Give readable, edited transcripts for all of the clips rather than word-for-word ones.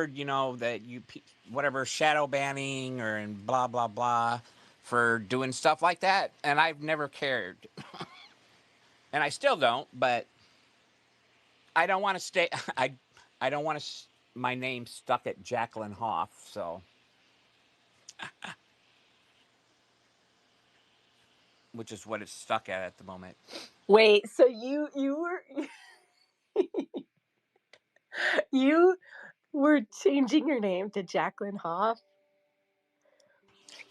you know, that whatever shadow banning or and blah blah blah for doing stuff like that, and I've never cared, and I still don't. But I don't want to stay. I don't want my name stuck at Jacqueline Hoff. So, which is what it's stuck at the moment. Wait, so you were you were changing your name to Jacqueline Hoff?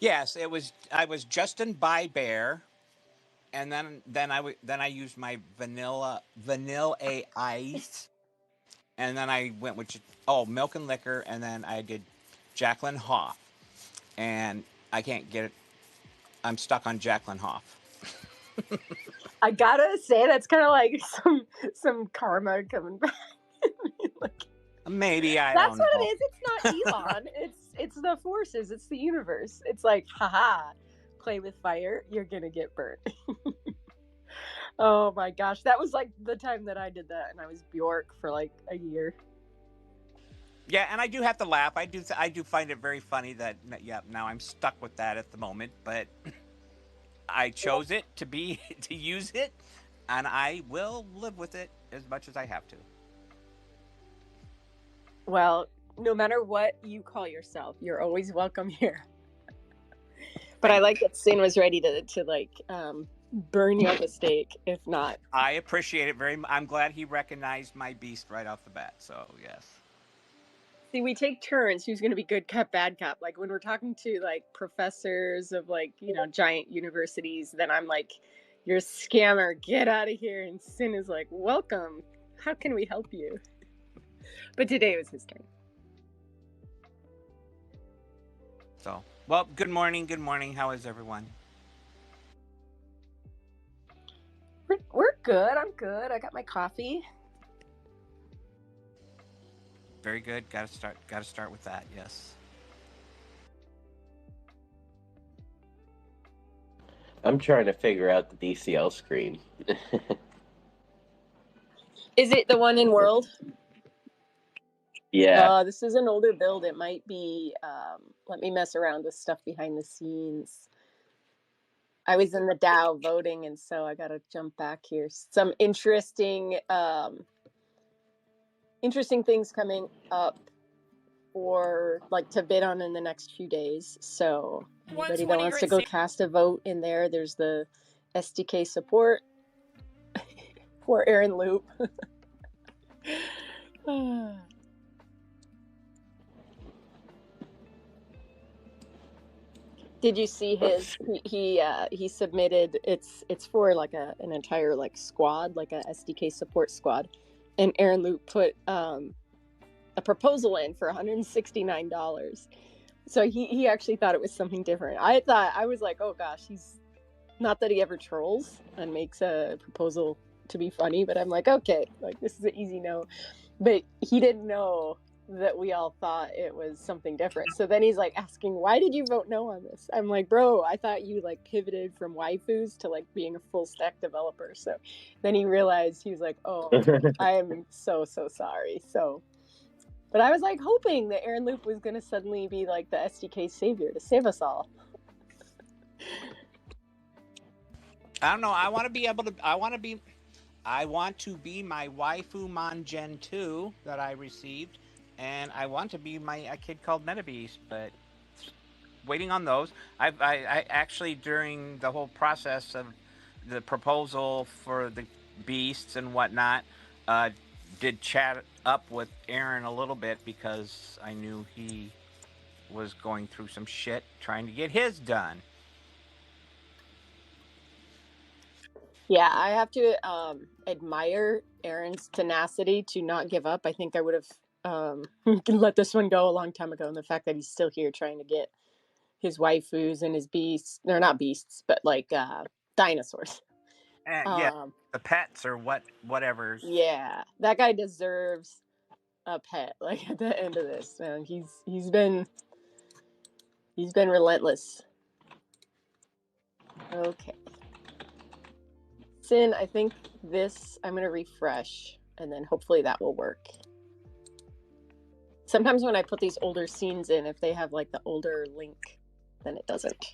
Yes, it was. I was Justin Bybear, and then I used my vanilla ice, and then I went with milk and liquor, and then I did Jacqueline Hoff, and I can't get it. I'm stuck on Jacqueline Hoff. I gotta say that's kind of like some karma coming back. Like, Maybe I that's don't what it know. is. It's not Elon. It's the forces. It's the universe. It's like, haha, play with fire, you're gonna get burnt. Oh my gosh, that was like the time that I did that, and I was Bjork for like a year. Yeah, and I do have to laugh. I do find it very funny that yeah, now I'm stuck with that at the moment, but I chose it to be to use it, and I will live with it as much as I have to. Well, no matter what you call yourself, you're always welcome here. But I Thank you. like that Sin was ready to like burn you at the stake. If not, I appreciate it very much. I'm glad he recognized my beast right off the bat. So yes. see, we take turns. Who's going to be good cop, bad cop? Like when we're talking to like professors of like giant universities, then I'm like, "You're a scammer. Get out of here." And Sin is like, "Welcome. How can we help you?" But today was his turn. So well, good morning. Good morning. How is everyone? We're good. I'm good. I got my coffee. Very good. Got to start. Got to start with that. Yes. I'm trying to figure out the DCL screen. Is it the one in World? Yeah. This is an older build. It might be. Let me mess around with stuff behind the scenes. I was in the DAO voting, and so I got to jump back here. Some interesting things coming up for like to bid on in the next few days. So anybody that wants to go cast a vote in there, there's the SDK support for Aaron Loop. Did you see his? He submitted. It's for like an entire like squad, like a SDK support squad, and Aaron Loop put a proposal in for $169. So he actually thought it was something different. I was like, oh gosh, he's not that he ever trolls and makes a proposal to be funny, but I'm like, okay, like this is an easy no. But he didn't know that we all thought it was something different. So then he's like asking, why did you vote no on this? I'm like, bro, I thought you like pivoted from waifus to like being a full stack developer. So then he realized, he was like, oh, I am so sorry. So, but I was like hoping that Aaron Loop was going to suddenly be like the SDK savior to save us all. I don't know. I want to be able to. I want to be my waifu Mangen 2 that I received, and I want to be a kid called Metabeast, but waiting on those. I actually, during the whole process of the proposal for the beasts and whatnot, uh, did chat up with Aaron a little bit because I knew he was going through some shit trying to get his done. Yeah, I have to admire Aaron's tenacity to not give up. I think I would have let this one go a long time ago. And the fact that he's still here trying to get his waifus and his beasts, they're not beasts, but like dinosaurs. Yeah, the pets or whatever. Yeah, that guy deserves a pet. Like at the end of this, man, he's been relentless. Okay. Sin, I think I'm going to refresh, and then hopefully that will work. Sometimes when I put these older scenes in, if they have like the older link, then it doesn't.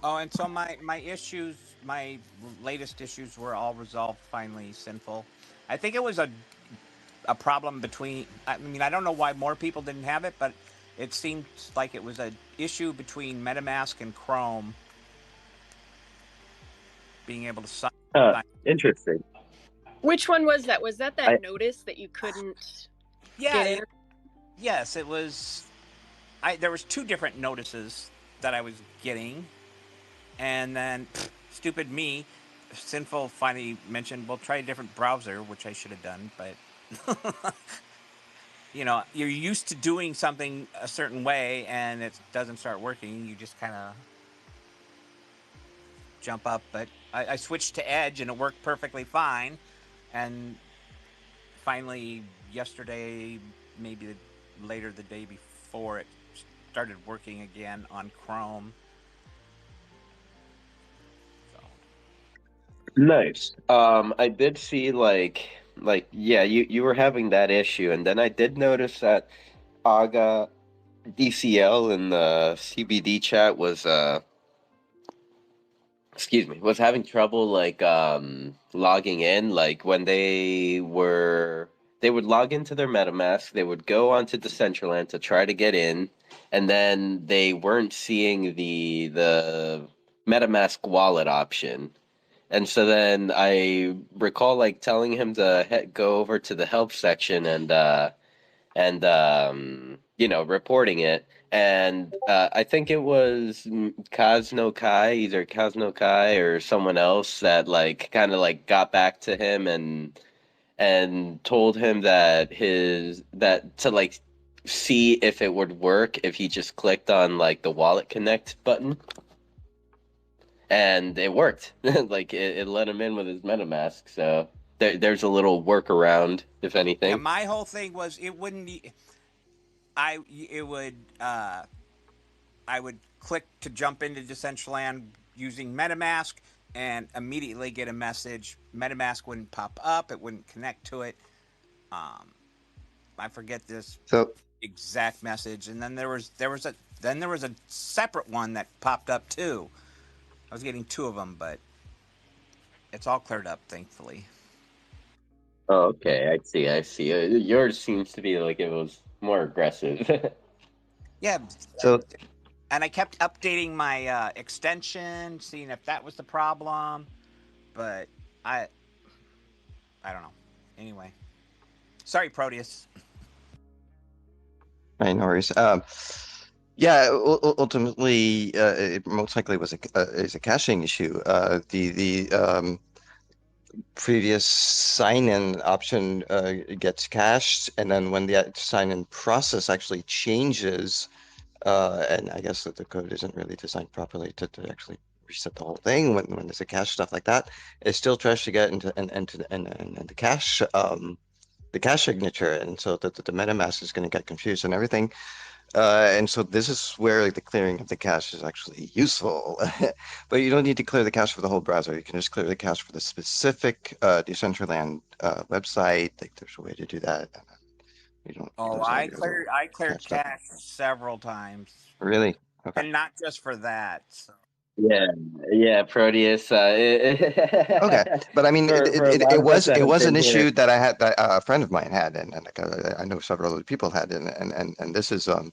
Oh, and so my issues, my latest issues were all resolved finally. Sinful. I think it was a problem between. I mean, I don't know why more people didn't have it, but it seemed like it was an issue between MetaMask and Chrome being able to sign. Interesting. Which one was that? Was that I- notice that you couldn't Yeah. get in? Yes, it was. There was two different notices that I was getting, and then stupid me, Sinful finally mentioned, "Well, try a different browser," which I should have done, but you know, you're used to doing something a certain way, and it doesn't start working. You just kind of jump up. But I switched to Edge, and it worked perfectly fine. And finally, yesterday, maybe later the day before, it started working again on Chrome. So. Nice. I did see yeah, you were having that issue, and then I did notice that Aga DCL in the CBD chat was excuse me, was having trouble logging in. Like when they would log into their MetaMask, they would go onto Decentraland to try to get in, and then they weren't seeing the MetaMask wallet option. And so then I recall like telling him to go over to the help section and reporting it. And I think it was Kazno Kai, either Kazno Kai or someone else that like kind of like got back to him and told him that to like see if it would work if he just clicked on like the wallet connect button. And it worked. Like it let him in with his MetaMask. So there's a little workaround, if anything. Yeah, my whole thing was it wouldn't. I would click to jump into Decentraland using MetaMask and immediately get a message. MetaMask wouldn't pop up. It wouldn't connect to it. I forget this exact message. And then there was a separate one that popped up too. I was getting two of them, but it's all cleared up, thankfully. Oh, okay. I see. Yours seems to be like it was more aggressive. Yeah. So, and I kept updating my extension, seeing if that was the problem, but I don't know. Anyway, sorry, Proteus. no worries. Yeah, ultimately, it most likely was is a caching issue. The previous sign-in option gets cached, and then when the sign-in process actually changes, and I guess that the code isn't really designed properly to actually reset the whole thing when there's a cache stuff like that, it still tries to get into the cache signature, and so the MetaMask is going to get confused and everything. And so this is where like, the clearing of the cache is actually useful. But you don't need to clear the cache for the whole browser. You can just clear the cache for the specific Decentraland website. Like there's a way to do that. You don't. Oh, I cleared cache several times. Really? Okay. And not just for that. So. Yeah, Proteus. Okay, but I mean, it was an issue that I had that a friend of mine had, and like, I know several other people had, and this is like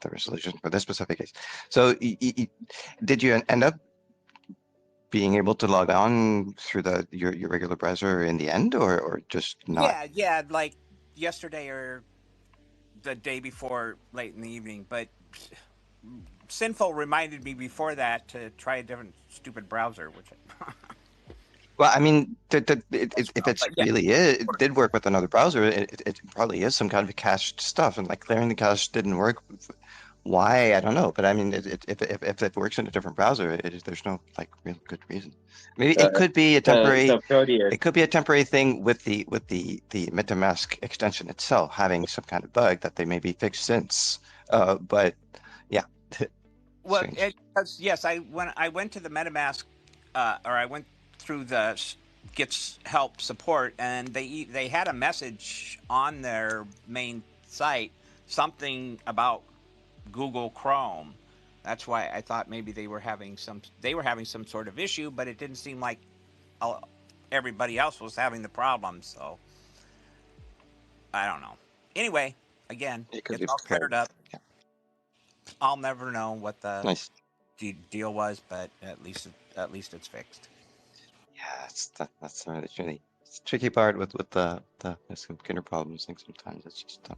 the resolution for this specific case. So, did you end up being able to log on through your regular browser in the end, or just not? Yeah, like yesterday or the day before, late in the evening, but. Sinful reminded me before that to try a different stupid browser, which. Well, I mean, if it's really it did work with another browser, it probably is some kind of cached stuff, and like clearing the cache didn't work. Why? I don't know, but I mean, if it works in a different browser, there's no like real good reason. Maybe it could be a temporary. It could be a temporary thing with the MetaMask extension itself having some kind of bug that they maybe fixed since. But yeah. Well, Strange. yes, when I went to the MetaMask, or I went through the Gets Help support, and they had a message on their main site, something about Google Chrome. That's why I thought maybe they were having some sort of issue, but it didn't seem like uh, everybody else was having the problem. So I don't know. Anyway, again, It could it's be all prepared. cleared up. Yeah. I'll never know what the Nice. deal was, but at least it's fixed. Yeah, that's really it's the tricky part with the computer problems. I think sometimes it's just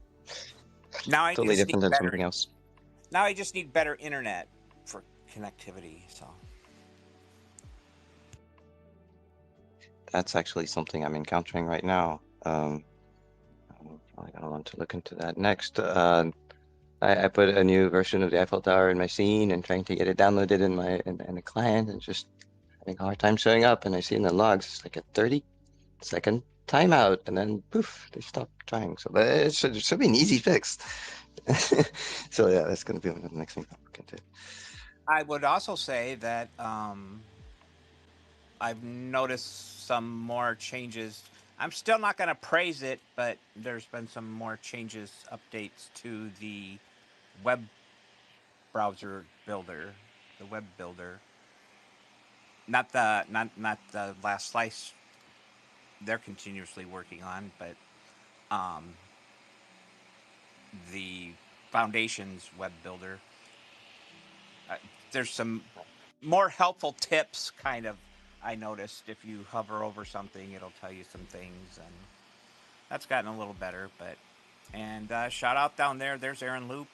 Now I totally just need different than better. something else. Now I just need better internet for connectivity. So That's actually something I'm encountering right now. I'm probably gonna want to look into that next. I put a new version of the Eiffel Tower in my scene and trying to get it downloaded in the client and just having a hard time showing up. And I see in the logs it's like a 30-second timeout, and then poof, they stop trying. So it should be an easy fix. So yeah, that's gonna be one of the next things I'll look into. I would also say that I've noticed some more changes. I'm still not going to praise it, but there's been some more changes, updates to the web browser builder, the web builder. Not the last slice they're continuously working on, but um, the foundation's web builder. Uh, there's some more helpful tips, kind of. I noticed if you hover over something, it'll tell you some things, and that's gotten a little better. But and shout out down there. There's Aaron Loop.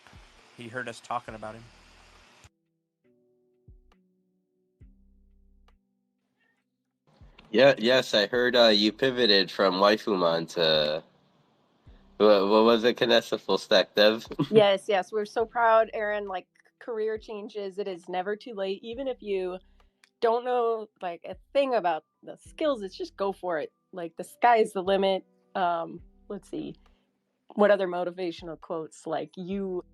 He heard us talking about him. Yeah, yes, I heard you pivoted from Waifumon to what was it, Canessa Full Stack Dev? Yes, we're so proud, Aaron. Like, career changes, it is never too late. Even if you don't know like a thing about the skills, it's just go for it. Like, the sky is the limit. Let's see, what other motivational quotes? Like, you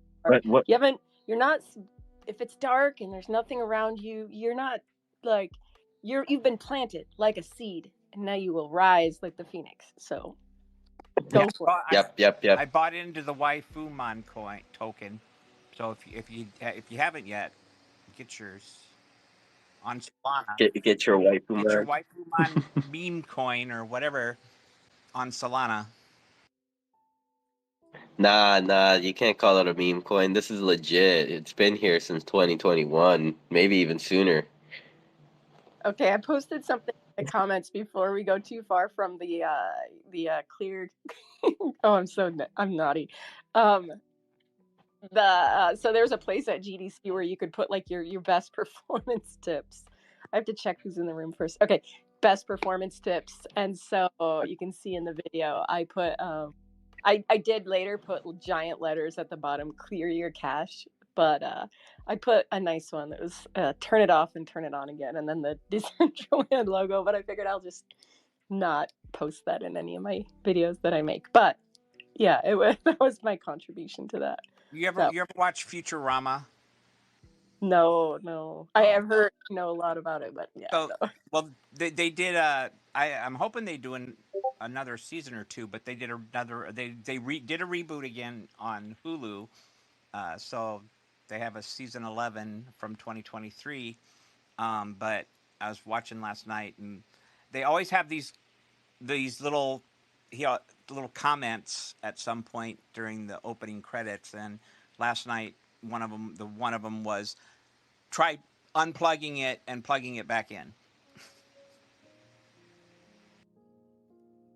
haven't, you're not, if it's dark and there's nothing around you, you're not like, you've been planted like a seed, and now you will rise like the phoenix. So go for it. Yep. I bought into the Waifumon coin token. So if you haven't yet, get yours on Solana. Get your Get your Waifumon. Waifumon meme coin or whatever on Solana. Nah, you can't call it a meme coin. This is legit. It's been here since 2021, maybe even sooner. Okay, I posted something in the comments before we go too far from the cleared. Oh, I'm naughty. So there's a place at GDC where you could put like your best performance tips. I have to check who's in the room first. Okay, best performance tips, and so you can see in the video I put I did later put giant letters at the bottom, clear your cache, but I put a nice one that was turn it off and turn it on again, and then the Decentraland logo. But I figured I'll just not post that in any of my videos that I make. But yeah, that was my contribution to that. You ever watch Futurama? No. I have heard know a lot about it, but yeah. So, no. well, they did. I'm hoping they do another season or two, but they did another. They did a reboot again on Hulu. So they have a season 11 from 2023. But I was watching last night, and they always have these little little comments at some point during the opening credits. And last night, one of them was try unplugging it and plugging it back in.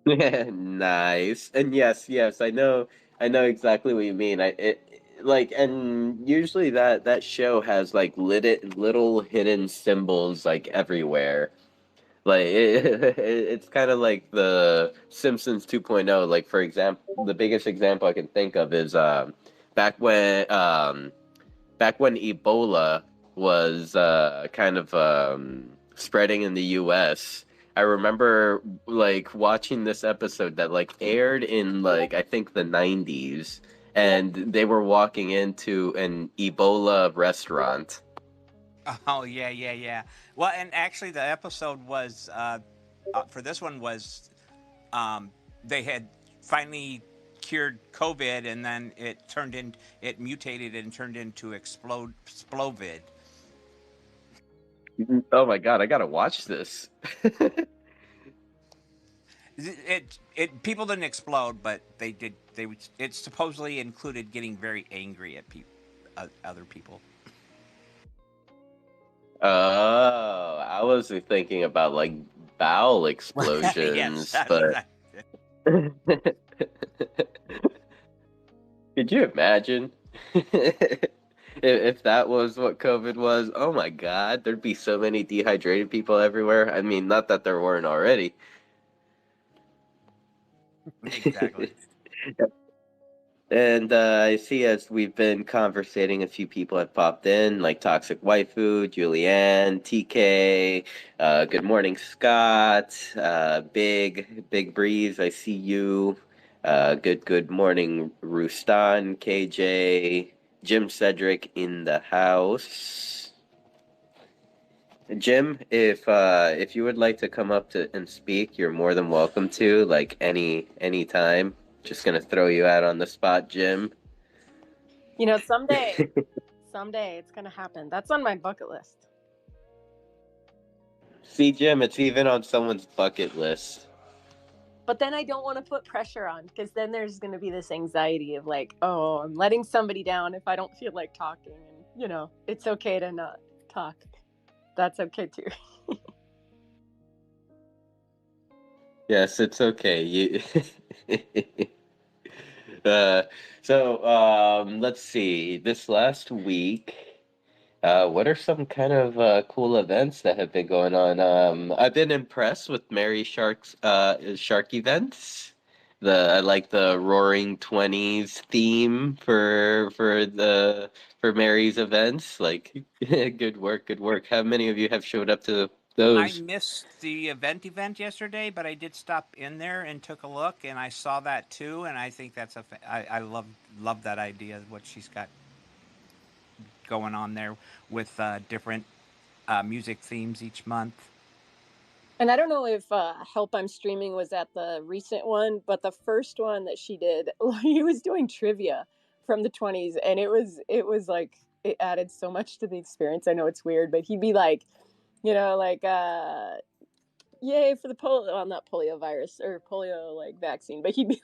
Nice. And yes, I know exactly what you mean. And usually that show has like little hidden symbols like everywhere. Like it's kind of like the Simpsons 2.0. Like for example, the biggest example I can think of is back when um back when Ebola was kind of spreading in the U.S. I remember like watching this episode that like aired in like I think the 90s, and they were walking into an Ebola restaurant. Oh yeah, yeah, yeah. Well, and actually, the episode was for this one was um, they had finally cured COVID, and then it mutated and turned into explovid. Oh my god, I gotta watch this. It people didn't explode, but they did. It supposedly included getting very angry at people, other people. Oh, I was thinking about like bowel Yes, explosions, that's but what could you imagine if that was what COVID was? Oh my God, there'd be so many dehydrated people everywhere. I mean, not that there weren't already. exactly. And I see as we've been conversating, a few people have popped in, like Toxic Waifu, Julianne, TK, Good Morning Scott, Big Breeze, I see you. Good morning, Rustan, KJ, Jim Cedric in the house. Jim, if you would like to come up to and speak, you're more than welcome to, like any time. Just gonna throw you out on the spot, Jim. Someday, someday it's gonna happen. That's on my bucket list. See, Jim, it's even on someone's bucket list. But then I don't want to put pressure on, because then there's going to be this anxiety of like, oh, I'm letting somebody down if I don't feel like talking. And, it's okay to not talk. That's okay too. Yes, it's okay. uh, so let's see. This last week, what are some kind of cool events that have been going on? I've been impressed with Mary Shark's shark events. I like the Roaring Twenties theme for Mary's events. Like, good work, good work. How many of you have showed up to I those? missed the event yesterday, but I did stop in there and took a look, and I saw that too. And I think I love that idea. What she's got going on there with different music themes each month. And I don't know if Help I'm Streaming was at the recent one, but the first one that she did, he was doing trivia from the 20s, and it was like it added so much to the experience. I know it's weird, but he'd be like, like yay for the polio, well, not polio virus or polio like vaccine, but he'd be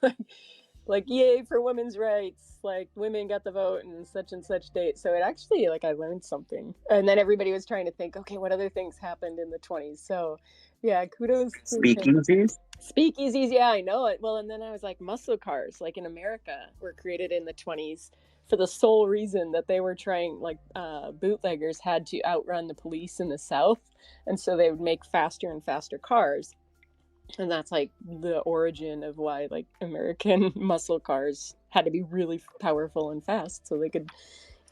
like yay for women's rights, like women got the vote and such date. So it actually, like, I learned something, and then everybody was trying to think, okay, what other things happened in the 20s. So yeah, kudos to him. Speakeasies? Speakeasies, yeah, I know it. Well, and then I was like, muscle cars, like in America, were created in the 20s for the sole reason that they were trying, like, bootleggers had to outrun the police in the South, and so they would make faster and faster cars. And that's like the origin of why, like, American muscle cars had to be really powerful and fast so they could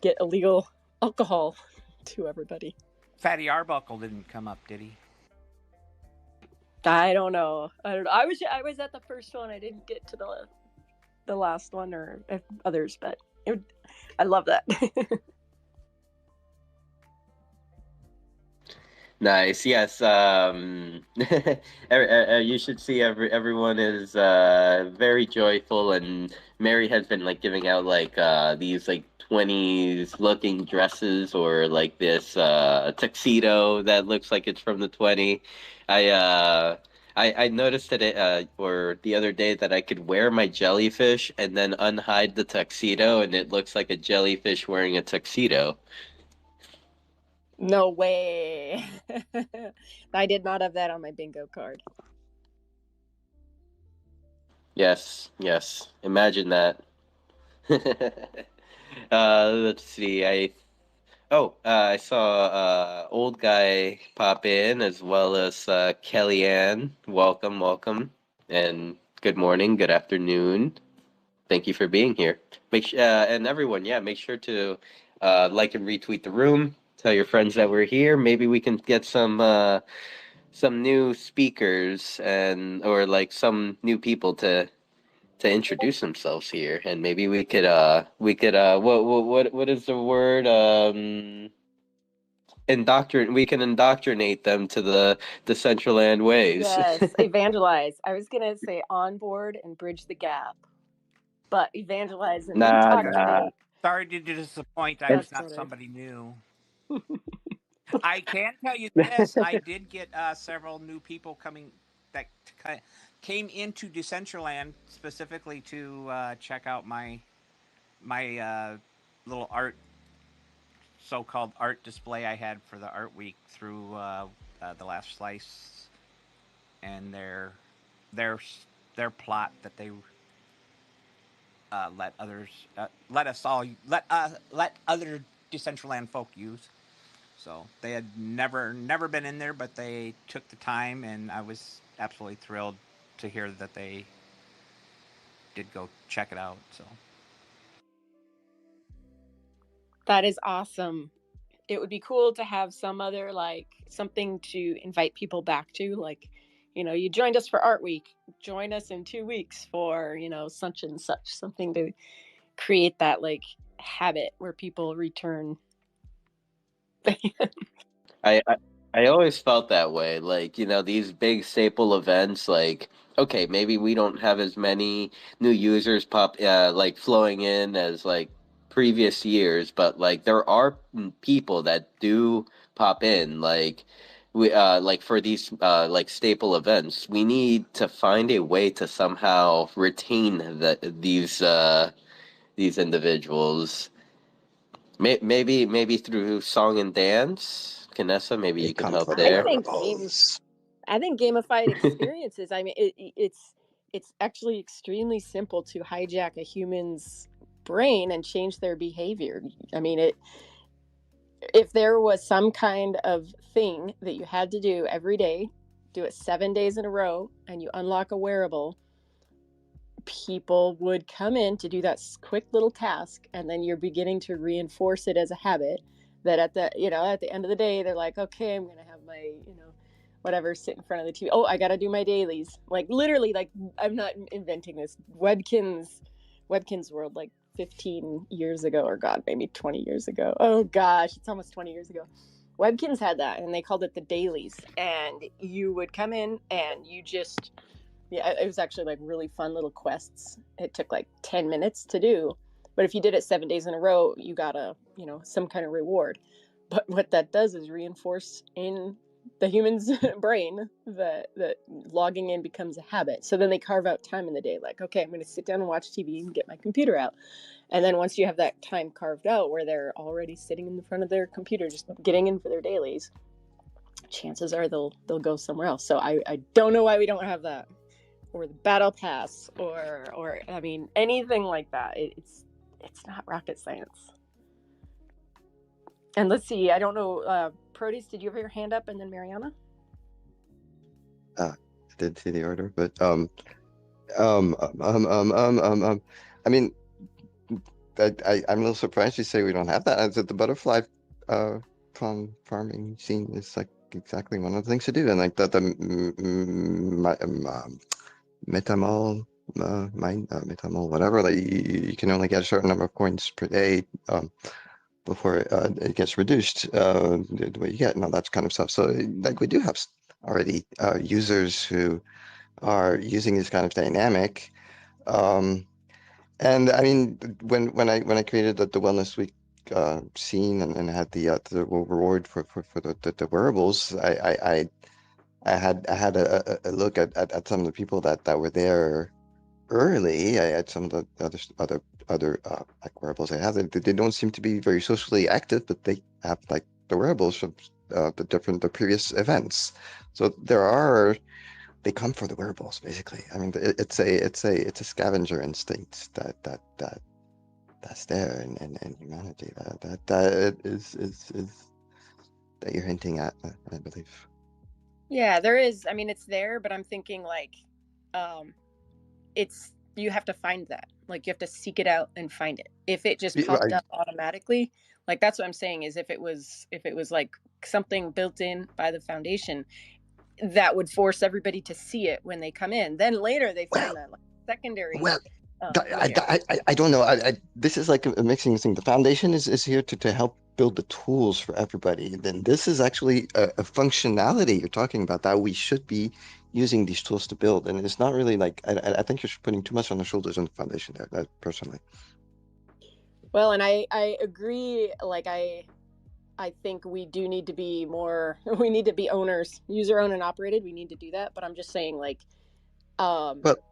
get illegal alcohol to everybody. Fatty Arbuckle didn't come up, did he? I don't know. I was at the first one. I didn't get to the last one or others, but I love that. Nice. Yes. You should see everyone is very joyful, and Mary has been like giving out like these like 20s looking dresses, or like this tuxedo that looks like it's from the 20. I uh I noticed that or the other day, that I could wear my jellyfish and then unhide the tuxedo, and it looks like a jellyfish wearing a tuxedo. No way. I did not have that on my bingo card. Yes, yes. Imagine that. Let's see. I saw old guy pop in, as well as Kellyanne. Welcome, welcome, and good morning, good afternoon. Thank you for being here. And everyone, yeah, make sure to like and retweet the room. Tell your friends that we're here. Maybe we can get some new speakers, or like some new people to introduce themselves here, and maybe we could what is the word, we can indoctrinate them to the Decentraland ways. Yes, evangelize. I was gonna say onboard and bridge the gap, but evangelize and Nah, indoctrinate. Sorry to disappoint. I And was That's not better. somebody new. I can tell you this: I did get several new people coming that came into Decentraland specifically to check out my little art, so-called art display I had for the art week through the last slice, and their their plot that they let others let us all let other Decentraland folk use. So they had never been in there, but they took the time, and I was absolutely thrilled to hear that they did go check it out. So That is awesome. It would be cool to have some other like something to invite people back to, like, you know, you joined us for Art Week, join us in 2 weeks for, you know, such and such, something to create that like habit where people return. I, I I always felt that way. Like, these big staple events, like, okay, maybe we don't have as many new users like flowing in as like previous years, but like there are people that do pop in. Like we like for these like staple events, we need to find a way to somehow retain these individuals. Maybe through song and dance. Canessa, maybe They you could come help for the I there. think wearables. I think gamified experiences. I mean, it's actually extremely simple to hijack a human's brain and change their behavior. I mean, if there was some kind of thing that you had to do every day, do it 7 days in a row, and you unlock a wearable, people would come in to do that quick little task, and then you're beginning to reinforce it as a habit. That at the end of the day, they're like, okay, I'm gonna have my whatever, sit in front of the TV. Oh, I gotta do my dailies. Like literally, like I'm not inventing this. Webkinz World, like 15 years ago, or God, maybe 20 years ago. Oh gosh, it's almost 20 years ago. Webkinz had that, and they called it the dailies. And you would come in, and you just, yeah, it was actually like really fun little quests. It took like 10 minutes to do, but if you did it 7 days in a row, you got some kind of reward. But what that does is reinforce in the human's brain that logging in becomes a habit. So then they carve out time in the day, like, okay, I'm going to sit down and watch TV and get my computer out. And then once you have that time carved out where they're already sitting in the front of their computer just getting in for their dailies, chances are they'll go somewhere else. So I don't know why we don't have that, or the battle pass, or I mean anything like that. It's not rocket science. And let's see, I don't know, Proteus, did you have your hand up, and then Mariana? I did see the order, but I mean, I'm a little surprised you say we don't have that. As the butterfly farming scene is like exactly one of the things to do, and like the metamol metamol, whatever. Like you can only get a certain number of coins per day before it gets reduced. The way you get and all that kind of stuff. So like we do have already users who are using this kind of dynamic. And I mean, when I created the Wellness Week scene and had the reward for the wearables, I had a look at some of the people that were there early. I had some of the other like wearables I have. They don't seem to be very socially active, but they have like the wearables from the previous events. So they come for the wearables basically. I mean, it's a scavenger instinct that's there in humanity that is that you're hinting at, I believe. Yeah, there is. I mean, it's there, but I'm thinking like, it's, you have to find that. Like you have to seek it out and find it. If it just popped up automatically, like that's what I'm saying, is if it was like something built in by the foundation, that would force everybody to see it when they come in. Then later they find that like secondary I don't know. This is like a mixing thing. The foundation is here to help build the tools for everybody. And then this is actually a functionality you're talking about that we should be using these tools to build. And it's not really like, I think you're putting too much on the shoulders on the foundation there, personally. Well, and I agree. Like I think we do need to be more. We need to be owners, user owned and operated. We need to do that. But I'm just saying, like, But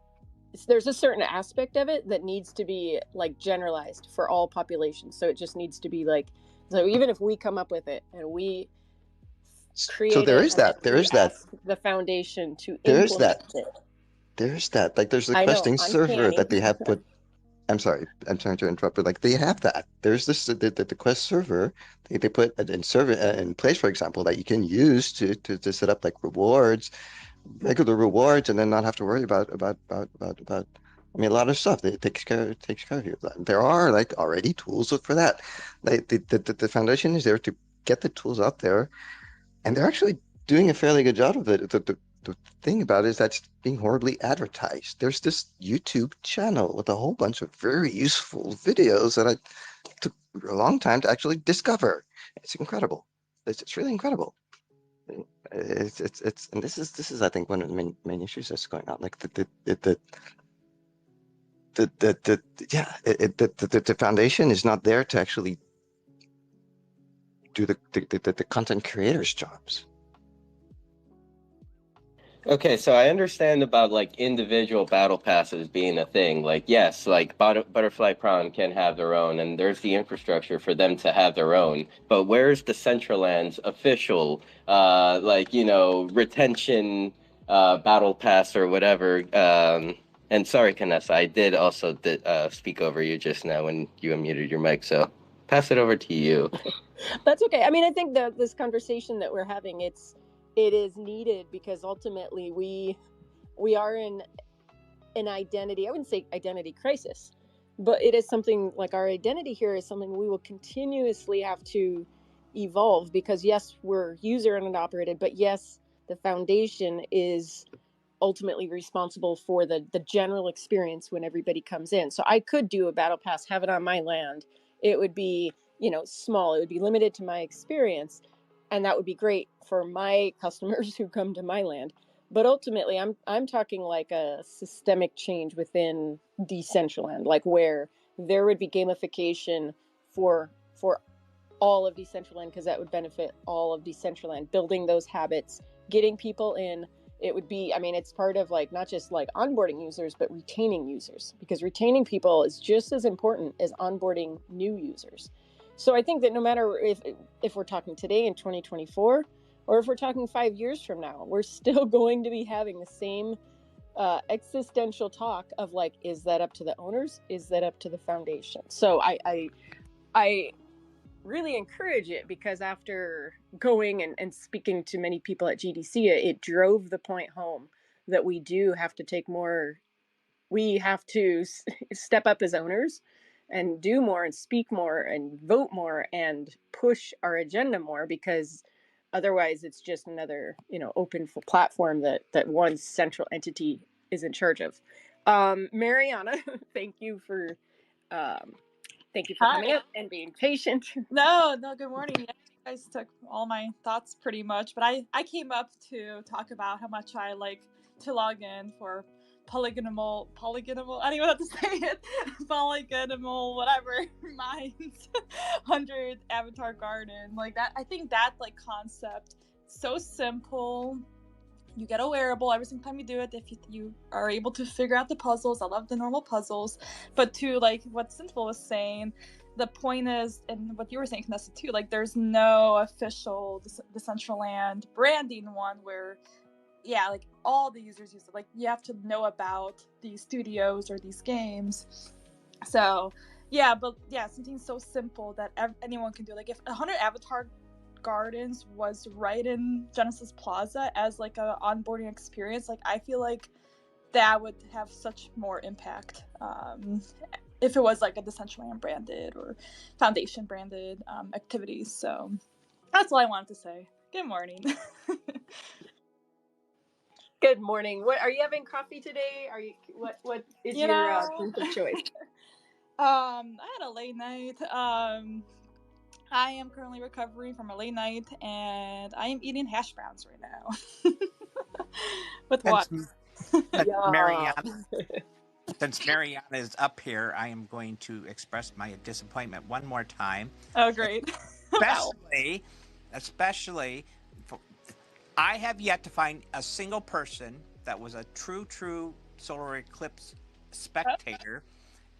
there's a certain aspect of it that needs to be like generalized for all populations. So it just needs to be like, so even if we come up with it and we create so there it, is and that. There we is that. ask the foundation to There is implement that. it. There is that. Like there's the I know, questing I'm server canny. that they have put. I'm sorry to interrupt, but like they have that. There's this the Quest server they put in server in place, for example, that you can use to set up like rewards, regular rewards, and then not have to worry about. I mean, a lot of stuff. It takes care of you. There are like already tools for that. Like the foundation is there to get the tools out there, and they're actually doing a fairly good job of it. The thing about it is that's being horribly advertised. There's this YouTube channel with a whole bunch of very useful videos that I took a long time to actually discover. It's incredible. It's really incredible. It's and this is I think one of the main issues that's going on. Like the foundation is not there to actually do the content creators' jobs. Okay, so I understand about like individual battle passes being a thing. Like, yes, like Butterfly Prawn can have their own, and there's the infrastructure for them to have their own. But where's the Decentraland's official, like, retention battle pass or whatever? And sorry, Kanessa, I did also speak over you just now when you unmuted your mic, so pass it over to you. That's okay. I mean, I think that this conversation that we're having, it is needed because ultimately we are in an identity. I wouldn't say identity crisis, but it is something like our identity here is something we will continuously have to evolve because yes, we're user and operated, but yes, the foundation is ultimately responsible for the general experience when everybody comes in. So I could do a battle pass, have it on my land. It would be, small. It would be limited to my experience, and that would be great for my customers who come to my land. But ultimately, I'm talking like a systemic change within Decentraland, like where there would be gamification for all of Decentraland because that would benefit all of Decentraland. Building those habits, getting people in. It would be, I mean, it's part of like not just like onboarding users, but retaining users because retaining people is just as important as onboarding new users. So I think that no matter if we're talking today in 2024 or if we're talking 5 years from now, we're still going to be having the same existential talk of like, is that up to the owners? Is that up to the foundation? So I really encourage it because after going and speaking to many people at GDC, it drove the point home that we do have to take more, we have to step up as owners and do more and speak more and vote more and push our agenda more because otherwise it's just another open platform that one central entity is in charge of. Mariana, thank you for coming up and being patient. No, good morning. Yeah, you guys took all my thoughts pretty much, but I came up to talk about how much I like to log in for polygonal, I don't even have to say it, polygonal, whatever, mines, 100 avatar garden, like that. I think that like concept, so simple. You get a wearable every single time you do it if you are able to figure out the puzzles. I love the normal puzzles, but to like what Cynthia was saying, the point is, and what you were saying, Vanessa, too, like there's no official Decentraland branding one where, yeah, like all the users use it. Like you have to know about these studios or these games. So yeah, but yeah, something so simple that anyone can do. Like if 100 avatar gardens was right in Genesis Plaza as like a onboarding experience, like I feel like that would have such more impact if it was like a Decentraland branded or Foundation branded activities. So that's all I wanted to say. Good morning. Good morning. What are you having coffee today? Are you what is You your know, drink of choice? I had a late night. I am currently recovering from a late night, and I am eating hash browns right now. With what? Yeah. Since Mariana is up here, I am going to express my disappointment one more time. Oh, great. Wow. Especially, I have yet to find a single person that was a true solar eclipse spectator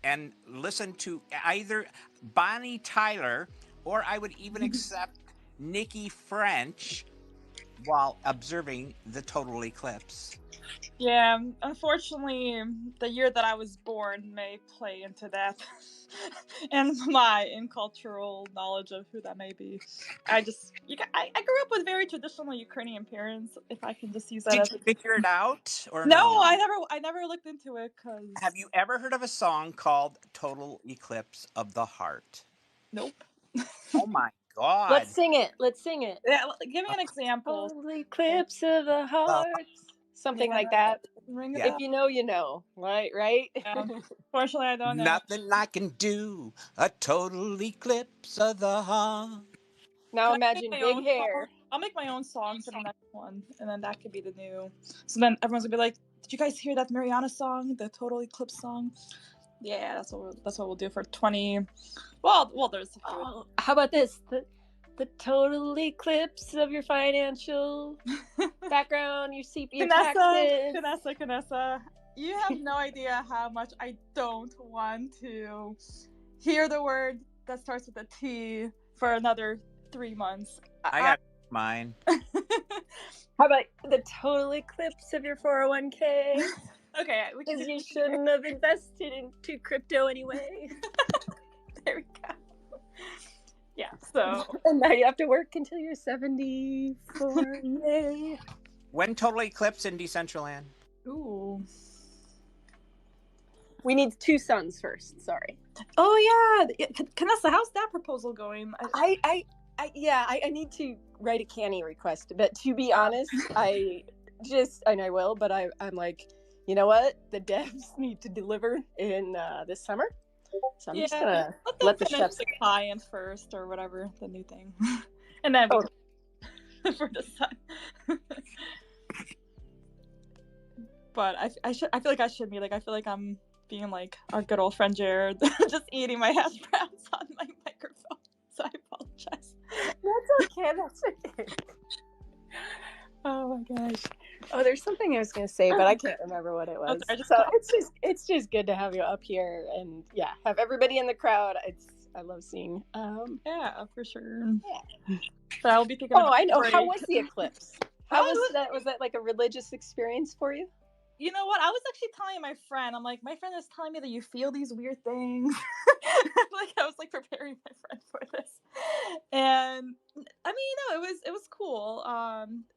and listen to either Bonnie Tyler, or I would even accept Nikki French while observing the total eclipse. Yeah, unfortunately, the year that I was born may play into that, and my incultural knowledge of who that may be. I grew up with very traditional Ukrainian parents. If I can just use that Did as you figure it out or no, no? I never looked into it because Have you ever heard of a song called Total Eclipse of the Heart? nope. Oh my God. Let's sing it. Let's sing it. Yeah, give me an example. Total eclipse of the heart. Something like that. Ring a Yeah. If you know, you know. Right? bell. Fortunately, I don't know. Nothing I can do, a total eclipse of the heart. Now Can I make imagine my big own hair. song? I'll make my own song for the next one, and then that could be the new. So then everyone's gonna be like, "Did you guys hear that Mariana song, the Total Eclipse song?" Yeah, that's what we'll do for 20. Well, there's a few. Oh, how about this? The total eclipse of your financial background, your taxes. Canessa, you have no idea how much I don't want to hear the word that starts with a T for another 3 months. I got mine. How about the total eclipse of your 401k? Okay, Because you shouldn't have invested into crypto anyway. There we go. Yeah, so And now you have to work until you're 74. Yay. When total eclipse in Decentraland? ooh. We need 2 suns first. Sorry. Oh yeah, Canessa, how's that proposal going? I need to write a canny request, but to be honest, I will, but I'm like, you know what? The devs need to deliver in this summer. So I'm just gonna let the chefs the client first or whatever, the new thing. And then for the sun. But I feel like I should be like, I feel like I'm being like our good old friend Jared, just eating my hash browns on my microphone. So I apologize. That's okay. Oh my gosh. Oh, there's something I was gonna say, but I can't remember what it was. So it's just good to have you up here and have everybody in the crowd. I love seeing. Yeah, for sure. Yeah. But I'll be thinking. Oh, I know. How was the eclipse? How was that? Was that like a religious experience for you? You know what? I was actually telling my friend. I'm like, my friend is telling me that you feel these weird things. Like I was like preparing my friend for this, and I mean, it was cool.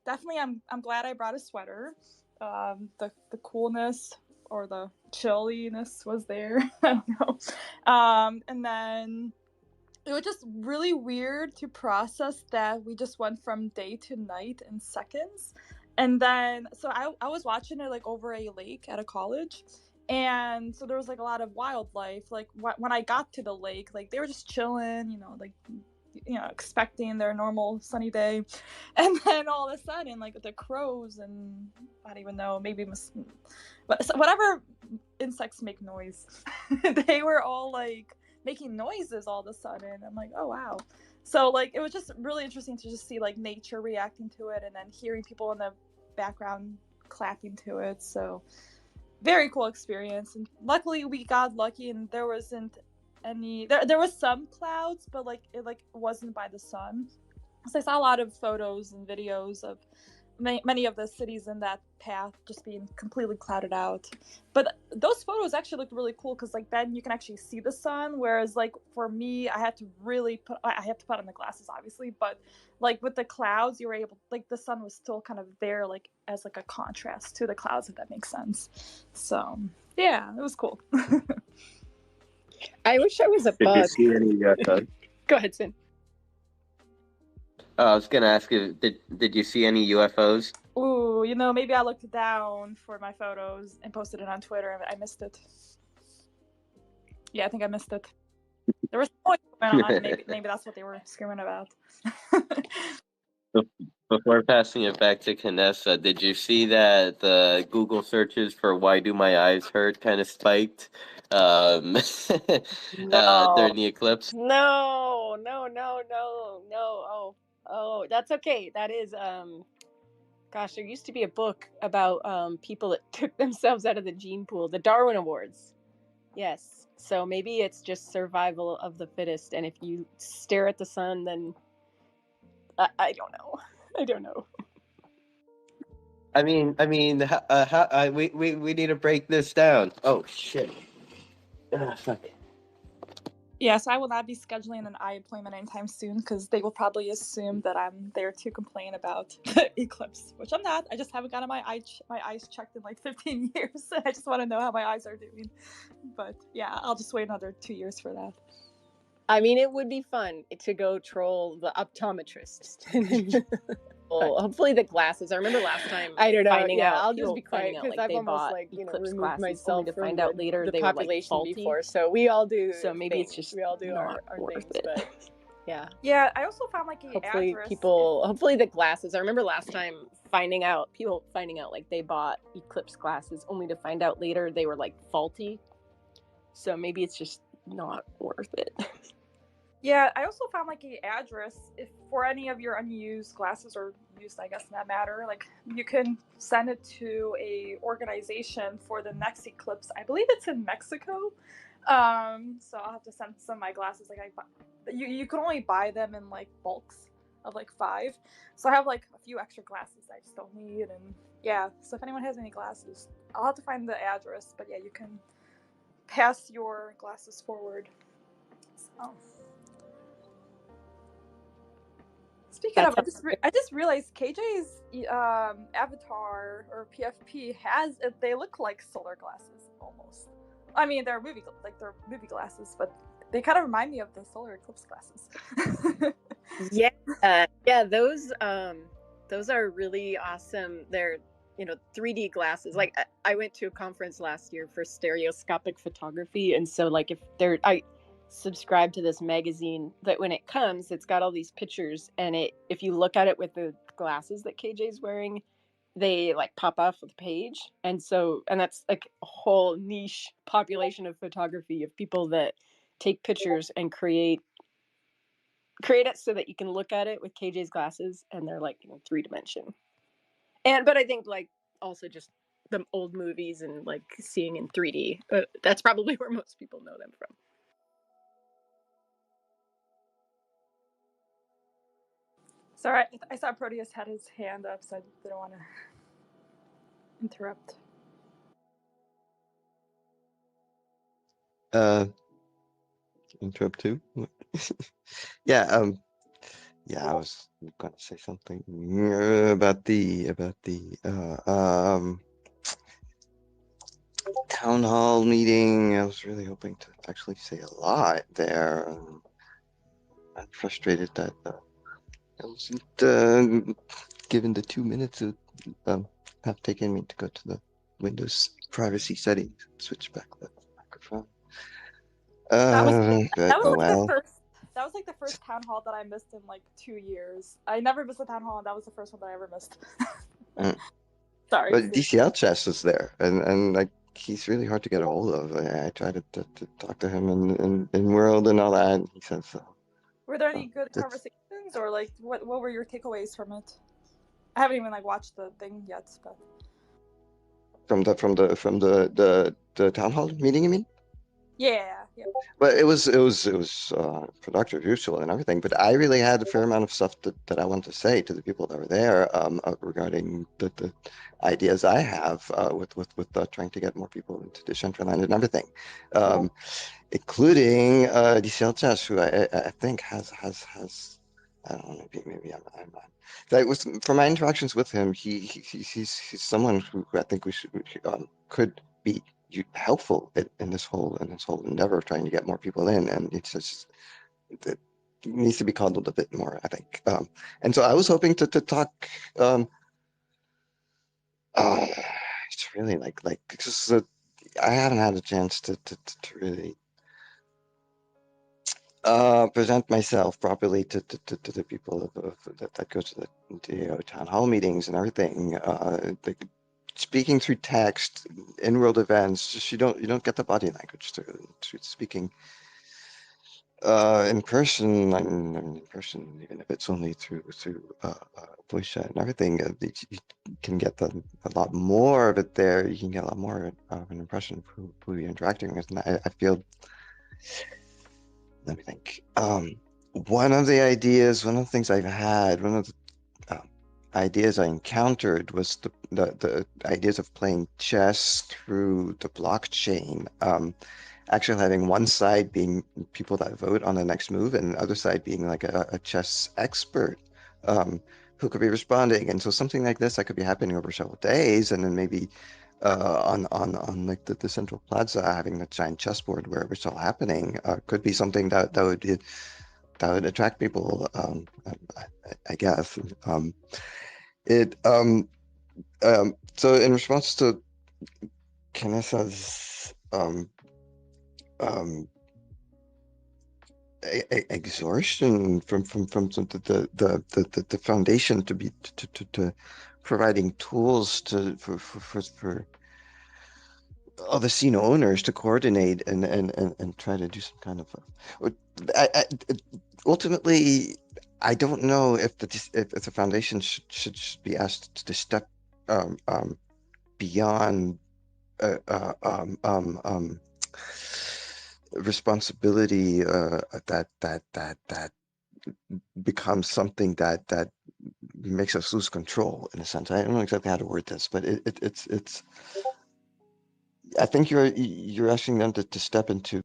Definitely, I'm glad I brought a sweater. The coolness or the chilliness was there. I don't know. And then it was just really weird to process that we just went from day to night in seconds. And then, so I was watching it like over a lake at a college. And so there was like a lot of wildlife. Like when I got to the lake, like they were just chilling, expecting their normal sunny day. And then all of a sudden, like the crows and I don't even know, maybe whatever insects make noise, they were all like making noises all of a sudden. I'm like, oh wow. So like it was just really interesting to just see like nature reacting to it and then hearing people in the background clapping to it. So very cool experience. And luckily we got lucky and there wasn't any there was some clouds, but like it wasn't by the sun. So I saw a lot of photos and videos of many of the cities in that path just being completely clouded out. But those photos actually looked really cool because like then you can actually see the sun, whereas like for me I have to put on the glasses obviously, but like with the clouds you were able, like the sun was still kind of there like as like a contrast to the clouds, if that makes sense. So yeah, it was cool. I wish I was a Did bug. you see any UFOs? Go ahead, Sin. I was gonna ask you, did you see any UFOs? Ooh, Ooh, you know, maybe I looked down for my photos and posted it on Twitter and I missed it. Yeah, I think I missed it. There was noise going on. Maybe that's what they were screaming about. Before passing it back to Canessa, did you see that the Google searches for "Why do my eyes hurt" kind of spiked during the eclipse? No. Oh, that's okay. That is gosh, there used to be a book about people that took themselves out of the gene pool, the Darwin Awards. Yes. So maybe it's just survival of the fittest, and if you stare at the sun, then I don't know. I don't know. We need to break this down. Oh shit! Fuck. Yeah, so I will not be scheduling an eye appointment anytime soon because they will probably assume that I'm there to complain about the eclipse, which I'm not. I just haven't gotten my eyes checked in like 15 years. I just want to know how my eyes are doing. But yeah, I'll just wait another 2 years for that. I mean, it would be fun to go troll the optometrist. Well, hopefully the glasses. I remember last time. I don't know. I'll just be quiet because I've almost removed myself to find out later the population before. So we all do. So maybe it's just we all do our things. But yeah. Yeah, I also found like hopefully hopefully the glasses. I remember last time people finding out like they bought eclipse glasses only to find out later they were like faulty. So maybe it's just not worth it. Yeah, I also found like an address if for any of your unused glasses or used, I guess, in that matter, like you can send it to a organization for the next eclipse. I believe it's in Mexico. So I'll have to send some of my glasses. Like you can only buy them in like bulks of like 5. So I have like a few extra glasses I just don't need, and yeah. So if anyone has any glasses, I'll have to find the address. But yeah, you can pass your glasses forward. So. Speaking of, I just realized KJ's avatar or PFP has they look like solar glasses almost. I mean, they're movie glasses, but they kind of remind me of the solar eclipse glasses. Yeah, those are really awesome. They're 3D glasses. Like I went to a conference last year for stereoscopic photography, and so like I subscribe to this magazine that when it comes, it's got all these pictures, and if you look at it with the glasses that KJ's wearing, they like pop off of the page, and that's like a whole niche population of photography of people that take pictures and create it so that you can look at it with KJ's glasses, and they're like 3-dimension. But I think like also just the old movies and like seeing in 3D. That's probably where most people know them from. Sorry, I saw Proteus had his hand up, so I didn't want to interrupt. Interrupt too? Yeah, I was gonna say something about the town hall meeting. I was really hoping to actually say a lot there. I'm frustrated that I wasn't given the 2 minutes it have taken me to go to the Windows privacy settings, switch back the microphone. That was like the first town hall that I missed in like 2 years. I never missed a town hall, and that was the first one that I ever missed. Sorry. But DCL Chess is there, and like he's really hard to get a hold of. I tried to talk to him in World and all that, and he says so. Were there any good conversations, or like what were your takeaways from it? I haven't even like watched the thing yet, but from the town hall meeting, you mean? Yeah. But it was productive, useful, and everything. But I really had a fair amount of stuff that I wanted to say to the people that were there regarding the ideas I have with trying to get more people into Decentraland and everything, including DCL Chess, who I think has I don't know, maybe I'm not. That was from my interactions with him. He's someone who I think we could be helpful in this whole endeavor of trying to get more people in, and it's just it needs to be coddled a bit more, I think. And so I was hoping to talk It's really like because I haven't had a chance to really present myself properly to the people that go to the town hall meetings and everything. Speaking through text, in-world events, just you don't get the body language through speaking in person. In person, even if it's only through voice chat and everything, you can get a lot more of it there. You can get a lot more of an impression of who you're interacting with, and I feel. Let me think. One of the things I've had, one of the ideas I encountered was the ideas of playing chess through the blockchain. Actually having one side being people that vote on the next move and the other side being like a chess expert who could be responding. And so something like this that could be happening over several days, and then maybe on like the central plaza having the giant chessboard where it's all happening could be something that would attract people. I guess. It so in response to Kanissa's exhaustion from the foundation to providing tools for all the scene owners to coordinate and try to do some kind of ultimately I don't know if the foundation should be asked to step beyond responsibility that becomes something that makes us lose control in a sense. I don't know exactly how to word this, but it's I think you're asking them to step into.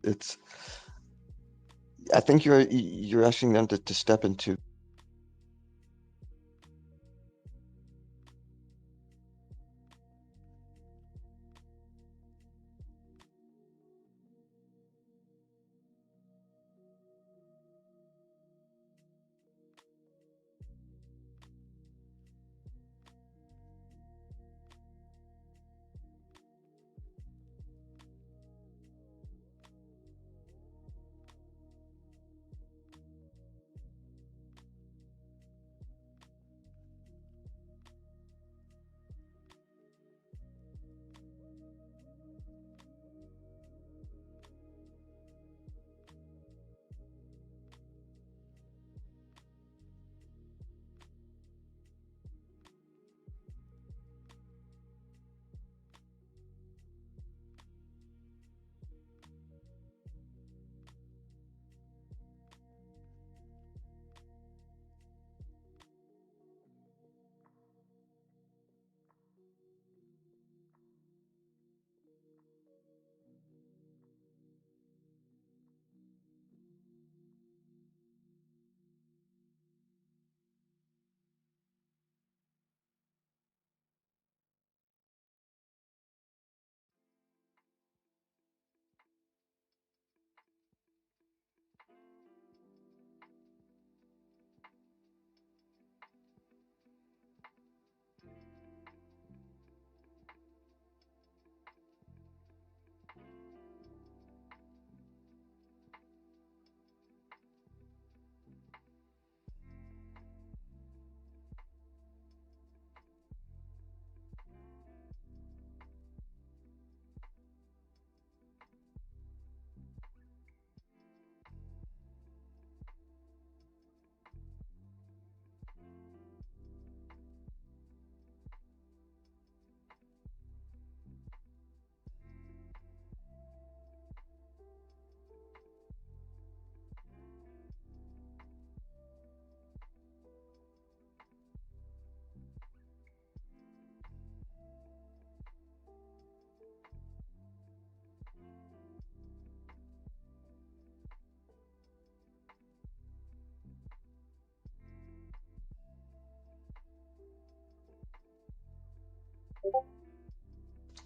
It's I think you're asking them to step into.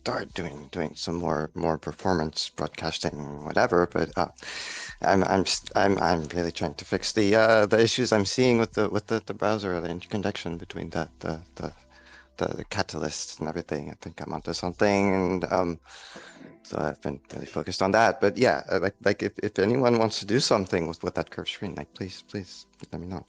start doing some more performance broadcasting, whatever. But I'm really trying to fix the issues I'm seeing with the browser, the interconnection between the catalyst and everything. I think I'm onto something, and so I've been really focused on that. But yeah, like if anyone wants to do something with that curved screen, like please let me know.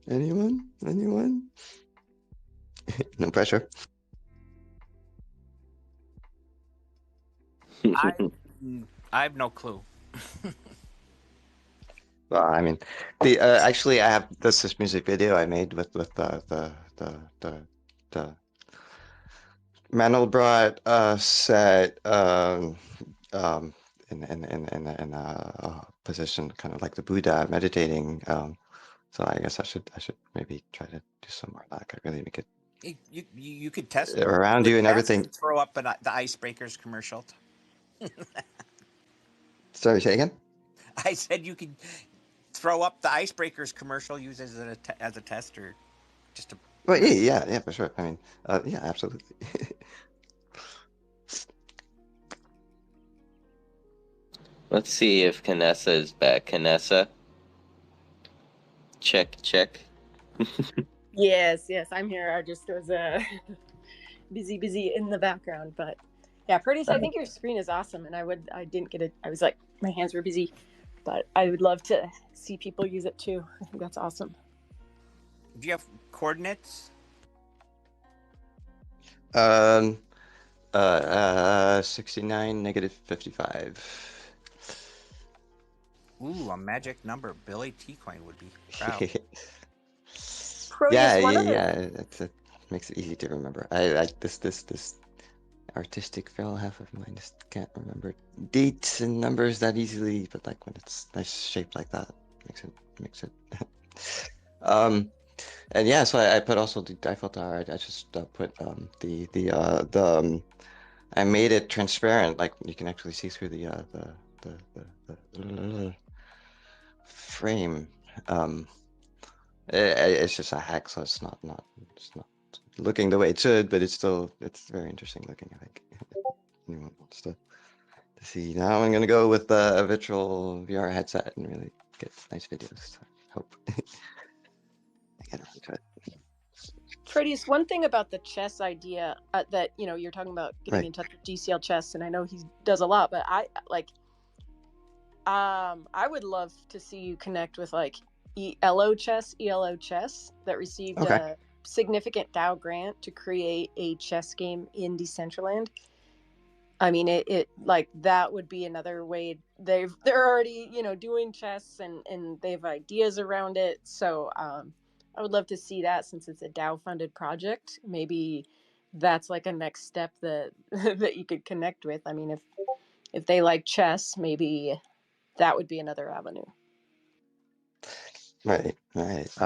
Anyone? No pressure. I I have no clue. Well, I mean, the actually I have this music video I made with the Mandelbrot set um in a position kind of like the Buddha meditating. So I guess I should maybe try to do some more of that. I really make it You could test. around you and everything. Throw up the Icebreakers commercial. Sorry, say again? I said you could throw up the Icebreakers commercial, use as a tester, just to. Well, yeah, for sure. I mean, yeah, absolutely. Let's see if Canessa is back. Canessa? Check. Yes, I'm here. I just was busy in the background, but yeah, Curtis, I think your screen is awesome, and I didn't get it. I was like, my hands were busy, but I would love to see people use it too. I think that's awesome. Do you have coordinates? 69 negative 55. Ooh, a magic number. Billy T Coin would be proud. Proteus, It makes it easy to remember. I like this artistic feral half of mine just can't remember dates and numbers that easily, but like when it's nice shaped like that, makes it. And yeah, so I put also the default I just put I made it transparent, like you can actually see through the frame. It's just a hack, so it's not looking the way it should, but it's very interesting looking. I think anyone wants to see. Now I'm gonna go with a virtual VR headset and really get nice videos. I hope I get around to it. Proteus, one thing about the chess idea that you're talking about getting in touch with GCL Chess, and I know he does a lot, but I would love to see you connect with like ELO Chess that received a significant DAO grant to create a chess game in Decentraland. I mean, it like that would be another way. They're already doing chess and they have ideas around it. So I would love to see that, since it's a DAO funded project. Maybe that's like a next step that that you could connect with. I mean, if they like chess, maybe that would be another avenue. Right. It's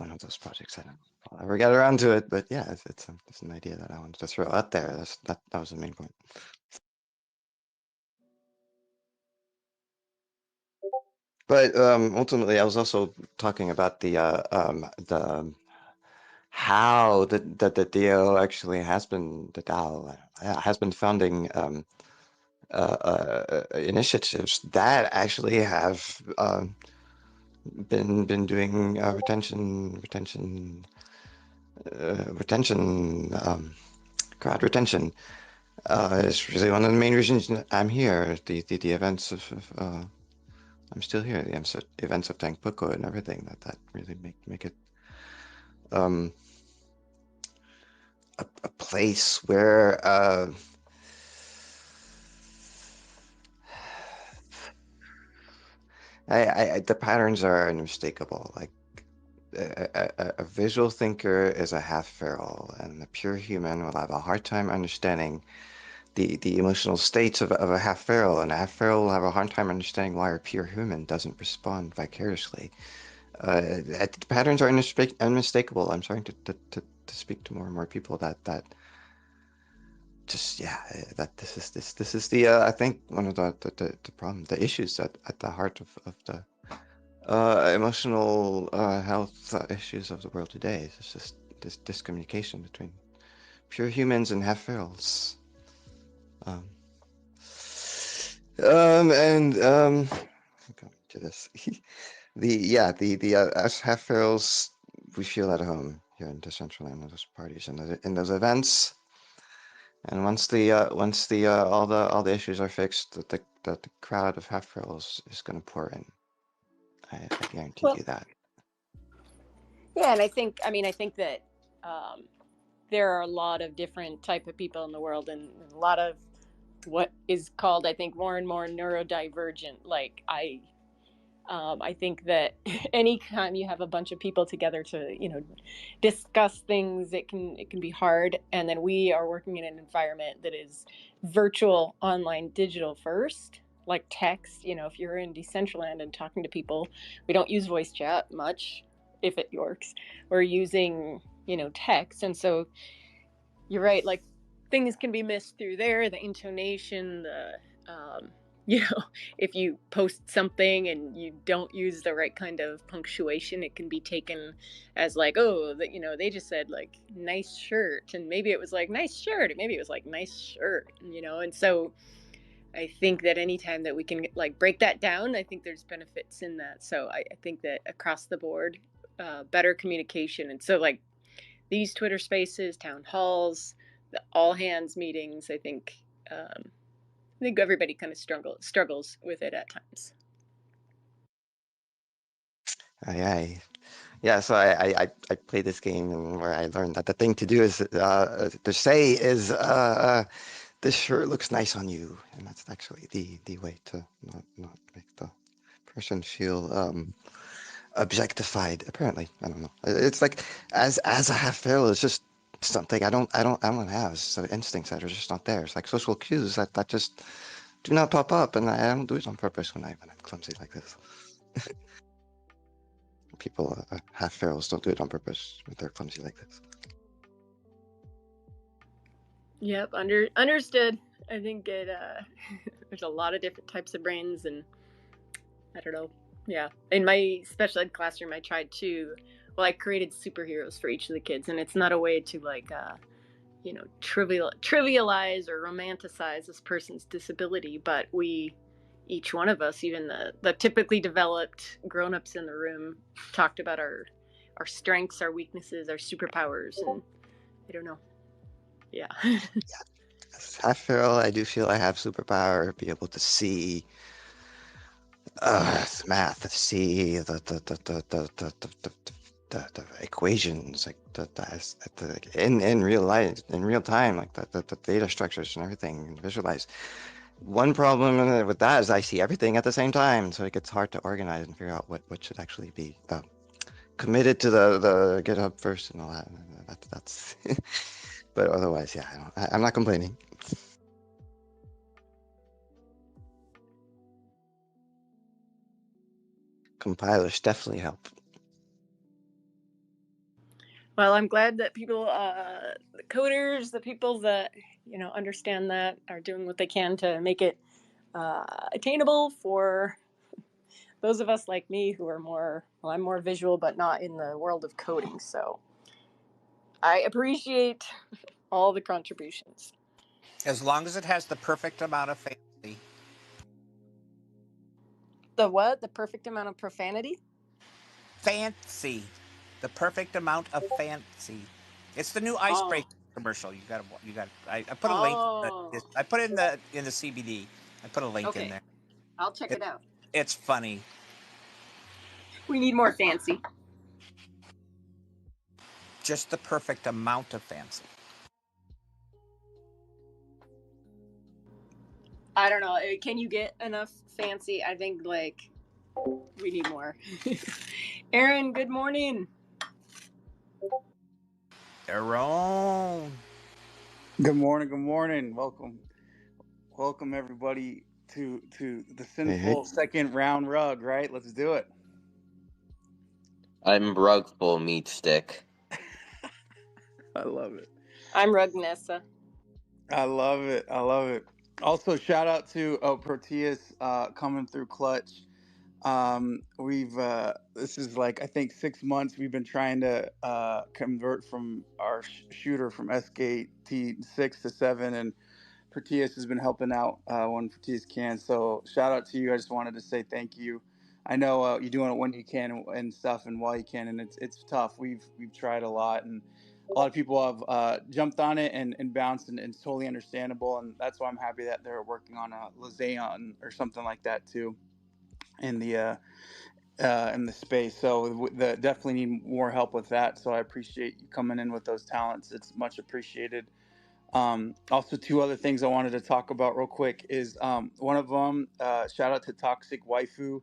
one of those projects I don't know if I'll ever get around to it, but yeah, it's an idea that I wanted to throw out there. That was the main point. But ultimately, I was also talking about the how the DAO actually has been the DAO has been founding initiatives that actually have been doing crowd retention. It's really one of the main reasons I'm here. The events of I'm still here. The events of Tangpuko and everything that really make it a place where the patterns are unmistakable. Like a visual thinker is a half feral, and a pure human will have a hard time understanding the emotional states of a half feral, and a half feral will have a hard time understanding why a pure human doesn't respond vicariously. The patterns are unmistakable. I'm starting to speak to more and more people that just yeah, that this is the I think one of the problem, the issues at the heart of the emotional health issues of the world today. It's just this discommunication between pure humans and half ferals. Um, Going to this. The us half ferals, we feel at home here in Decentraland at those parties and in those events. And once the all the issues are fixed, the crowd of half ferals is going to pour in. I guarantee Well, you that. yeah, and I think that there are a lot of different type of people in the world, and a lot of what is called, I think, more and more neurodivergent. Like I think that anytime you have a bunch of people together to, discuss things, it can be hard. And then we are working in an environment that is virtual, online, digital first, like text. If you're in Decentraland and talking to people, we don't use voice chat much, if it works. We're using, text. And so you're right, like things can be missed through there, the intonation, if you post something and you don't use the right kind of punctuation, it can be taken as like, oh, they just said like nice shirt, and maybe it was like nice shirt, and maybe it was like nice shirt, and so I think that anytime that we can like break that down, I think there's benefits in that. So I think that across the board, better communication. And so like these Twitter spaces, town halls, the all hands meetings, I think everybody kind of struggles with it at times. Yeah. So I played this game and where I learned that the thing to do is to say is this shirt looks nice on you, and that's actually the way to not make the person feel objectified. Apparently, I don't know. It's like as a half feral, it's just something I don't have. So instincts that are just not there. It's like social cues that just do not pop up, and I don't do it on purpose when I'm clumsy like this. People half ferals don't do it on purpose when they're clumsy like this. Yep, understood. I think there's a lot of different types of brains, and I don't know. Yeah, in my special ed classroom, I tried to. Well, I created superheroes for each of the kids, and it's not a way to like, trivialize or romanticize this person's disability, but each one of us, even the typically developed grown-ups in the room, talked about our strengths, our weaknesses, our superpowers, and I don't know. Yeah. Half feral, I do feel I have superpower, be able to see math, see the equations, like in real life, in real time, like the data structures and everything, and visualize. One problem with that is I see everything at the same time, so it gets hard to organize and figure out what should actually be committed to the GitHub first and all that. That's but otherwise, yeah, I'm not complaining. Compilers definitely help. Well, I'm glad that people, the coders, the people that understand that, are doing what they can to make it attainable for those of us like me who are more. Well, I'm more visual, but not in the world of coding. So I appreciate all the contributions. As long as it has the perfect amount of fancy. The what? The perfect amount of profanity? Fancy. The perfect amount of fancy. It's the new icebreaker commercial. You got. I put a link. I put it in the CBD. I put a link in there. I'll check it out. It's funny. We need more fancy. Just the perfect amount of fancy. I don't know. Can you get enough fancy? I think like we need more. Aaron, good morning. Aaron. Good morning. Welcome everybody to the sinful second round rug, right? Let's do it. I'm Rugful Meat Stick. I love it. I'm Rugnessa. I love it. I love it. Also, shout out to Proteus coming through clutch. We've this is like I think 6 months we've been trying to convert from our shooter from SKT 6 to 7, and Proteus has been helping out when Proteus can. So shout out to you. I just wanted to say thank you. I know you're doing it when you can and stuff, and while you can, and it's tough. We've tried a lot, and a lot of people have jumped on it and bounced, and it's totally understandable. And that's why I'm happy that they're working on a Lazeon or something like that too in the space. So definitely need more help with that. So I appreciate you coming in with those talents. It's much appreciated. Also, two other things I wanted to talk about real quick is one of them. Shout out to Toxic Waifu.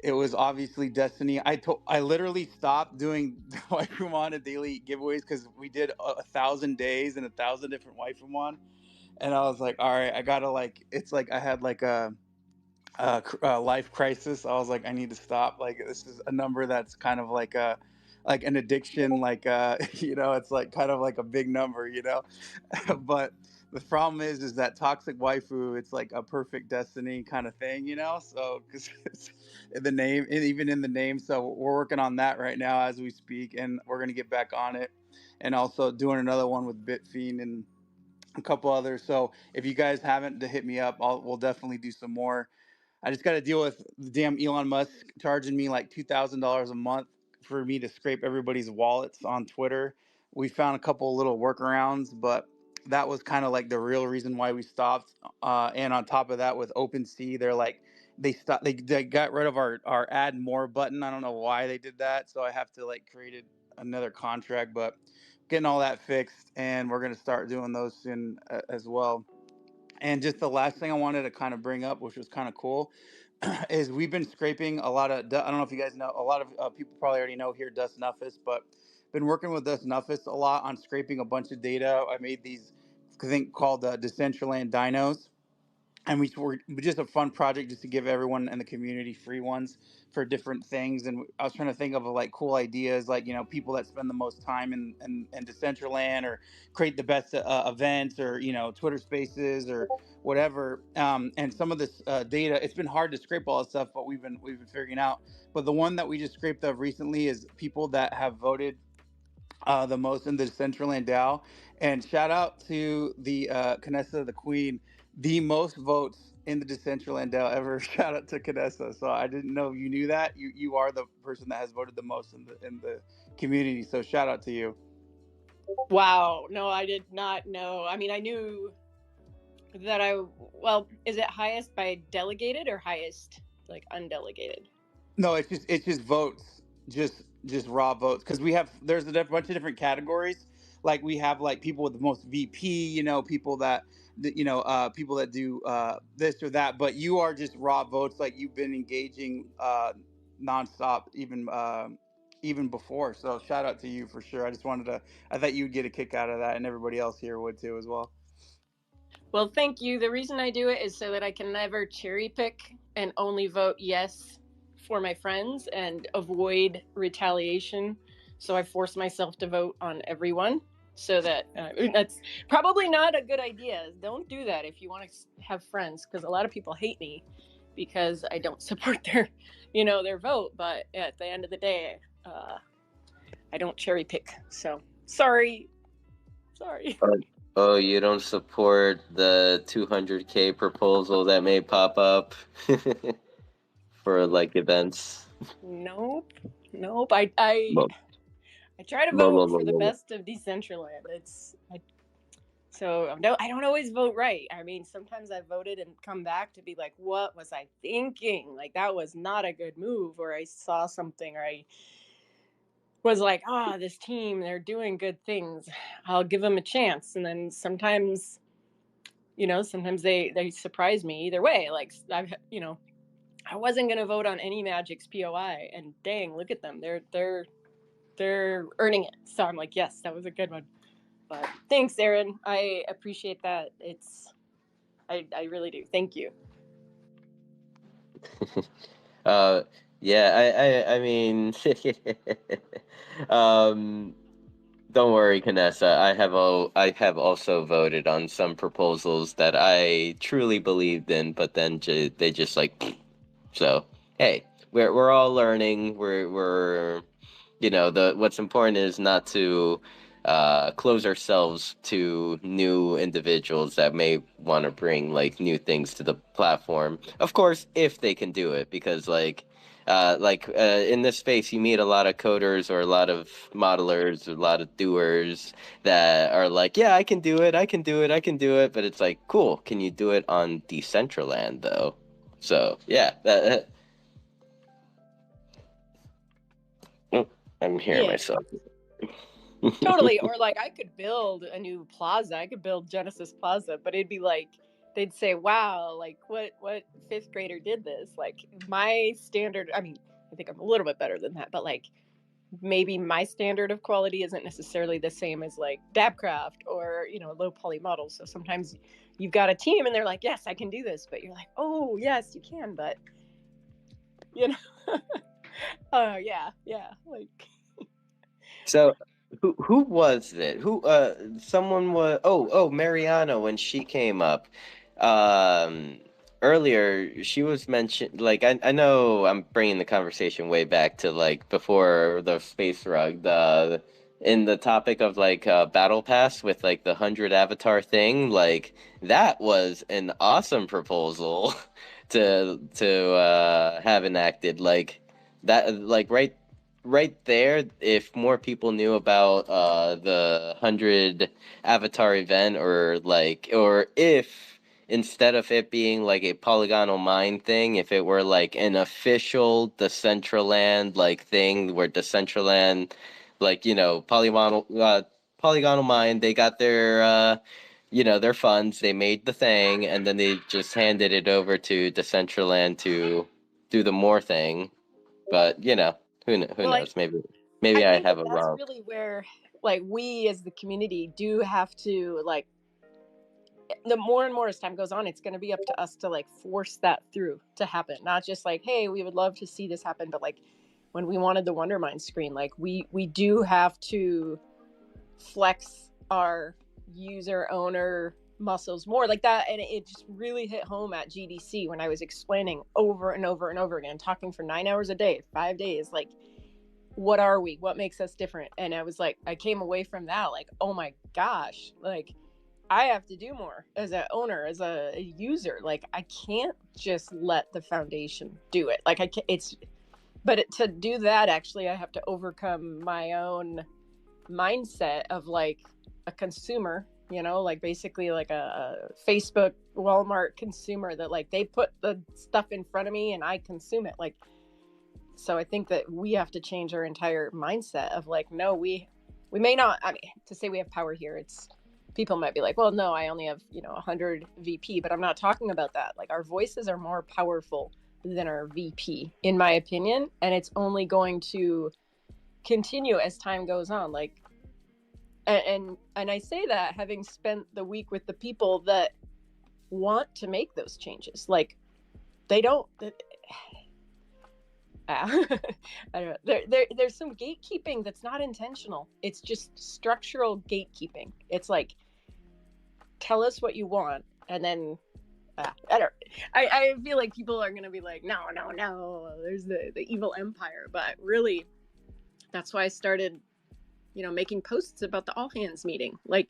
It was obviously Destiny. I literally stopped doing Waifumon and daily giveaways because we did 1,000 days and 1,000 different Waifumon, and I was like, all right, I gotta like. It's like I had like a life crisis. I was like, I need to stop. Like, this is a number that's kind of like an addiction. Like, it's like kind of like a big number, but the problem is that toxic waifu. It's like a perfect destiny kind of thing, So because it's in the name, and even in the name. So we're working on that right now as we speak, and we're gonna get back on it, and also doing another one with Bitfiend and a couple others. So if you guys haven't, to hit me up. We'll definitely do some more. I just got to deal with the damn Elon Musk charging me like $2,000 a month for me to scrape everybody's wallets on Twitter. We found a couple little workarounds, but that was kind of like the real reason why we stopped. And on top of that, with OpenSea, they're like they stopped. They got rid of our add more button. I don't know why they did that, so I have to like create another contract. But getting all that fixed, and we're gonna start doing those soon as well. And just the last thing I wanted to kind of bring up, which was kind of cool, is we've been scraping a lot of. I don't know if you guys know. A lot of people probably already know here Dust Nuffus, but been working with Dust Nuffus a lot on scraping a bunch of data. I made these thing called Decentraland Dinos, and we were just a fun project just to give everyone in the community free ones for different things. And I was trying to think of like cool ideas, like people that spend the most time in Decentraland, or create the best events, or Twitter Spaces or whatever. And some of this data, it's been hard to scrape all this stuff, but we've been figuring out. But the one that we just scraped of recently is people that have voted the most in the Decentraland DAO. And shout out to the Canessa the Queen, the most votes in the Decentraland DAO ever. Shout out to Canessa. So I didn't know you knew that. You are the person that has voted the most in the community. So shout out to you. Wow. No, I did not know. I mean, I knew that is it highest by delegated or highest like undelegated? No, it's just votes, just raw votes. Because there's a bunch of different categories. Like we have like people with the most VP, people people that do this or that. But you are just raw votes. Like you've been engaging nonstop, even before. So shout out to you for sure. I thought you'd get a kick out of that, and everybody else here would too as well. Well, thank you. The reason I do it is so that I can never cherry pick and only vote yes for my friends and avoid retaliation. So I force myself to vote on everyone, so that that's probably not a good idea. Don't do that if you want to have friends, because a lot of people hate me because I don't support their vote. But at the end of the day, I don't cherry pick. So sorry. Oh, you don't support the 200K proposal that may pop up for like events? Nope. I try to vote for the best of Decentraland. I don't always vote right. I mean, sometimes I voted and come back to be like, what was I thinking? Like, that was not a good move. Or I saw something, or I was like, this team, they're doing good things. I'll give them a chance. And then sometimes they surprise me either way. Like, I wasn't going to vote on any Magic's POI, and dang, look at them. They're earning it. So I'm like, yes, that was a good one. But thanks, Aaron. I appreciate that. I really do. Thank you. Yeah, I mean, Don't worry, Canessa. I have also voted on some proposals that I truly believed in, but then they just like so. Hey, we're all learning. We're the what's important is not to close ourselves to new individuals that may want to bring like new things to the platform. Of course, if they can do it, because in this space, you meet a lot of coders or a lot of modelers, or a lot of doers that are like, yeah, I can do it, I can do it, I can do it. But it's like, cool, can you do it on Decentraland though? So yeah, I'm hearing Yeah, myself. totally. Or like I could build a new plaza. I could build Genesis Plaza, but it'd be like they'd say, "Wow, like what fifth grader did this?" Like my standard. I mean, I think I'm a little bit better than that, but like maybe my standard of quality isn't necessarily the same as like Dabcraft or low poly models. So sometimes you've got a team and they're like, "Yes, I can do this," but you're like, "Oh, yes, you can," but you know, yeah, like. So who was it? Who someone was Mariana when she came up um earlier she was mentioned like I know I'm bringing the conversation way back to like before the space rug the in the topic of like battle pass with like the 100 avatar thing like that was an awesome proposal to have enacted like that like right there, if more people knew about the 100 avatar event, or if instead of it being like a polygonal mine thing, if it were like an official Decentraland like thing where Decentraland, like polygonal mine, they got their funds, they made the thing, and then they just handed it over to Decentraland to do the more thing. But who Well, knows? Maybe I I think have that a that's wrong. really where like we as the community do have to like the more and more as time goes on, it's going to be up to us to like force that through to happen. Not just like, hey, we would love to see this happen, but like when we wanted the Wondermind screen, like we do have to flex our user owner muscles more like that. And it just really hit home at GDC when I was explaining over and over and over again, talking for 9 hours a day, 5 days, like what are we, what makes us different. And I was like, I came away from that like, oh my gosh, like I have to do more as an owner, as a user. Like I can't just let the foundation do it. Like I can't, to do that, actually, I have to overcome my own mindset of like a consumer, like basically like a Facebook, Walmart consumer that like they put the stuff in front of me and I consume it. Like, so I think that we have to change our entire mindset of like, no, we may not, I mean, to say we have power here, it's, people might be like, well, no, I only have, 100 VP, but I'm not talking about that. Like our voices are more powerful than our VP, in my opinion. And it's only going to continue as time goes on. Like, and I say that having spent the week with the people that want to make those changes. Like they don't, I don't know. There's some gatekeeping that's not intentional. It's just structural gatekeeping. It's like, tell us what you want, and then I feel like people are gonna be like, no, there's the evil empire. But really, that's why I started, making posts about the all hands meeting. Like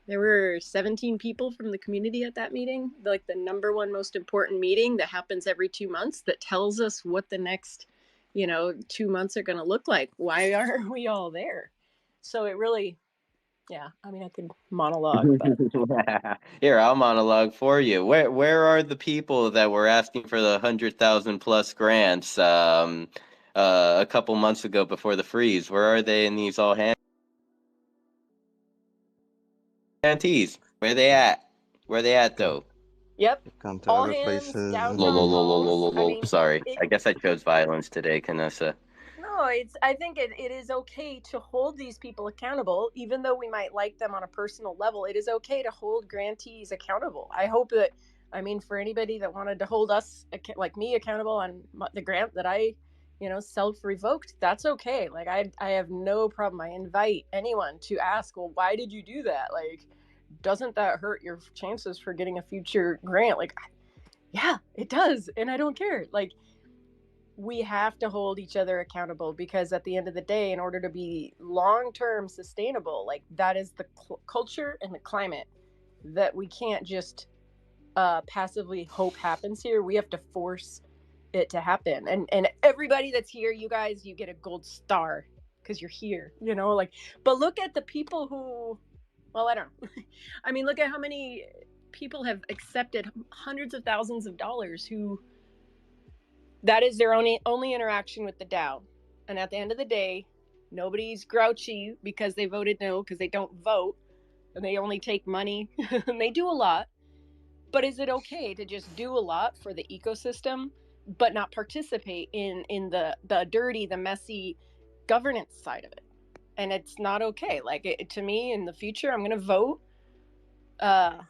there were 17 people from the community at that meeting, like the number one most important meeting that happens every 2 months that tells us what the next 2 months are going to look like. Why aren't we all there? So it really, yeah, I mean, I could monologue, but Here, I'll monologue for you. Where are the people that were asking for the 100,000 plus grants a couple months ago before the freeze? Where are they in these all hands? Where they at? Where they at though? yep, Gone to all other hands, places. Lol, lol, downtown lol, lol, lol, halls. lol, I lol. mean, Sorry, it, I guess I chose violence today, Canessa. no, I think it is okay to hold these people accountable, even though we might like them on a personal level. It is okay to hold grantees accountable. I hope that, I mean, for anybody that wanted to hold us, like me, accountable on the grant that I self-revoked, that's okay. Like I have no problem. I invite anyone to ask, well, why did you do that? Like, doesn't that hurt your chances for getting a future grant? Like, yeah, it does. And I don't care. Like, we have to hold each other accountable, because at the end of the day, in order to be long-term sustainable, like, that is the culture and the climate that we can't just passively hope happens here. We have to force it to happen. And everybody that's here, you guys, you get a gold star because you're here, like, but look at the people who, well, I don't know. I mean, look at how many people have accepted hundreds of thousands of dollars who that is their only interaction with the DAO. And at the end of the day, nobody's grouchy because they voted no, because they don't vote and they only take money and they do a lot. But is it okay to just do a lot for the ecosystem but not participate in the dirty, the messy governance side of it? And it's not okay. Like, to me, in the future, I'm going to vote. I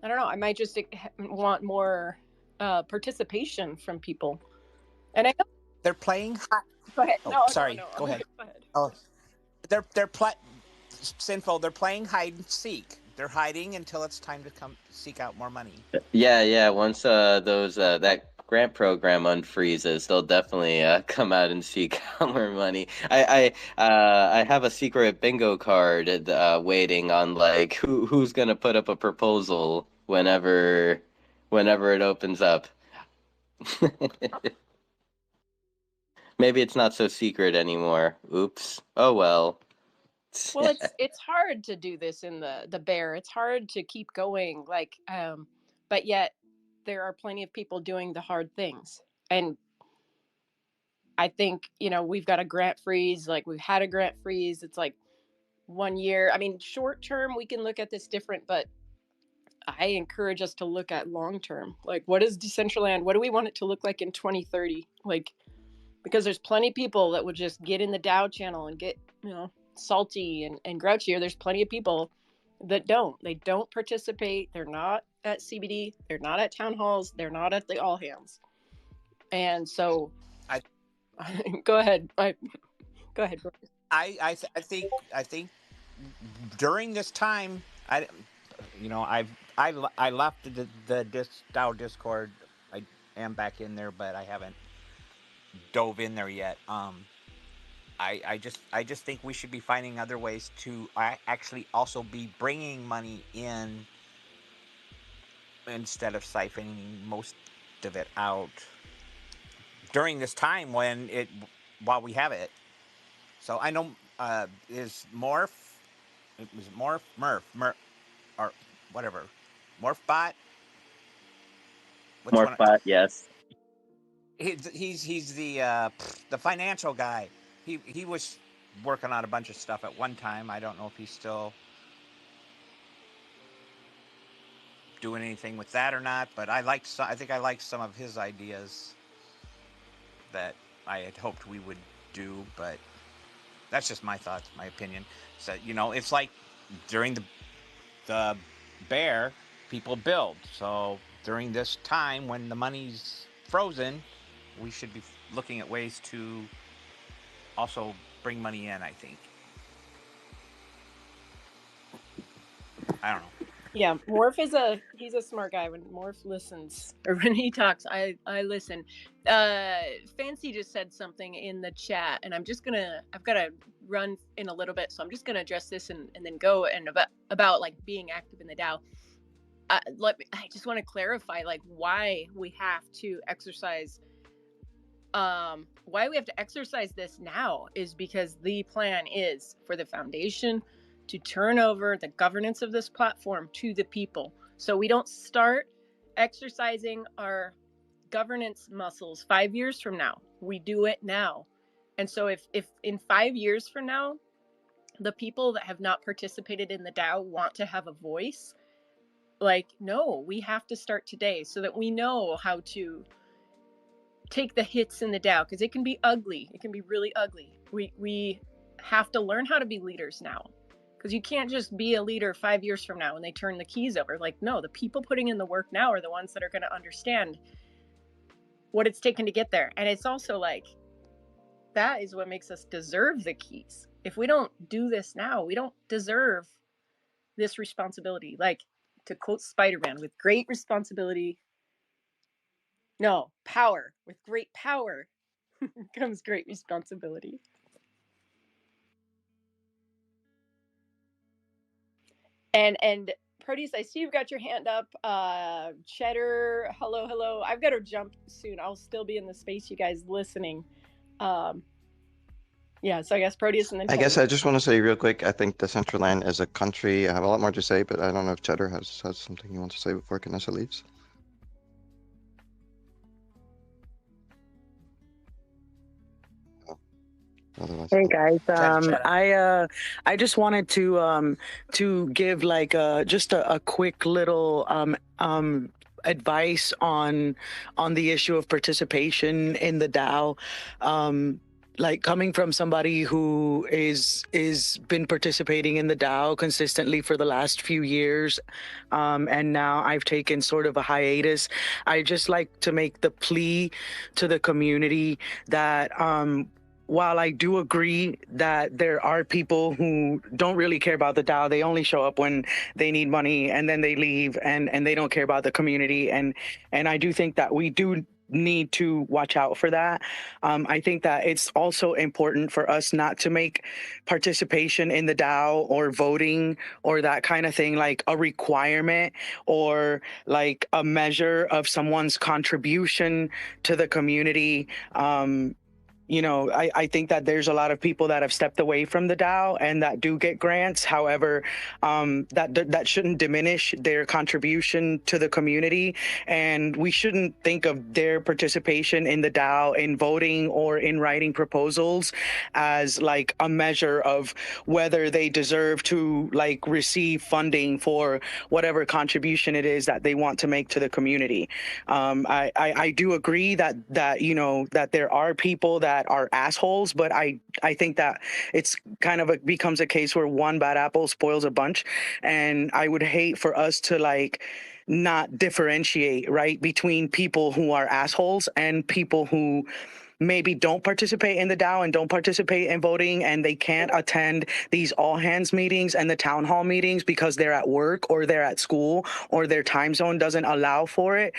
don't know. I might just want more participation from people. And I know They're playing. Go ahead. Oh, No, sorry. no. Go ahead. Go ahead. Oh, sinful. They're playing hide and seek. They're hiding until it's time to come seek out more money. Yeah. Once those that grant program unfreezes, they'll definitely come out and seek out more money. I have a secret bingo card waiting on, like, who's gonna put up a proposal whenever it opens up. Maybe it's not so secret anymore. Oops. Oh well. Well, it's hard to do this in the bear. It's hard to keep going, like, but yet there are plenty of people doing the hard things. And I think, we've got a grant freeze. Like, we've had a grant freeze. It's like 1 year. I mean, short term, we can look at this different, but I encourage us to look at long term. Like, what is Decentraland? What do we want it to look like in 2030? Like, because there's plenty of people that would just get in the DAO channel and get, salty and grouchy. Or there's plenty of people that they don't participate. They're not at CBD. They're not at town halls. They're not at the all hands. And so go ahead. Go ahead. I think during this time, I left the DAO Discord. I am back in there, but I haven't dove in there yet. I just think we should be finding other ways to actually also be bringing money in instead of siphoning most of it out during this time while we have it. So I know is Morph, Murph, or whatever, Morphbot. Which one? Morphbot, yes. He's the financial guy. He was working on a bunch of stuff at one time. I don't know if he's still doing anything with that or not. But I think I liked some of his ideas that I had hoped we would do. But that's just my thoughts, my opinion. So it's like during the bear, people build. So during this time when the money's frozen, we should be looking at ways to also bring money in, I think. I don't know. Yeah, Morph he's a smart guy. When Morph listens, or when he talks, I listen. Fancy just said something in the chat, and I've got to run in a little bit, so I'm just gonna address this and then go and about like being active in the DAO. I just want to clarify, like, why we have to exercise this now is because the plan is for the foundation to turn over the governance of this platform to the people. So we don't start exercising our governance muscles 5 years from now. We do it now. And so if in 5 years from now, the people that have not participated in the DAO want to have a voice, like, no, we have to start today so that we know how to take the hits in the DAO, because it can be ugly. It can be really ugly. We have to learn how to be leaders now, because you can't just be a leader 5 years from now when they turn the keys over. Like, no, the people putting in the work now are the ones that are going to understand what it's taken to get there. And it's also like, That is what makes us deserve the keys. If we don't do this now, we don't deserve this responsibility. Like, to quote Spider-Man, with great responsibility, no, power. With great power comes great responsibility. And Proteus, I see you've got your hand up. Cheddar, hello. I've got to jump soon. I'll still be in the space, you guys listening. Yeah, so I guess Proteus and then I Cheddar. guess I just want to say real quick, I think Decentraland is a country. I have a lot more to say, but I don't know if Cheddar has something he wants to say before Vanessa leaves. Otherwise, Hey guys, Cheddar. I just wanted to give like just a quick little advice on the issue of participation in the DAO. Like coming from somebody who is been participating in the DAO consistently for the last few years, and now I've taken sort of a hiatus. I just like to make the plea to the community that while I do agree that there are people who don't really care about the DAO, they only show up when they need money and then they leave, and they don't care about the community. And I do think that we do need to watch out for that. I think that it's also important for us not to make participation in the DAO or voting or that kind of thing like a requirement or like a measure of someone's contribution to the community. You know, I think that there's a lot of people that have stepped away from the DAO and that do get grants. However, that shouldn't diminish their contribution to the community. And we shouldn't think of their participation in the DAO in voting or in writing proposals as like a measure of whether they deserve to like receive funding for whatever contribution it is that they want to make to the community. I do agree that you know that there are people that are assholes, but I think that it's kind of becomes a case where one bad apple spoils a bunch, and I would hate for us to like not differentiate right between people who are assholes and people who maybe don't participate in the DAO and don't participate in voting, and they can't attend these all hands meetings and the town hall meetings because they're at work or they're at school or their time zone doesn't allow for it.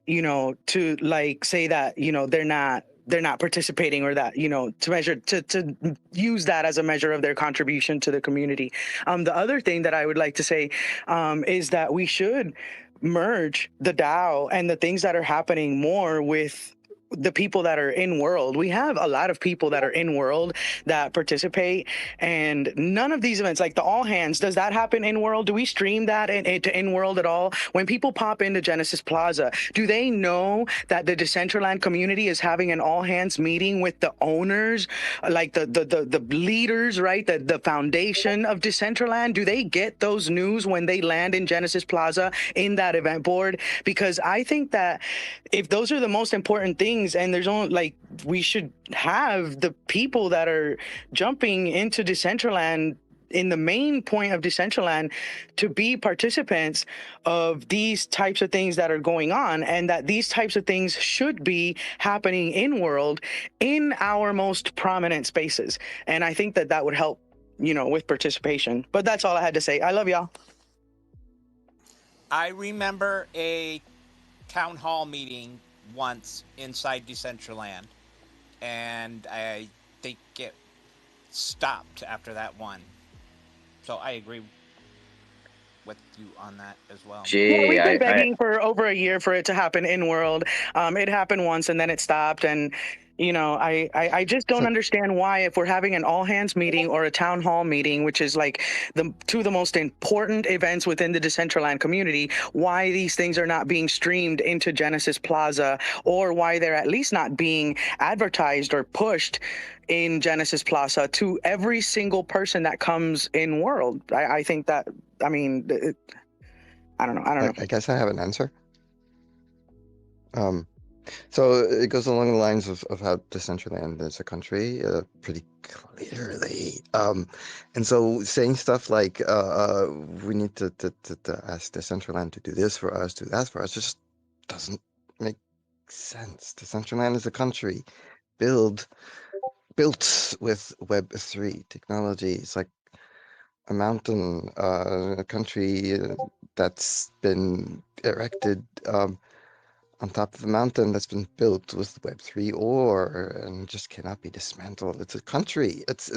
You know, to like say that, you know, they're not participating, or that, you know, to measure to use that as a measure of their contribution to the community. The other thing that I would like to say is that we should merge the DAO and the things that are happening more with the people that are in world. We have a lot of people that are in world that participate, and none of these events like the all hands, does that happen in world? Do we stream that in world at all? When people pop into Genesis Plaza, do they know that the Decentraland community is having an all hands meeting with the owners, like the leaders, right, the foundation of Decentraland? Do they get those news when they land in Genesis Plaza in that event board? Because I think that if those are the most important things, and there's only like, we should have the people that are jumping into Decentraland in the main point of Decentraland to be participants of these types of things that are going on, and that these types of things should be happening in world in our most prominent spaces. And I think that that would help, you know, with participation. But that's all I had to say. I love y'all. I remember a town hall meeting once inside Decentraland, and I think it stopped after that one. So I agree with you on that as well. Yeah, Gee, we've been begging for over a year for it to happen in world. It happened once and then it stopped. And, you know, I just don't understand why, if we're having an all hands meeting or a town hall meeting, which is like two of the most important events within the Decentraland community, why these things are not being streamed into Genesis Plaza, or why they're at least not being advertised or pushed in Genesis Plaza to every single person that comes in world. I think that, I mean, I don't know. I guess I have an answer. So it goes along the lines of how Decentraland is a country, pretty clearly. And so saying stuff like, we need to ask Decentraland to do this for us, do that for us, just doesn't make sense. Decentraland is a country. built with Web3 technology. It's like a mountain, a country that's been erected on top of a mountain that's been built with Web3 ore and just cannot be dismantled. It's a country. It's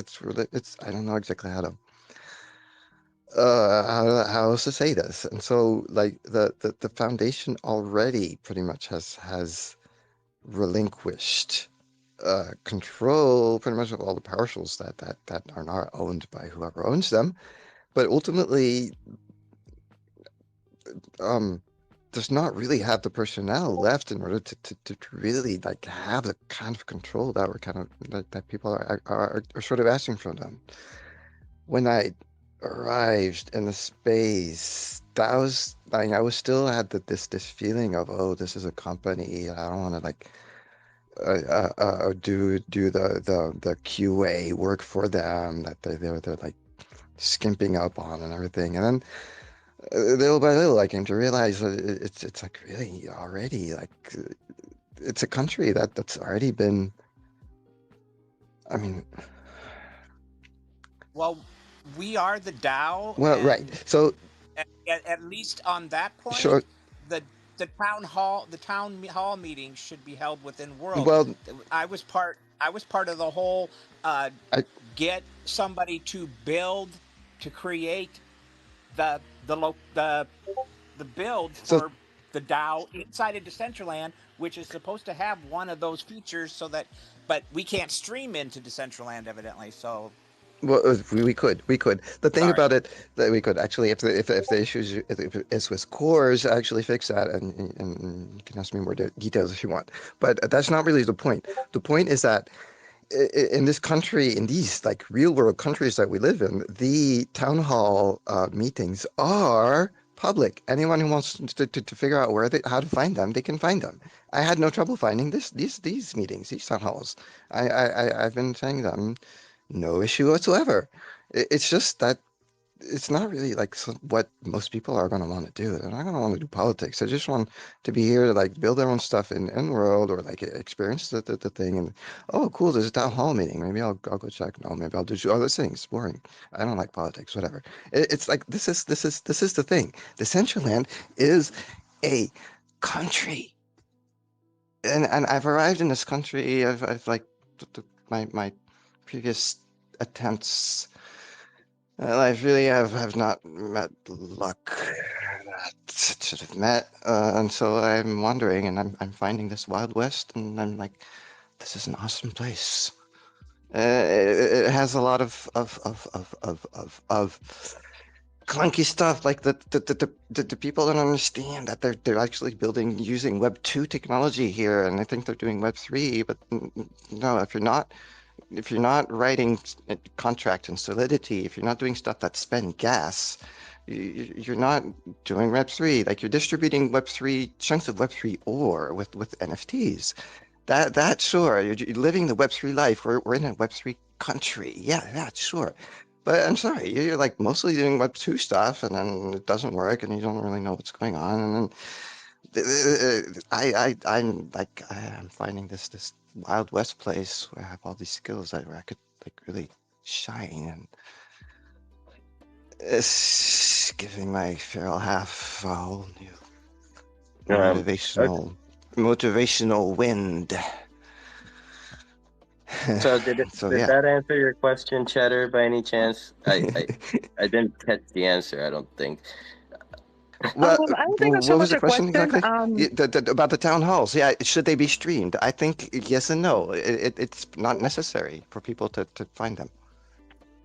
I don't know exactly how else to say this. And so like the foundation already pretty much has relinquished control pretty much of all the partials that are not owned by whoever owns them. But ultimately, does not really have the personnel left in order to really like have the kind of control that we're kind of that people are sort of asking from them. When I arrived in the space, that was like I was still had this feeling of, oh, this is a company. I don't want to like do the QA work for them that they're like skimping up on and everything. And then little by little, I came to realize that it's like really already like it's a country that's already been. I mean, Well, we are the DAO. well, and right. So at least on that point, sure. the town hall meetings should be held within World. Well, I was part of the whole I get somebody to create the build so for the DAO inside of Decentraland, which is supposed to have one of those features, so that, but we can't stream into Decentraland evidently. So well, we could. The thing sorry. about it that we could actually, if the issues if it's with cores, actually fix that, and you can ask me more details if you want. But that's not really the point. The point is that in this country, in these like real world countries that we live in, the town hall meetings are public. Anyone who wants to figure out how to find them, they can find them. I had no trouble finding these meetings, these town halls. I've been saying them, no issue whatsoever. It's just that it's not really like what most people are going to want to do. They're not going to want to do politics. They just want to be here to like build their own stuff in world or like experience the thing. And oh, cool, there's a town hall meeting. Maybe I'll go check. No, maybe I'll do other things. Boring. I don't like politics. Whatever. It's like this is the thing. Decentraland is a country, and I've arrived in this country. I've like my previous attempts. I really have not met luck that should have met, and so I'm wandering, and I'm finding this Wild West, and I'm like, this is an awesome place. It has a lot of clunky stuff, like the people don't understand that they're actually using Web2 technology here, and I think they're doing Web3, but no, if you're not writing contract and solidity, if you're not doing stuff that spend gas, you're not doing Web3. Like you're distributing Web3 chunks of Web3 ore with NFTs. That sure, you're living the Web3 life. We're in a Web3 country. Yeah, sure. But I'm sorry, you're like mostly doing Web2 stuff, and then it doesn't work, and you don't really know what's going on, and then I'm finding this Wild West place where I have all these skills where I could like really shine, and it's giving my feral half a whole new motivational wind. So did yeah. that answer your question, Cheddar, by any chance? I didn't catch the answer, I don't think. Well, I don't think that's so what was much the a question exactly? question. About the town halls. Yeah, should they be streamed? I think yes and no. It's not necessary for people to find them.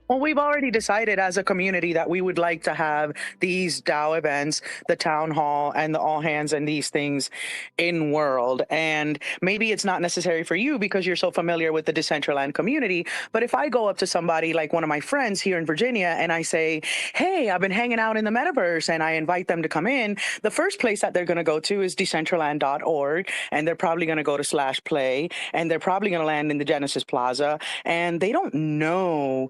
Well, we've already decided as a community that we would like to have these DAO events, the town hall, and the all hands and these things in world. And maybe it's not necessary for you because you're so familiar with the Decentraland community. But if I go up to somebody like one of my friends here in Virginia and I say, hey, I've been hanging out in the metaverse, and I invite them to come in, the first place that they're going to go to is decentraland.org. And they're probably going to go to /play, and they're probably going to land in the Genesis Plaza. And they don't know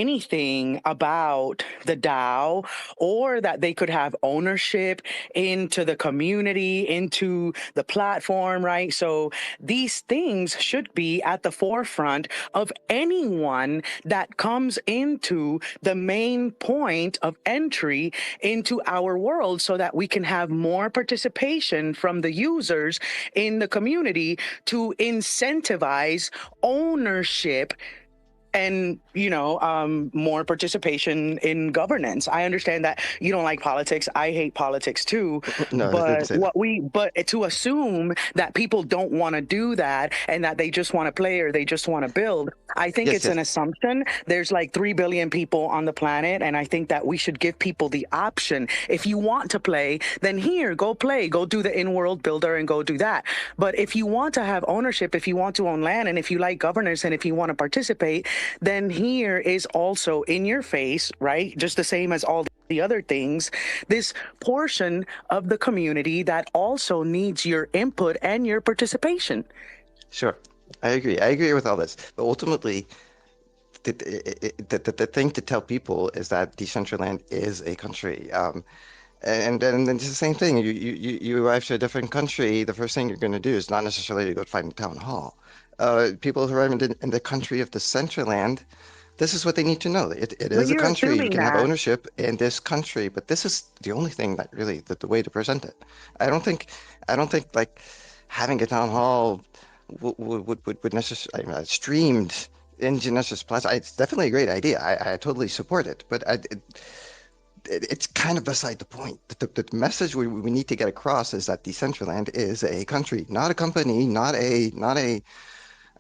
anything about the DAO, or that they could have ownership into the community, into the platform, right? So these things should be at the forefront of anyone that comes into the main point of entry into our world, so that we can have more participation from the users in the community to incentivize ownership and more participation in governance. I understand that you don't like politics. I hate politics too. No, I didn't But say that. to assume that people don't want to do that and that they just want to play or they just want to build, I think Yes, it's an yes. assumption. There's like 3 billion people on the planet, and I think that we should give people the option. If you want to play, then here, go play, go do the in-world builder and go do that. But if you want to have ownership, if you want to own land, and if you like governance, and if you want to participate, then here is also in your face, right? Just the same as all the other things, this portion of the community that also needs your input and your participation. Sure. I agree. I agree with all this. But ultimately, the thing to tell people is that Decentraland is a country. And then it's the same thing. You arrive to a different country, the first thing you're going to do is not necessarily to go find a town hall. People who arrive in the country of Decentraland, this is what they need to know. It But is a you're country. You assuming can have that. ownership in this country, but this is the only thing that really the way to present it. I don't think like having a town hall would necessarily streamed into Genesis Plus. It's definitely a great idea. I totally support it, but it's kind of beside the point. The message we need to get across is that Decentraland is a country, not a company, not a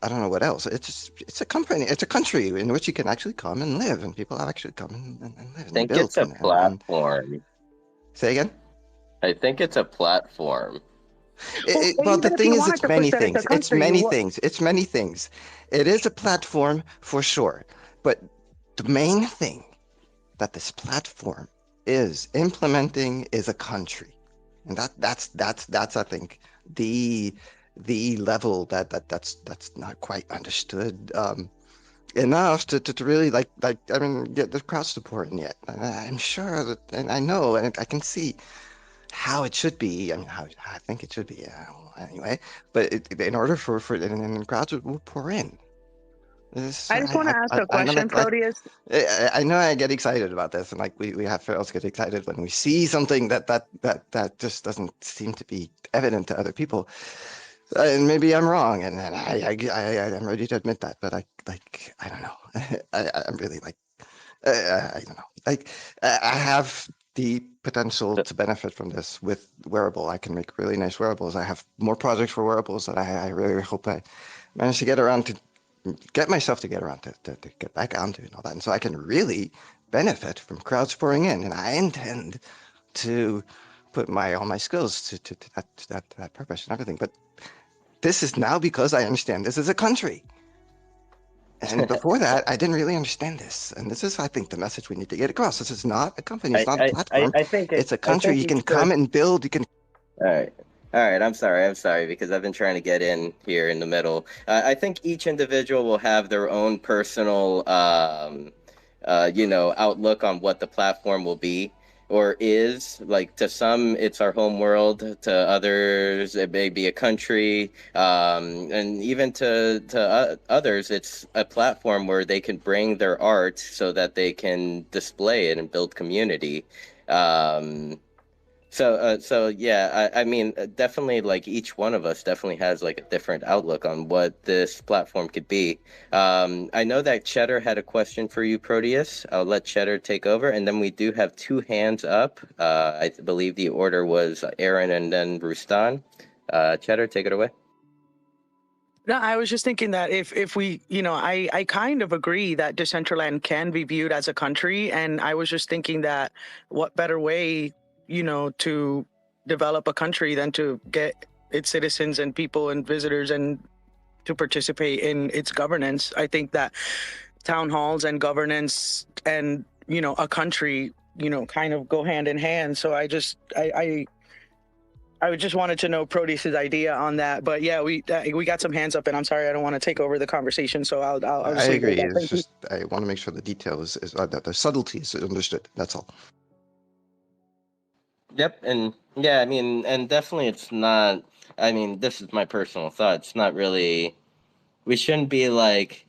I don't know what else. It's a company. It's a country in which you can actually come and live, and people have actually come and live I and think build. it's a And platform. say again. I think it's a platform. Well, the Even if thing you is, wanted it's to push many that it's a things. It's country, many things. It's many things. It is a platform for sure, but the main thing that this platform is implementing is a country, and that's I think the level that's not quite understood enough to really I mean get the crowd support in yet. I'm sure that, and I know, and I can see how it should be. I mean, how I think it should be. Anyway, but in order for and crowds will pour in. This, I just want to ask a I know question, Proteus. I know I get excited about this, and like we have Ferals get excited when we see something that just doesn't seem to be evident to other people. And maybe I'm wrong, and I'm ready to admit that. But I don't know. I'm really I don't know. I have the potential to benefit from this with wearable. I can make really nice wearables. I have more projects for wearables that I really hope I manage to get around to get myself to get around to get back onto and all that. And so I can really benefit from crowds pouring in. And I intend to put all my skills to that purpose and everything. But this is now because I understand this is a country. And before that, I didn't really understand this. And this is, I think, the message we need to get across. This is not a company. It's not a platform. I think It's a I country. think You you can should. come and build. You can. All right. All right, I'm sorry, because I've been trying to get in here in the middle. I think each individual will have their own personal, outlook on what the platform will be or is. Like, to some, it's our home world. To others, it may be a country. And even to others, it's a platform where they can bring their art so that they can display it and build community. So yeah, I mean, definitely, like, each one of us definitely has like a different outlook on what this platform could be. I know that Cheddar had a question for you, Proteus. I'll let Cheddar take over, and then we do have 2 hands up. I believe the order was Aaron and then Rustan. Cheddar, take it away. No, I was just thinking that if we, I kind of agree that Decentraland can be viewed as a country, and I was just thinking that what better way, to develop a country than to get its citizens and people and visitors and to participate in its governance. I think that town halls and governance and, a country, kind of go hand in hand. So I I just wanted to know Proteus's idea on that, but yeah, we got some hands up, and I'm sorry I don't want to take over the conversation, so I'll I just leave it agree. at that. It's Thank you. just I want to make sure the detail is that the subtlety is understood. That's all. Yep, and yeah, I mean, and definitely it's not. I mean, this is my personal thought. It's not really. We shouldn't be like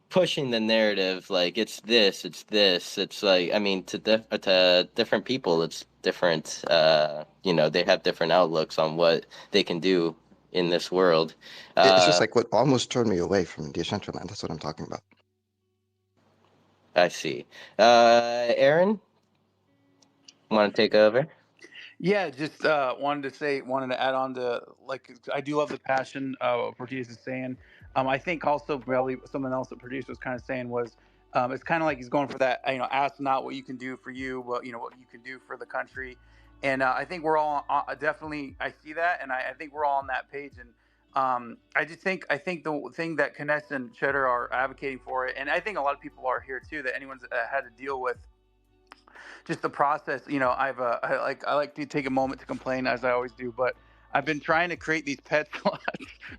pushing the narrative like it's this, it's this. It's like I mean, to different people, it's different. You know, they have different outlooks on what they can do in this world. It's just like what almost turned me away from Decentraland. That's what I'm talking about. I see. Aaron, want to take over? Yeah, just wanted to add on to, like, I do love the passion of Proteus is saying. I think also probably something else that Proteus was kind of saying was, it's kind of like he's going for that, ask not what you can do for you, but what you can do for the country. And I think we're all definitely, I see that, and I think we're all on that page. And I think the thing that Kness and Cheddar are advocating for it, and I think a lot of people are here too, that anyone's had to deal with just the process. I like to take a moment to complain, as I always do, but I've been trying to create these pet slots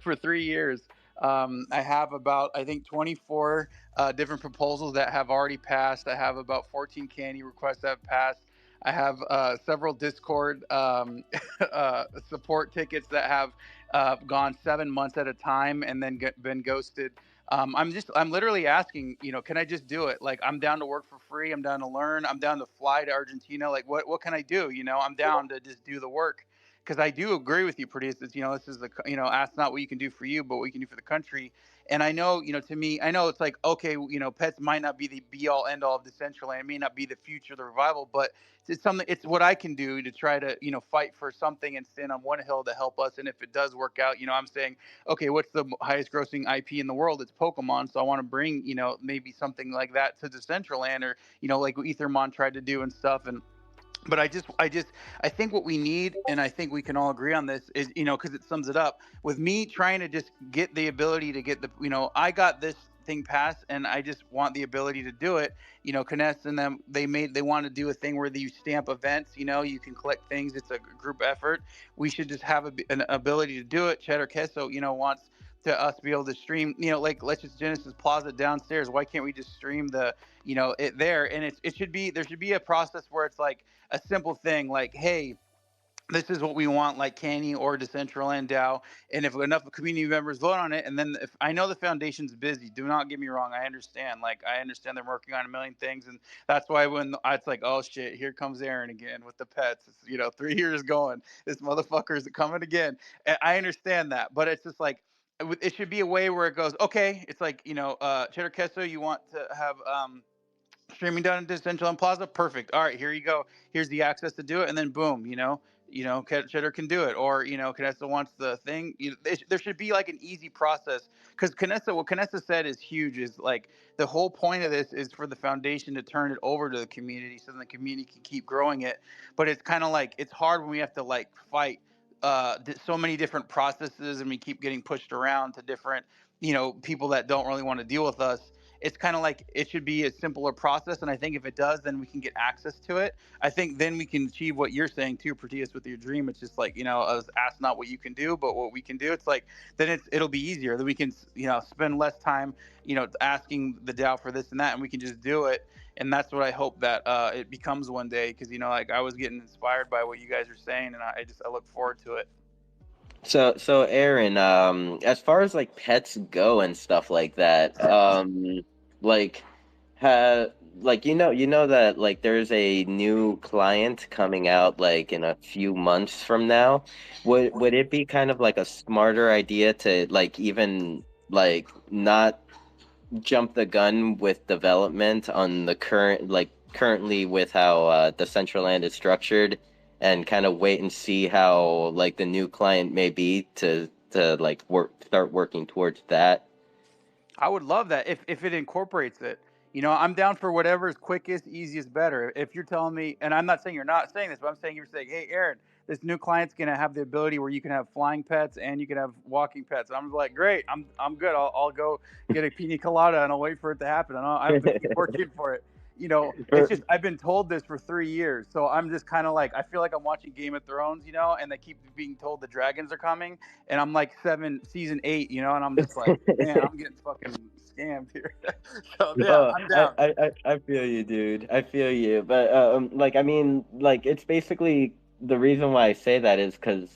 for 3 years. I have about, I think, 24 different proposals that have already passed. I have about 14 candy requests that have passed. I have several Discord support tickets that have gone 7 months at a time and then been ghosted. I'm literally asking, can I just do it? Like, I'm down to work for free. I'm down to learn. I'm down to fly to Argentina. Like, what can I do? I'm down to just do the work. Because I do agree with you, Produce. This is ask not what you can do for you, but what you can do for the country. And I know, to me, I know it's like, okay, pets might not be the be all end all of Decentraland. It may not be the future of the revival, but it's something. It's what I can do to try to, fight for something and stand on one hill to help us. And if it does work out, I'm saying, okay, what's the highest grossing IP in the world? It's Pokemon. So I want to bring, maybe something like that to Decentraland, or, like what Ethermon tried to do and stuff. And but I think what we need, and I think we can all agree on this, is, because it sums it up with me trying to just get the ability to get the, I got this thing passed, and I just want the ability to do it. Kness and them, they want to do a thing where you stamp events. You can collect things. It's a group effort. We should just have an ability to do it. Cheddar Kesso, wants to us be able to stream, like, let's just Genesis Plaza downstairs. Why can't we just stream the, it there? And it should be, there should be a process where it's like a simple thing, like, hey, this is what we want, like Canny or Decentraland DAO. And if enough community members vote on it, and then, if I know the foundation's busy, do not get me wrong, I understand. Like, I understand they're working on a million things, and that's why when it's like, oh shit, here comes Aaron again with the pets. It's, 3 years going, this motherfucker's coming again. And I understand that, but it's just like, it should be a way where it goes, okay, it's like, Cheddar Kesso, you want to have streaming down in Decentraland Plaza, perfect. All right, here you go. Here's the access to do it, and then boom, Cheddar can do it, or Canessa wants the thing. There should be like an easy process, because what Canessa said is huge. Is like, the whole point of this is for the foundation to turn it over to the community, so then the community can keep growing it. But it's kind of like, it's hard when we have to like fight so many different processes, and we keep getting pushed around to different people that don't really want to deal with us. It's kind of like, it should be a simpler process, and I think if it does, then we can get access to it. I think then we can achieve what you're saying too, Proteus, with your dream. It's just like, ask not what you can do, but what we can do. It's like, then it'll be easier. Then we can, spend less time, asking the DAO for this and that, and we can just do it. And that's what I hope that it becomes one day, because, like, I was getting inspired by what you guys are saying, and I look forward to it. So Aaron, as far as like pets go and stuff like that, like, ha like you know that like there's a new client coming out like in a few months from now. Would it be kind of like a smarter idea to like even like not jump the gun with development on the currently with how the Central Land is structured, and kind of wait and see how like the new client may be to like start working towards that? I would love that if it incorporates it. I'm down for whatever is quickest, easiest, better. If you're telling me, and I'm not saying you're not saying this, but I'm saying you're saying, hey, Aaron, this new client's gonna have the ability where you can have flying pets and you can have walking pets. I'm like, great, I'm good. I'll go get a pina colada and I'll wait for it to happen. And I'll keep working for it. it's just I've been told this for 3 years, so I'm just kind of like I feel like I'm watching Game of Thrones, and they keep being told the dragons are coming, and I'm like season 8, and I'm just like, man, I'm getting fucking scammed here. So yeah, Oh, I'm down. I feel you, dude. I feel you. But like I mean, like it's basically the reason why I say that is because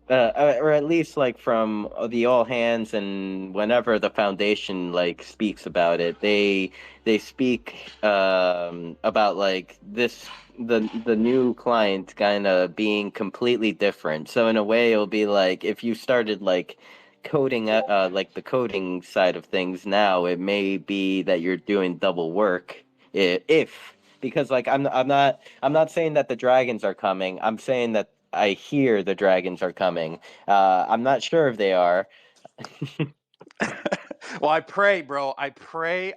or at least like from the all hands and whenever the foundation like speaks about it, they speak about like the new client kind of being completely different. So in a way, it'll be like if you started like coding like the coding side of things now, it may be that you're doing double work if because like I'm not saying that the dragons are coming. I'm saying that I hear the dragons are coming. I'm not sure if they are. Well, I pray, bro. I pray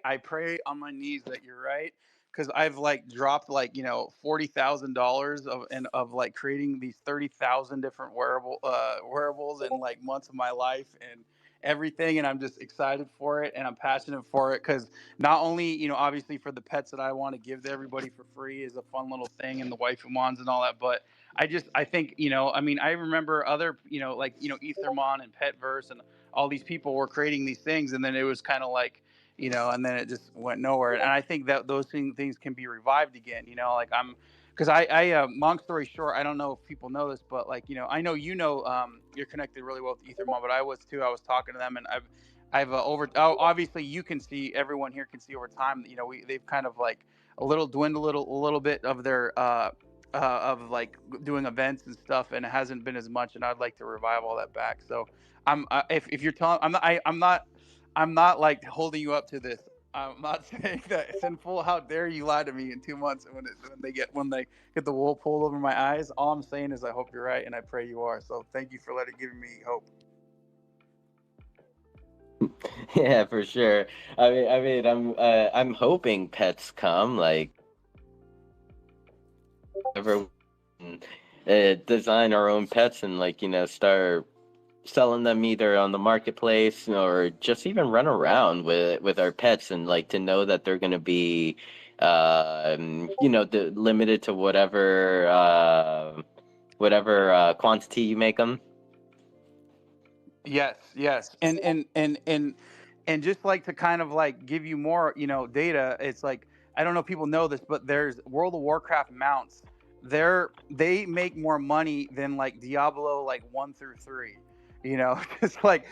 on my knees that you're right, because I've like dropped like $40,000 of like creating these 30,000 different wearables in like months of my life and everything, and I'm just excited for it and I'm passionate for it because not only obviously for the pets that I want to give to everybody for free is a fun little thing and the waifu mons and all that, but I think I mean I remember other like Ethermon and Petverse and all these people were creating these things, and then it was kind of like and then it just went nowhere, and I think that those things can be revived again, like I'm because long story short, I don't know if people know this, but like I know you're connected really well with Ethermon, but I was too. I was talking to them, and I've obviously you can see, everyone here can see over time, they've kind of like a little dwindled a little bit of their of like doing events and stuff, and it hasn't been as much, and I'd like to revive all that back. So if you're telling, I'm not like holding you up to this. I'm not saying that it's sinful. How dare you lie to me in 2 months when they get the wool pulled over my eyes? All I'm saying is I hope you're right, and I pray you are. So thank you for giving me hope. Yeah, for sure. I mean, I'm hoping pets come like ever design our own pets and like start selling them either on the marketplace or just even run around with our pets and like to know that they're going to be limited to whatever quantity you make them. Yes, and just like to kind of like give you more, data. It's like I don't know if people know this, but there's World of Warcraft mounts. They make more money than like Diablo like 1 through 3. Just like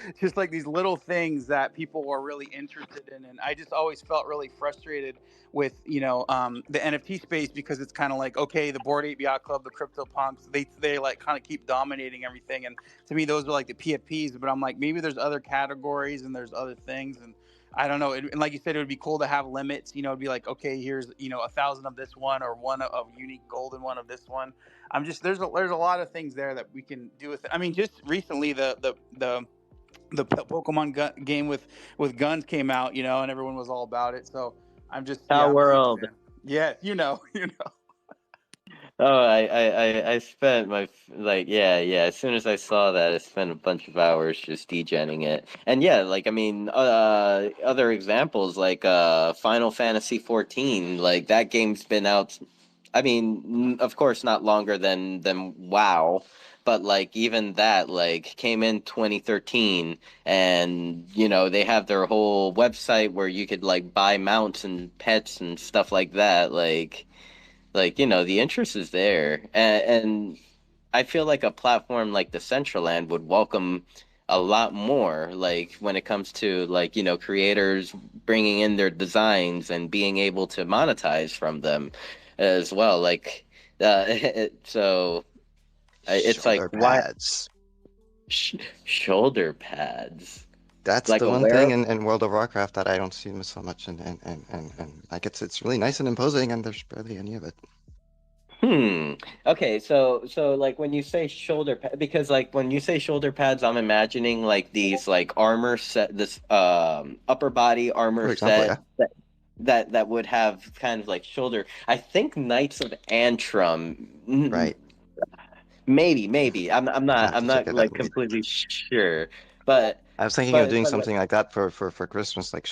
these little things that people are really interested in, and I just always felt really frustrated with the NFT space because it's kind of like, okay, the Bored Ape Yacht Club, the Crypto Punks, they like kind of keep dominating everything, and to me those are like the PFPs, but I'm like maybe there's other categories and there's other things, and I don't know. And like you said, it would be cool to have limits. It'd be like, okay, here's 1,000 of this one, or one of unique golden one of this one. I'm just there's a lot of things there that we can do with it. I mean, just recently the Pokemon game with guns came out, and everyone was all about it. So Our I'm a huge world. fan. Yeah, you know. Oh, I spent yeah. As soon as I saw that, I spent a bunch of hours just degenning it. And yeah, like I mean, other examples like Final Fantasy 14, like that game's been out. I mean, of course, not longer than WoW, but like even that like came in 2013, and they have their whole website where you could like buy mounts and pets and stuff like that, like the interest is there, and I feel like a platform like Decentraland would welcome a lot more, like when it comes to like creators bringing in their designs and being able to monetize from them as well, like so it's like Shoulder why pads. shoulder pads That's like the a one wear. thing in World of Warcraft that I don't see so much, and like it's really nice and imposing, and there's barely any of it. Okay, so like when you say shoulder pad, because like when you say shoulder pads, I'm imagining like these like armor set, this upper body armor For example, set yeah, that would have kind of like shoulder. I think Knights of Antrim, right. maybe. I'm I not have I'm to check not it out. like completely sure, But I was thinking of doing but something like that for Christmas, like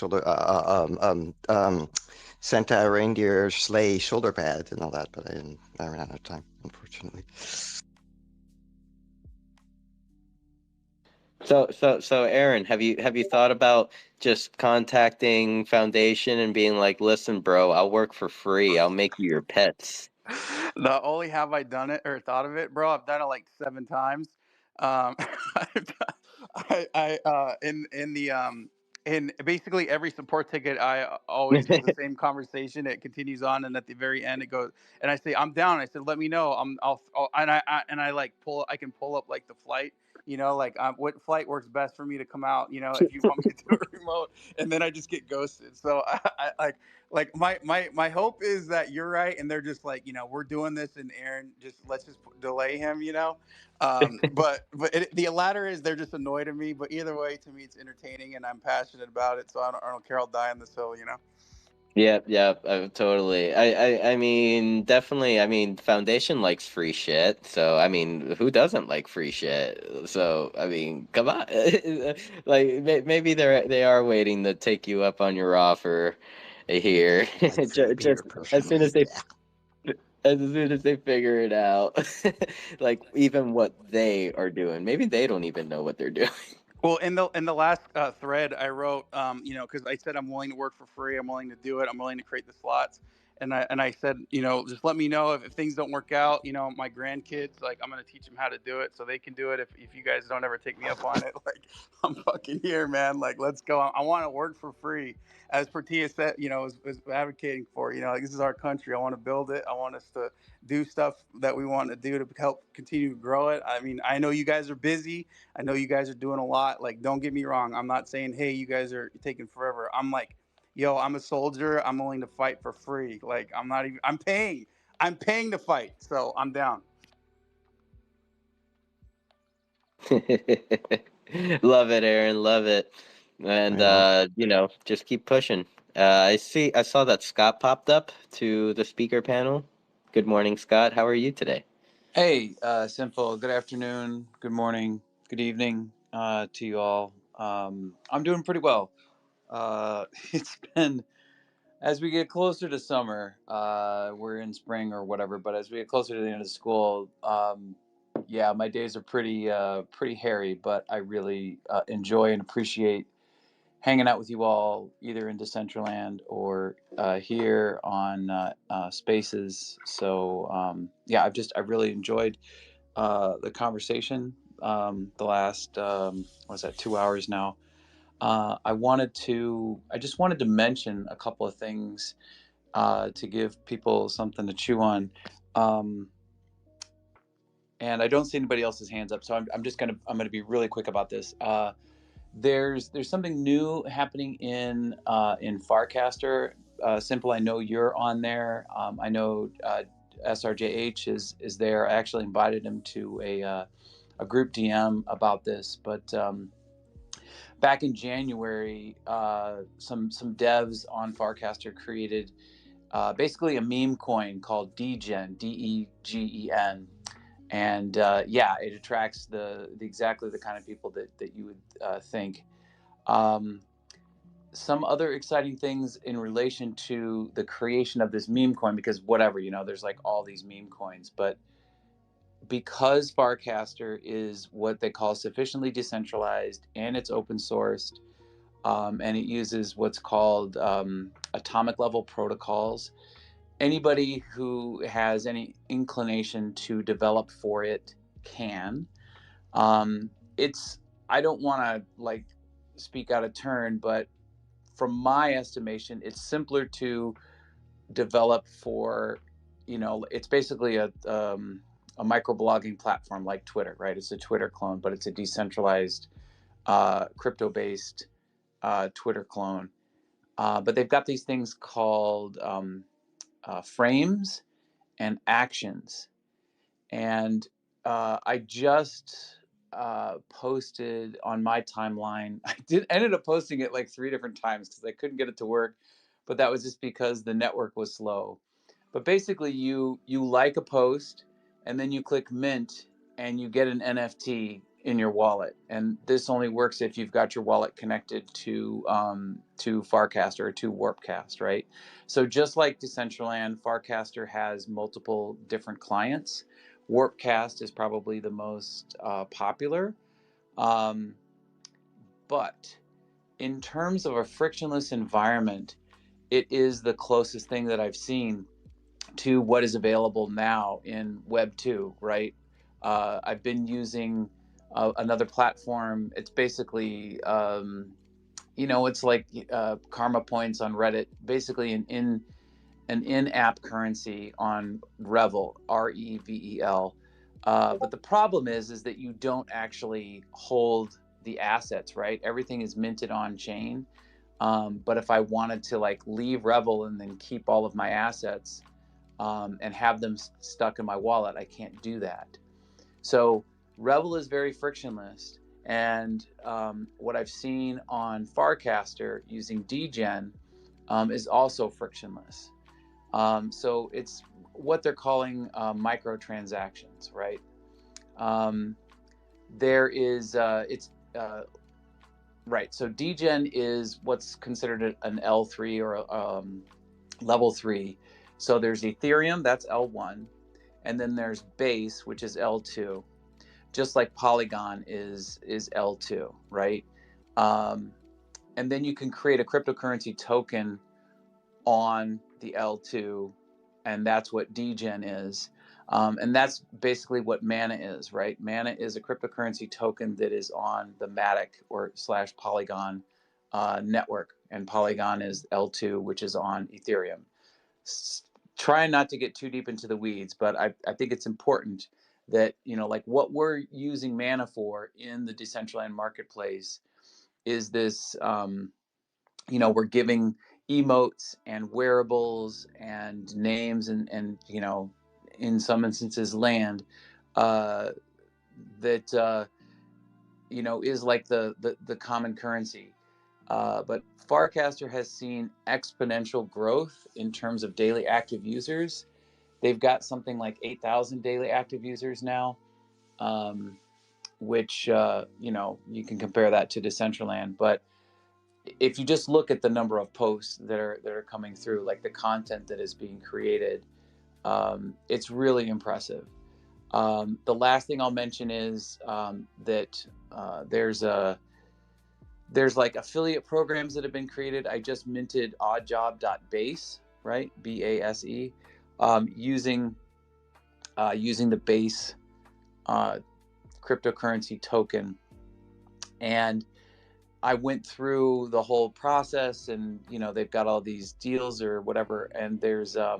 Santa reindeer sleigh shoulder pad and all that, but I ran out of time, unfortunately. So Aaron, have you thought about just contacting Foundation and being like, listen, bro, I'll work for free. I'll make you your pets. Not only have I done it or thought of it, bro, I've done it like 7 times. Um, in basically every support ticket, I always do the same conversation. It continues on, and at the very end, it goes, and I say, I'm down. I said, let me know. I'll and I like I can pull up like the flight. Like what flight works best for me to come out. If you want me to do a remote, and then I just get ghosted. So I like my hope is that you're right and they're just like, we're doing this and Aaron let's just delay him. But the latter is they're just annoyed at me, but either way, to me it's entertaining and I'm passionate about it, so I don't care. I'll die on this hill. Yep, totally. I mean, definitely. I mean, Foundation likes free shit. So, I mean, who doesn't like free shit? So, I mean, come on. Like, maybe they are waiting to take you up on your offer here. Like free beer, Just as soon personally. as they figure it out, like even what they are doing, maybe they don't even know what they're doing. Well, in the last thread, I wrote, because I said I'm willing to work for free. I'm willing to do it. I'm willing to create the slots, and I said, just let me know if things don't work out. My grandkids, like I'm gonna teach them how to do it so they can do it. If you guys don't ever take me up on it, like I'm fucking here, man. Like let's go. I want to work for free, as Portia said, is advocating for. Like this is our country. I want to build it. I want us to do stuff that we want to do to help continue to grow it. I mean, I know you guys are busy. I know you guys are doing a lot. Like, don't get me wrong. I'm not saying, hey, you guys are taking forever. I'm like, yo, I'm a soldier. I'm willing to fight for free. Like, I'm not even, I'm paying. I'm paying to fight. So I'm down. Love it, Aaron. Love it. And Right on. just keep pushing. I saw that Scott popped up to the speaker panel. Good morning, Scott. How are you today? Hey, Simple. Good afternoon, good morning, good evening to you all. I'm doing pretty well. It's been, as we get closer to summer, we're in spring or whatever, but as we get closer to the end of school, yeah, my days are pretty hairy, but I really enjoy and appreciate hanging out with you all either in Decentraland or here on Spaces. So yeah, I've really enjoyed the conversation the last what's that 2 hours now. I just wanted to mention a couple of things to give people something to chew on. Um, and I don't see anybody else's hands up, so I'm gonna be really quick about this. There's something new happening in Farcaster. Simple, I know you're on there. I know SRJH is there. I actually invited him to a group DM about this, but back in January, some devs on Farcaster created basically a meme coin called Degen, Degen, and yeah, it attracts exactly the kind of people that you would think. Some other exciting things in relation to the creation of this meme coin, because whatever, there's like all these meme coins, but because Farcaster is what they call sufficiently decentralized and it's open sourced, and it uses what's called atomic level protocols. Anybody who has any inclination to develop for it can. It's I don't want to like speak out of turn, but from my estimation, it's simpler to develop for, it's basically a microblogging platform like Twitter, right? It's a Twitter clone, but it's a decentralized crypto-based Twitter clone. But they've got these things called frames and actions. And I just posted on my timeline. Ended up posting it like 3 different times because I couldn't get it to work, but that was just because the network was slow. But basically, you like a post, and then you click mint, and you get an NFT, in your wallet, and this only works if you've got your wallet connected to Farcaster or to Warpcast, right? So just like Decentraland, Farcaster has multiple different clients. Warpcast is probably the most popular, but in terms of a frictionless environment, it is the closest thing that I've seen to what is available now in Web 2, right? I've been using another platform. It's basically, it's like karma points on Reddit, basically an in-app currency on Revel, Revel. But the problem is that you don't actually hold the assets, right? Everything is minted on chain. But if I wanted to like leave Revel and then keep all of my assets and have them stuck in my wallet, I can't do that. So Revel is very frictionless. And what I've seen on Farcaster using Degen is also frictionless. So it's what they're calling microtransactions, right? There is, right. So Degen is what's considered an L3 or level 3. So there's Ethereum, that's L1. And then there's Base, which is L2. Just like Polygon is L2, right? And then you can create a cryptocurrency token on the L2, and that's what Degen is. And that's basically what Mana is, right? Mana is a cryptocurrency token that is on the Matic or / Polygon network, and Polygon is L2, which is on Ethereum. Trying not to get too deep into the weeds, but I think it's important that, like what we're using Mana for in the Decentraland marketplace is this, we're giving emotes and wearables and names and in some instances land that is like the common currency. But Farcaster has seen exponential growth in terms of daily active users. They've got something like 8,000 daily active users now, which you can compare that to Decentraland. But if you just look at the number of posts that are coming through, like the content that is being created, it's really impressive. The last thing I'll mention is that there's like affiliate programs that have been created. I just minted oddjob.base, right? BASE, using the Base cryptocurrency token. And I went through the whole process, and they've got all these deals or whatever, and there's a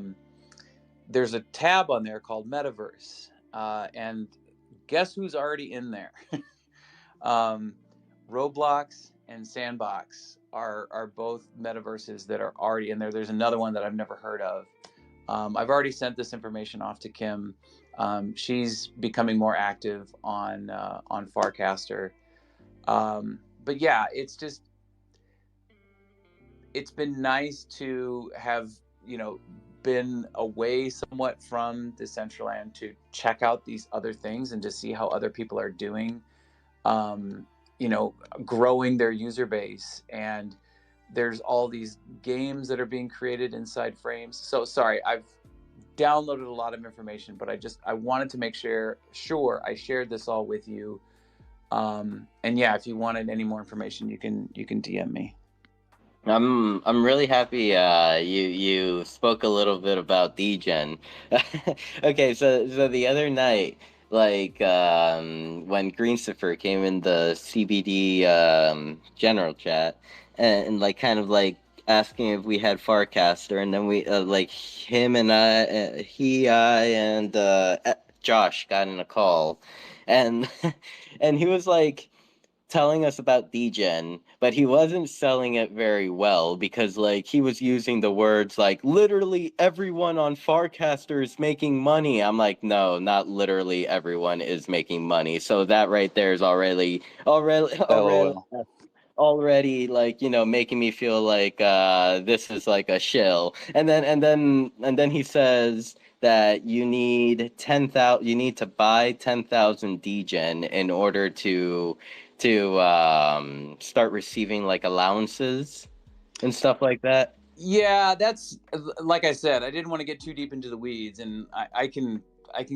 tab on there called Metaverse, and guess who's already in there? Roblox and Sandbox are both metaverses that are already in there. There's another one that I've never heard of. I've already sent this information off to Kim. She's becoming more active on Farcaster. But yeah, it's been nice to have, been away somewhat from Decentraland to check out these other things and to see how other people are doing, growing their user base. And there's all these games that are being created inside frames. So sorry, I've downloaded a lot of information, but I wanted to make sure I shared this all with you. And yeah, if you wanted any more information, you can DM me. I'm really happy you spoke a little bit about Degen. Okay, so the other night, like when Greensifer came in the CBD general chat and like kind of like asking if we had Farcaster, and then we like him and I and Josh got in a call, and and he was like telling us about Degen, but he wasn't selling it very well because like he was using the words like literally everyone on Farcaster is making money. I'm like, no, not literally everyone is making money. So that right there is already like, making me feel like this is like a shill. And then he says that you need 10,000. You need to buy 10,000 degen in order to start receiving like allowances and stuff like that. Yeah, that's like I said, I didn't want to get too deep into the weeds, and I can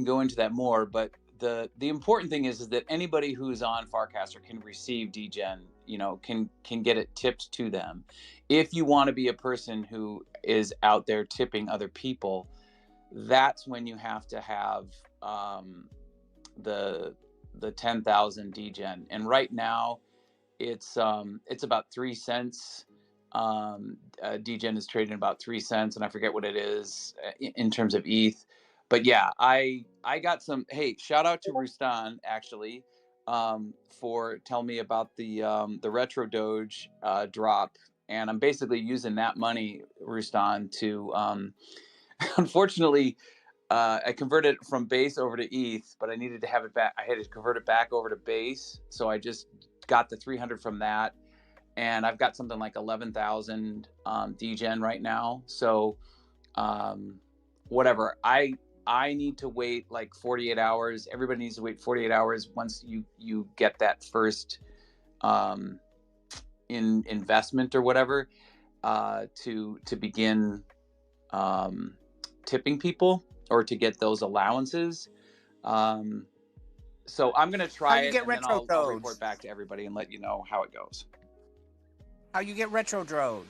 go into that more. But the important thing is that anybody who's on Farcaster can receive degen. You know, can get it tipped to them. If you want to be a person who is out there tipping other people, that's when you have to have the 10,000 degen. And right now, it's about 3 cents. Degen is trading about 3 cents, and I forget what it is in terms of ETH. But yeah, I got some. Hey, shout out to Rustan actually for telling me about the retro Doge drop, and I'm basically using that money, Rustan, to unfortunately. I converted it from base over to ETH, but I needed to have it back. I had to convert it back over to base, so I just got the 300 from that, and I've got something like 11,000 degen right now. So whatever, I need to wait like 48 hours. Everybody needs to wait 48 hours once you get that first in investment or whatever to begin tipping people or to get those allowances. So I'm gonna try it, and then I'll report back to everybody and let you know how it goes. How you get retro Doge?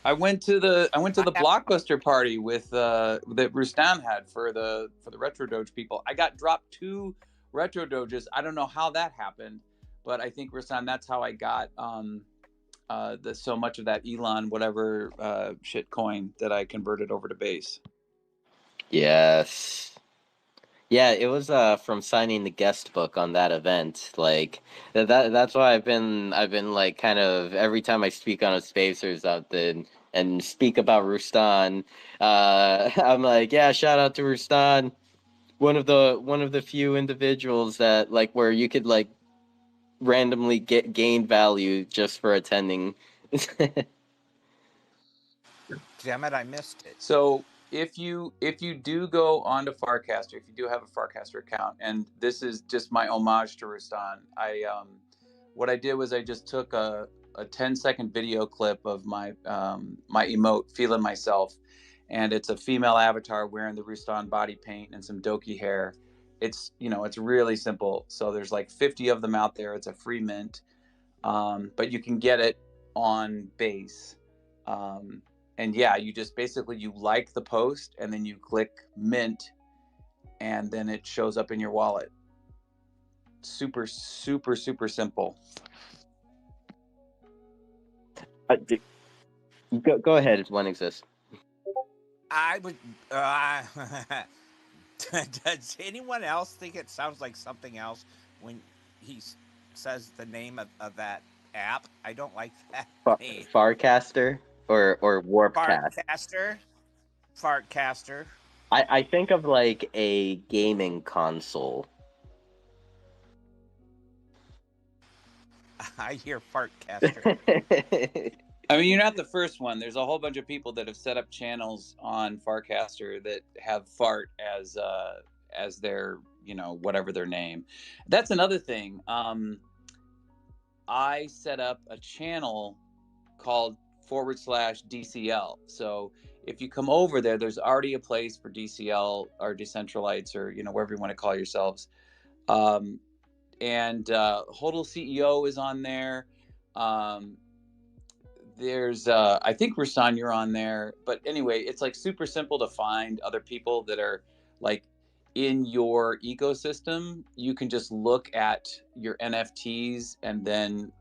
I went to the Blockbuster party with that Rustan had for the retro Doge people. I got dropped 2 retro Doges. I don't know how that happened, but I think Rustan, that's how I got so much of that Elon whatever shit coin that I converted over to base. Yes. Yeah, it was from signing the guest book on that event. Like that's why I've been like kind of every time I speak on a space or something and speak about Rustan, I'm like, yeah, shout out to Rustan, one of the few individuals that like where you could like randomly gain value just for attending. Damn it, I missed it. So if you do go onto Farcaster, if you do have a Farcaster account, and this is just my homage to Rustan, what I did was I just took a 10-second video clip of my my emote, feeling myself, and it's a female avatar wearing the Rustan body paint and some Doki hair. It's it's really simple. So there's like 50 of them out there. It's a free mint, but you can get it on base. And yeah, you just basically you like the post and then you click mint, and then it shows up in your wallet. Super simple. Go ahead, if one exists. I would. Does anyone else think it sounds like something else when he says the name of that app? I don't like that name. Farcaster or Warpcast. Fartcaster. I think of like a gaming console. I hear Fartcaster. I mean, you're not the first one. There's a whole bunch of people that have set up channels on Farcaster that have fart as their, whatever their name. That's another thing. I set up a channel called /DCL. So if you come over there, there's already a place for DCL or Decentralites or, whatever you want to call yourselves. And Hodl CEO is on there. There's I think Rustan, you're on there, but anyway, it's like super simple to find other people that are like in your ecosystem. You can just look at your NFTs and then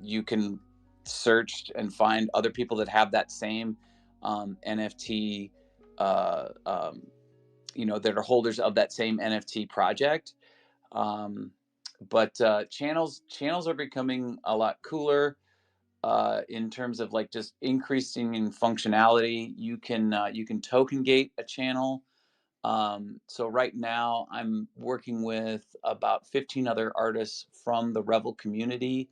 you can search and find other people that have that same NFT that are holders of that same NFT project. But channels are becoming a lot cooler. In terms of like just increasing in functionality. You can token gate a channel. So right now I'm working with about 15 other artists from the Revel community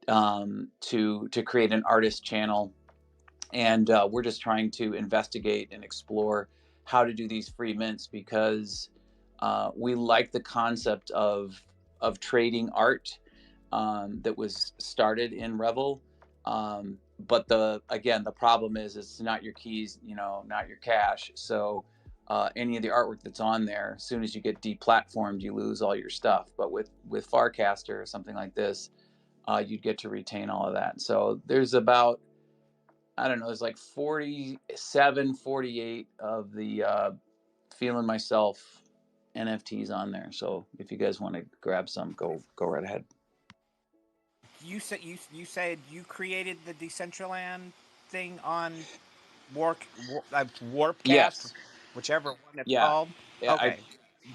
to create an artist channel, and we're just trying to investigate and explore how to do these free mints, because we like the concept of trading art that was started in Revel. But the problem is it's not your keys, not your cash. So any of the artwork that's on there, as soon as you get deplatformed, you lose all your stuff. But with Farcaster or something like this, you'd get to retain all of that. So there's about, I don't know, there's like 47, 48 of the Feeling Myself NFTs on there. So if you guys want to grab some, go right ahead. You said you created the Decentraland thing on Warpcast, Yes. whichever one it's Yeah. called. Yeah. Okay,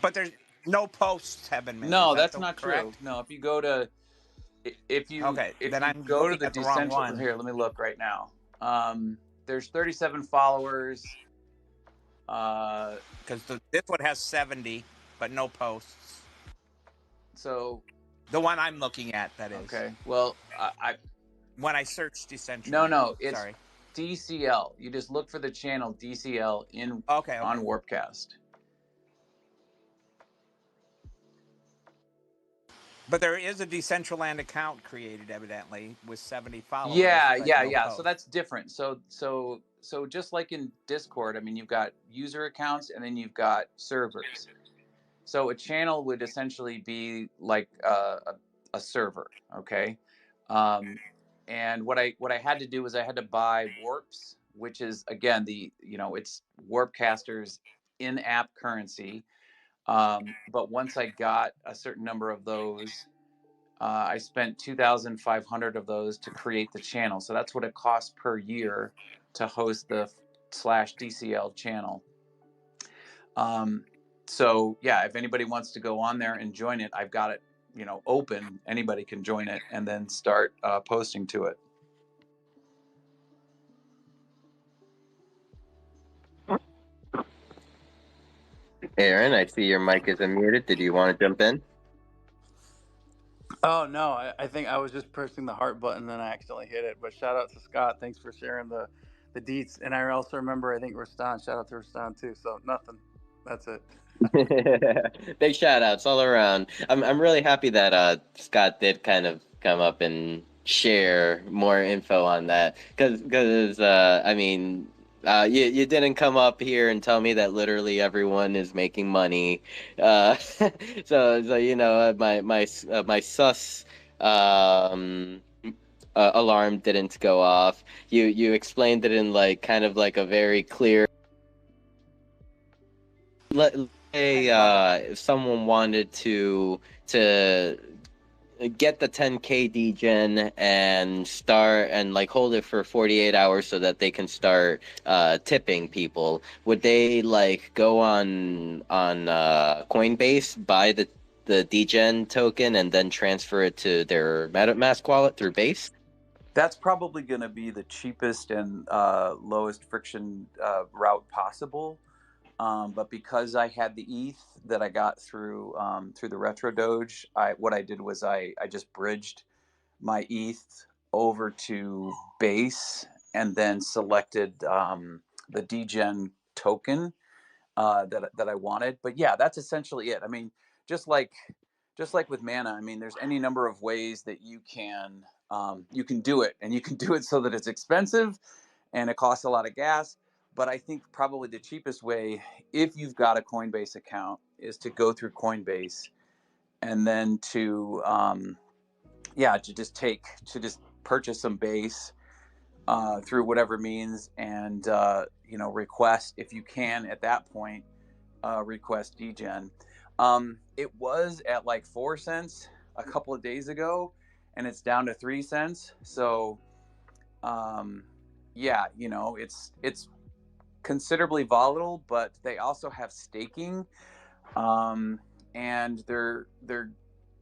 but there's no posts have been made. No, Is that that's not correct? true. No, if you go to then I'm go to looking the at the wrong Decentral, one. here, let me look right now. There's 37 followers. Because this one has 70, but no posts. So the one I'm looking at, that is. Okay. Well, when I search Decentraland. No, it's sorry. DCL. You just look for the channel DCL on Warpcast. But there is a Decentraland account created, evidently, with 70 followers. Yeah. So that's different. So just like in Discord, I mean, you've got user accounts and then you've got servers. So a channel would essentially be like a server, okay? And what I had to do was I had to buy Warps, which is, again, it's Warpcaster's in-app currency. But once I got a certain number of those, I spent 2,500 of those to create the channel. So that's what it costs per year to host the /DCL channel. So yeah, if anybody wants to go on there and join it, I've got it, open. Anybody can join it and then start posting to it. Aaron, I see your mic is unmuted. Did you want to jump in? Oh, no, I think I was just pressing the heart button and then I accidentally hit it. But shout out to Scott. Thanks for sharing the deets. And I also remember, I think Rastan, shout out to Rastan too. So nothing. That's it. Big shout outs all around. I'm really happy that Scott did kind of come up and share more info on that, because I mean, you didn't come up here and tell me that literally everyone is making money. So my sus alarm didn't go off. You explained it in like kind of like a very clear. Let's say if someone wanted to get the 10K degen and start and like hold it for 48 hours so that they can start tipping people, would they like go on Coinbase, buy the degen token and then transfer it to their MetaMask wallet through Base? That's probably going to be the cheapest and lowest friction route possible. But because I had the ETH that I got through the Retro Doge, what I did was I just bridged my ETH over to Base and then selected the degen token that I wanted. But yeah, that's essentially it. I mean, just like with Mana, I mean, there's any number of ways that you can do it, and you can do it so that it's expensive and it costs a lot of gas. But I think probably the cheapest way, if you've got a Coinbase account, is to go through Coinbase and then to just purchase some Base through whatever means, and request, if you can at that point, request degen. It was at like 4 cents a couple of days ago, and it's down to 3 cents. So it's considerably volatile, but they also have staking, and they're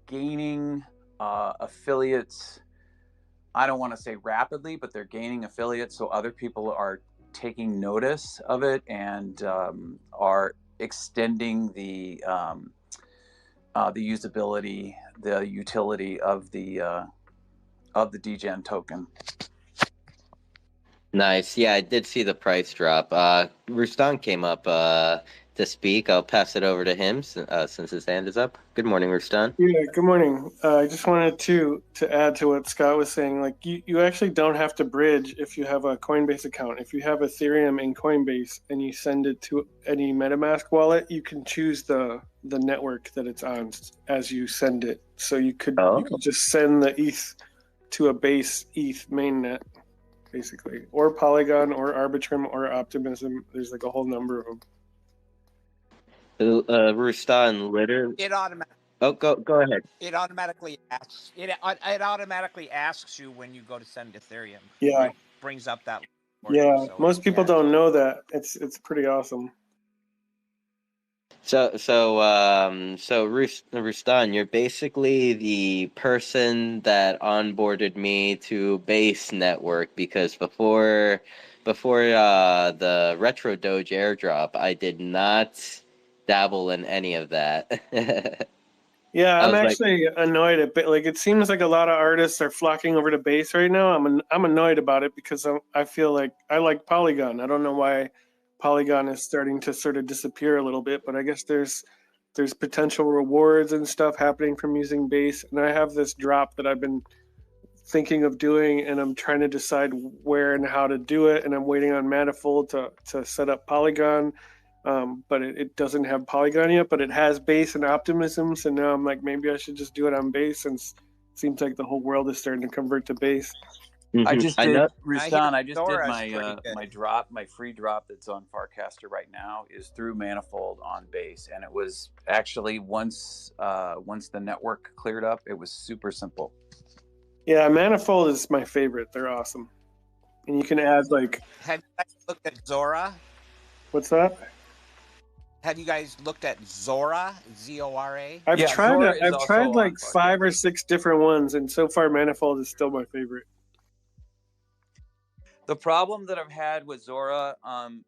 gaining affiliates. I don't want to say rapidly, but they're gaining affiliates, so other people are taking notice of it and are extending the usability, the utility of the degen token. Nice. Yeah, I did see the price drop. Rustan came up to speak. I'll pass it over to him since his hand is up. Good morning, Rustan. Yeah, good morning. I just wanted to add to what Scott was saying. Like you actually don't have to bridge if you have a Coinbase account. If you have Ethereum in Coinbase and you send it to any MetaMask wallet, you can choose the network that it's on as you send it. So you could just send the ETH to a base ETH mainnet, basically, or Polygon, or Arbitrum, or Optimism. There's like a whole number of them. Rustan literally. It automatically. Oh, go ahead. It automatically asks you when you go to send Ethereum. Yeah. It brings up that. Yeah, so most people don't know that. It's pretty awesome. So Rustan, you're basically the person that onboarded me to Base Network, because before the Retro Doge airdrop, I did not dabble in any of that. Yeah, I I'm was like, actually annoyed a bit. Like, it seems like a lot of artists are flocking over to Base right now. I'm annoyed about it because I feel like I like Polygon. I don't know why Polygon is starting to sort of disappear a little bit, but I guess there's potential rewards and stuff happening from using Base. And I have this drop that I've been thinking of doing, and I'm trying to decide where and how to do it. And I'm waiting on Manifold to set up Polygon. But it doesn't have Polygon yet, but it has Base and Optimism. So now I'm like, maybe I should just do it on Base, since it seems like the whole world is starting to convert to Base. I just did, Rustan. I just did Zora's my free drop that's on Farcaster right now is through Manifold on Base, and it was actually once the network cleared up, it was super simple. Yeah, Manifold is my favorite. They're awesome, and you can add like. Have you guys looked at Zora? What's that? Have you guys looked at Zora? Zora? I've tried like 5 or 6 different ones, and so far Manifold is still my favorite. The problem that I've had with Zora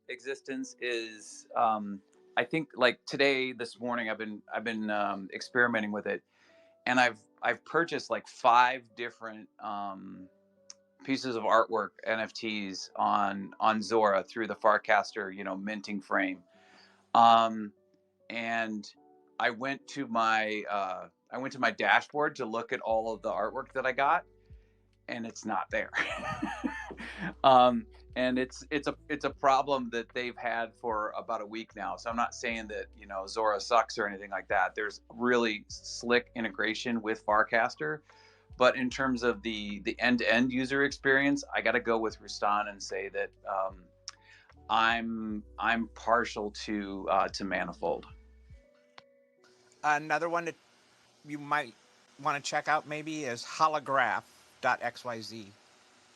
existence is I think like this morning I've been experimenting with it, and I've purchased like 5 different pieces of artwork NFTs on Zora through the Farcaster minting frame, and I went to my dashboard to look at all of the artwork that I got, and it's not there. And it's a problem that they've had for about a week now. So I'm not saying that Zora sucks or anything like that. There's really slick integration with Farcaster, but in terms of the end-to-end user experience, I got to go with Rustan and say that I'm partial to Manifold. Another one that you might want to check out maybe is holograph.xyz.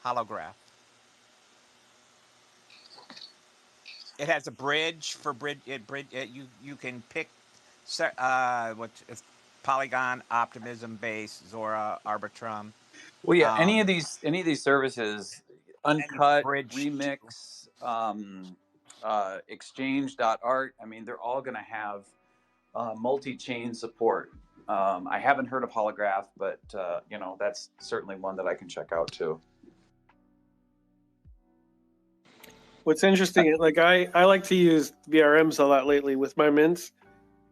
Holograph. It has a bridge for bridge. You can pick Polygon, Optimism, Base, Zora, Arbitrum. Well, yeah, any of these services, Uncut, Remix, Exchange.art. I mean, they're all going to have multi-chain support. I haven't heard of Holograph, but that's certainly one that I can check out too. What's interesting, like I like to use VRMs a lot lately with my mints,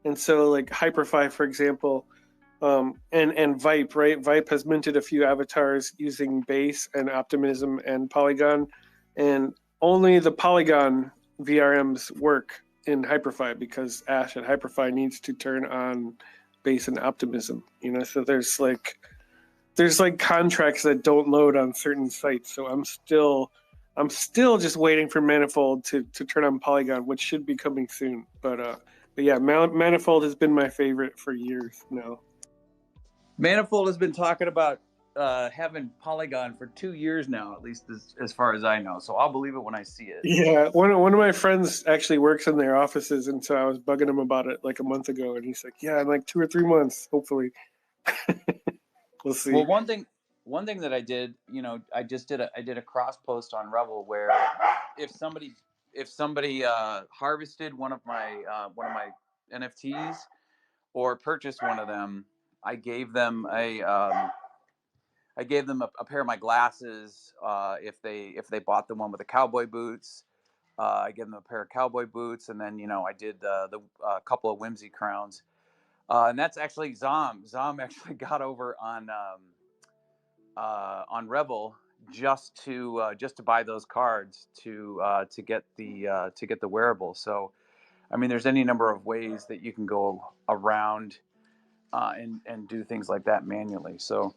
and so like Hyperfi, for example, and Vipe, right? Vipe has minted a few avatars using Base and Optimism and Polygon, and only the Polygon VRMs work in Hyperfi because Ash at Hyperfi needs to turn on Base and Optimism. So there's like contracts that don't load on certain sites. So I'm still just waiting for Manifold to turn on Polygon, which should be coming soon. But yeah, Manifold has been my favorite for years now. Manifold has been talking about having Polygon for 2 years now, at least as far as I know. So I'll believe it when I see it. Yeah, one of my friends actually works in their offices, and so I was bugging him about it like a month ago, and he's like, "Yeah, in like 2 or 3 months, hopefully." We'll see. Well, one thing that I did, I did a cross post on Revel where if somebody harvested one of my NFTs or purchased one of them, I gave them a I gave them a pair of my glasses if they bought the one with the cowboy boots. I gave them a pair of cowboy boots, and then I did the couple of whimsy crowns, and that's actually Zom. Zom actually got over on Rebel just to buy those cards to get the wearable. So, I mean, there's any number of ways that you can go around and do things like that manually. So.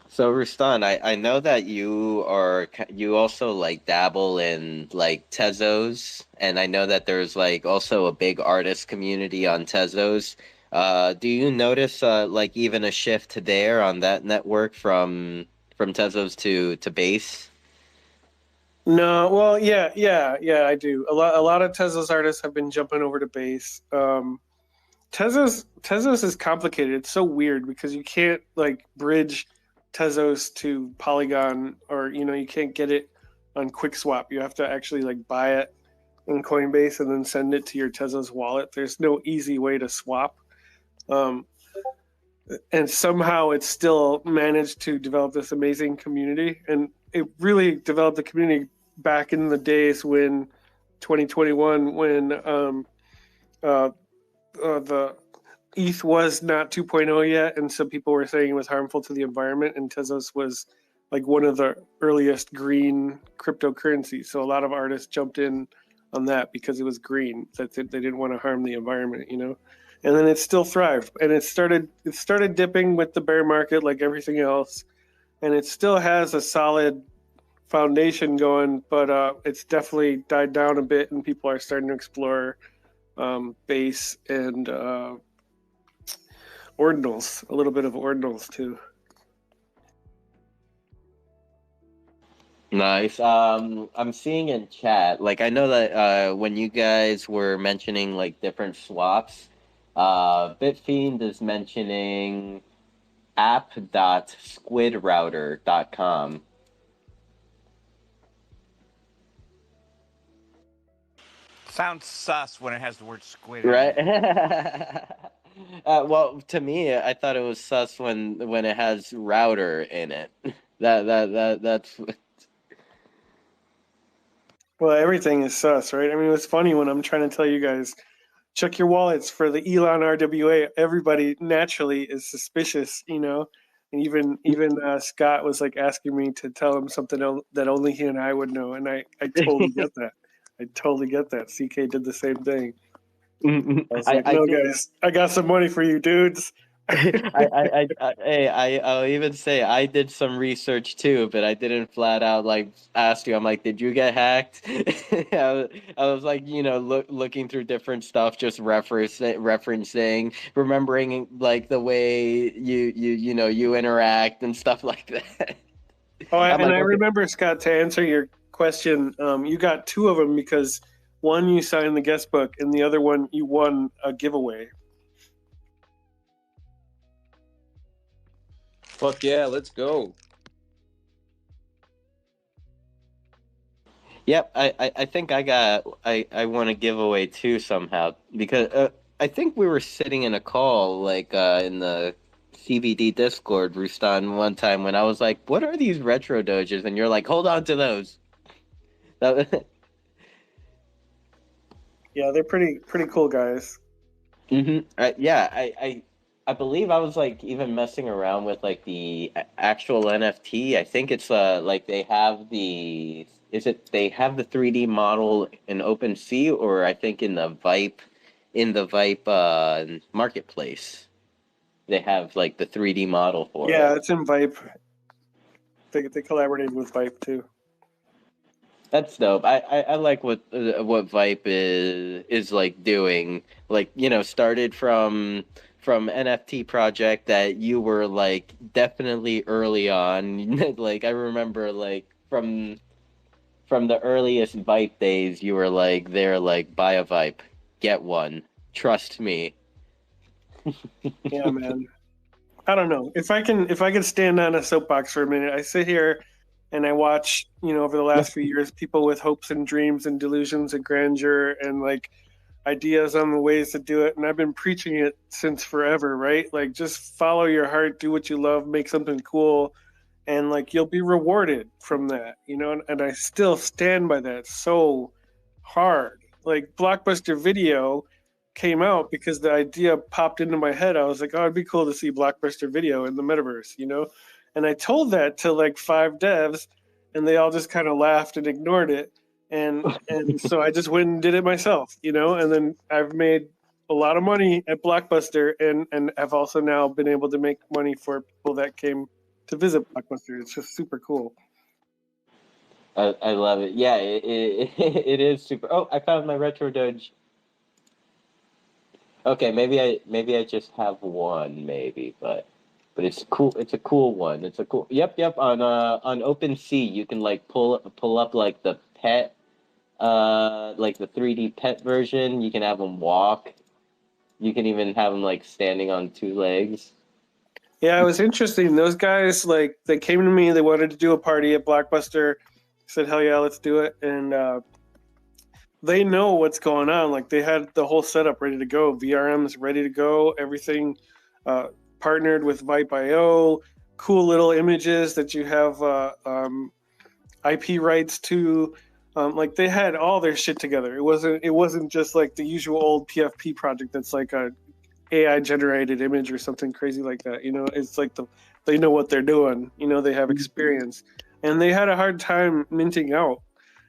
So Rustan, I know that you also like dabble in like Tezos, and I know that there's like also a big artist community on Tezos. Do you notice like even a shift there on that network from Tezos to Base? No, well, yeah, I do. A lot of Tesla's artists have been jumping over to base. Tezos is complicated. It's so weird because you can't like bridge Tezos to Polygon, or you can't get it on QuickSwap. You have to actually like buy it in Coinbase and then send it to your Tezos wallet. There's no easy way to swap. And somehow it's still managed to develop this amazing community, and it really developed the community back in the days when 2021, when the ETH was not 2.0 yet, and some people were saying it was harmful to the environment, and Tezos was like one of the earliest green cryptocurrencies. So a lot of artists jumped in on that because it was green, that they didn't want to harm the environment, And then it still thrived, and it started dipping with the bear market like everything else, and it still has a solid foundation going, but it's definitely died down a bit, and people are starting to explore base and ordinals, a little bit of ordinals too. Nice. I'm seeing in chat, like I know that when you guys were mentioning like different swaps, Bitfiend is mentioning app.squidrouter.com. Sounds sus when it has the word squid Right? in it. Well, to me, I thought it was sus when it has router in it. That's Well, everything is sus, right? I mean, it's funny when I'm trying to tell you guys, check your wallets for the Elon RWA. Everybody naturally is suspicious, And even Scott was like asking me to tell him something that only he and I would know, and I totally get that. I totally get that. CK did the same thing. I was like, no, guys, I got some money for you, dudes. I'll even say I did some research too, but I didn't flat out like ask you. I'm like, did you get hacked? I was like, looking through different stuff, just referencing, remembering like the way you interact and stuff like that. Oh, I'm and like, I okay. remember, Scott, to answer your question, you got two of them because one you signed the guest book, and the other one you won a giveaway. Fuck yeah, let's go. Yep, I think I want to give away too somehow because I think we were sitting in a call like in the CBD Discord, Rustan, one time when I was like, "What are these retro doges?" And you're like, "Hold on to those." Yeah, they're pretty cool guys. Yeah, I believe I was like even messing around with like the actual NFT. I think it's like they have they have the 3D model in OpenSea, or I think in the Vipe marketplace. They have like the 3D model for Yeah, it. it's in Vipe. They collaborated with Vipe too. That's dope. I like what Vipe is like doing. Like, started from NFT project that you were like definitely early on. Like I remember like from the earliest Vipe days, you were like there like buy a Vipe, get one. Trust me. Yeah, man. I don't know if I can stand on a soapbox for a minute. I sit here and I watch, over the last few years, people with hopes and dreams and delusions and grandeur and like ideas on the ways to do it, and I've been preaching it since forever, right? Like, just follow your heart, do what you love, make something cool, and like you'll be rewarded from that, you know. And I still stand by that so hard. Like, Blockbuster Video came out because the idea popped into my head. I was like, oh, it'd be cool to see Blockbuster Video in the metaverse, you know. And I told that to like 5 devs, and they all just kind of laughed and ignored it. And so I just went and did it myself, you know. And then I've made a lot of money at Blockbuster, and I've also now been able to make money for people that came to visit Blockbuster. It's just super cool. I love it. Yeah, it is super. Oh, I found my retro Doge. Okay, maybe I just have one, maybe, but it's cool. It's a cool one. It's a cool. Yep. On OpenSea, you can like pull up like the pet, like the 3D pet version. You can have them walk. You can even have them like standing on 2 legs. Yeah, it was interesting. Those guys, like, they came to me. They wanted to do a party at Blockbuster. I said, hell yeah, let's do it. And they know what's going on. Like, they had the whole setup ready to go. VRM's ready to go. Everything partnered with Vipe.io. Cool little images that you have IP rights to. Like, they had all their shit together. It wasn't just like the usual old PFP project that's like a AI generated image or something crazy like that. You know, it's like they know what they're doing. You know, they have experience, and they had a hard time minting out.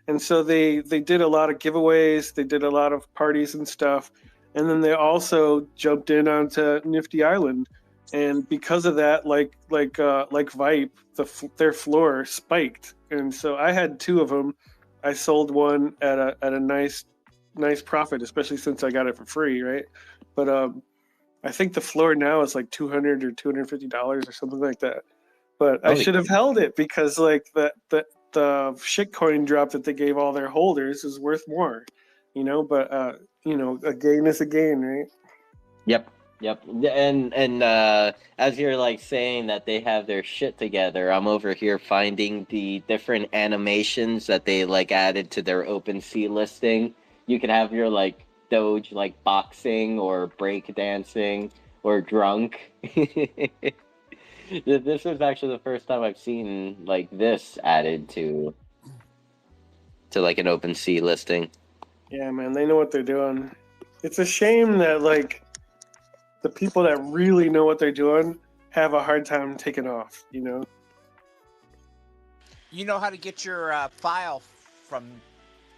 And so they did a lot of giveaways. They did a lot of parties and stuff, and then they also jumped in onto Nifty Island. And because of that, like Vipe, their floor spiked. And so I had 2 of them. I sold one at a nice profit, especially since I got it for free, right? But I think the floor now is like $200 or $250 or something like that. But I should have held it, because like the shitcoin drop that they gave all their holders is worth more, you know. But you know, a gain is a gain, right? Yep. And as you're like saying that they have their shit together, I'm over here finding the different animations that they like added to their OpenSea listing. You can have your like Doge like boxing or break dancing or drunk. This is actually the first time I've seen like this added to like an OpenSea listing. Yeah, man, they know what they're doing. It's a shame that like the people that really know what they're doing have a hard time taking off, you know? You know how to get your file from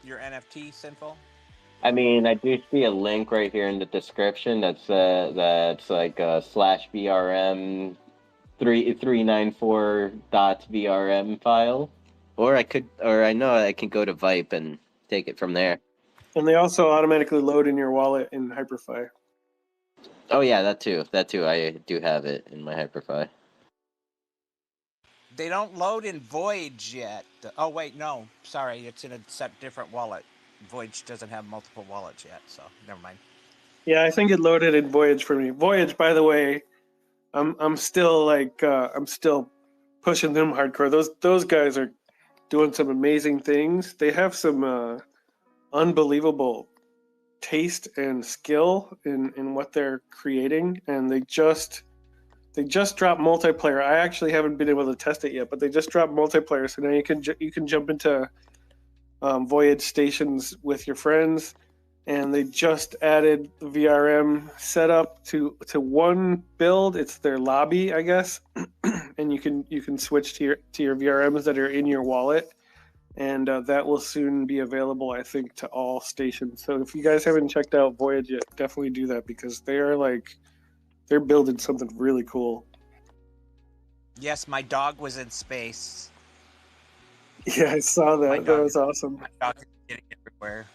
your NFT, Sinful? I mean, I do see a link right here in the description that's like /vrm 394.vrm file, or I know I can go to Vipe and take it from there. And they also automatically load in your wallet in Hyperfi. Oh yeah, that too. I do have it in my Hyperfi. They don't load in Voyage yet. Oh wait, no, sorry, it's in a different wallet. Voyage doesn't have multiple wallets yet, so never mind. Yeah, I think it loaded in Voyage for me. Voyage, by the way, I'm still like I'm still pushing them hardcore. Those guys are doing some amazing things. They have some unbelievable taste and skill in what they're creating, and they just dropped multiplayer. I actually haven't been able to test it yet, but they just dropped multiplayer, so now you can jump into Voyage stations with your friends. And they just added the VRM setup to one build. It's their lobby, I guess, and you can switch to your VRMs that are in your wallet, and that will soon be available, I think, to all stations. So if you guys haven't checked out Voyage yet, definitely do that, because they're building something really cool. Yes, my dog was in space. Yeah, I saw that. That was awesome. My dog is getting everywhere.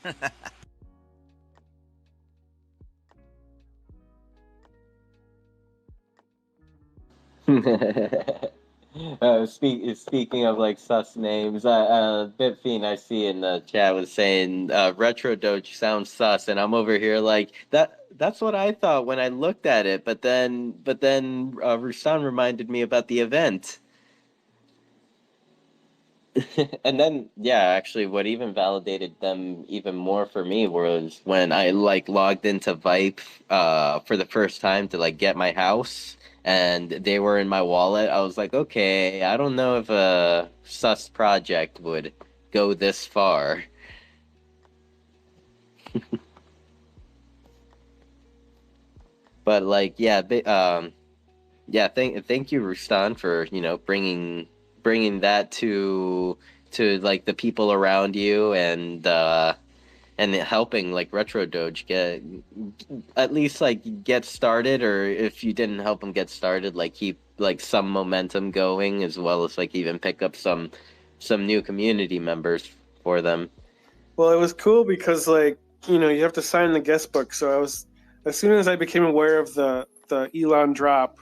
Speaking of like sus names, Bitfiend I see in the chat was saying Retro Doge sounds sus, and I'm over here like that's what I thought when I looked at it, but then Rustan reminded me about the event. And then, yeah, actually, what even validated them even more for me was when I like logged into Vipe for the first time to like get my house, and they were in my wallet. I was like, okay, I don't know if a sus project would go this far. But like, yeah, yeah, thank you, Rustan, for bringing that to like the people around you, and helping like Retro Doge get at least like get started, or if you didn't help them get started, like keep like some momentum going, as well as like even pick up some new community members for them. Well, it was cool because like you have to sign the guest book. So as soon as I became aware of the Elon drop,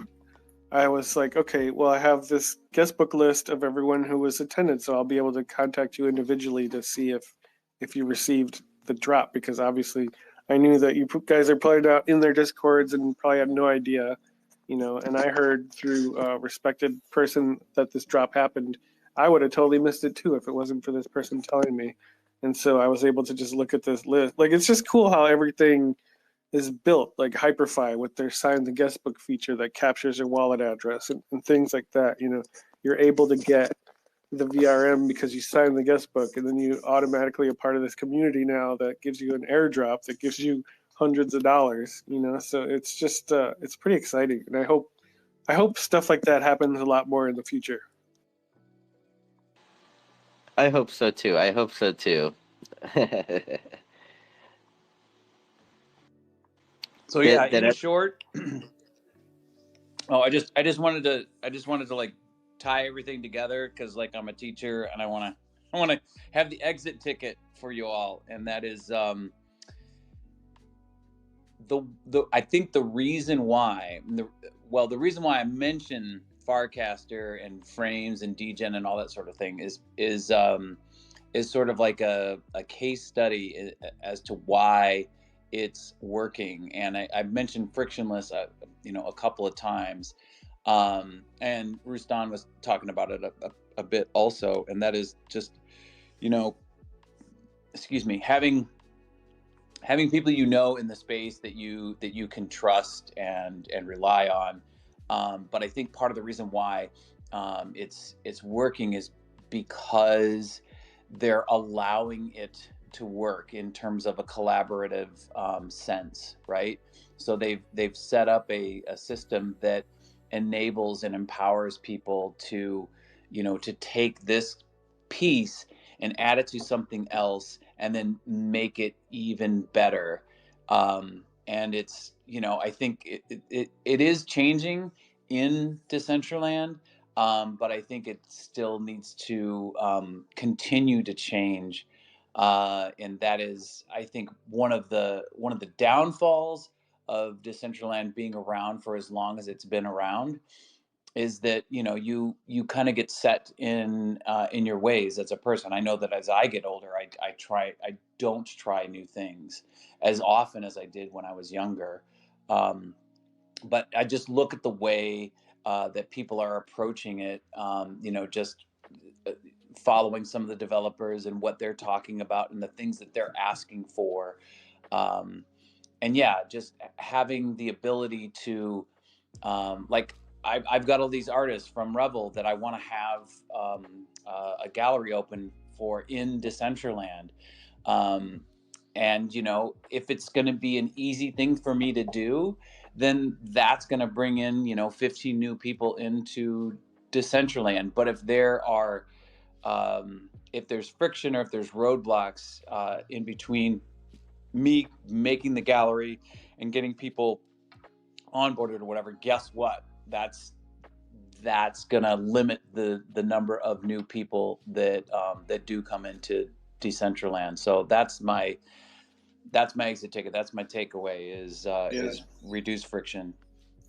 I was like, okay, well, I have this guest book list of everyone who was attended, so I'll be able to contact you individually to see if you received the drop, because obviously I knew that you guys are probably not in their discords and probably had no idea, and I heard through a respected person that this drop happened. I would have totally missed it too if it wasn't for this person telling me. And so I was able to just look at this list. Like, it's just cool how everything is built, like Hyperfi with their sign the guest book feature that captures your wallet address and things like that. You're able to get the VRM because you sign the guest book, and then you automatically a part of this community now that gives you an airdrop that gives you hundreds of dollars. So it's just it's pretty exciting, and I hope stuff like that happens a lot more in the future. I hope so too. I hope so too. So yeah, Did in it? short, oh, I just wanted to like tie everything together because like I'm a teacher and I want to have the exit ticket for you all, and that is the I think the reason why the reason why I mention Farcaster and frames and degen and all that sort of thing is sort of like a case study as to why it's working. And I've mentioned frictionless, a couple of times, and Rustan was talking about it a bit also, and that is just, excuse me, having people in the space that you can trust and rely on. But I think part of the reason why it's working is because they're allowing it to work in terms of a collaborative sense, right? So they've set up a system that enables and empowers people to to take this piece and add it to something else and then make it even better. And it's, I think it is changing in Decentraland, but I think it still needs to continue to change. And that is, I think, one of the downfalls of Decentraland being around for as long as it's been around is that you kind of get set in your ways as a person. I know that as I get older, I don't try new things as often as I did when I was younger. But I just look at the way that people are approaching it. Just following some of the developers and what they're talking about and the things that they're asking for. And yeah, just having the ability to like I've got all these artists from Revel that I want to have a gallery open for in Decentraland. And if it's going to be an easy thing for me to do, then that's going to bring in 15 new people into Decentraland. But if there's friction or if there's roadblocks in between me making the gallery and getting people onboarded or whatever, guess what? That's gonna limit the number of new people that do come into Decentraland. So that's my exit ticket. That's my takeaway is reduce friction.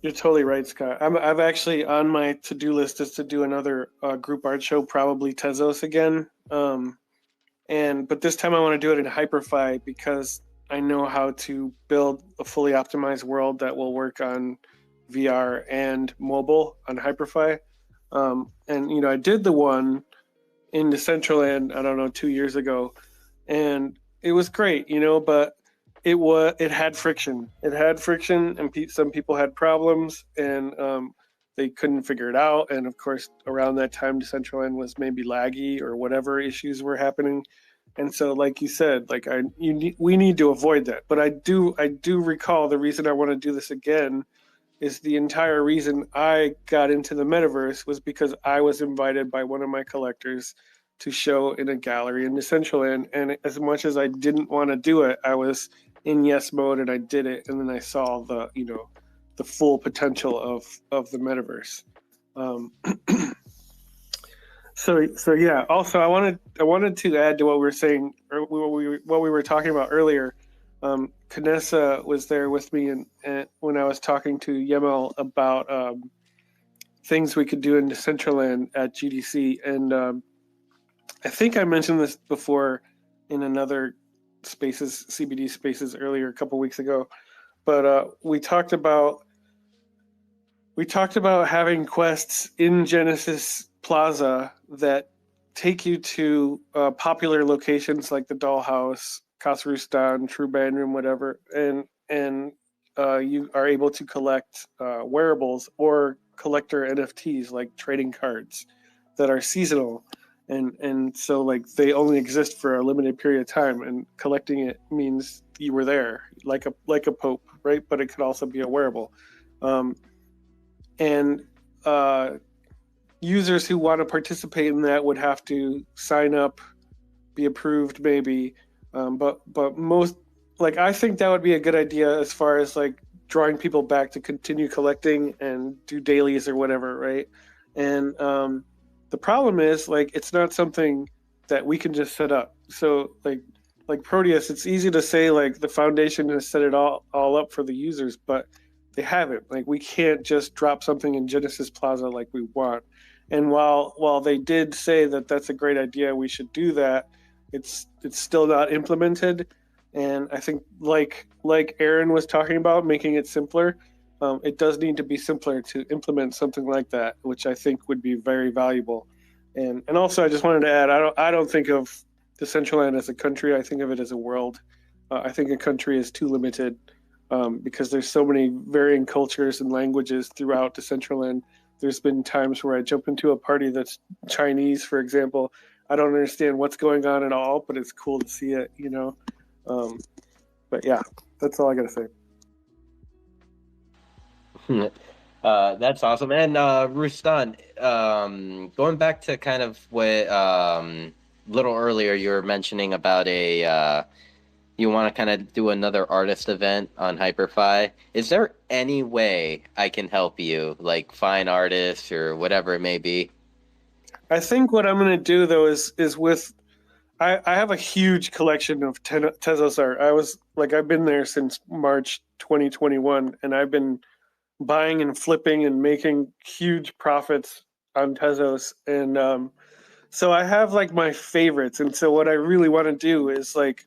You're totally right, Scott. I've actually on my to-do list is to do another group art show, probably Tezos again. But this time I want to do it in Hyperfi because I know how to build a fully optimized world that will work on VR and mobile on Hyperfi. And I did the one in Decentraland, I don't know, 2 years ago, and it was great, but it had friction. It had friction, and some people had problems, and they couldn't figure it out. And of course, around that time, Decentraland was maybe laggy or whatever issues were happening. And so, like you said, like we need to avoid that. But I do recall the reason I want to do this again is the entire reason I got into the metaverse was because I was invited by one of my collectors to show in a gallery in Decentraland. And as much as I didn't want to do it, I was in yes mode and I did it. And then I saw the full potential of the metaverse. So yeah. Also, I wanted to add to what we were saying, or what we were talking about earlier. Kanessa was there with me, and when I was talking to Yemel about things we could do in Decentraland at GDC, and I think I mentioned this before in another CBD spaces earlier a couple weeks ago, but we talked about having quests in Genesis Plaza that take you to popular locations like the Dollhouse, Khazarustan, True Bandroom, whatever, and you are able to collect wearables or collector NFTs like trading cards that are seasonal, and so like they only exist for a limited period of time, and collecting it means you were there, like a Pope, right? But it could also be a wearable, and users who want to participate in that would have to sign up, be approved maybe, but most, like, I think that would be a good idea as far as like drawing people back to continue collecting and do dailies or whatever, right? And the problem is, like, it's not something that we can just set up. So like Proteus, it's easy to say like the foundation has set it all up for the users, but they haven't. Like, we can't just drop something in Genesis Plaza like we want. And while they did say that that's a great idea, we should do that, it's still not implemented. And I think like Aaron was talking about, making it simpler, it does need to be simpler to implement something like that, which I think would be very valuable. And also, I just wanted to add, I don't think of Decentraland as a country. I think of it as a world. I think a country is too limited, because there's so many varying cultures and languages throughout Decentraland. There's been times where I jump into a party that's Chinese, for example. I don't understand what's going on at all, but it's cool to see it, But yeah, that's all I got to say. That's awesome. And Rustan, going back to kind of what little earlier you were mentioning about you want to kind of do another artist event on Hyperfi. Is there any way I can help you, like find artists or whatever it may be? I think what I'm going to do though is with I have a huge collection of Tezos art. I've been there since March 2021, and I've been buying and flipping and making huge profits on Tezos. And so I have like my favorites. And so what I really want to do is like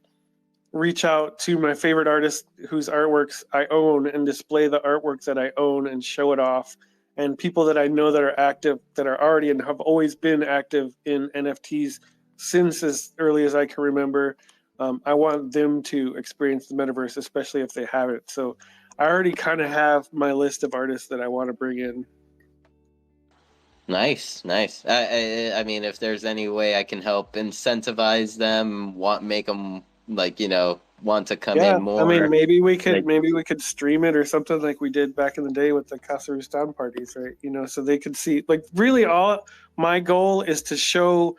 reach out to my favorite artists whose artworks I own and display the artworks that I own and show it off. And people that I know that are active, that are already and have always been active in NFTs since as early as I can remember. I want them to experience the metaverse, especially if they haven't. So I already kind of have my list of artists that I want to bring in. Nice. I mean, if there's any way I can help incentivize them, make them want to come in more. I mean, maybe we could stream it or something like we did back in the day with the Khazarustan parties, right? So they could see, like, really all my goal is to show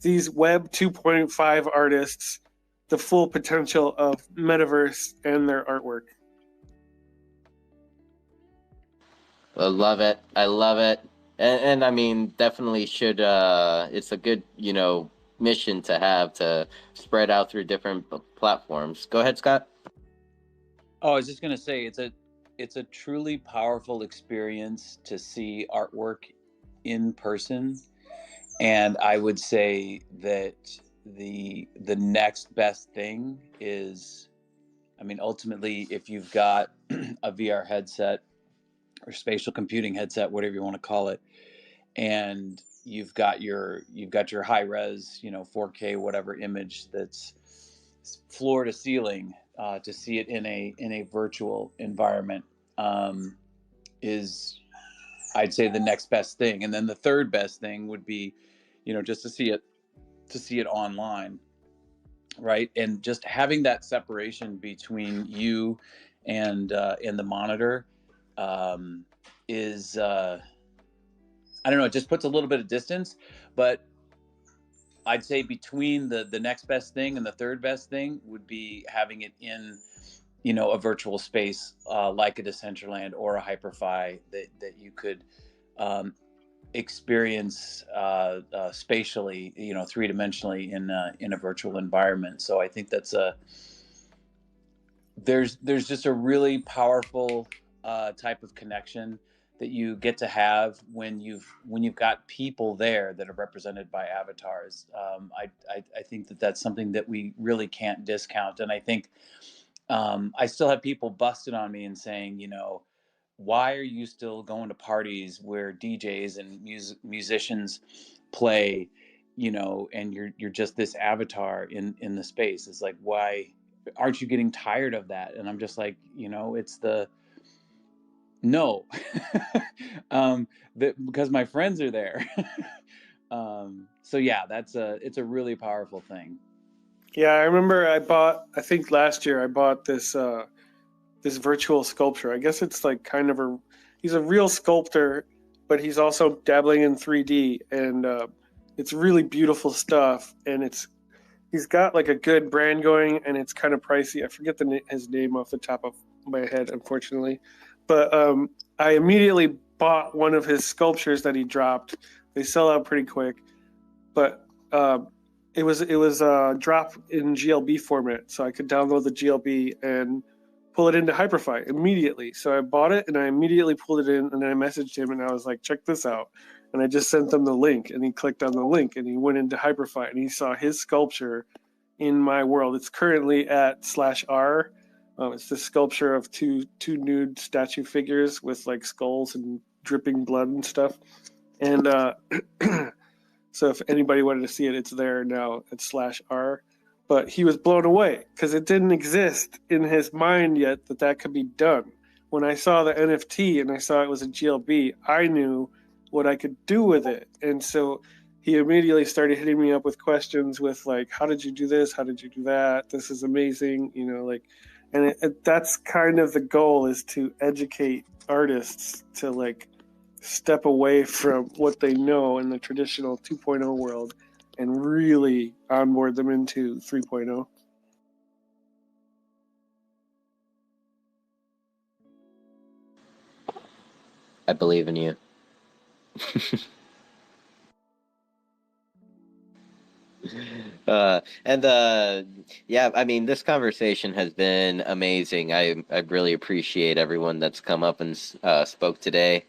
these Web 2.5 artists the full potential of metaverse and their artwork. I love it. And I mean, definitely should. It's a good, mission to have to spread out through different platforms. Go ahead, Scott. Oh, I was just gonna say it's a truly powerful experience to see artwork in person, and I would say that the next best thing is, I mean, ultimately, if you've got a VR headset or spatial computing headset, whatever you want to call it, and you've got your high res, 4K whatever image that's floor to ceiling, to see it in a virtual environment, is, I'd say, the next best thing. And then the third best thing would be, just to see it online, right? And just having that separation between you and the monitor, is, I don't know, it just puts a little bit of distance. But I'd say between the next best thing and the third best thing would be having it in, a virtual space, like a Decentraland or a Hyperfi, that you could experience spatially, three-dimensionally in a virtual environment. So I think that's there's just a really powerful type of connection that you get to have when you've got people there that are represented by avatars. I think that's something that we really can't discount. And I think I still have people busted on me and saying, why are you still going to parties where DJs and musicians play, and you're just this avatar in the space? It's like, why aren't you getting tired of that? And I'm just like, it's the no, because my friends are there. So yeah, it's a really powerful thing. Yeah, I remember I think last year I bought this this virtual sculpture. I guess it's like kind of he's a real sculptor, but he's also dabbling in 3D, and it's really beautiful stuff. And he's got like a good brand going, and it's kind of pricey. I forget his name off the top of my head, unfortunately. But I immediately bought one of his sculptures that he dropped. They sell out pretty quick, but it was dropped in GLB format, so I could download the GLB and pull it into Hyperfi immediately. So I bought it and I immediately pulled it in, and then I messaged him and I was like, check this out. And I just sent him the link, and he clicked on the link and he went into Hyperfi and he saw his sculpture in my world. It's currently at /R. It's the sculpture of two nude statue figures with like skulls and dripping blood and stuff. And so if anybody wanted to see it, it's there now at /R. But he was blown away because it didn't exist in his mind yet that could be done. When I saw the NFT and I saw it was a GLB, I knew what I could do with it. And so he immediately started hitting me up with questions with like, how did you do this? How did you do that? This is amazing. And that's kind of the goal, is to educate artists to like step away from what they know in the traditional 2.0 world and really onboard them into 3.0. I believe in you. Yeah, I mean, this conversation has been amazing. I really appreciate everyone that's come up and spoke today.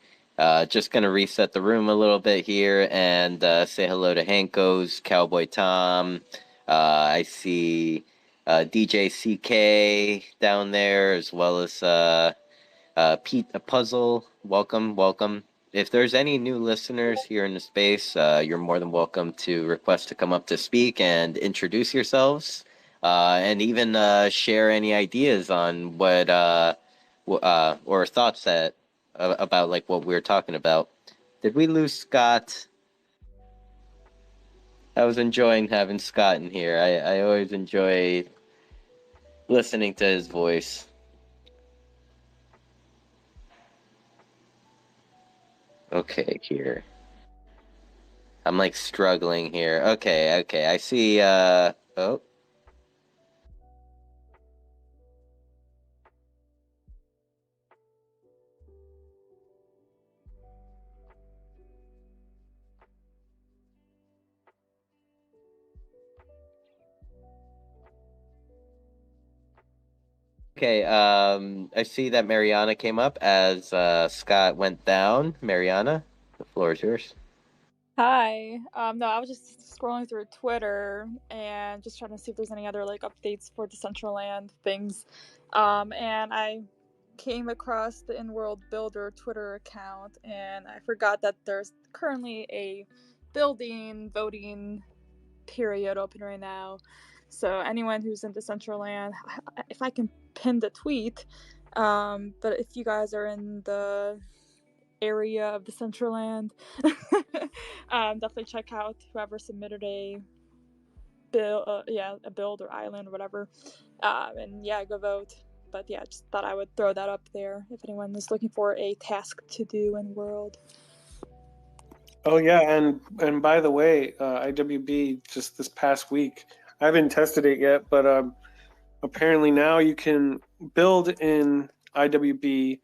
Just gonna reset the room a little bit here and say hello to Hanko's, Cowboy Tom. I see DJ CK down there, as well as Pete a Puzzle. Welcome. If there's any new listeners here in the space, you're more than welcome to request to come up to speak and introduce yourselves, and even share any ideas on what or thoughts about like what we were talking about. Did we lose Scott? I was enjoying having Scott in here. I always enjoy listening to his voice. Okay, here. I'm like struggling here. Okay. I see oh. Okay, I see that Mariana came up as Scott went down. Mariana, the floor is yours. Hi. No, I was just scrolling through Twitter and just trying to see if there's any other like updates for Decentraland things. And I came across the In-World Builder Twitter account, and I forgot that there's currently a building voting period open right now. So anyone who's in Decentraland, if I can pin the tweet, but if you guys are in the area of Decentraland, definitely check out whoever submitted a build or island or whatever, and yeah, go vote. But yeah, just thought I would throw that up there if anyone is looking for a task to do in World. Oh yeah, and by the way, IWB just this past week, I haven't tested it yet, but apparently now you can build in IWB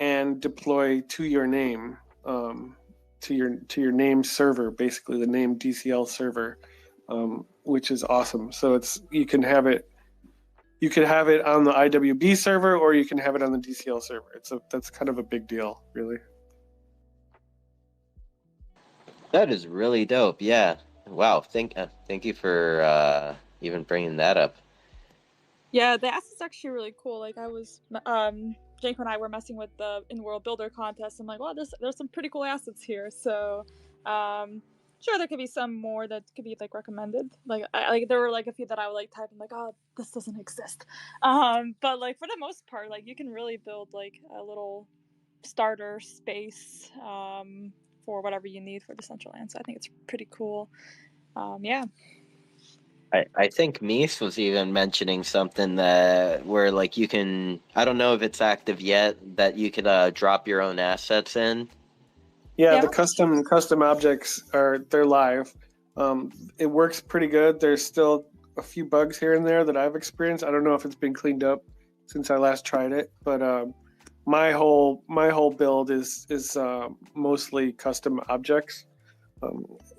and deploy to your name, to your name server, basically the name DCL server, which is awesome. So you can have it on the IWB server, or you can have it on the DCL server. That's kind of a big deal, really. That is really dope. Yeah. Wow. Thank you for even bringing that up. Yeah, the asset's actually really cool. Like I was, Jake and I were messing with the In-World Builder contest. I'm like, well, there's some pretty cool assets here. So, sure, there could be some more that could be like recommended. Like, there were like a few that I would like type. I'm like, oh, this doesn't exist. But like for the most part, like you can really build like a little starter space, for whatever you need for Decentraland. So I think it's pretty cool. Yeah. I think Mies was even mentioning something where like you can, I don't know if it's active yet, that you could drop your own assets in. Yeah, the custom objects they're live. It works pretty good. There's still a few bugs here and there that I've experienced. I don't know if it's been cleaned up since I last tried it, but my whole build is mostly custom objects,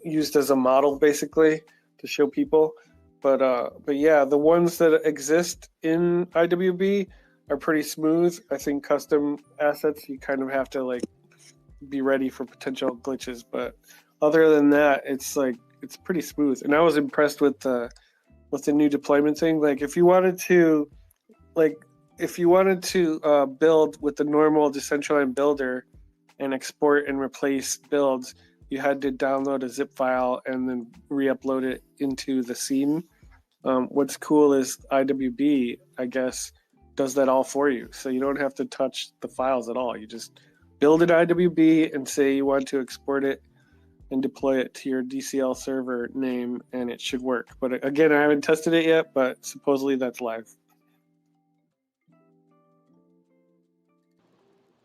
used as a model basically to show people. But yeah, the ones that exist in IWB are pretty smooth. I think custom assets, you kind of have to like be ready for potential glitches. But other than that, it's pretty smooth. And I was impressed with the new deployment thing. Like if you wanted to build with the normal Decentraland builder and export and replace builds, you had to download a zip file and then re-upload it into the scene. What's cool is IWB, I guess, does that all for you. So you don't have to touch the files at all. You just build an IWB and say you want to export it and deploy it to your DCL server name, and it should work. But again, I haven't tested it yet, but supposedly that's live.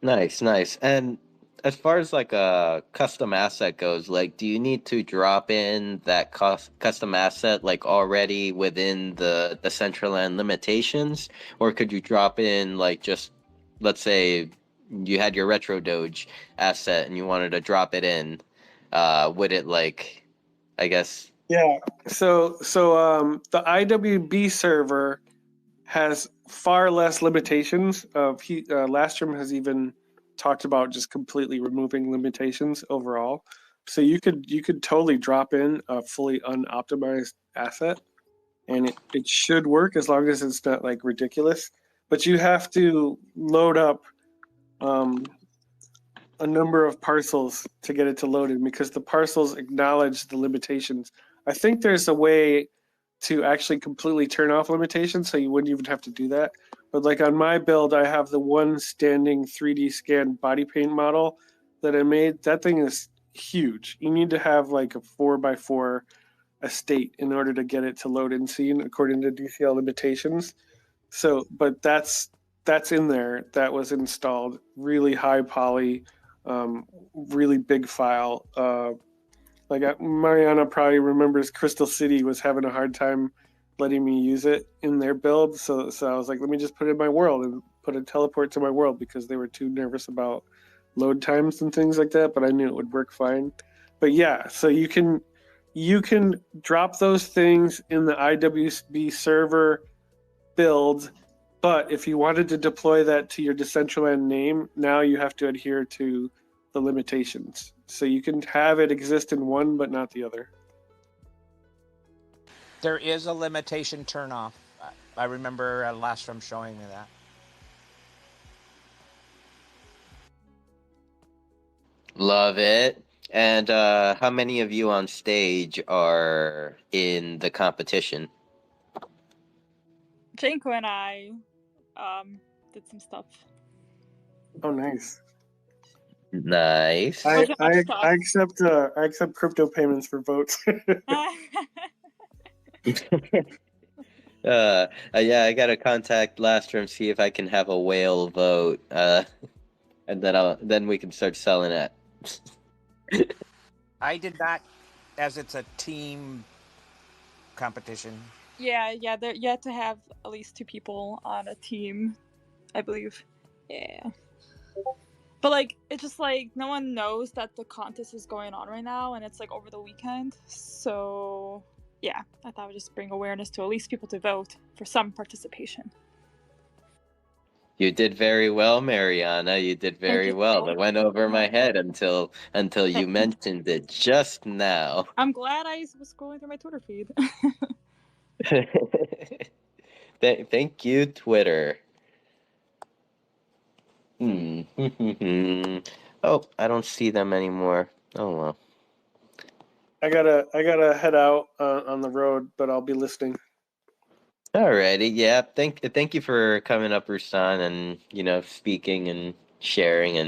Nice. And as far as like a custom asset goes, like do you need to drop in that custom asset like already within the Decentraland limitations, or could you drop in like just, let's say you had your Retro Doge asset and you wanted to drop it in, would it like, I guess? Yeah. So the IWB server has far less limitations. Lastrom has even talked about just completely removing limitations overall. So you could totally drop in a fully unoptimized asset, and it should work as long as it's not like ridiculous. But you have to load up a number of parcels to get it to load in, because the parcels acknowledge the limitations. I think there's a way to actually completely turn off limitations, so you wouldn't even have to do that. But like on my build, I have the one standing 3D scan body paint model that I made. That thing is huge. You need to have like a 4x4 estate in order to get it to load in scene according to DCL limitations. So, but that's in there. That was installed. Really high poly, really big file. Like Mariana probably remembers Crystal City was having a hard time letting me use it in their build. So I was like, let me just put it in my world and put a teleport to my world, because they were too nervous about load times and things like that. But I knew it would work fine. But yeah, so you can drop those things in the IWB server build. But if you wanted to deploy that to your Decentraland name, now you have to adhere to the limitations. So you can have it exist in one, but not the other. There is a limitation turn off. I remember Lastrom showing me that. Love it. And how many of you on stage are in the competition? Janko and I did some stuff. Oh, nice. Nice. Wasn't much I stuff. accept crypto payments for votes. Yeah, I gotta contact Lastrom, see if I can have a whale vote. And then we can start selling it. I did not, as it's a team competition. Yeah, you had to have at least 2 people on a team, I believe. Yeah. But like, it's just like no one knows that the contest is going on right now, and it's like over the weekend. So yeah, I thought I would just bring awareness to at least people to vote for some participation. You did very well, Mariana. You did very you. well. That went over my head until you mentioned it just now. I'm glad I was scrolling through my Twitter feed. Thank you, Twitter. Oh, I don't see them anymore. Oh well. I gotta head out on the road, but I'll be listening. Alrighty, yeah. Thank you for coming up, Rusan, and speaking and sharing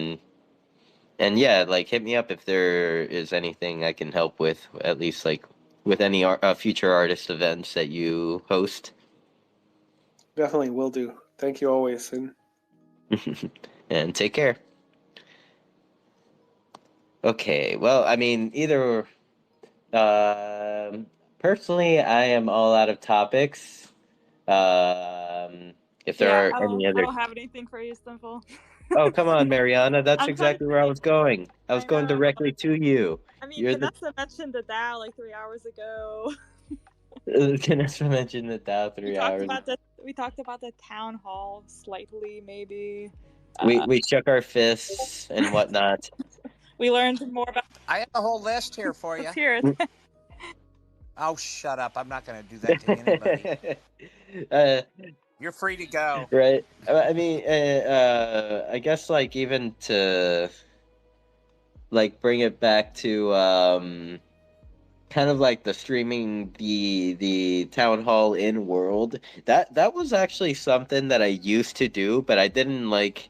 and yeah, like hit me up if there is anything I can help with, at least like with any future artist events that you host. Definitely will do. Thank you always. And And take care. Okay, well, I mean, either personally, I am all out of topics. If there Yeah, are any I other. don't have anything for you, Simple. Oh, come on, Mariana. That's I'm trying exactly to where I think. was going. I was I going know. directly to you. I mean, You're the Vanessa mentioned the DAO like 3 hours ago. Vanessa mentioned the Dow We 3 hours. we talked about the town hall slightly, maybe. We shook our fists and whatnot. We learned more about. I have a whole list here for you. Let's hear it. Oh, shut up. I'm not going to do that to anybody. You're free to go. Right. I mean, I guess like even to like bring it back to kind of like the streaming the town hall in world, that was actually something that I used to do, but I didn't like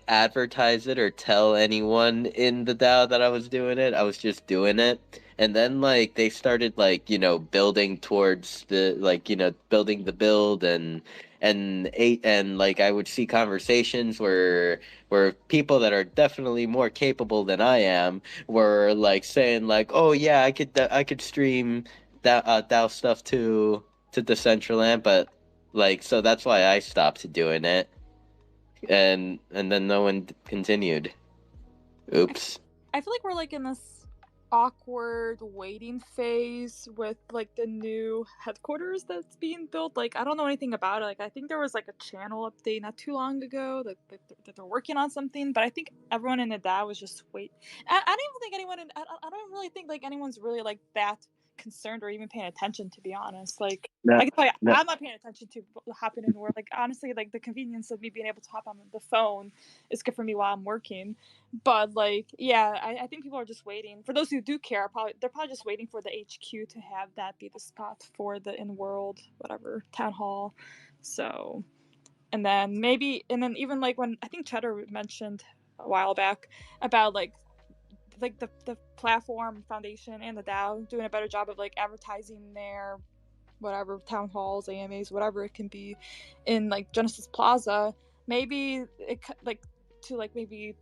advertise it or tell anyone in the DAO that I was doing it. I was just doing it. And then like they started like, building towards the like, building the build and like I would see conversations where people that are definitely more capable than I am were like saying like, "Oh yeah, I could stream that DAO stuff to Decentraland," but like so that's why I stopped doing it. And then no one continued. Oops. I feel like we're like in this awkward waiting phase with like the new headquarters that's being built. Like I don't know anything about it. Like I think there was like a channel update not too long ago that they're working on something, but I think everyone in the DAO was just wait. I don't even think anyone I don't really think like anyone's really like that concerned or even paying attention, to be honest. Like No, I can tell you, no. I'm not paying attention to what happened in the world. Like honestly, like the convenience of me being able to hop on the phone is good for me while I'm working. But like, yeah, I think people are just waiting. For those who do care, they're probably just waiting for the HQ to have that be the spot for the in-world whatever town hall. So, and then even like when I think Cheddar mentioned a while back about like the platform foundation and the DAO doing a better job of like advertising their whatever town halls, AMAs, whatever it can be in like Genesis Plaza. Maybe it like to like maybe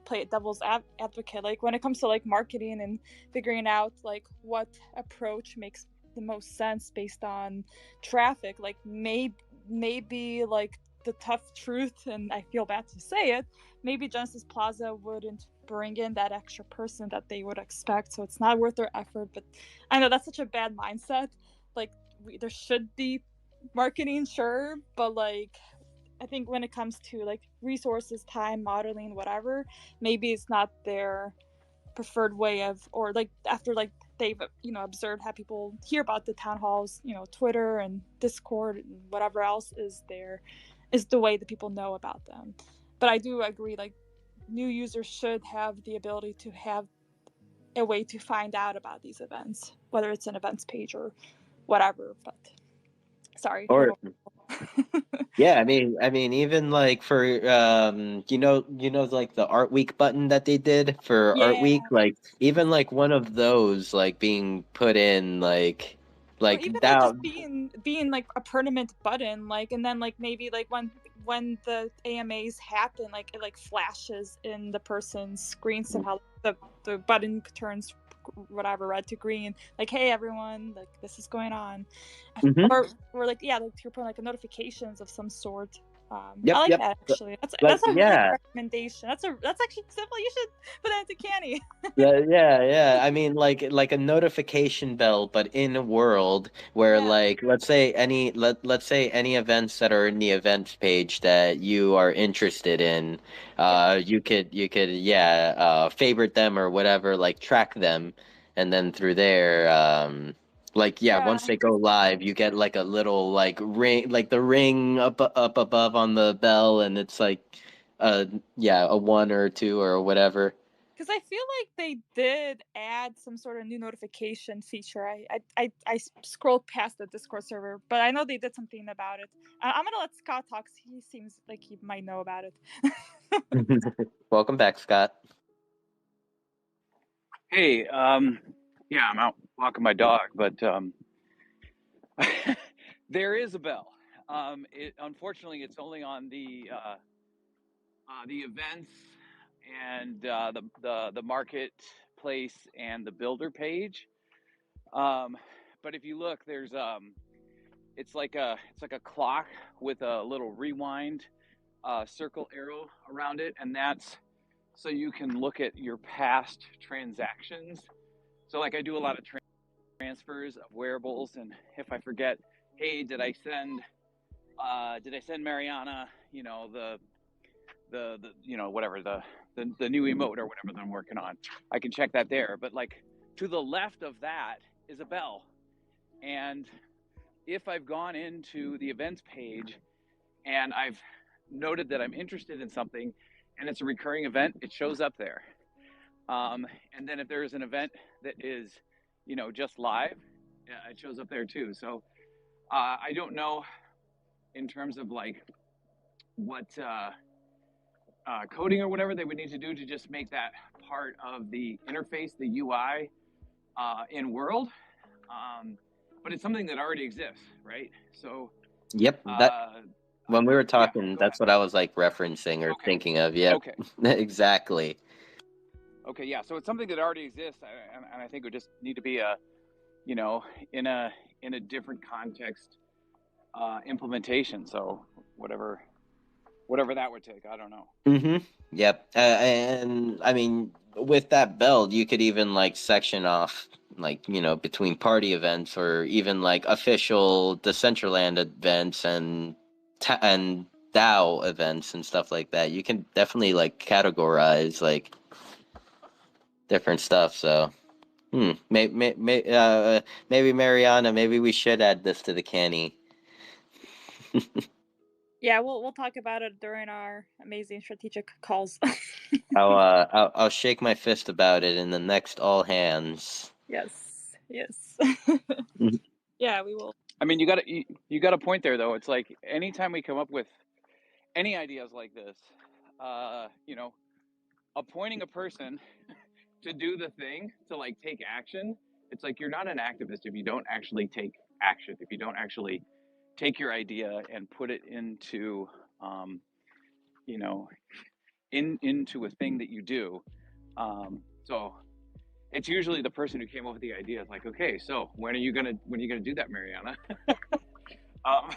play devil's advocate, like when it comes to like marketing and figuring out like what approach makes the most sense based on traffic, like maybe like the tough truth, and I feel bad to say it, maybe Genesis Plaza wouldn't bring in that extra person that they would expect, so it's not worth their effort. But I know that's such a bad mindset. Like there should be marketing, sure, but like I think when it comes to like resources, time, modeling, whatever, maybe it's not their preferred way of, or like after like they've observed how people hear about the town halls, Twitter and Discord and whatever else is the way that people know about them. But I do agree, like new users should have the ability to have a way to find out about these events, whether it's an events page or whatever. But sorry, Or little... yeah, I mean, even like for like the Art Week button that they did for Art Week, Yeah. like even like one of those like being put in Or like even like that. just being like a permanent button, like, and then like maybe like when the AMAs happen, like it like flashes in the person's screen somehow, the button turns whatever red to green, like, hey everyone, like this is going on. Mhm. Or like, yeah, like to your point, like notifications of some sort. Yep, I like yep. that actually. That's Like a really yeah, good recommendation. That's actually simple. You should put that into Canny. yeah. I mean, like a notification bell, but in a world where, Yeah. like, let's say any events that are in the events page that you are interested in, you could favorite them or whatever, like track them, and then through there, like yeah, Yeah. once they go live, you get like a little like ring, like the ring up above on the bell, and it's like, a one or a two or whatever. Because I feel like they did add some sort of new notification feature. I scrolled past the Discord server, but I know they did something about it. I'm gonna let Scott talk. He seems like he might know about it. Welcome back, Scott. Hey, yeah, I'm out walking my dog, but there is a bell. Unfortunately, it's only on the events and the marketplace and the builder page. But if you look, there's it's like a clock with a little rewind circle arrow around it, and that's so you can look at your past transactions. So like I do a lot of transfers of wearables, and if I forget, hey, did I send Mariana, the whatever the new emote or whatever that I'm working on, I can check that there. But like to the left of that is a bell, and if I've gone into the events page and I've noted that I'm interested in something and it's a recurring event, it shows up there. And then if there's an event that is, just live, it shows up there too. So I don't know in terms of like what coding or whatever they would need to do to just make that part of the interface, the UI in world. But it's something that already exists, right? So Yep, that when we were yeah, talking, go that's ahead. what I was like referencing or Okay. thinking of. Yep, Okay. exactly. Okay, yeah. So it's something that already exists, and I think it would just need to be in a different context implementation. So whatever that would take, I don't know. Mm-hmm. Yep. And I mean, with that belt, you could even like section off, like, between party events or even like official Decentraland events and and DAO events and stuff like that. You can definitely like categorize like different stuff. So, maybe Mariana, maybe we should add this to the canny. Yeah, we'll talk about it during our amazing strategic calls. I'll shake my fist about it in the next all hands. Yes. Mhm. Yeah, we will. I mean, you got a point there, though. It's like anytime we come up with any ideas like this, appointing a person to do the thing, to like take action. It's like you're not an activist if you don't actually take action, if you don't actually take your idea and put it into, you know, into a thing that you do. So it's usually the person who came up with the idea. It's like, okay, so when are you gonna do that, Mariana? um,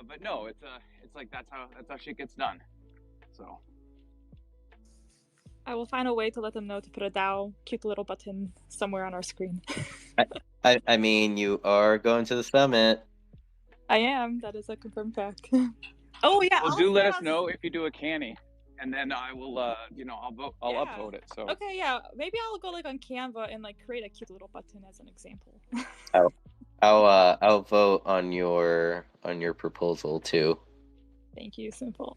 but no, it's like that's how shit gets done. So I will find a way to let them know to put a DAO cute little button somewhere on our screen. I mean, you are going to the summit. I am. That is a confirmed fact. Oh yeah. well, do let us know if you do a canny, and then I will, I'll upvote it. So okay, yeah, maybe I'll go like on Canva and like create a cute little button as an example. I'll vote on your proposal too. Thank you, Simple.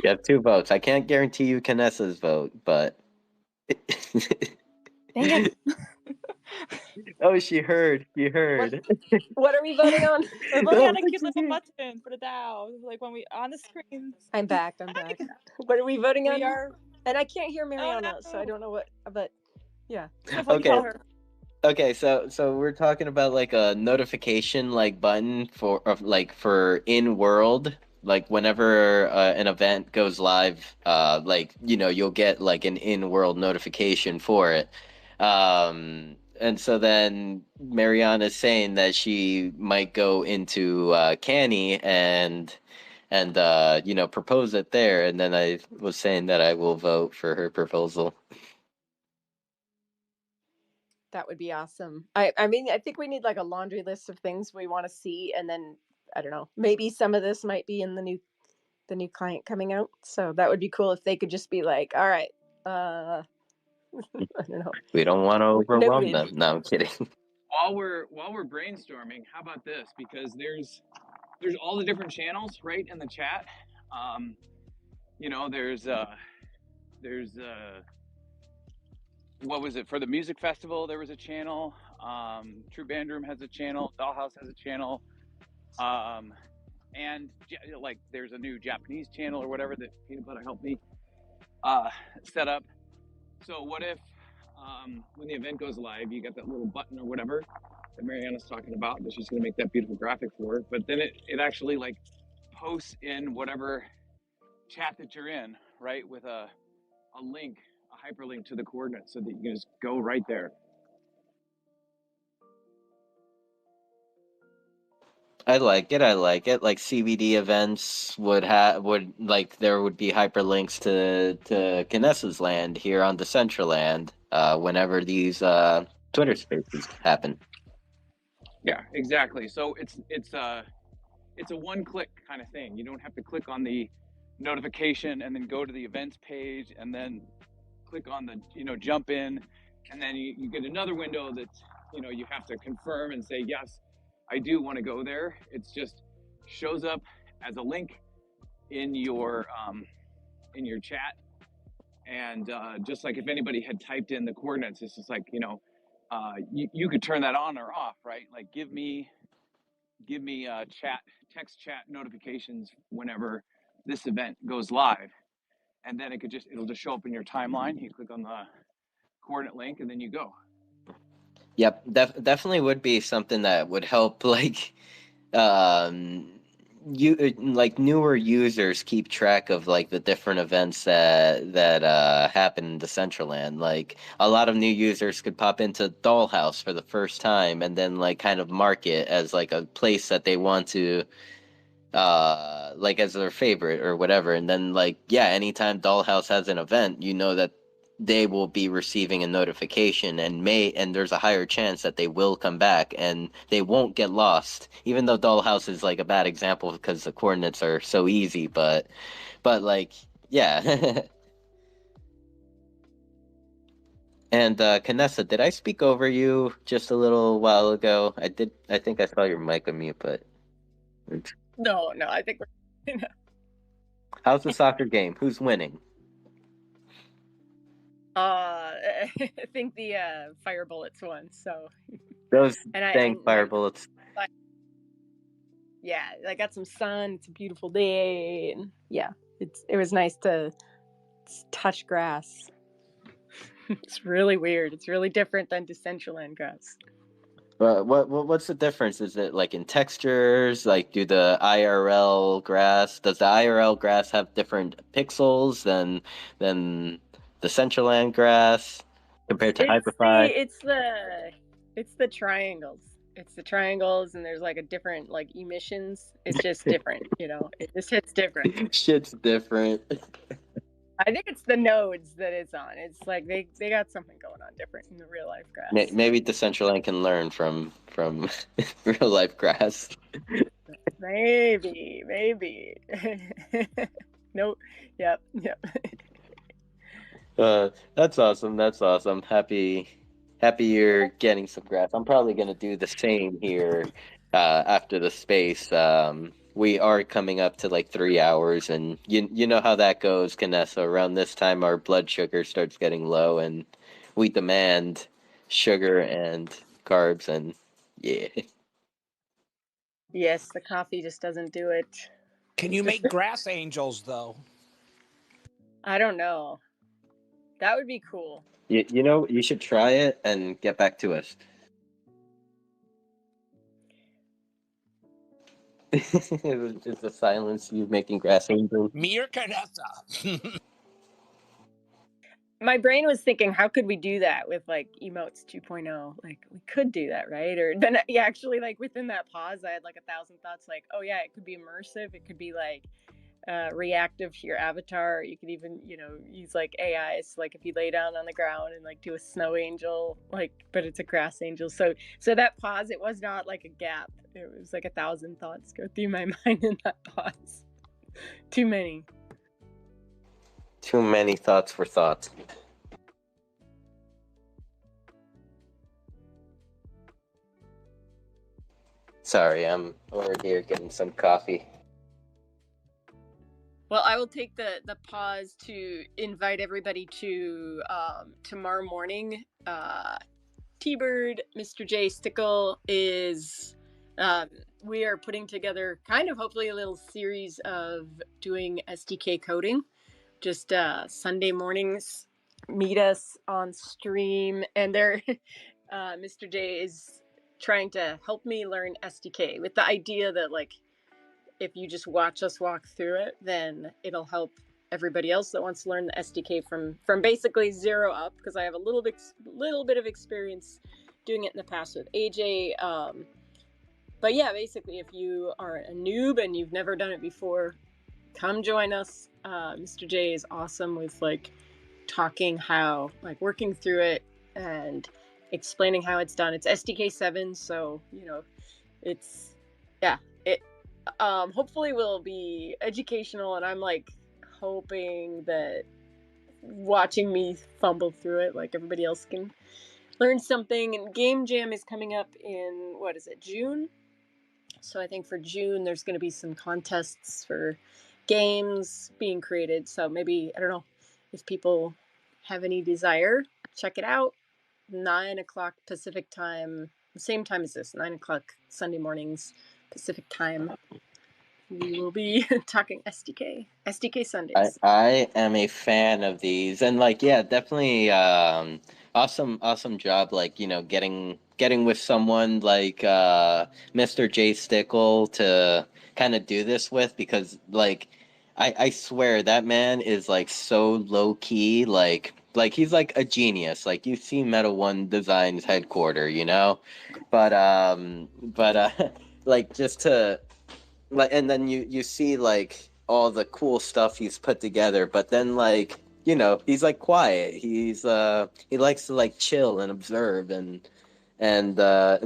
You have 2 votes. I can't guarantee you Canessa's vote, but. Dang it. Oh, she heard. You heard. What are we voting on? We're voting on a cute little button for the DAO. Like when we on the screen. I'm back. What are we voting on? We are. And I can't hear Mariana, no. so I don't know what. But yeah. Careful, you Okay. tell her. Okay, so we're talking about like a notification like button for in world, like whenever an event goes live, like you'll get like an in world notification for it. And so then Mariana's saying that she might go into Canny and propose it there, and then I was saying that I will vote for her proposal. That would be awesome. I mean, I think we need like a laundry list of things we want to see, and then I don't know, maybe some of this might be in the new client coming out. So that would be cool if they could just be like, all right, I don't know. We don't want to overwhelm Noted. them. No, I'm kidding. While we're brainstorming, how about this? Because there's all the different channels right in the chat. There's what was it for the music festival? There was a channel. True Band Room has a channel. Dollhouse has a channel. And like there's a new Japanese channel or whatever that Peanut Butter helped me set up. So what if when the event goes live, you got that little button or whatever that Mariana's talking about, that she's going to make that beautiful graphic for, but then it actually like posts in whatever chat that you're in, right, with a link, a hyperlink to the coordinates, so that you can just go right there. I like it. Like CBD events would there would be hyperlinks to Canessa's land here on Decentraland whenever these Twitter spaces happen. Yeah, exactly. So it's a one-click kind of thing. You don't have to click on the notification and then go to the events page and then click on the jump in, and then you get another window that's you have to confirm and say yes, I do want to go there. It's just shows up as a link in your chat, and just like if anybody had typed in the coordinates, it's just like you could turn that on or off, right? Like give me text chat notifications whenever this event goes live, and then it'll just show up in your timeline. You click on the coordinate link and then you go. Yep, definitely would be something that would help newer users keep track of like the different events that happen in Decentraland. Like a lot of new users could pop into Dollhouse for the first time and then like kind of mark it as like a place that they want to like as their favorite or whatever, and then like anytime Dollhouse has an event, that they will be receiving a notification, and there's a higher chance that they will come back and they won't get lost, even though Dollhouse is like a bad example because the coordinates are so easy, but like And Canessa, did I speak over you just a little while ago? I did. I think I saw your mic on mute, but No, I think we're. How's the soccer game? Who's winning? I think the fire bullets won. So those dang fire bullets. Yeah, I got some sun. It's a beautiful day, and it was nice to touch grass. It's really weird. It's really different than Decentraland grass. What's the difference? Is it like in textures? Like, does the IRL grass have different pixels than the Decentraland grass compared to Hyperfy? It's the triangles. It's the triangles, and there's like a different like emissions. It's just different, It just hits different. Shit's different. I think it's the nodes that it's on. It's like they got something going on different in the real life grass. Maybe Decentraland can learn from real life grass. Maybe. Nope. Yep. That's awesome. Happy you're getting some grass. I'm probably gonna do the same here after the space. we are coming up to like 3 hours, and you know how that goes, Vanessa. Around this time, our blood sugar starts getting low, and we demand sugar and carbs, and yeah. Yes, the coffee just doesn't do it. Can you make grass angels though? I don't know. That would be cool. You know, you should try it and get back to us. It's the silence you making grass angels. Me or Canessa? My brain was thinking, how could we do that with like emotes 2.0? Like we could do that, right? Or then yeah, actually like within that pause, I had like 1,000 thoughts. Like, oh yeah, it could be immersive. It could be like reactive to your avatar. You could even, use like AIs. Like if you lay down on the ground and like do a snow angel, like, but it's a grass angel. So that pause, it was not like a gap. It was like 1,000 thoughts go through my mind in that pause. Too many. Too many thoughts for thoughts. Sorry, I'm over here getting some coffee. Well, I will take the pause to invite everybody to tomorrow morning. T-Bird, Mr. J Stickle is... we are putting together kind of hopefully a little series of doing SDK coding. Just Sunday mornings, meet us on stream. And there, Mr. J is trying to help me learn SDK with the idea that like, if you just watch us walk through it, then it'll help everybody else that wants to learn the SDK from basically zero up, because I have a little bit of experience doing it in the past with AJ. But yeah, basically, if you are a noob and you've never done it before, come join us. Mr. J is awesome with like talking how, like working through it and explaining how it's done. It's SDK 7, so it's it hopefully will be educational, and I'm like hoping that watching me fumble through it, like everybody else can learn something. And Game Jam is coming up in, what is it, June? So I think for June there's going to be some contests for games being created. So maybe, I don't know, if people have any desire, check it out. 9 o'clock Pacific time, the same time as this, 9 o'clock Sunday mornings Pacific time. We will be talking SDK Sundays. I am a fan of these, and like, yeah, definitely, awesome job, like, getting with someone like Mr. J Stickle to kind of do this with, because like, I swear that man is like so low key, like he's like a genius. Like you see Meta One Design's headquarter, but like just to like, and then you see like all the cool stuff he's put together, but then like, he's like quiet, he likes to like chill and observe and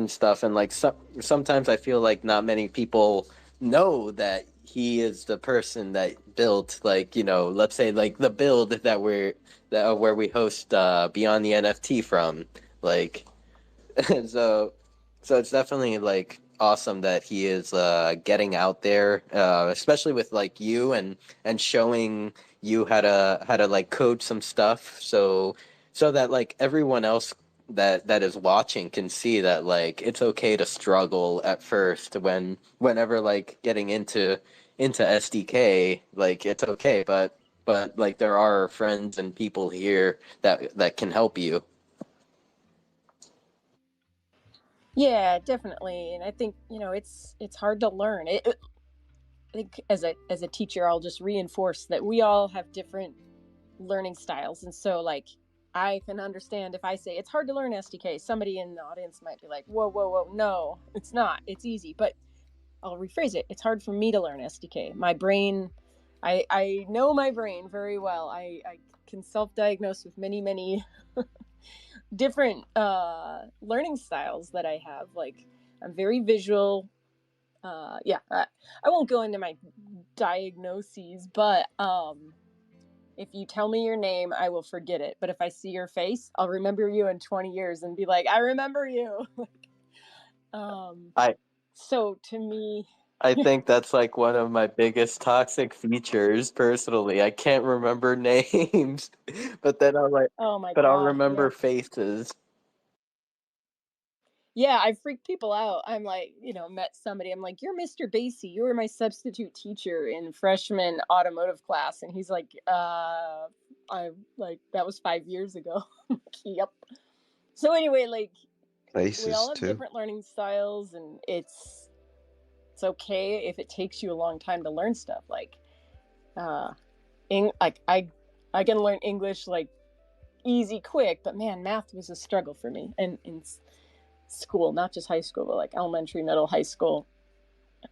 stuff, and like sometimes I feel like not many people know that he is the person that built, like, let's say like the build where we host Beyond the NFT from, like. so so it's definitely like awesome that he is getting out there, especially with like you, and showing you how to like code some stuff, so that like everyone else that is watching can see that like it's okay to struggle at first, whenever like getting into SDK, like it's okay, but like there are friends and people here that can help you. Yeah, definitely. And I think it's hard to learn. I think as a teacher, I'll just reinforce that we all have different learning styles, and so like I can understand if I say it's hard to learn SDK. Somebody in the audience might be like, whoa, no, it's not. It's easy. But I'll rephrase it. It's hard for me to learn SDK. My brain, I know my brain very well. I can self-diagnose with many different learning styles that I have. Like I'm very visual. I won't go into my diagnoses, but if you tell me your name, I will forget it. But if I see your face, I'll remember you in 20 years and be like, I remember you. I So to me, I think that's like one of my biggest toxic features personally. I can't remember names, but then Oh my but I'll god. remember Yeah. faces. Yeah, I freak people out. I'm like, met somebody. I'm like, "You're Mr. Basie. You were my substitute teacher in freshman automotive class." And he's like, I like that was 5 years ago." I'm like, "Yep." So anyway, like we all Places have too. different learning styles, and it's okay if it takes you a long time to learn stuff. Like I can learn English like easy quick, but man, math was a struggle for me. And in school, not just high school, but like elementary, middle, high school.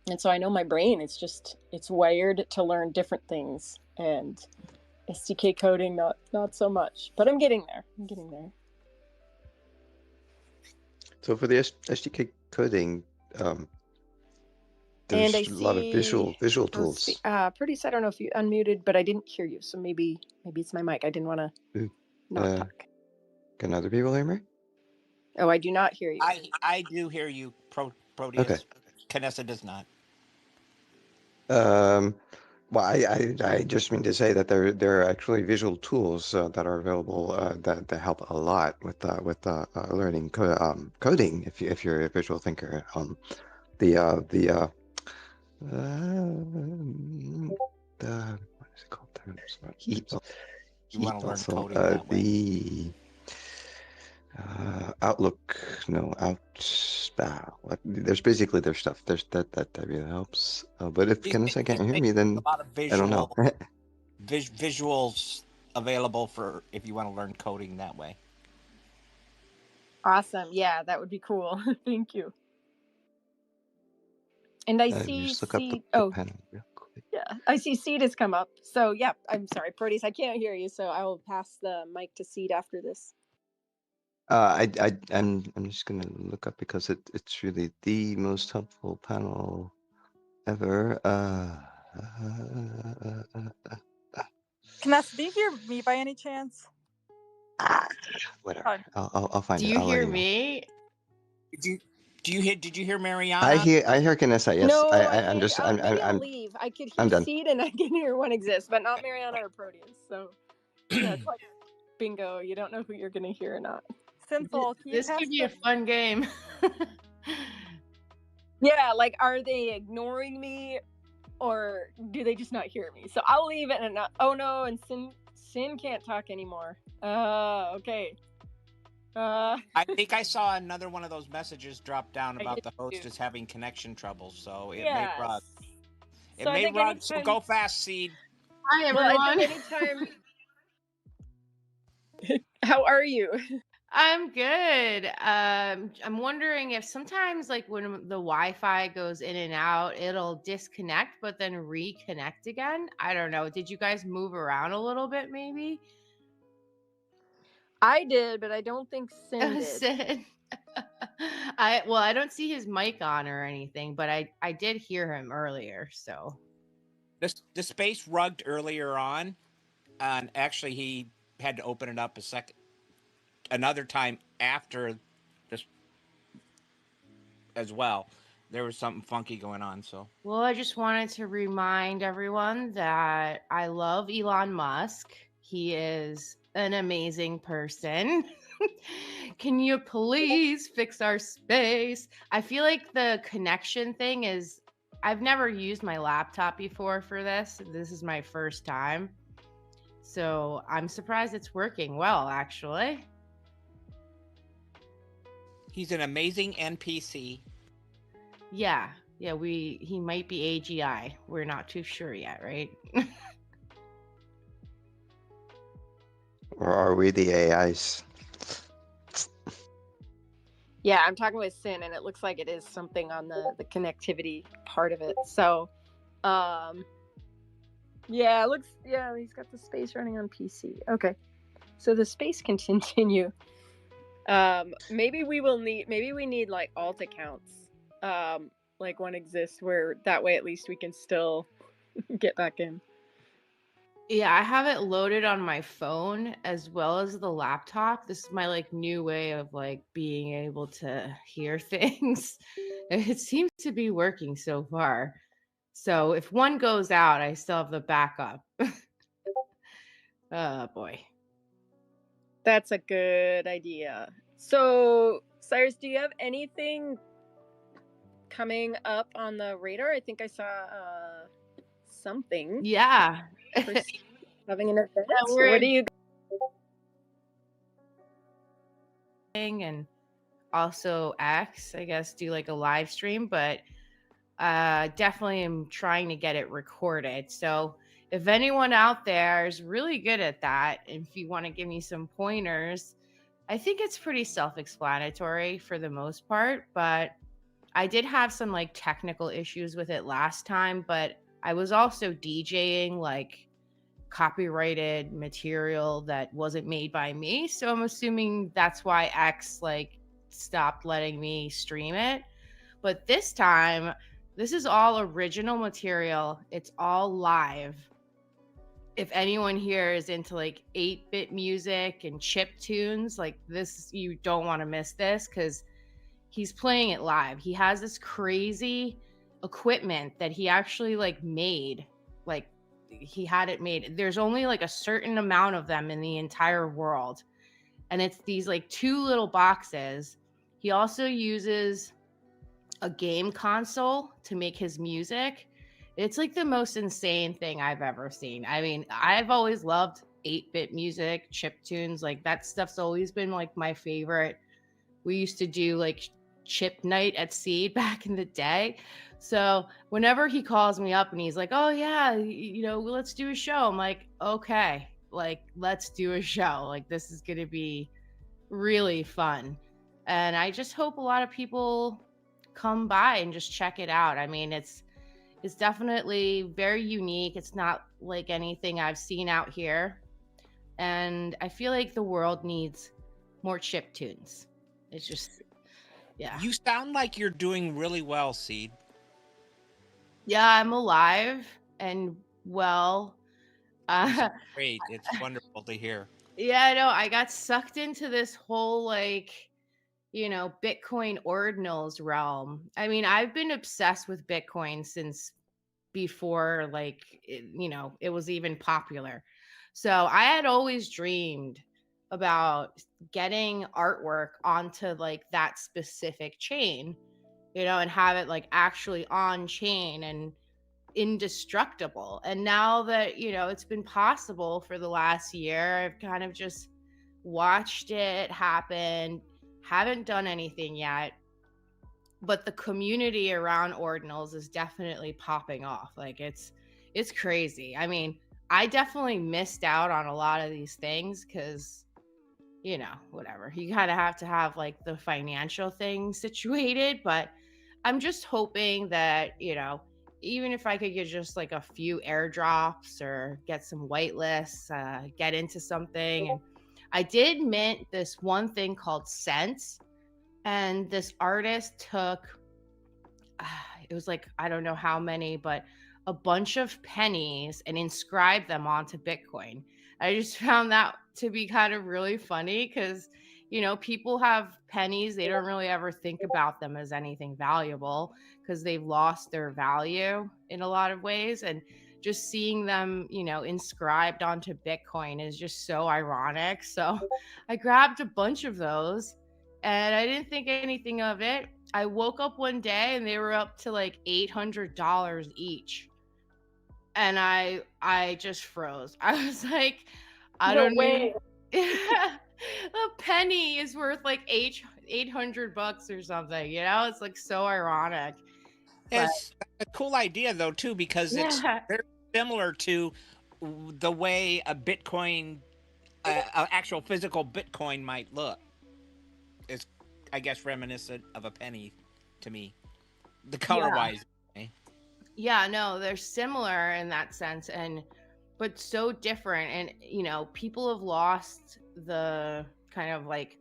And so I know my brain, it's wired to learn different things, and SDK coding not so much, but I'm getting there. So for the SDK coding, And there's I a lot of see visual tools. Pretty, I don't know if you unmuted, but I didn't hear you, so maybe it's my mic. I didn't want to not talk. Can other people hear me? Oh, I do not hear you. I do hear you, Proteus. Okay. Canessa does not. Well, I just mean to say that there are actually visual tools that are available that help a lot with learning coding if you're a visual thinker. The what is it called? Heaps. You want to learn Also, coding that way. the Outlook, no, there's basically there's stuff that really helps. But if Kenneth can't hear me, then a lot of I don't know. visuals available for if you want to learn coding that way. Awesome. Yeah, that would be cool. Thank you. And I see Just look up Seed. the panel real quick. Yeah, I see Seed has come up. So yeah, I'm sorry, Proteus, I can't hear you, so I will pass the mic to Seed after this. I'm just gonna look up because it's really the most helpful panel ever. Canessa, do you hear me by any chance? Whatever. I'll find it. Do you I'll let hear you know. me? Did you hear Mariana? I hear Canessa. Yes. No, I'm just maybe I'll I'm leave. I could I'm hear done. Seed and I can hear one exists, but not Mariana or Proteus. So yeah, it's like bingo. You don't know who you're gonna hear or not. Simple. Can you This pass could be a fun game. Yeah, like are they ignoring me or do they just not hear me? So I'll leave it and not. Oh no, and Sin can't talk anymore. Okay. I think I saw another one of those messages drop down about the host is having connection troubles, so it may rug. It So I may think rug. So anytime- go fast, Seed. Hi everyone. Well, I think anytime. How are you? I'm good. I'm wondering if sometimes, like when the Wi-Fi goes in and out, it'll disconnect but then reconnect again. I don't know. Did you guys move around a little bit, maybe? I did, but I don't think Sin did. Sin. I don't see his mic on or anything, but I did hear him earlier. So The space rugged earlier on, and actually he had to open it up another time after this as well. There was something funky going on. So well, I just wanted to remind everyone that I love Elon Musk. He is an amazing person. Can you please fix our space? I feel like the connection thing is, I've never used my laptop before for this. This is my first time. So I'm surprised it's working well, actually. he's an amazing NPC. Yeah, he might be AGI. We're not too sure yet, right? Or are we the AIs? Yeah, I'm talking with Sin, and it looks like it is something on the connectivity part of it. So, yeah, he's got the space running on PC. Okay, so the space can continue. Maybe we need like alt accounts, like one exists where that way at least we can still get back in. Yeah, I have it loaded on my phone as well as the laptop. This is my like new way of like being able to hear things. It seems to be working so far. So if one goes out, I still have the backup. Oh boy. That's a good idea. So, Cyrus, do you have anything coming up on the radar? I think I saw something. Yeah. Having an event. we're What do you? and also X, I guess, do like a live stream, but definitely am trying to get it recorded. So if anyone out there is really good at that, if you want to give me some pointers, I think it's pretty self-explanatory for the most part, but I did have some like technical issues with it last time, but I was also DJing like copyrighted material that wasn't made by me. So I'm assuming that's why X like stopped letting me stream it. But this time, this is all original material. It's all live. If anyone here is into like 8-bit music and chip tunes, like this, you don't want to miss this because he's playing it live. He has this crazy equipment that he actually like made. Like he had it made. There's only like a certain amount of them in the entire world. And it's these like 2 little boxes. He also uses a game console to make his music. It's like the most insane thing I've ever seen. I mean, I've always loved 8-bit music, chip tunes. Like that stuff's always been like my favorite. We used to do like chip night at Seed back in the day. So whenever he calls me up and he's like, "Oh yeah, let's do a show." I'm like, "Okay, like let's do a show. Like this is going to be really fun." And I just hope a lot of people come by and just check it out. I mean, it's definitely very unique. It's not like anything I've seen out here. And I feel like the world needs more chip tunes. It's just, yeah. You sound like you're doing really well, Seed. Yeah, I'm alive and well. Great. It's wonderful to hear. Yeah, no, I got sucked into this whole like, Bitcoin ordinals realm. I mean, I've been obsessed with Bitcoin since before like it was even popular. So I had always dreamed about getting artwork onto like that specific chain, and have it like actually on chain and indestructible. And now that it's been possible for the last year, I've kind of just watched it happen. Haven't done anything yet, but the community around ordinals is definitely popping off. Like it's crazy. I mean, I definitely missed out on a lot of these things because whatever, you kind of have to have like the financial thing situated. But I'm just hoping that even if I could get just like a few airdrops or get some whitelists, get into something. And I did mint this one thing called Sense, and this artist took it was like, I don't know how many, but a bunch of pennies and inscribed them onto Bitcoin. I just found that to be kind of really funny because people have pennies, they don't really ever think about them as anything valuable because they've lost their value in a lot of ways. And just seeing them inscribed onto Bitcoin is just so ironic. So I grabbed a bunch of those and I didn't think anything of it. I woke up one day and they were up to like $800 each. And I just froze. I was like, I No don't way. know. A penny is worth like $800 or something, It's like so ironic. It's a cool idea though too, because it's very similar to the way a Bitcoin, an actual physical Bitcoin might look. It's, I guess, reminiscent of a penny to me, the color wise. Yeah, no, they're similar in that sense, but so different. And people have lost the kind of like,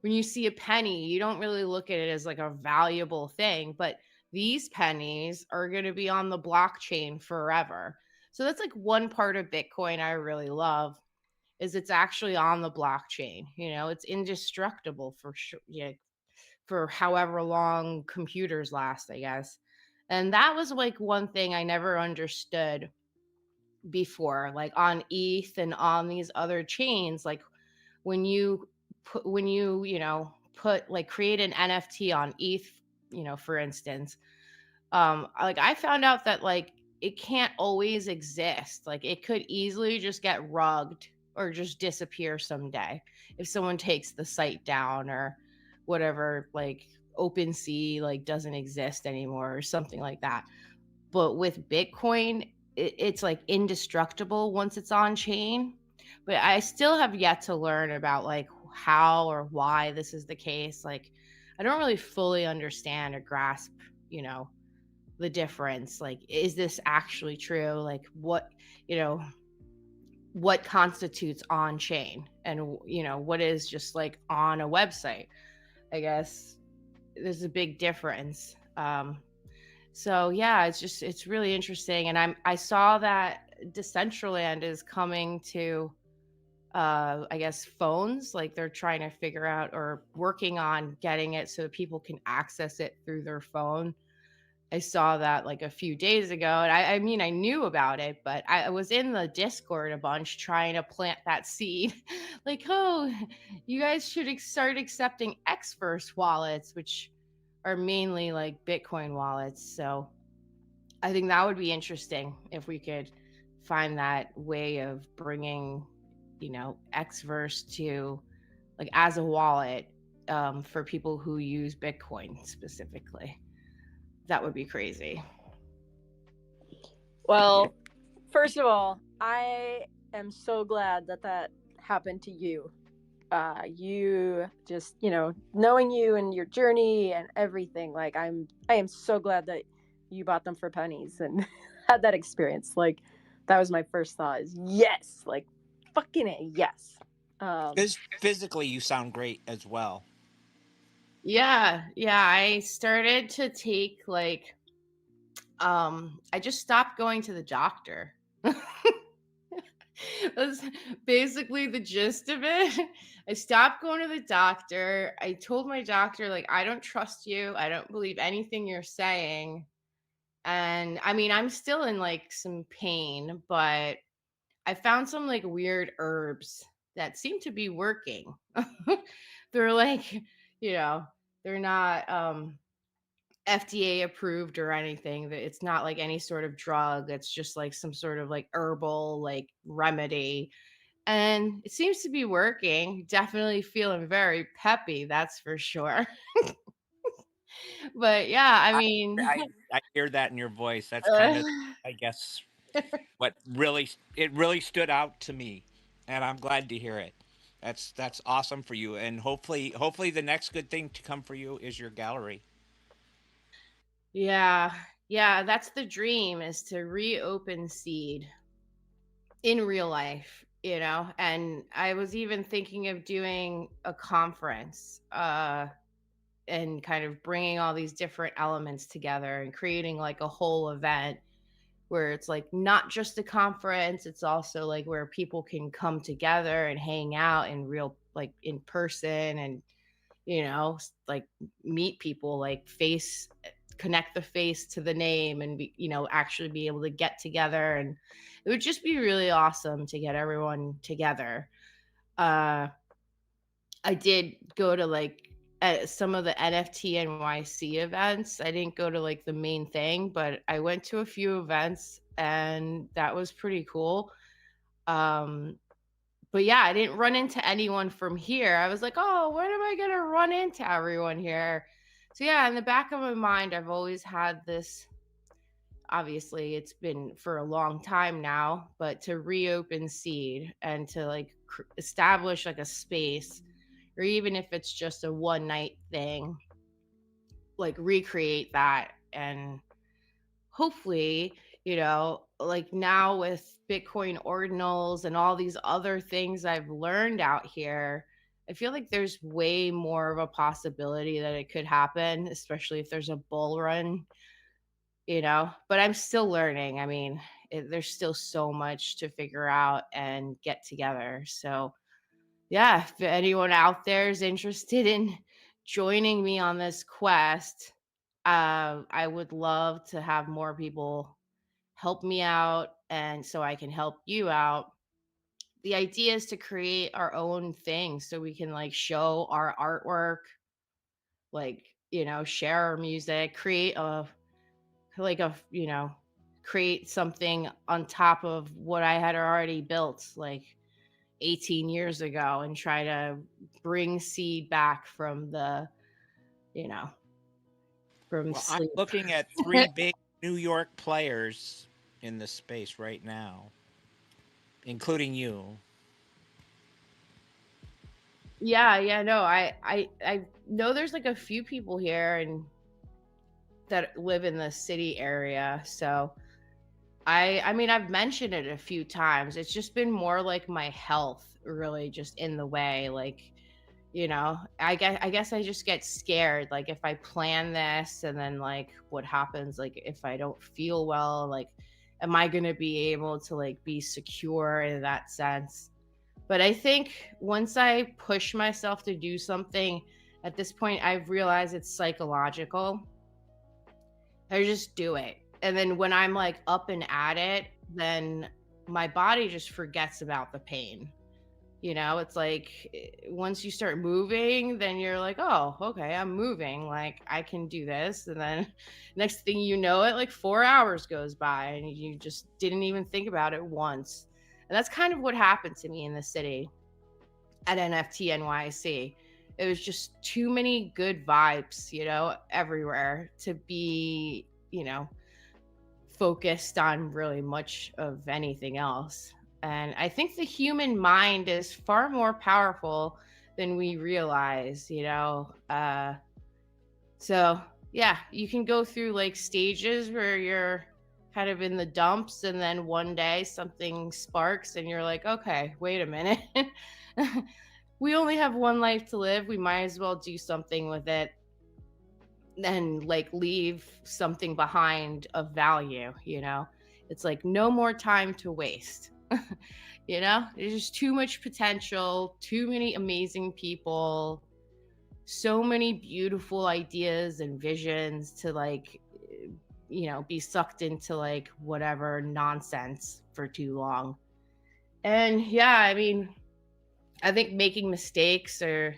when you see a penny, you don't really look at it as like a valuable thing, but these pennies are going to be on the blockchain forever. So that's like one part of Bitcoin I really love, is it's actually on the blockchain. It's indestructible for sure. Yeah, for however long computers last, I guess. And that was like one thing I never understood before, like on ETH and on these other chains, like when you you know, put like create an NFT on ETH, you know, for instance, like I found out that like it can't always exist. Like it could easily just get rugged or just disappear someday if someone takes the site down or whatever, like OpenSea like doesn't exist anymore or something like that. But with Bitcoin, it's like indestructible once it's on chain. But I still have yet to learn about like how or why this is the case. Like I don't really fully understand or grasp, you know, the difference. Like, is this actually true? Like what, you know, what constitutes on chain and, you know, what is just like on a website? I guess there's a big difference. So yeah, it's really interesting. And I saw that Decentraland is coming to I guess phones. Like they're trying to figure out or working on getting it so people can access it through their phone. I saw that like a few days ago, and I mean I knew about it, but I was in the Discord a bunch trying to plant that seed. Like, oh, you guys should start accepting Xverse wallets, which are mainly like Bitcoin wallets. So I think that would be interesting if we could find that way of bringing, you know, Xverse to like as a wallet for people who use Bitcoin specifically. That would be crazy. Well, first of all, I am so glad that that happened to you. You just, you know, knowing you and your journey and everything, like I am so glad that you bought them for pennies and had that experience. Like that was my first thought is yes, like fucking A, yes. Physically, you sound great as well. Yeah, I started to take like I just stopped going to the doctor. That's basically the gist of it. I stopped going to the doctor. I told my doctor like I don't trust you. I don't believe anything you're saying. And I mean, I'm still in like some pain, but I found some like weird herbs that seem to be working. They're like, you know, they're not FDA approved or anything. That it's not like any sort of drug. It's just like some sort of like herbal like remedy. And it seems to be working. Definitely feeling very peppy, that's for sure. But yeah, I mean, I hear that in your voice. That's kind uh, of, I guess, what really stood out to me, and I'm glad to hear it. That's awesome for you, and hopefully the next good thing to come for you is your gallery. yeah, that's the dream is to reopen Seed in real life, you know. And I was even thinking of doing a conference and kind of bringing all these different elements together and creating like a whole event where it's like not just a conference, it's also like where people can come together and hang out in real like in person and, you know, like meet people, like face connect the face to the name and be, you know, actually be able to get together. And it would just be really awesome to get everyone together. uh I did go to like some of the NFT NYC events. I didn't go to like the main thing, but I went to a few events and that was pretty cool. Um, but yeah, I didn't run into anyone from here. I was like, oh, when am I going to run into everyone here? So yeah, in the back of my mind, I've always had this. Obviously, it's been for a long time now, but to reopen Seed and to like establish like a space or even if it's just a one night thing, like recreate that. And hopefully, you know, like now with Bitcoin ordinals and all these other things I've learned out here, I feel like there's way more of a possibility that it could happen, especially if there's a bull run, you know. But I'm still learning. I mean, there's still so much to figure out and get together. So, yeah, if anyone out there is interested in joining me on this quest. I would love to have more people help me out, and so I can help you out. The idea is to create our own thing so we can like show our artwork, like, share our music, create a like a, create something on top of what I had already built like 18 years ago, and try to bring seed back from the, you know, from Well, I'm sleep. looking at 3 big New York players in the space right now, including you. Yeah, no, I know there's like a few people here and that live in the city area. So I mean, I've mentioned it a few times. It's just been more like my health really just in the way. Like, I guess I just get scared. Like if I plan this and then like what happens, like if I don't feel well, like am I gonna be able to like be secure in that sense? But I think once I push myself to do something, at this point I've realized it's psychological. I just do it. And then when I'm like up and at it, then my body just forgets about the pain. It's like once you start moving, then you're like, oh, okay, I'm moving. Like I can do this. And then next thing you know, it like 4 hours goes by and you just didn't even think about it once. And that's kind of what happened to me in the city at NFT NYC. It was just too many good vibes, everywhere to be, focused on really much of anything else. And I think the human mind is far more powerful than we realize. So yeah, you can go through like stages where you're kind of in the dumps, and then one day something sparks and you're like, okay, wait a minute. We only have one life to live. We might as well do something with it and like leave something behind of value. It's like no more time to waste. There's just too much potential, too many amazing people, so many beautiful ideas and visions to like be sucked into like whatever nonsense for too long. And yeah, I mean, I think making mistakes are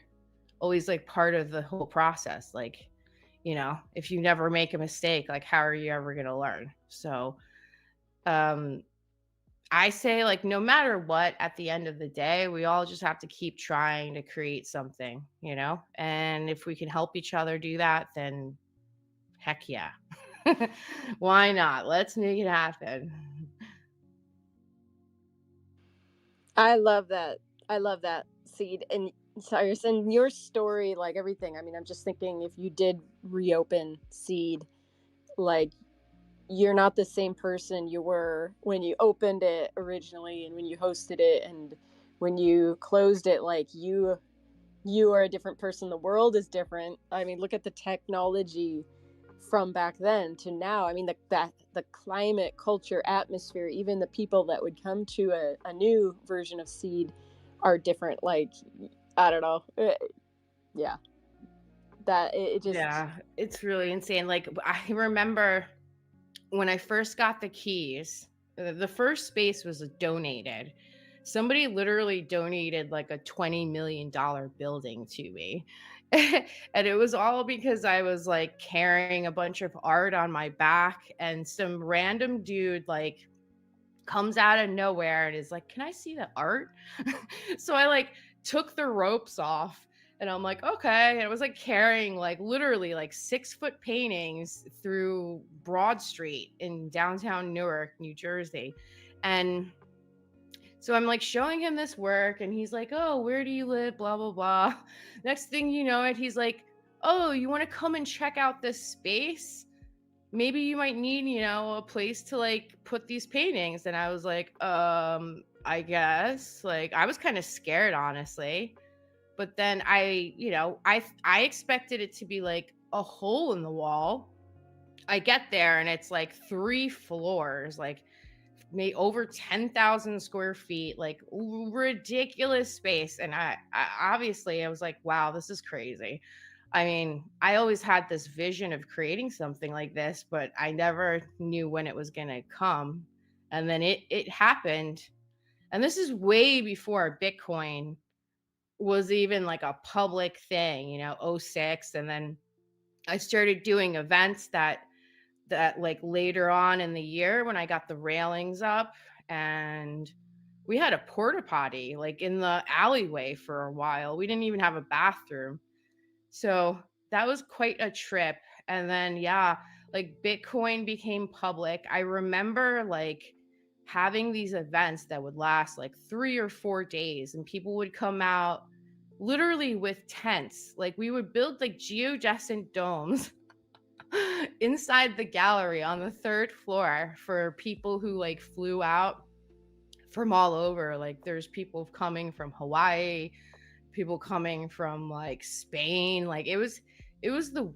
always like part of the whole process. Like, if you never make a mistake, like how are you ever going to learn? So, I say like no matter what, at the end of the day, we all just have to keep trying to create something. And if we can help each other do that, then heck yeah. Why not? Let's make it happen. I love that. I love that, Seed. And Cyrus, and your story, like everything. I mean, I'm just thinking if you did reopen Seed, like you're not the same person you were when you opened it originally and when you hosted it and when you closed it. Like you are a different person. The world is different. I mean, look at the technology from back then to now. I mean, the climate, culture, atmosphere, even the people that would come to a new version of Seed are different. Like, I don't know. Yeah. That it just. Yeah, it's really insane. Like, I remember when I first got the keys, the first space was donated. Somebody literally donated like a $20 million building to me. And it was all because I was like carrying a bunch of art on my back, and some random dude like comes out of nowhere and is like, "Can I see the art?" So I like took the ropes off and I'm like, okay. And it was like carrying like literally like 6-foot paintings through Broad Street in downtown Newark, New Jersey. And so I'm like showing him this work and he's like, "Oh, where do you live?" Blah, blah, blah. Next thing you know it, he's like, "Oh, you want to come and check out this space? Maybe you might need, a place to like put these paintings." And I was like, I guess. Like I was kind of scared, honestly. But then I expected it to be like a hole in the wall. I get there and it's like 3 floors, like over 10,000 square feet, like ridiculous space. And I obviously I was like, wow, this is crazy. I mean, I always had this vision of creating something like this, but I never knew when it was going to come. And then it happened. And this is way before Bitcoin was even like a public thing, you know, 06. And then I started doing events that like later on in the year when I got the railings up, and we had a porta potty like in the alleyway for a while. We didn't even have a bathroom. So that was quite a trip. And then, yeah, like Bitcoin became public. I remember like having these events that would last like 3 or 4 days, and people would come out literally with tents. Like we would build like geodescent domes inside the gallery on the 3rd floor for people who like flew out from all over. Like there's people coming from Hawaii, people coming from like Spain. Like it was the,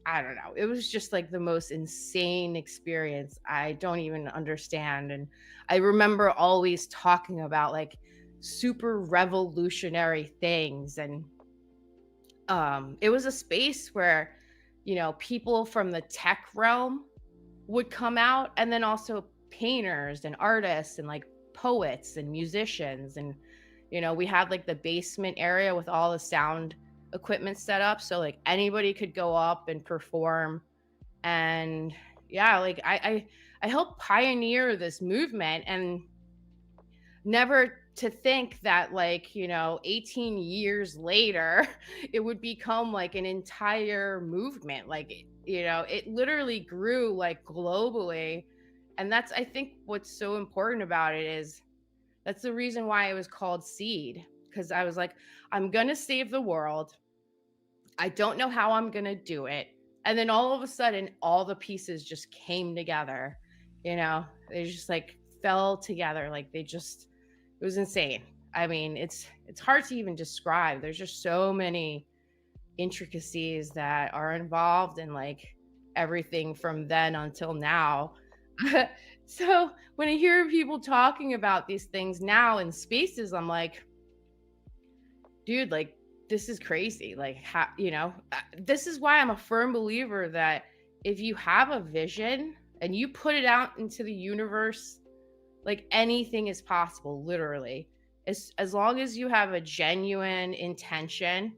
I don't know, it was just like the most insane experience. I don't even understand. And I remember always talking about like super revolutionary things. And it was a space where, you know, people from the tech realm would come out, and then also painters and artists and like poets and musicians. And you know, we had like the basement area with all the sound equipment set up, so like anybody could go up and perform. And yeah, like I helped pioneer this movement, and never to think that like, you know, 18 years later it would become like an entire movement. Like, you know, it literally grew like globally. And that's, I think what's so important about it is that's the reason why it was called Seed, because I was like, I'm gonna save the world. I don't know how I'm gonna do it. And then all of a sudden all the pieces just came together. You know, they just like fell together. Like they just, it was insane. I mean, it's hard to even describe. There's just so many intricacies that are involved in like everything from then until now. So when I hear people talking about these things now in spaces, I'm like, dude, like this is crazy. Like, how, you know, this is why I'm a firm believer that if you have a vision and you put it out into the universe, like anything is possible, literally. As long as you have a genuine intention,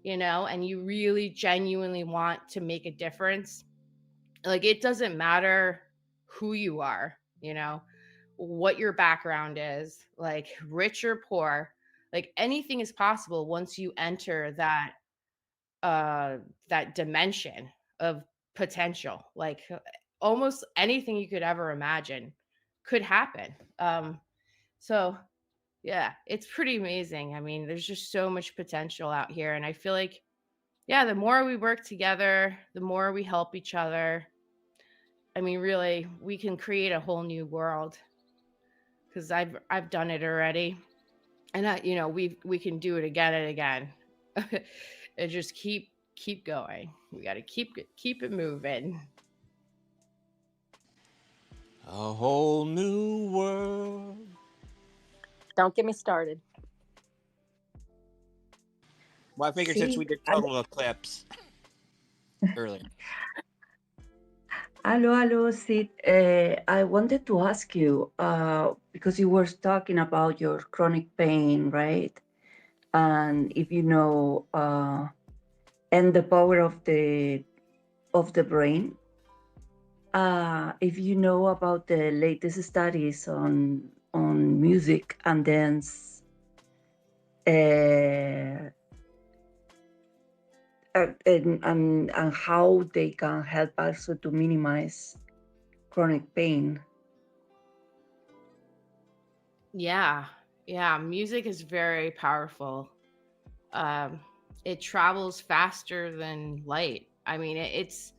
you know, and you really genuinely want to make a difference, like it doesn't matter who you are, you know, what your background is, like rich or poor, like anything is possible once you enter that dimension of potential. Like almost anything you could ever imagine could happen. So yeah, it's pretty amazing. I mean, there's just so much potential out here. And I feel like, yeah, the more we work together, the more we help each other. I mean, really, we can create a whole new world, because I've done it already. And you know, we can do it again and again. And just keep going. We got to keep it moving. A whole new world. Don't get me started. Well, I figured since we did total eclipse earlier. Hello, Sid. I wanted to ask you, because you were talking about your chronic pain, right? And if you know, and the power of the brain. If you know about the latest studies on music and dance, and how they can help also to minimize chronic pain. Yeah. Music is very powerful. It travels faster than light. I mean, it's,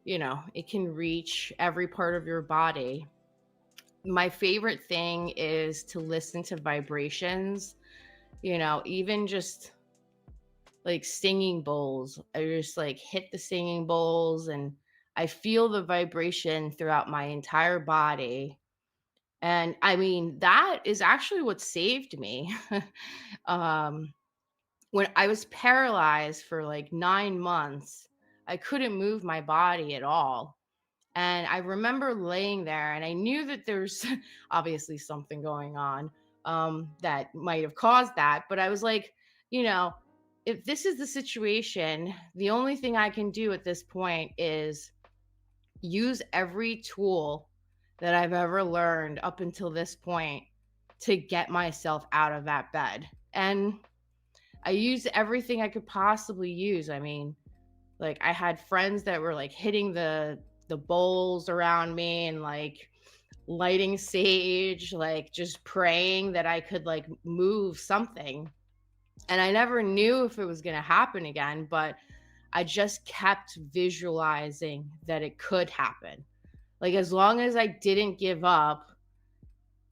you know, it can reach every part of your body. My favorite thing is to listen to vibrations, you know, even just like singing bowls. I just like hit the singing bowls and I feel the vibration throughout my entire body. And I mean, that is actually what saved me. um, when I was paralyzed for like 9 months, I couldn't move my body at all. And I remember laying there and I knew that there's obviously something going on that might have caused that. But I was like, you know, if this is the situation, the only thing I can do at this point is use every tool that I've ever learned up until this point to get myself out of that bed. And I used everything I could possibly use. I mean, like I had friends that were like hitting the bowls around me and like lighting sage, like just praying that I could like move something. And I never knew if it was going to happen again, but I just kept visualizing that it could happen. Like as long as I didn't give up,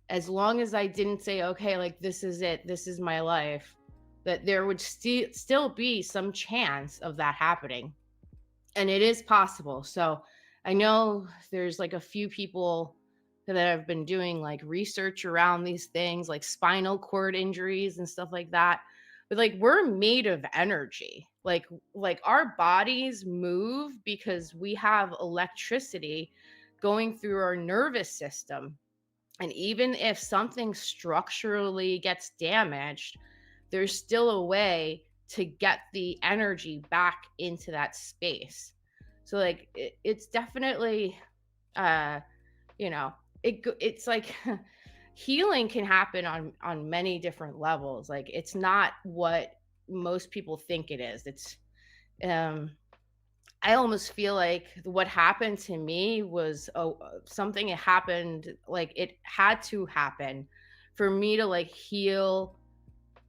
as long as I didn't say, okay, like this is it, this is my life, that there would still be some chance of that happening. And it is possible. So I know there's like a few people that have been doing like research around these things, like spinal cord injuries and stuff like that. But like we're made of energy. Like our bodies move because we have electricity going through our nervous system. And even if something structurally gets damaged, there's still a way to get the energy back into that space. So like it's definitely uh you know, it's like healing can happen on many different levels. Like it's not what most people think it is. It's um I almost feel like what happened to me was something that happened, like it had to happen for me to like heal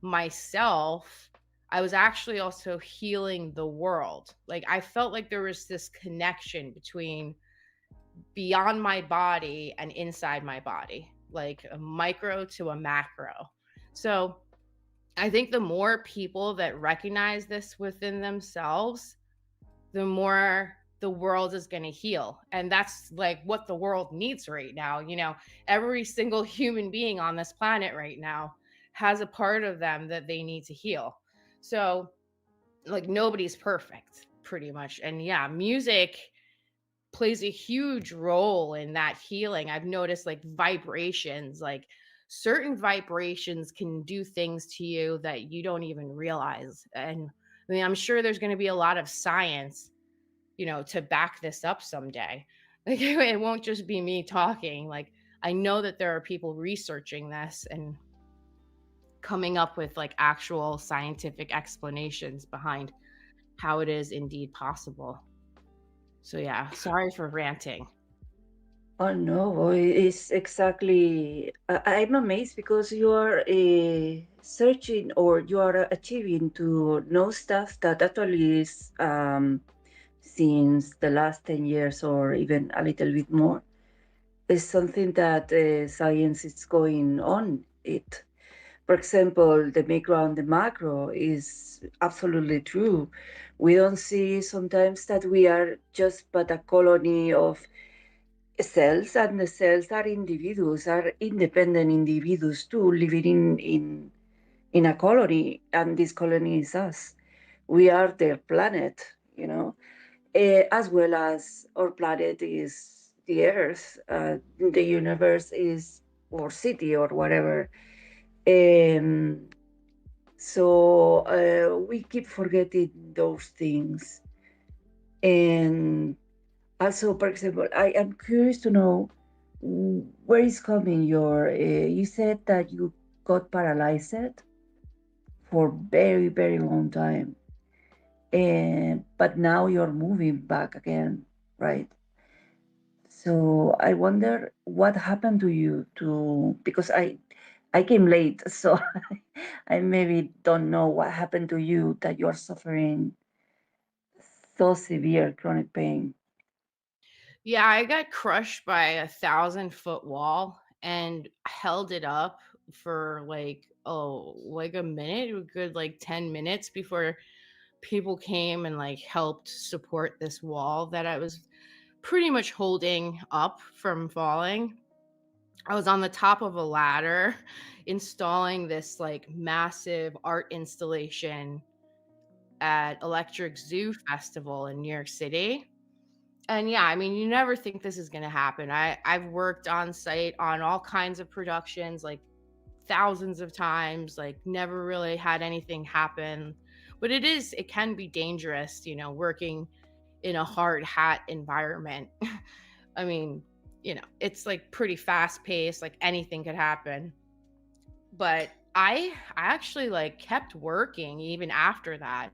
myself. I was actually also healing the world. Like I felt like there was this connection between beyond my body and inside my body, like a micro to a macro. So I think the more people that recognize this within themselves, the more the world is going to heal. And that's like what the world needs right now. You know, every single human being on this planet right now has a part of them that they need to heal. So, like, nobody's perfect, pretty much. And yeah, music plays a huge role in that healing. I've noticed like vibrations, like certain vibrations can do things to you that you don't even realize. And I mean, I'm sure there's going to be a lot of science, you know, to back this up someday. Like it won't just be me talking. Like I know that there are people researching this and coming up with like actual scientific explanations behind how it is indeed possible. So yeah, sorry for ranting. Oh no, it's exactly. I'm amazed because you are searching or you are achieving to know stuff that actually is since the last 10 years or even a little bit more. Is something that science is going on it. For example, the micro and the macro is absolutely true. We don't see sometimes that we are just but a colony of cells, and the cells are individuals, are independent individuals too, living in a colony, and this colony is us. We are their planet, you know, as well as our planet is the Earth, the universe is our city or whatever. Um, so we keep forgetting those things. And also, for example, I am curious to know where is coming your. You said that you got paralyzed for very, very long time, and but now you're moving back again, right? So I wonder what happened to you to because I came late, so I maybe don't know what happened to you that you're suffering so severe chronic pain. Yeah, I got crushed by a 1,000-foot wall and held it up for like a minute, a good like 10 minutes before people came and like helped support this wall that I was pretty much holding up from falling. I was on the top of a ladder installing this like massive art installation at Electric Zoo Festival in New York City. And yeah, I mean, you never think this is going to happen. I've worked on site on all kinds of productions, like thousands of times, like never really had anything happen. But it can be dangerous, working in a hard hat environment. I mean, it's like pretty fast paced, like anything could happen. But I actually like kept working even after that.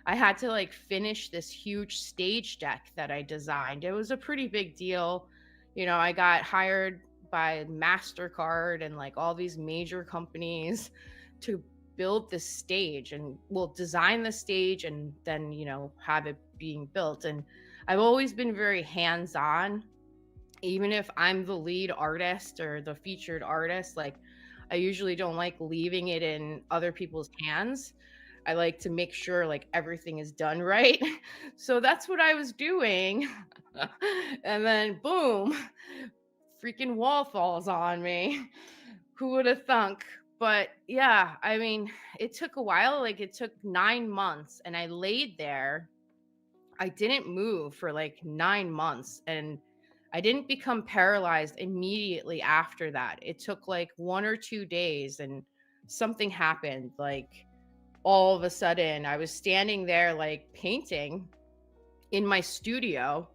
I had to like finish this huge stage deck that I designed. It was a pretty big deal. I got hired by MasterCard and like all these major companies to build this stage and we'll design the stage and then, have it being built. And I've always been very hands-on, even if I'm the lead artist or the featured artist. Like, I usually don't like leaving it in other people's hands. I like to make sure like everything is done right. So that's what I was doing. And then boom, freaking wall falls on me. Who would have thunk? But yeah, I mean, it took a while. Like, it took 9 months and I laid there. I didn't move for like 9 months and I didn't become paralyzed immediately after that. It took like 1 or 2 days and something happened. Like, all of a sudden, I was standing there like painting in my studio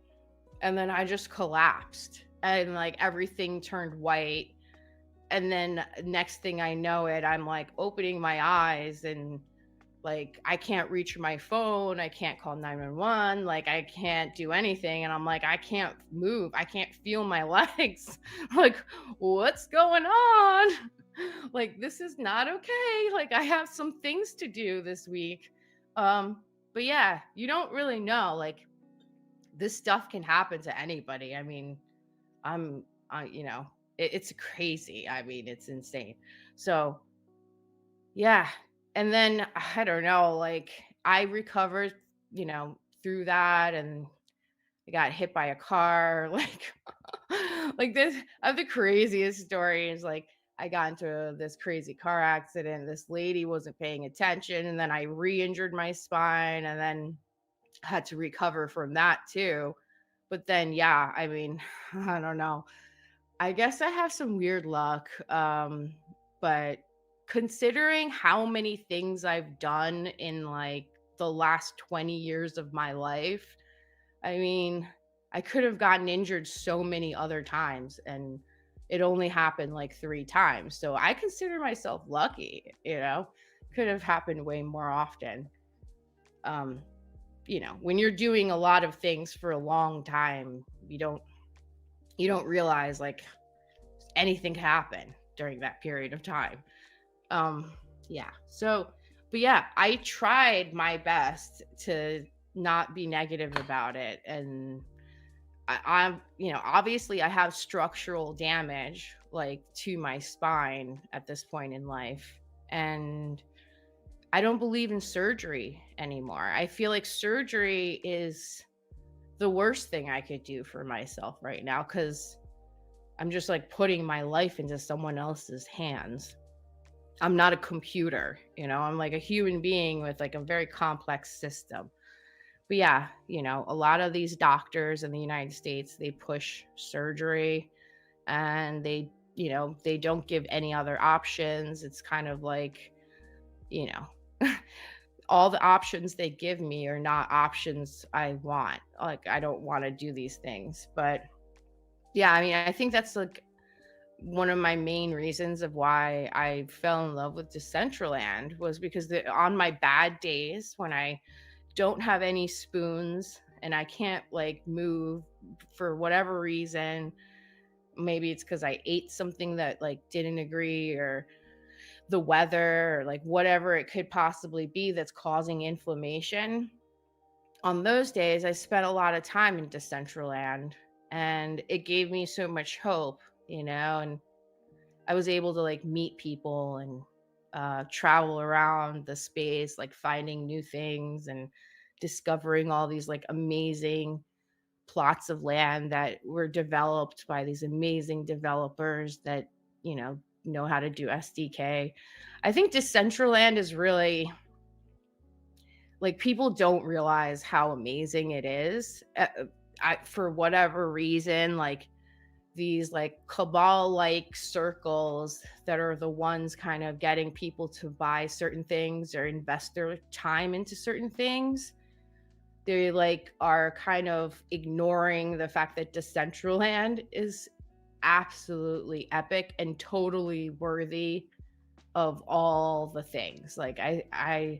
and then I just collapsed and like everything turned white. And then next thing I know it, I'm like opening my eyes and like I can't reach my phone, I can't call 911, like I can't do anything. And I'm like, I can't move, I can't feel my legs. Like, what's going on? Like, this is not okay. Like, I have some things to do this week. But yeah, you don't really know. Like, this stuff can happen to anybody. I mean, I'm it's crazy. I mean, it's insane. So yeah. And then I don't know, like I recovered, through that and I got hit by a car. Like this I have the craziest stories. Like, I got into this crazy car accident. This lady wasn't paying attention and then I re-injured my spine and then had to recover from that too. But then yeah, I mean, I don't know. I guess I have some weird luck. But considering how many things I've done in like the last 20 years of my life, I mean, I could have gotten injured so many other times and it only happened like 3 times. So I consider myself lucky. Could have happened way more often. Um, when you're doing a lot of things for a long time, you don't realize like anything can happen during that period of time. Yeah. So, but yeah, I tried my best to not be negative about it. And I'm, obviously I have structural damage like to my spine at this point in life. And I don't believe in surgery anymore. I feel like surgery is the worst thing I could do for myself right now because I'm just like putting my life into someone else's hands. I'm not a computer, I'm like a human being with like a very complex system. But yeah, a lot of these doctors in the United States, they push surgery and they don't give any other options. It's kind of like, you know, all the options they give me are not options I want. Like, I don't want to do these things. But yeah, I mean, I think that's like one of my main reasons of why I fell in love with Decentraland was because on my bad days when I don't have any spoons and I can't like move for whatever reason, maybe it's because I ate something that like didn't agree or the weather or like whatever it could possibly be that's causing inflammation. On those days, I spent a lot of time in Decentraland and it gave me so much hope, and I was able to like meet people and travel around the space, like finding new things and discovering all these like amazing plots of land that were developed by these amazing developers that, know how to do SDK. I think Decentraland is really, like, people don't realize how amazing it is. For whatever reason, like, these like cabal like circles that are the ones kind of getting people to buy certain things or invest their time into certain things, they like are kind of ignoring the fact that Decentraland is absolutely epic and totally worthy of all the things. Like I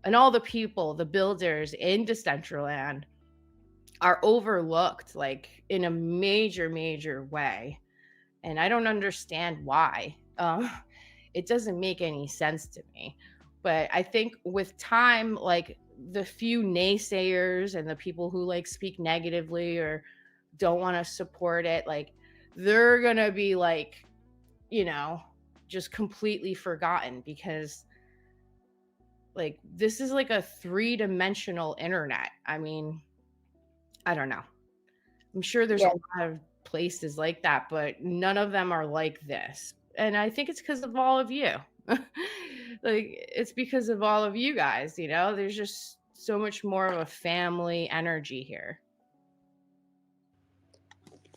and all the people, the builders in Decentraland are overlooked like in a major way, and I don't understand why. It doesn't make any sense to me. But I think with time, like the few naysayers and the people who like speak negatively or don't want to support it, like they're gonna be like, just completely forgotten, because like this is like a 3-dimensional internet. I mean, I don't know. I'm sure there's a lot of places like that, but none of them are like this. And I think it's because of all of you. Like, it's because of all of you guys, there's just so much more of a family energy here.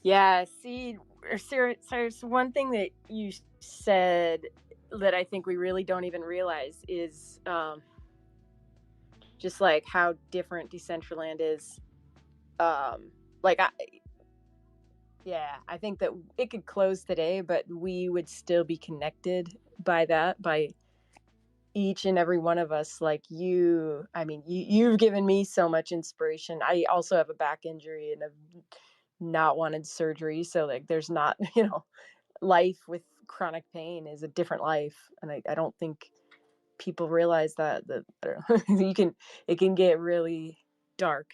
Yeah, see, Sarah, one thing that you said that I think we really don't even realize is just like how different Decentraland is. Like, I think that it could close today, but we would still be connected by each and every one of us. Like you, I mean, you've given me so much inspiration. I also have a back injury and have not wanted surgery. So like, there's not, life with chronic pain is a different life. And I don't think people realize that I don't know, it can get really dark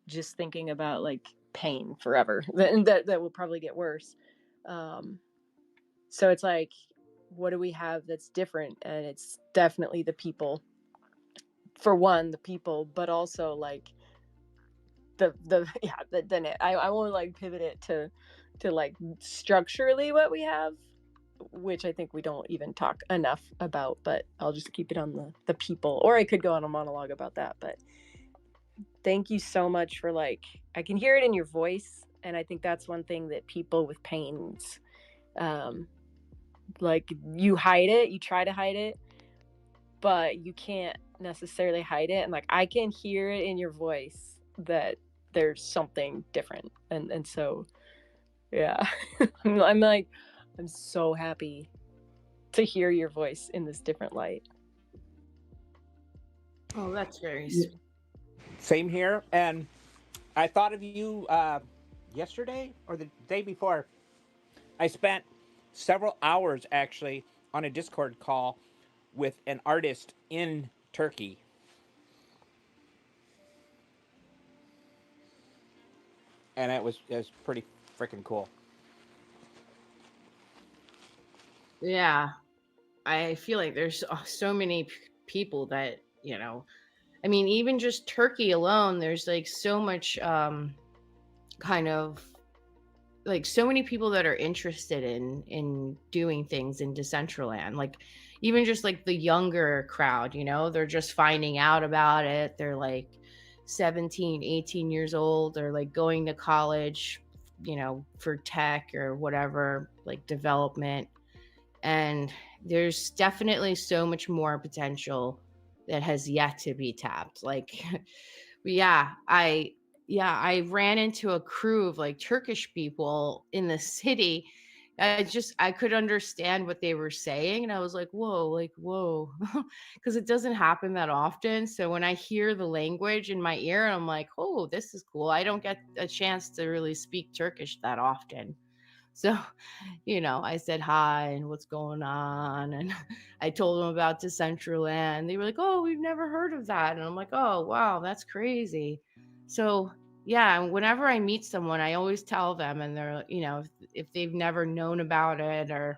just thinking about like pain forever. And that will probably get worse. So it's like, what do we have that's different? And it's definitely the people. For one, the people, but also like I won't like pivot it to like structurally what we have, which I think we don't even talk enough about, but I'll just keep it on the people, or I could go on a monologue about that. But thank you so much for like, I can hear it in your voice. And I think that's one thing that people with pains, like you hide it, you try to hide it, but you can't necessarily hide it. And like, I can hear it in your voice that there's something different. And so, yeah, I'm like, I'm so happy to hear your voice in this different light. Oh, that's very sweet. Same here. And I thought of you yesterday or the day before. I spent several hours actually on a Discord call with an artist in Turkey. And it was pretty freaking cool. Yeah. I feel like there's so many people that, I mean, even just Turkey alone, there's like so much kind of like so many people that are interested in doing things in Decentraland. Like even just like the younger crowd, they're just finding out about it. They're like 17, 18 years old. They're like going to college, for tech or whatever, like development. And there's definitely so much more potential that has yet to be tapped. Like, I ran into a crew of like Turkish people in the city. I could understand what they were saying. And I was like, whoa, because it doesn't happen that often. So when I hear the language in my ear, I'm like, oh, this is cool. I don't get a chance to really speak Turkish that often. So, I said hi and what's going on. And I told them about Decentraland. They were like, oh, we've never heard of that. And I'm like, oh, wow, that's crazy. So, yeah, whenever I meet someone, I always tell them, and they're, if they've never known about it or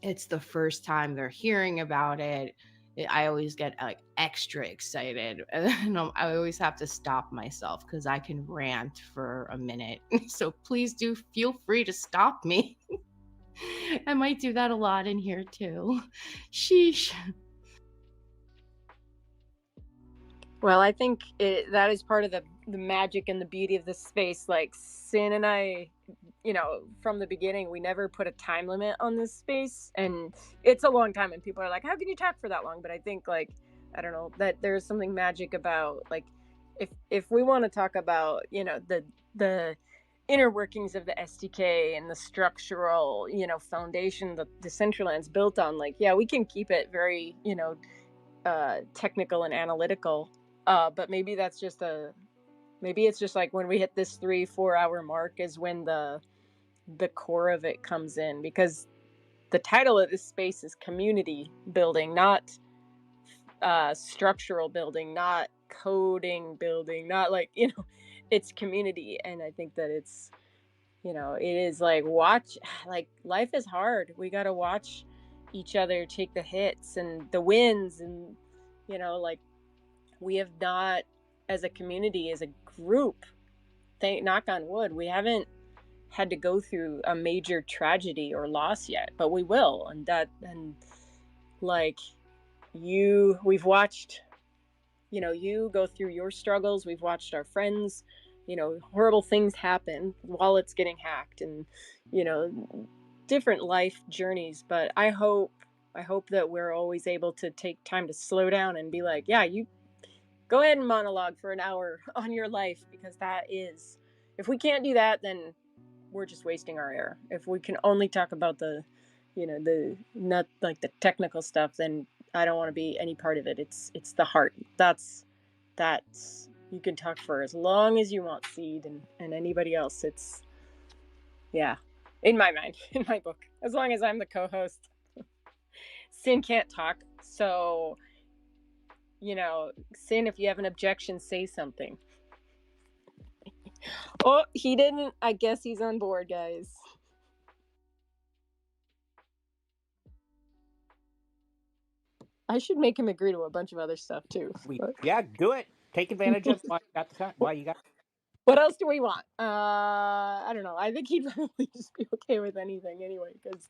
it's the first time they're hearing about it, I always get like extra excited, and I always have to stop myself because I can rant for a minute. So please do feel free to stop me. I might do that a lot in here too. Sheesh. Well, I think that is part of the magic and the beauty of this space. Like Sin and I, from the beginning, we never put a time limit on this space, and it's a long time. And people are like, "How can you talk for that long?" But I think, like, I don't know, that there's something magic about, like, if we want to talk about, the inner workings of the SDK and the structural, foundation that Decentraland's built on, like, yeah, we can keep it very, technical and analytical. But maybe it's just like when we hit this 3-4 hour mark is when the core of it comes in, because the title of this space is community building, not structural building, not coding building, not like, it's community. And I think that it's, it is like, like, life is hard. We got to watch each other take the hits and the wins, and like, we have not, as a community, as a group, knock on wood, we haven't had to go through a major tragedy or loss yet, but we will. And like, we've watched, you go through your struggles. We've watched our friends, horrible things happen, wallets getting hacked, and, different life journeys. But I hope that we're always able to take time to slow down and be like, yeah, you go ahead and monologue for an hour on your life, because if we can't do that, then we're just wasting our air. If we can only talk about the not like the technical stuff, then I don't want to be any part of it. It's the heart. That's you can talk for as long as you want, Seed, and anybody else. It's, yeah, in my mind, in my book, as long as I'm the co-host. Sin can't talk, so, Sin, if you have an objection, say something. Oh, he didn't. I guess he's on board, guys. I should make him agree to a bunch of other stuff too. Yeah, do it. Take advantage of why you got. What else do we want? I don't know. I think he'd probably just be okay with anything anyway, because,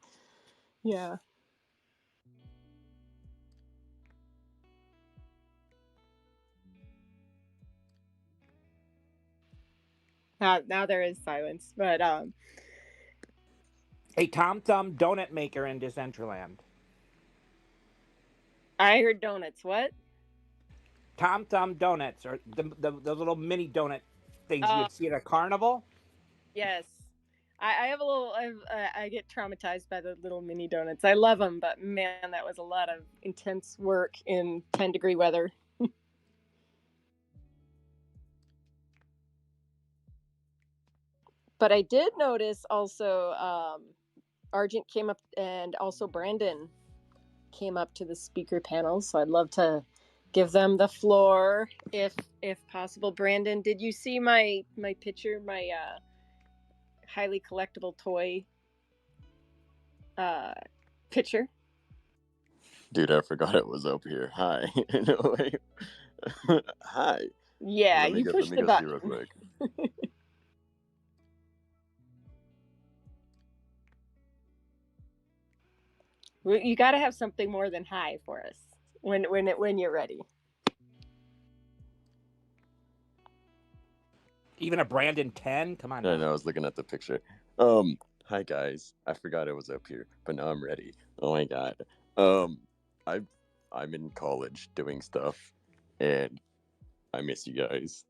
yeah. Now there is silence, but Hey, Tom Thumb donut maker in Decentraland. I heard donuts. What? Tom Thumb donuts, or the little mini donut things you'd see at a carnival. Yes, I have a little. I get traumatized by the little mini donuts. I love them, but man, that was a lot of intense work in 10-degree weather. But I did notice also, Argent came up, and also Brandon came up to the speaker panel. So I'd love to give them the floor if possible. Brandon, did you see my picture, my highly collectible toy picture? Dude, I forgot it was up here. Hi. No, wait. Hi. Yeah, you pushed the button. See real quick. You got to have something more than hi for us when you're ready. Even a Brandon 10? Come on. I know, I was looking at the picture. Hi guys. I forgot it was up here, but now I'm ready. Oh my god. I'm in college doing stuff, and I miss you guys.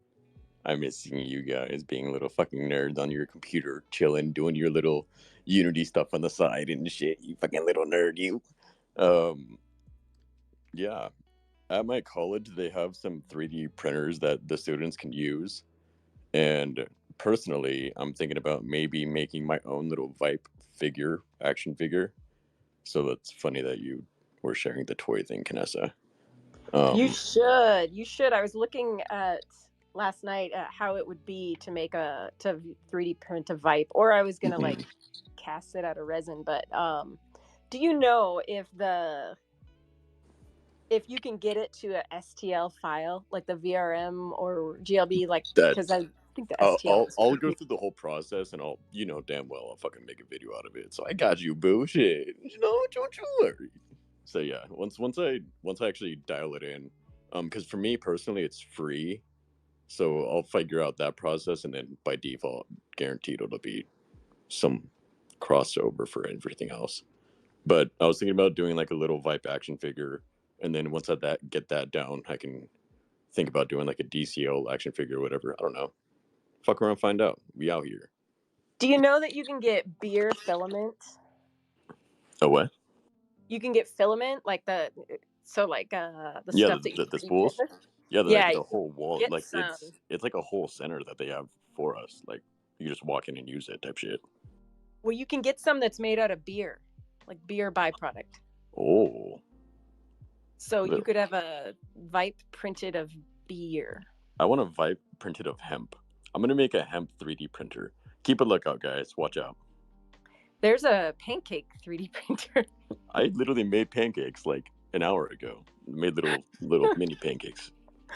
I miss seeing you guys being little fucking nerds on your computer, chilling, doing your little Unity stuff on the side and shit. You fucking little nerd, you. Yeah. At my college, they have some 3D printers that the students can use. And personally, I'm thinking about maybe making my own little Vipe action figure. So that's funny that you were sharing the toy thing, Kanessa. You should. I was looking at last night at how it would be to make to 3D print a Vipe, or I was gonna like cast it out of resin. But do you know if if you can get it to a STL file, like the VRM or GLB, like That because I think the STL. I'll go through the whole process, and I'll damn well I'll fucking make a video out of it. So I got you, boo. Shit, don't you worry. So yeah, once I actually dial it in, because for me personally it's free, so I'll figure out that process, and then by default, guaranteed it'll be some crossover for everything else. But I was thinking about doing like a little Vipe action figure, and then once I get that down, I can think about doing like a DCL action figure or whatever. I don't know. Fuck around, find out. We out here. Do you know that you can get beer filament? Oh what? You can get filament like the stuff that you The spools. Yeah, Yeah, like you the can whole wall. get Like some. it's like a whole center that they have for us. Like you just walk in and use it type shit. Well, you can get some that's made out of beer, like beer byproduct. Oh. So you could have a Vipe printed of beer. I want a Vipe printed of hemp. I'm gonna make a hemp 3D printer. Keep a lookout, guys. Watch out. There's a pancake 3D printer. I literally made pancakes like an hour ago. Made little mini pancakes.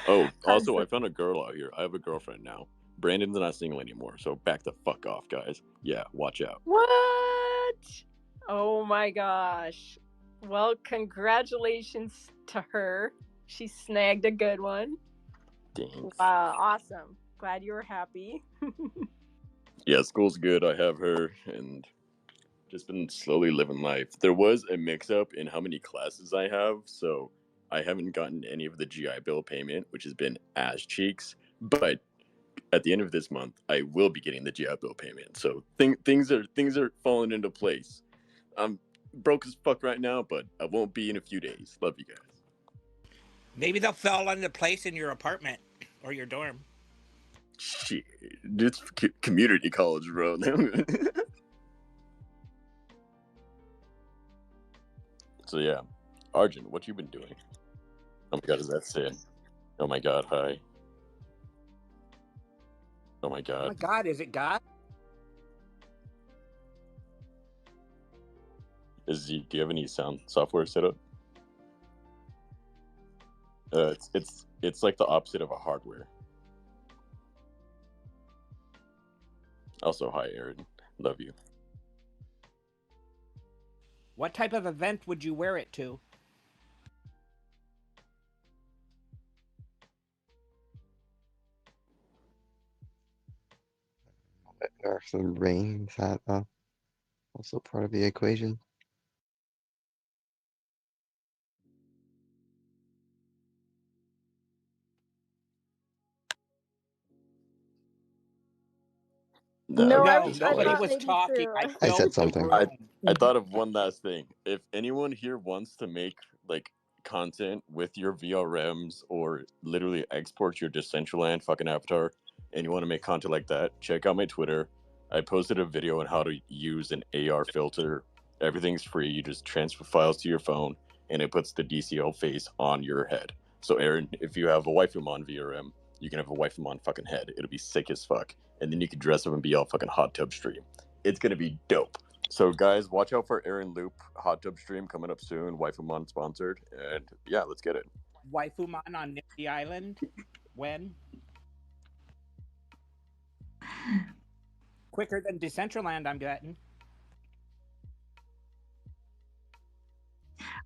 Oh, also, I found a girl out here. I have a girlfriend now. Brandon's not single anymore, so back the fuck off, guys. Yeah, watch out. What? Oh my gosh. Well, congratulations to her. She snagged a good one. Thanks. Wow, awesome. Glad you were happy. Yeah, school's good. I have her, and just been slowly living life. There was a mix-up in how many classes I have, so I haven't gotten any of the GI Bill payment, which has been ass cheeks. But at the end of this month, I will be getting the GI Bill payment. So things are falling into place. I'm broke as fuck right now, but I won't be in a few days. Love you guys. Maybe they'll fall into place in your apartment or your dorm. Shit, it's community college, bro. So yeah, Arjun, what you been doing? Oh my god, is that Sid? Oh my god, hi. Oh my god. Oh my god, is it God? Do you have any sound software set up? It's like the opposite of a hardware. Also, hi Aaron, love you. What type of event would you wear it to? Or some rain, is that also part of the equation? No, I Nobody thought was maybe talking. too. I said filled the something. room. I thought of one last thing. If anyone here wants to make like content with your VRMs or literally export your Decentraland fucking avatar, and you want to make content like that, check out my Twitter. I posted a video on how to use an AR filter. Everything's free. You just transfer files to your phone, and it puts the DCL face on your head. So Aaron, if you have a Waifumon VRM, you can have a Waifumon fucking head. It'll be sick as fuck. And then you can dress up and be all fucking hot tub stream. It's gonna be dope. So guys, watch out for Aaron Loop hot tub stream coming up soon. Waifumon sponsored, and yeah, let's get it. Waifumon on Nifty Island. When? Quicker than Decentraland, I'm betting.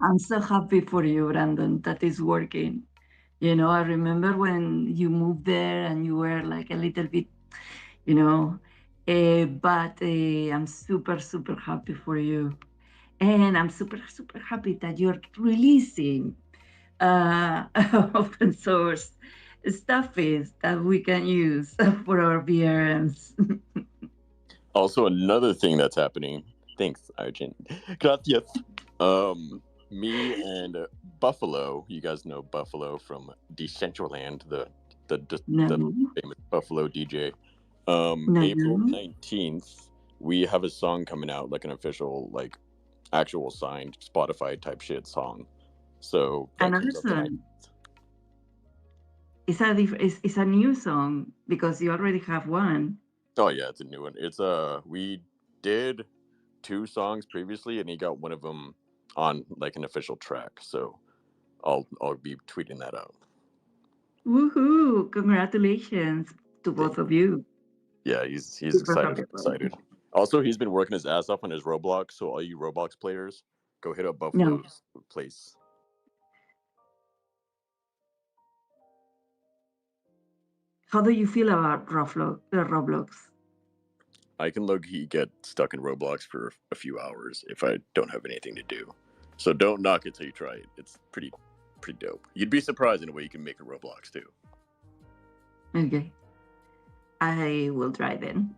I'm so happy for you, Brandon, that is working. You know, I remember when you moved there and you were like a little bit, but I'm super, super happy for you. And I'm super, super happy that you're releasing open source stuff that we can use for our VRMs. Also, another thing that's happening. Thanks, Arjun. Gracias. Me and Buffalo. You guys know Buffalo from Decentraland, the famous Buffalo DJ. April 19th, we have a song coming out, like an official, like actual signed Spotify type shit song. So another song. It's a new song because you already have one. Oh yeah, it's a new one. It's we did 2 songs previously, and he got one of them on like an official track. So I'll be tweeting that out. Woohoo! Congratulations to both of you. Yeah, he's Super excited. happy about it. Also, he's been working his ass off on his Roblox. So all you Roblox players, go hit up No. Buffalo's place. How do you feel about Roblox? I can low-key get stuck in Roblox for a few hours if I don't have anything to do. So don't knock it till you try it. It's pretty dope. You'd be surprised in a way you can make a Roblox too. Okay. I will try then.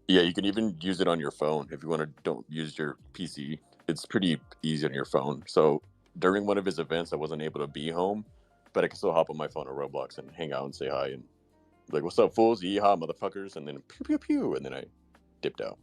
Yeah, you can even use it on your phone if you want to. Don't use your PC. It's pretty easy on your phone. So during one of his events, I wasn't able to be home, but I can still hop on my phone or Roblox and hang out and say hi and like, "What's up, fools? Yeehaw, motherfuckers!" And then pew pew pew, and then I dipped out.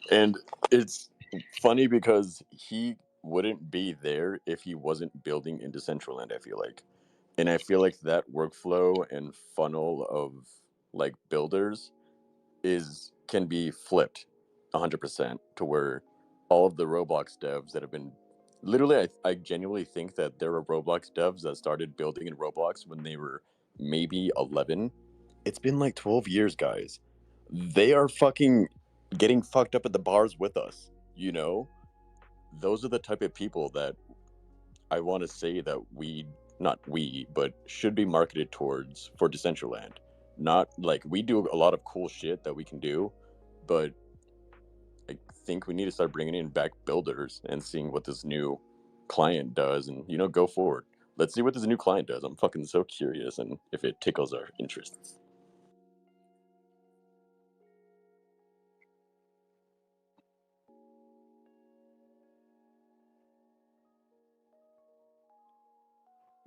And it's funny because he wouldn't be there if he wasn't building in Decentraland, I feel like. And I feel like that workflow and funnel of like builders can be flipped 100% to where all of the Roblox devs that have been literally I genuinely think that there are Roblox devs that started building in Roblox when they were maybe 11. It's been like 12 years, guys. They are fucking getting fucked up at the bars with us, you know? Those are the type of people that I want to say that not we, but should be marketed towards for Decentraland. Not like we do a lot of cool shit that we can do, but I think we need to start bringing in back builders and seeing what this new client does and, go forward. Let's see what this new client does. I'm fucking so curious and if it tickles our interests.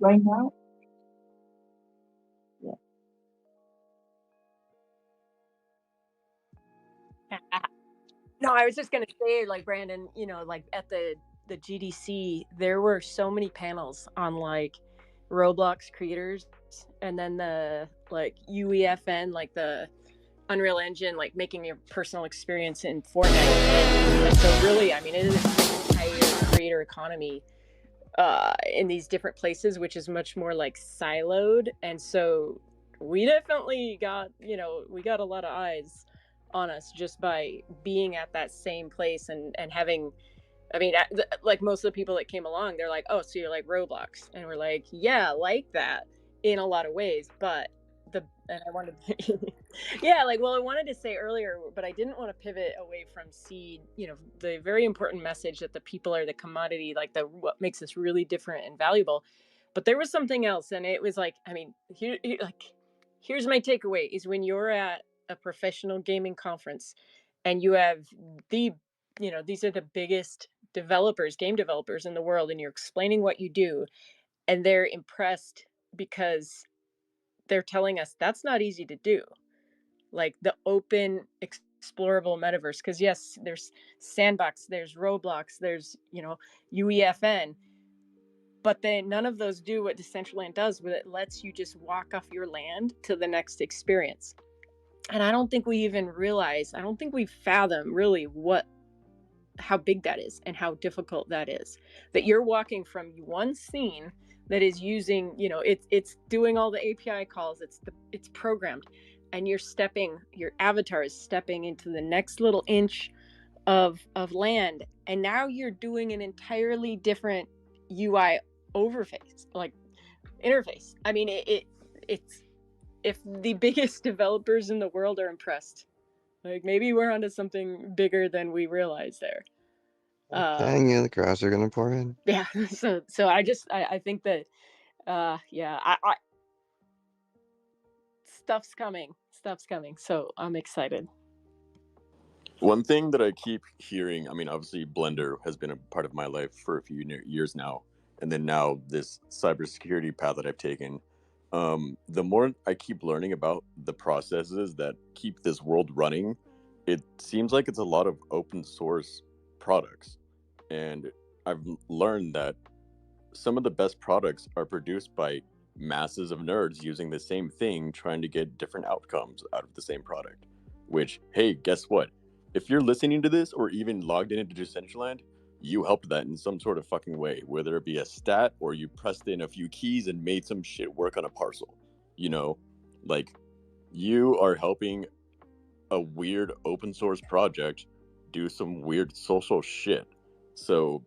Right now? Yeah. No, I was just gonna say, like Brandon, like at the GDC, there were so many panels on like Roblox creators, and then the like UEFN, like the Unreal Engine, like making your personal experience in Fortnite. And so really, I mean, it is an entire creator economy in these different places, which is much more like siloed. And so we definitely got, we got a lot of eyes on us just by being at that same place and having, I mean, like most of the people that came along, they're like, oh, so you're like Roblox. And we're like, yeah, like that in a lot of ways. But and I wanted yeah, like, well, I wanted to say earlier, but I didn't want to pivot away from Seed, the very important message that the people are the commodity, like what makes us really different and valuable. But there was something else, and it was like, I mean, here's my takeaway is when you're at a professional gaming conference and you have these are the biggest game developers in the world, and you're explaining what you do, and they're impressed because they're telling us that's not easy to do. Like the open, explorable metaverse. Because yes, there's Sandbox, there's Roblox, there's, UEFN, but then none of those do what Decentraland does, where it lets you just walk off your land to the next experience. And I don't think we fathom really how big that is and how difficult that is. That you're walking from one scene that is using, it's doing all the API calls, it's programmed, and your avatar is stepping into the next little inch of land, and now you're doing an entirely different UI interface. I mean, it's if the biggest developers in the world are impressed, like maybe we're onto something bigger than we realize there. Telling you the crowds are gonna pour in. Yeah. So I think that stuff's coming. So I'm excited. One thing that I keep hearing, I mean, obviously Blender has been a part of my life for a few years now, and then now this cybersecurity path that I've taken. The more I keep learning about the processes that keep this world running, it seems like it's a lot of open source products. And I've learned that some of the best products are produced by masses of nerds using the same thing, trying to get different outcomes out of the same product. Which, hey, guess what? If you're listening to this or even logged into Decentraland, you helped that in some sort of fucking way, whether it be a stat or you pressed in a few keys and made some shit work on a parcel. Like, you are helping a weird open source project do some weird social shit. So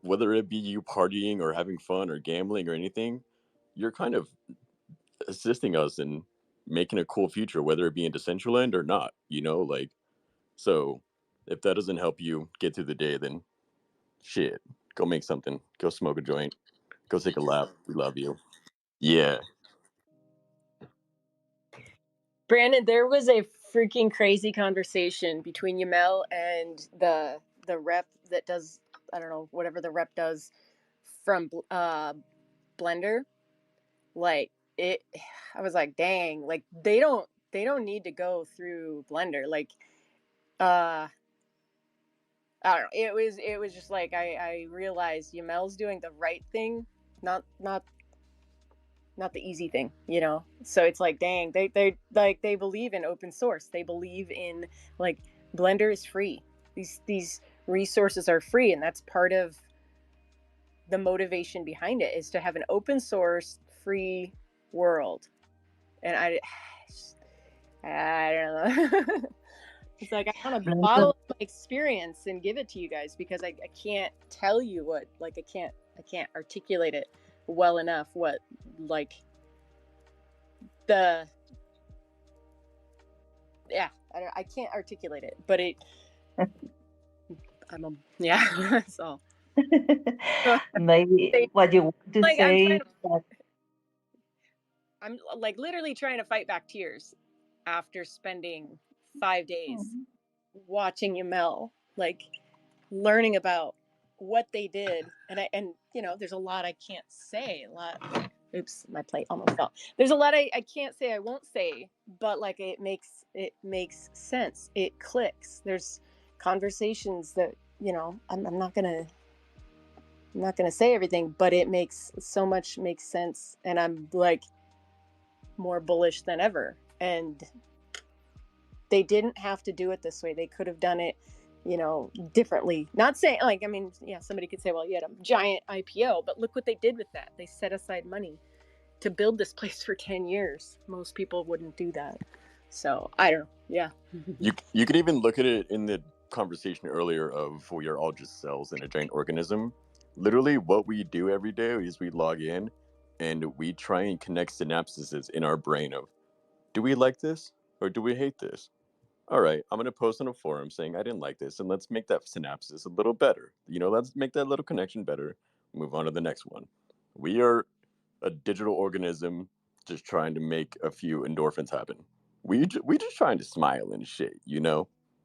whether it be you partying or having fun or gambling or anything, you're kind of assisting us in making a cool future, whether it be in Decentraland or not, so if that doesn't help you get through the day, then shit, go make something, go smoke a joint, go take a lap. We love you. Yeah. Brandon, there was a freaking crazy conversation between Yamel and the rep that does, I don't know, whatever the rep does from Blender. Like I was like, dang, like they don't need to go through Blender. Like I don't know. It was just like I realized Yamel's doing the right thing, not the easy thing, So it's like, dang, they believe in open source. They believe in, like, Blender is free. These resources are free, and that's part of the motivation behind it, is to have an open source free world. And I don't know. It's like, I want to bottle up my experience and give it to you guys, because I can't tell you what, like, I can't articulate it well enough what, like, I can't articulate it, but so maybe what you want to like, say I'm like literally trying to fight back tears after spending 5 days watching Yamel, like, learning about what they did, and there's a lot I can't say. Oops, my plate almost fell. There's a lot I can't say, I won't say, but like it makes sense. It clicks. There's conversations that, I'm not gonna say everything, but it makes sense, and I'm like more bullish than ever. And they didn't have to do it this way. They could have done it, differently. Not saying, like, I mean, yeah, somebody could say, well, you had a giant IPO, but look what they did with that. They set aside money to build this place for 10 years. Most people wouldn't do that. So I don't know. Yeah. You could even look at it in the conversation earlier of we are all just cells in a giant organism. Literally what we do every day is we log in and we try and connect synapses in our brain of, do we like this or do we hate this? All right, I'm going to post on a forum saying I didn't like this, and let's make that synapses a little better. Let's make that little connection better. Move on to the next one. We are a digital organism just trying to make a few endorphins happen. We just trying to smile and shit,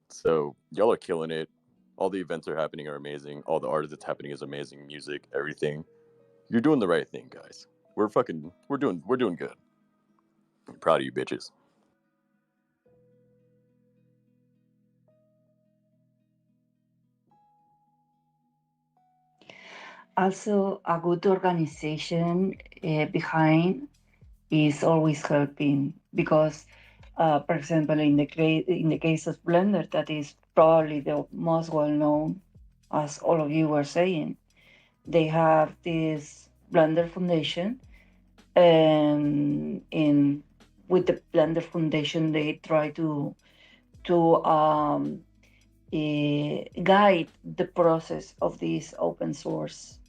So y'all are killing it. All the events are happening are amazing. All the art that's happening is amazing. Music, everything. You're doing the right thing, guys. We're doing good. I'm proud of you, bitches. Also, a good organization behind is always helping because, for example, in the case of Blender, that is probably the most well known, as all of you were saying, they have this Blender Foundation, and in with the Blender Foundation, they try to guide the process of this open source,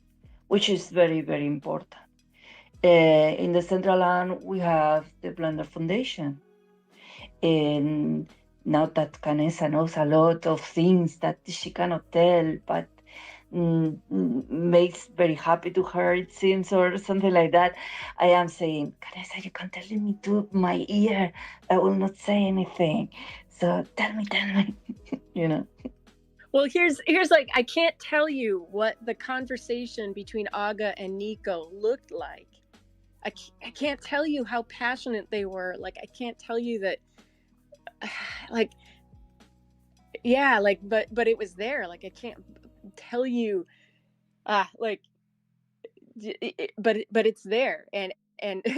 which is very, very important. In the Decentraland, we have the Blender Foundation. And now that Canessa knows a lot of things that she cannot tell, but makes very happy to her, it seems, or something like that. I am saying, Canessa, you can tell me to my ear. I will not say anything. So tell me, you know. Well, here's like, I can't tell you what the conversation between Aga and Nico looked like. I can't tell you how passionate they were. Like, I can't tell you that, like, yeah, like, but it was there. Like, I can't tell you, like, but it's there. And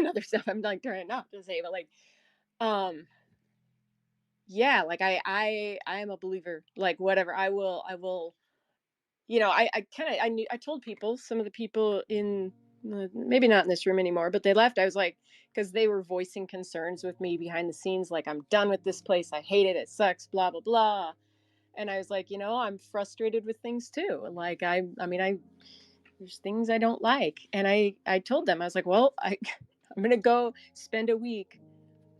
other stuff I'm like trying not to say, but like, yeah, like I am a believer. Like, whatever, I will. You know, I told people, some of the people in, maybe not in this room anymore, but they left. I was like, because they were voicing concerns with me behind the scenes, like, I'm done with this place, I hate it, it sucks, blah blah blah. And I was like, you know, I'm frustrated with things too. Like, I mean, there's things I don't like. And I told them, I was like, well, I'm gonna go spend a week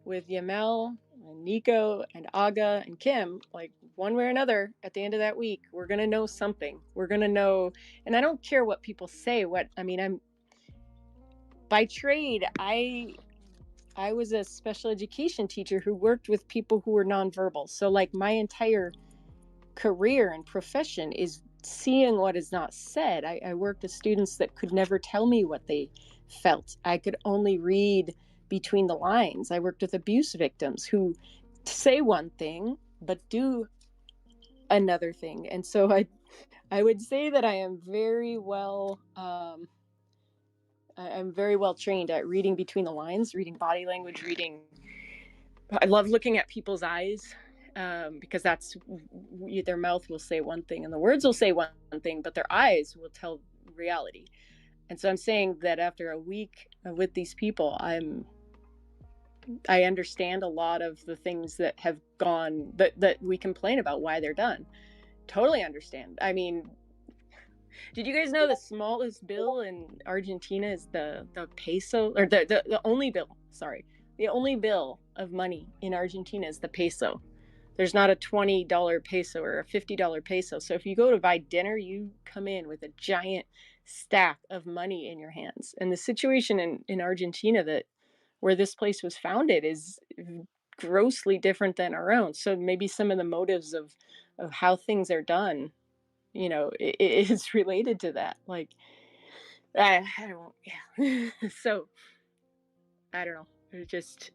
with Yamel and Nico and Aga and Kim, like, one way or another, at the end of that week, we're going to know something. We're going to know. And I don't care what people say. I'm by trade, I was a special education teacher who worked with people who were nonverbal. So, like, my entire career and profession is seeing what is not said. I worked with students that could never tell me what they felt. I could only read between the lines. I worked with abuse victims who say one thing but do another thing. And so I would say that I am very well I'm very well trained at reading between the lines, reading body language, I love looking at people's eyes, because that's, their mouth will say one thing and the words will say one thing, but their eyes will tell reality. And so I'm saying that after a week with these people, I understand a lot of the things that have gone, that we complain about why they're done. Totally understand. I mean, did you guys know the smallest bill in Argentina is the peso, or the only bill, sorry. The only bill of money in Argentina is the peso. There's not a $20 peso or a $50 peso. So if you go to buy dinner, you come in with a giant stack of money in your hands. And the situation in Argentina, that where this place was founded, is grossly different than our own. So maybe some of the motives of how things are done, you know, it is related to that. Like, I don't, yeah. So I don't know. It just,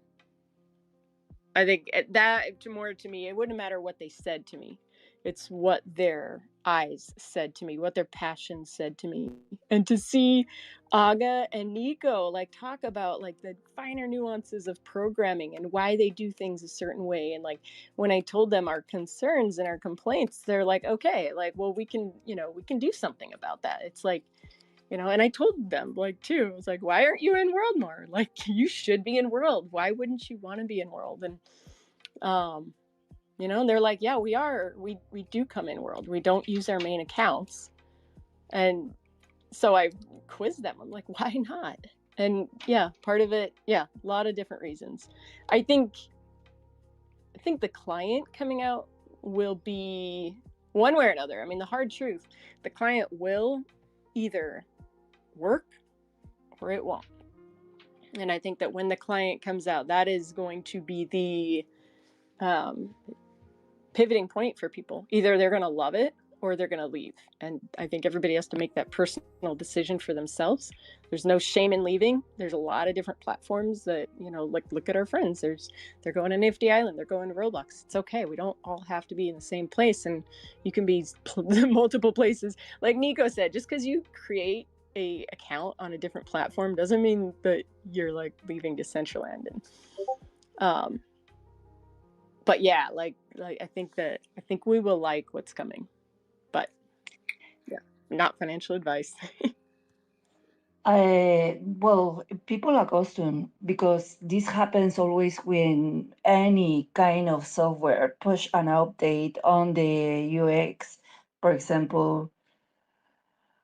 I think that, more to me, it wouldn't matter what they said to me. It's what their eyes said to me, what their passion said to me. And to see Aga and Nico, like, talk about, like, the finer nuances of programming and why they do things a certain way. And, like, when I told them our concerns and our complaints, they're like, okay, like, well, we can do something about that. It's like, you know, and I told them, like, too, I was like, why aren't you in World more? Like, you should be in World. Why wouldn't you want to be in World? And, you know, and they're like, yeah, we do come in World. We don't use our main accounts. And so I quizzed them. I'm like, why not? And yeah, part of it, yeah, a lot of different reasons. I think the client coming out will be one way or another. I mean, the hard truth, the client will either work or it won't. And I think that when the client comes out, that is going to be the pivoting point for people. Either they're going to love it or they're going to leave. And I think everybody has to make that personal decision for themselves. There's no shame in leaving. There's a lot of different platforms that, like look at our friends. They're going to Nifty Island. They're going to Roblox. It's okay. We don't all have to be in the same place, and you can be multiple places. Like Nico said, just because you create a account on a different platform doesn't mean that you're like leaving Decentraland. And but yeah, like I think we will like what's coming, but yeah, not financial advice. Well, people are accustomed because this happens always when any kind of software push an update on the UX. For example,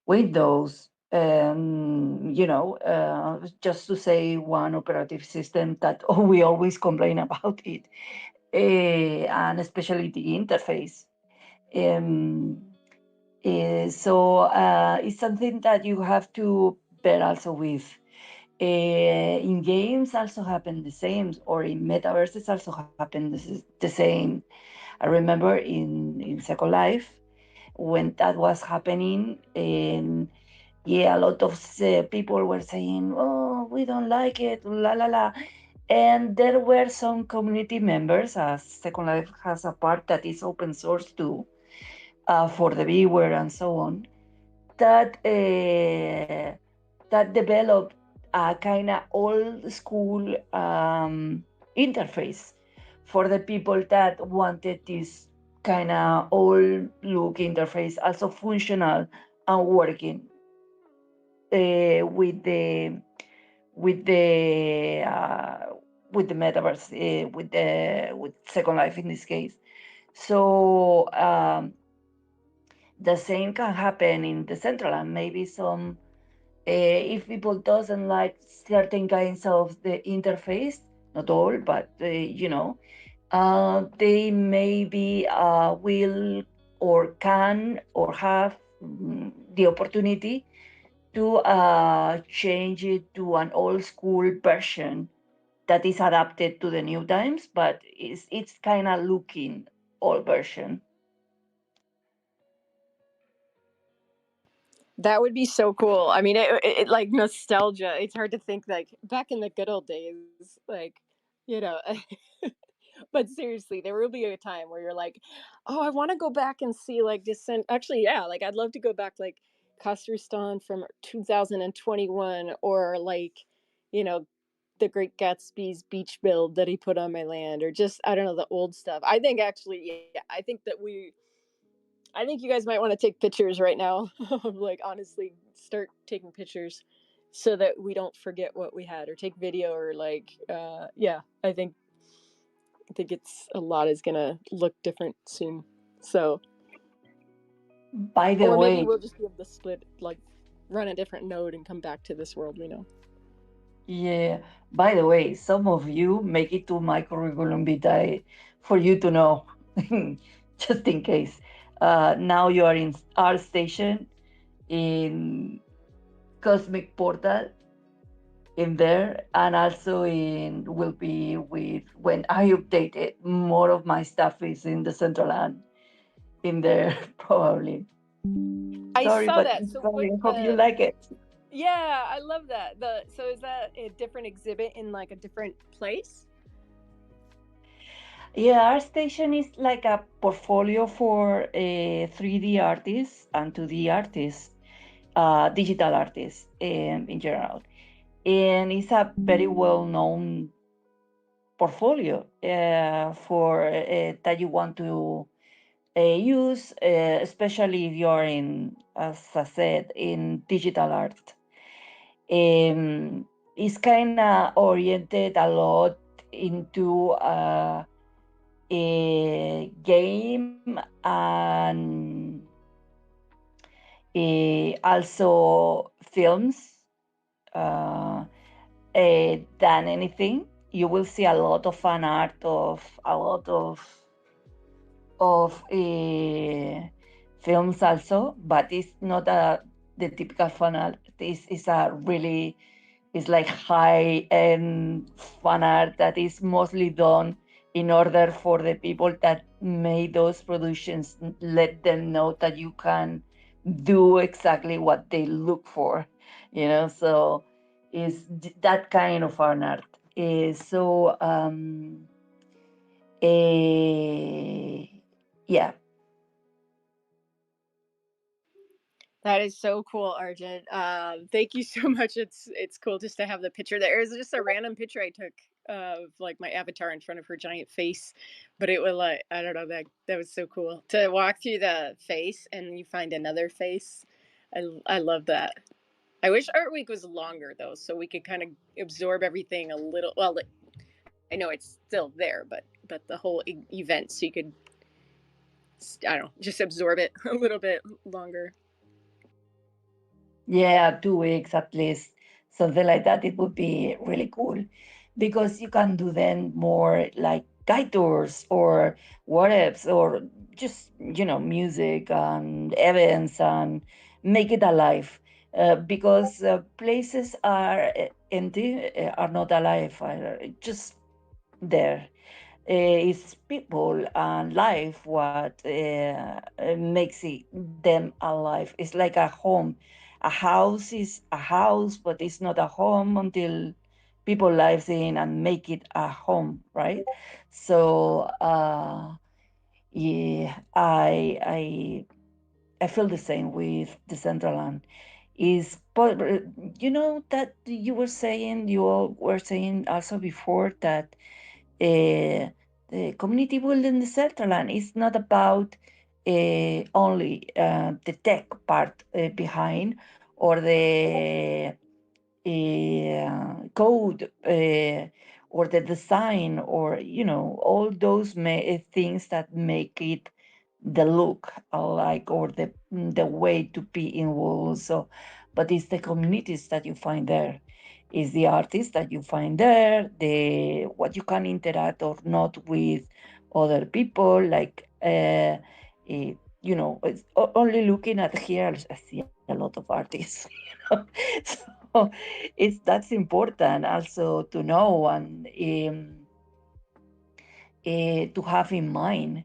Windows, just to say one operative system that we always complain about it, and especially the interface. Um, it's something that you have to bear also with. In games also happen the same, or in metaverses also happen the same. I remember in Second Life when that was happening, and yeah, a lot of people were saying, "Oh, we don't like it, la la la," and there were some community members, as Second Life has a part that is open source too, for the viewer and so on, that that developed a kind of old school interface for the people that wanted this kind of old look interface, also functional and working with the with the uh, with the metaverse, with Second Life in this case. So the same can happen in the central, and maybe some if people doesn't like certain kinds of the interface, not all, but they maybe will or can or have the opportunity to change it to an old school version that is adapted to the new times, but it's kind of looking old version. That would be so cool. I mean, it like nostalgia. It's hard to think like back in the good old days, like, you know. But seriously, there will be a time where you're like, oh, I want to go back and see like Descent. Actually, yeah, like I'd love to go back like Kazakhstan from 2021, or like, you know, the Great Gatsby's beach build that he put on my land, or just I don't know, the old stuff. I think actually, yeah, I think you guys might want to take pictures right now. Like honestly, start taking pictures so that we don't forget what we had, or take video, or like yeah, I think it's a lot is gonna look different soon. So, By the or maybe way, we'll just be able to split, like, run a different node and come back to this world we know. yeah, by the way, some of you make it to my curriculum vitae for you to know, just in case. Now you are in our station in Cosmic Portal in there, and also in will be with when I update it. More of my stuff is in the central land in there probably. I Sorry, saw but that. So I what hope you the like it. Yeah, I love that. So is that a different exhibit in like a different place? Yeah, our station is like a portfolio for 3D artists and 2D artists, digital artists in general. And it's a very well known portfolio for that you want to use, especially if you're in, as I said, in digital art. It's kind of oriented a lot into a game and also films than anything. You will see a lot of fan art of a lot of films also, but it's not the typical fan art. It's a really, it's like high end fan art that is mostly done in order for the people that made those productions, let them know that you can do exactly what they look for, so is that kind of an art is so yeah. That is so cool, Argent. Thank you so much. It's cool just to have the picture there. It was just a random picture I took of like my avatar in front of her giant face, but it was like I don't know, that was so cool to walk through the face and you find another face. I love that. I wish Art Week was longer though, so we could kind of absorb everything a little. Well, I know it's still there, but the whole event, so you could I don't know, just absorb it a little bit longer. Yeah, 2 weeks at least, something like that. It would be really cool because you can do then more like guide tours or what ifs or just, music and events and make it alive. Because places are empty, are not alive, are just there. It's people and life what makes them alive. It's like a home. A house is a house, but it's not a home until people lives in and make it a home, right? So yeah, I feel the same with the Decentraland. Is but that you all were saying also before that uh, the community building the Decentraland is not about only the tech part behind or the code or the design or all those things that make it the look like or the way to be involved. So but it's the communities that you find there, is the artists that you find there, the what you can interact or not with other people, like it's only looking at here I see a lot of artists so that's important also to know and to have in mind,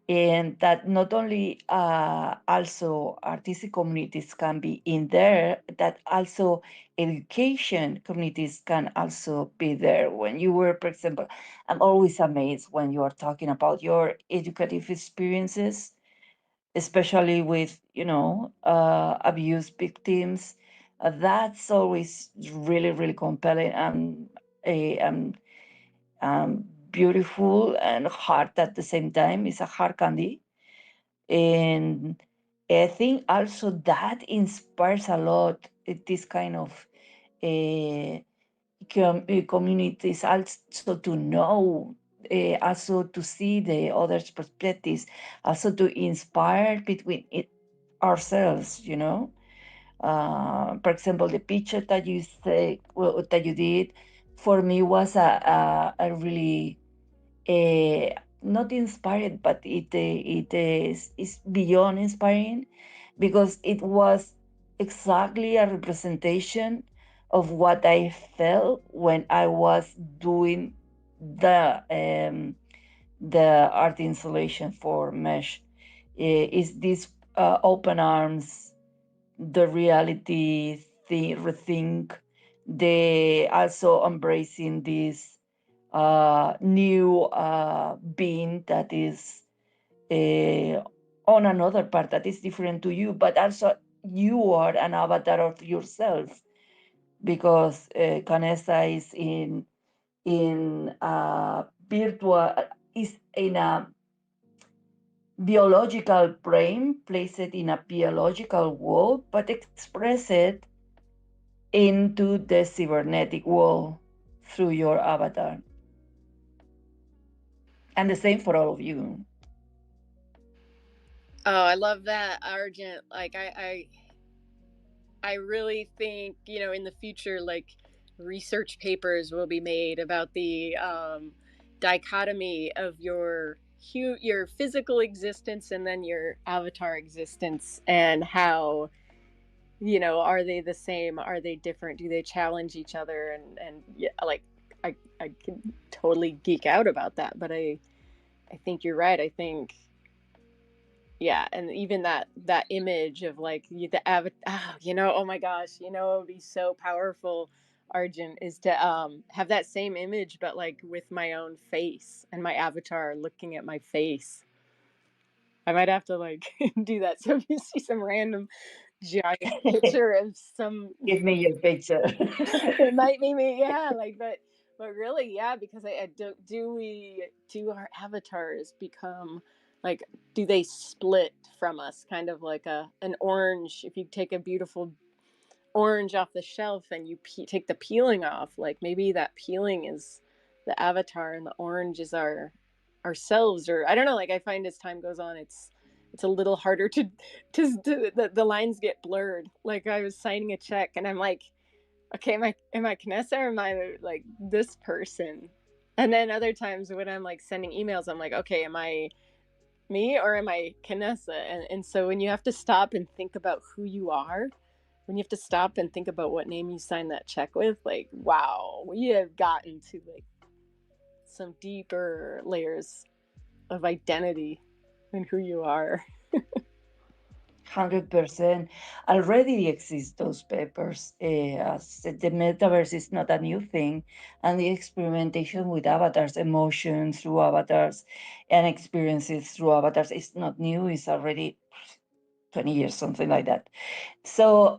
and that not only also artistic communities can be in there, that also education communities can also be there. When you were, for example, I'm always amazed when you are talking about your educative experiences, especially with abuse victims. That's always really really compelling and beautiful and hard at the same time. It's a hard candy, and I think also that inspires a lot this kind of uh, communities also to know, also to see the other's perspectives, also to inspire between ourselves, for example, the picture that you say, well, that you did for me was a really not inspired, but it is beyond inspiring because it was exactly a representation of what I felt when I was doing the art installation for Mesh. Is this open arms, the reality, the rethink, the also embracing this new being that is uh, on another part that is different to you, but also you are an avatar of yourself because Canessa is in virtual, is in a biological brain, place it in a biological world, but express it into the cybernetic world through your avatar. And the same for all of you. Oh, I love that, Argent. Like I really think, in the future, like research papers will be made about the dichotomy of your physical existence and then your avatar existence, and how, are they the same? Are they different? Do they challenge each other? And yeah, like I can totally geek out about that, but I think you're right. I think, yeah, and even that image of like the avatar, oh my gosh, it would be so powerful, Arjun, is to have that same image but like with my own face and my avatar looking at my face. I might have to like do that. So if you see some random giant picture of some, Give me your picture. it might be me, yeah, like, but really, yeah, because I do our avatars become like, do they split from us, kind of like an orange? If you take a beautiful orange off the shelf and you take the peeling off, like maybe that peeling is the avatar and the orange is ourselves, or I don't know, like I find as time goes on it's a little harder to the lines get blurred. Like I was signing a check and I'm like, okay, am I Canessa or am I like this person? And then other times when I'm like sending emails, I'm like, okay, am I me or am I Canessa? And so when you have to stop and think about who you are, when you have to stop and think about what name you signed that check with, like, wow, we have gotten to like some deeper layers of identity in who you are. 100%. Already exist those papers. As the metaverse is not a new thing, and the experimentation with avatars, emotions through avatars, and experiences through avatars is not new. It's already 20 years, something like that. So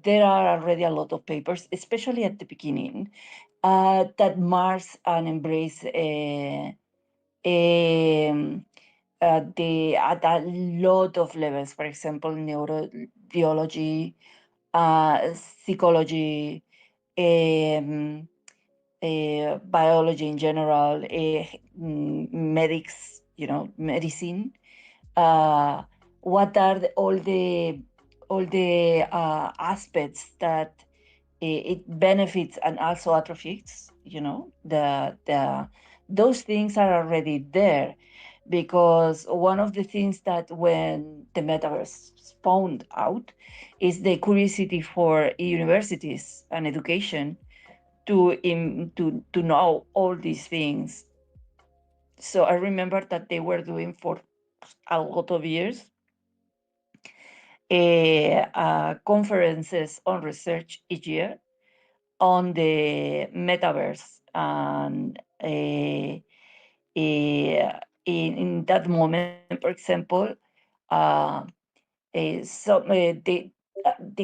there are already a lot of papers, especially at the beginning, that marks and embrace um, at a lot of levels. For example, neurobiology, psychology, um, biology in general, medics, medicine. Uh, what are all the aspects that it benefits and also atrophies? The those things are already there, because one of the things that when the metaverse spawned out is the curiosity for universities and education to know all these things. So I remember that they were doing for a lot of years conferences on research each year on the metaverse, and in that moment, for example, uh, they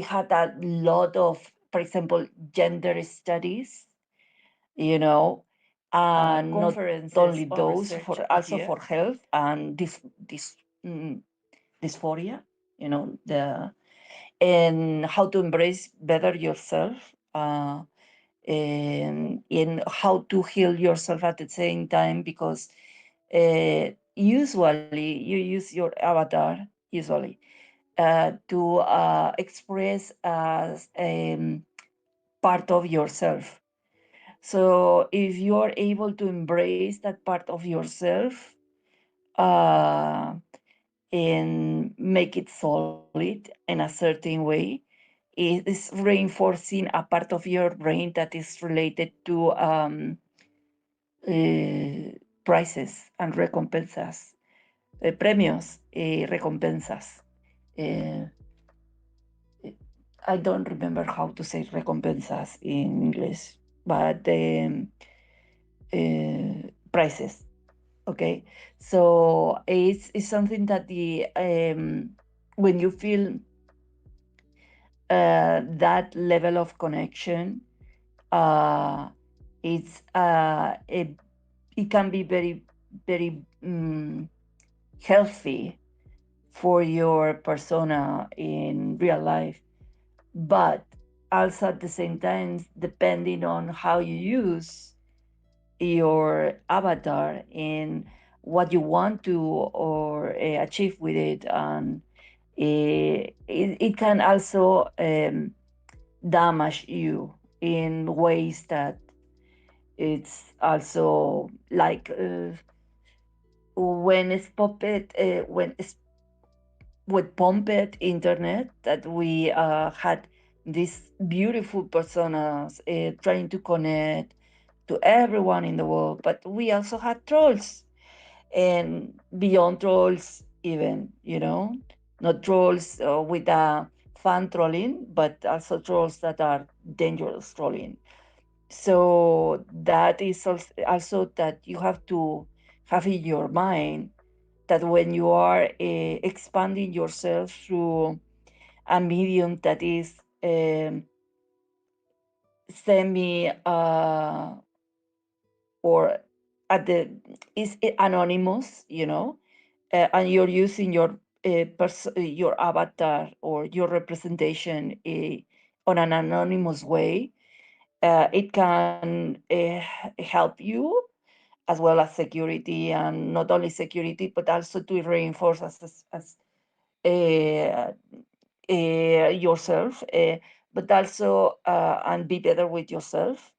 had a lot of, for example, gender studies, you know, and not only those, for also for health and this dysphoria, and how to embrace better yourself, and in how to heal yourself at the same time, because usually you use your avatar, usually, to express as part of yourself. So if you are able to embrace that part of yourself, uh, and make it solid in a certain way, it is reinforcing a part of your brain that is related to prizes and recompensas, premios y recompensas. Uh, I don't remember how to say recompensas in English, but prizes. Okay, so it's something that the when you feel that level of connection, uh, it's it can be very very healthy for your persona in real life, but also at the same time, depending on how you use your avatar and what you want to or achieve with it, and it can also damage you in ways that it's also like when it's puppet when it's with pumped internet, that we had these beautiful personas trying to connect to everyone in the world, but we also had trolls, and beyond trolls, even, not trolls with a fun trolling, but also trolls that are dangerous trolling. So that is also that you have to have in your mind that when you are expanding yourself through a medium that is semi or at the is anonymous, and you're using your avatar or your representation on an anonymous way, it can help you as well as security, and not only security but also to reinforce as uh, yourself, but also and be better with yourself.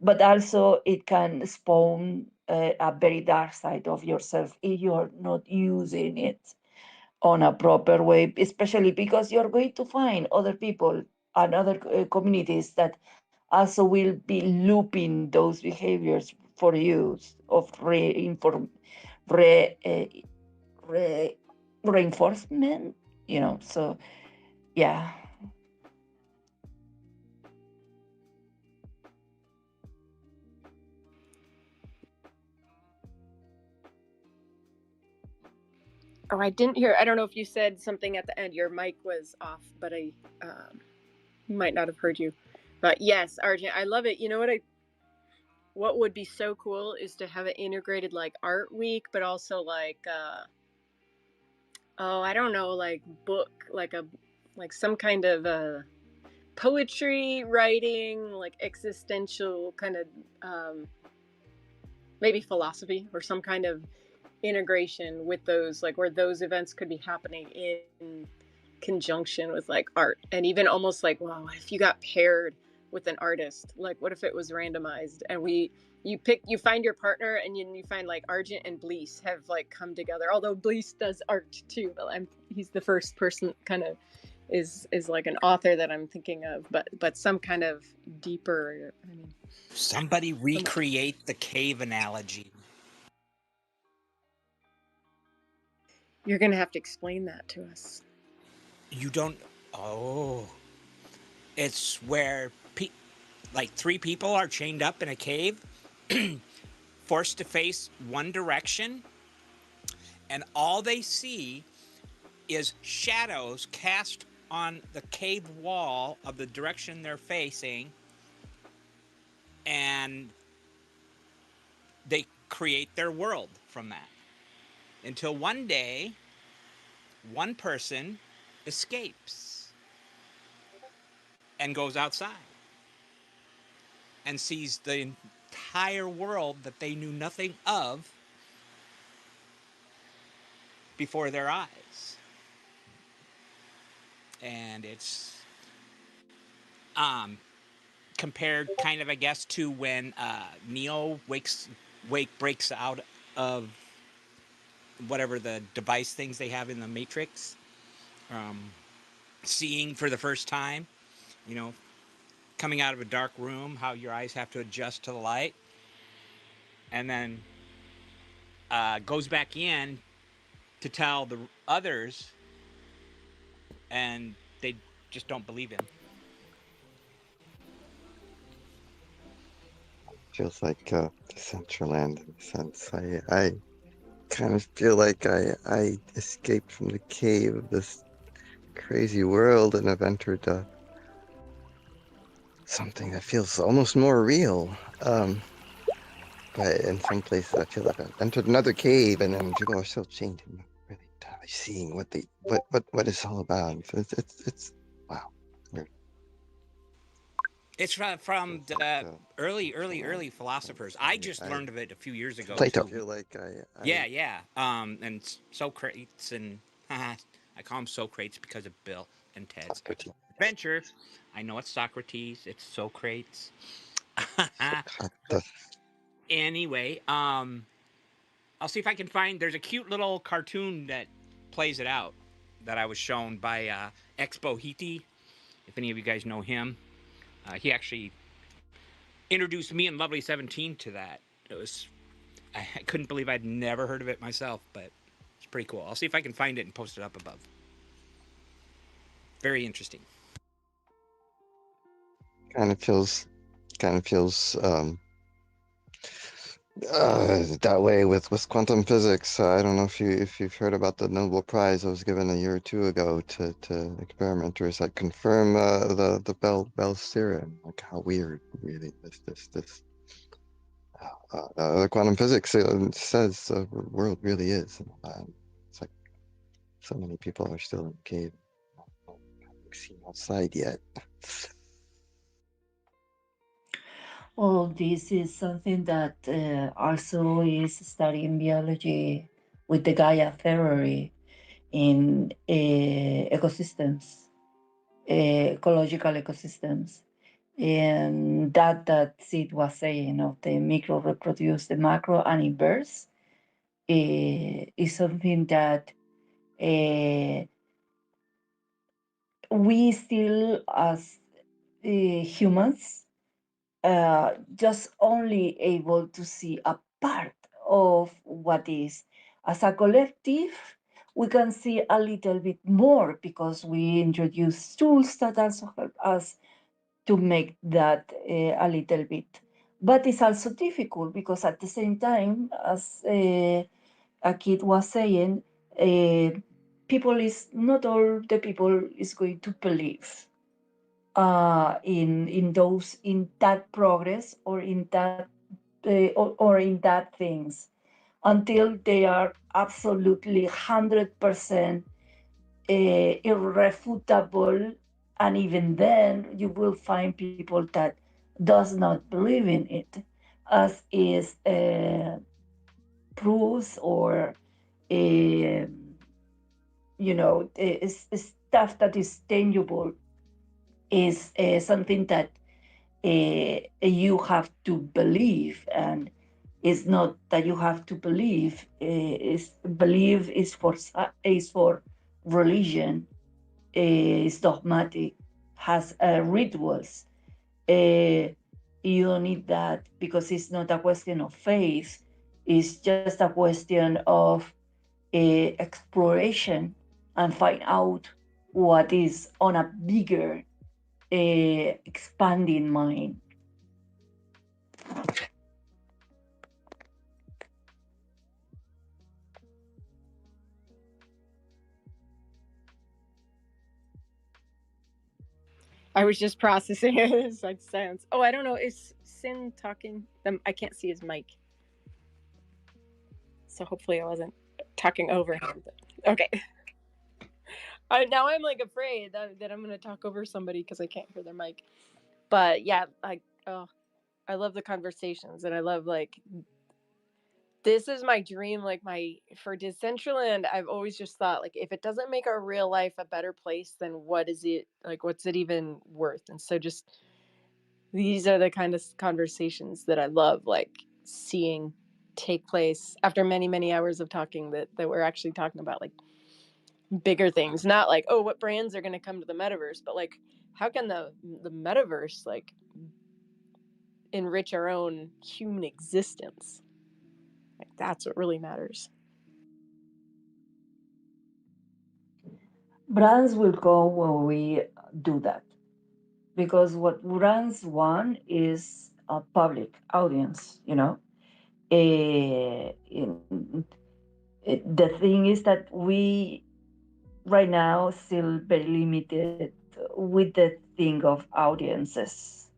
But also it can spawn a very dark side of yourself if you're not using it on a proper way, especially because you're going to find other people and other communities that also will be looping those behaviors for you of re, re, reinforcement, so yeah. Oh, I didn't hear. I don't know if you said something at the end. Your mic was off, but I might not have heard you. But yes, Argent, I love it. You know what would be so cool is to have it integrated like art week, but also like I don't know, like book, like some kind of poetry writing, like existential kind of maybe philosophy or some kind of integration with those, like where those events could be happening in conjunction with like art, and even almost like, wow, if you got paired with an artist, like what if it was randomized and you find your partner, and you find like Argent and Blease have like come together, although Blease does art too, but he's the first person kind of is like an author that I'm thinking of, but some kind of deeper, I mean, Somebody recreate the cave analogy. you're gonna have to explain that to us. You don't. Oh. It's where like three people are chained up in a cave, forced to face one direction, and all they see is shadows cast on the cave wall of the direction they're facing, and they create their world from that. Until one day, one person escapes and goes outside and sees the entire world that they knew nothing of before their eyes. And it's compared kind of, I guess, to when Neo breaks out of whatever the device things they have in the Matrix, seeing for the first time, you know, coming out of a dark room, how your eyes have to adjust to the light, and then goes back in to tell the others, and they just don't believe him. Feels like Decentraland in a sense. I kind of feel like I escaped from the cave of this crazy world and have entered something that feels almost more real. But in some places, I feel like I've entered another cave, and then people are still chained and not really entirely seeing what it's all about. So it's wow. Weird. It's from Feels the like early philosophers. I just learned of it a few years ago Plato. too. I feel like Yeah. And Socrates and I call them Socrates because of Bill and Ted's Excellent Adventure. I know it's Socrates. It's Socrates. Anyway, I'll see if I can find. There's a cute little cartoon that plays it out that I was shown by Expo Hiti. If any of you guys know him, he actually introduced me and Lovely 17 to that. It was I couldn't believe I'd never heard of it myself, but it's pretty cool. I'll see if I can find it and post it up above. Very interesting. Kind of feels that way with quantum physics. I don't know if you've heard about the Nobel Prize that was given a year or two ago to experimenters that confirm the Bell's theorem. Like how weird, really, this quantum physics says the world really is. It's like so many people are still in the cave, not seen outside yet. Well, this is something that also is studied in biology with the Gaia theory in ecosystems, ecological ecosystems. And that Sid was saying of the micro reproduce the macro and inverse is something that we still as humans just only able to see a part of what is. As a collective, we can see a little bit more because we introduce tools that also help us to make that a little bit. But it's also difficult because at the same time, as a kid was saying, people is not all the people is going to believe in that progress or in that or in that things until they are absolutely 100% irrefutable, and even then you will find people that does not believe in it as is proofs or uh, stuff that is tangible is something that you have to believe, and it's not that you have to believe. Is believe is for religion, is dogmatic, has rituals. You don't need that because it's not a question of faith. It's just a question of exploration and find out what is on a bigger expanding mind. I was just processing it. It's like sounds. Oh, I don't know. Is Sin talking? I can't see his mic, so hopefully I wasn't talking over him. But, okay. Now I'm like afraid that I'm gonna talk over somebody because I can't hear their mic. But yeah, I love the conversations, and I love like this is my dream. Like for Decentraland, I've always just thought like if it doesn't make our real life a better place, then what is it like? What's it even worth? And so just these are the kind of conversations that I love, like seeing take place after many, many hours of talking that we're actually talking about like bigger things, not like, oh, what brands are going to come to the metaverse, but like, how can the metaverse like enrich our own human existence? Like, that's what really matters. Brands will go when we do that, because what brands want is a public audience, the thing is that we right now still very limited with the thing of audiences,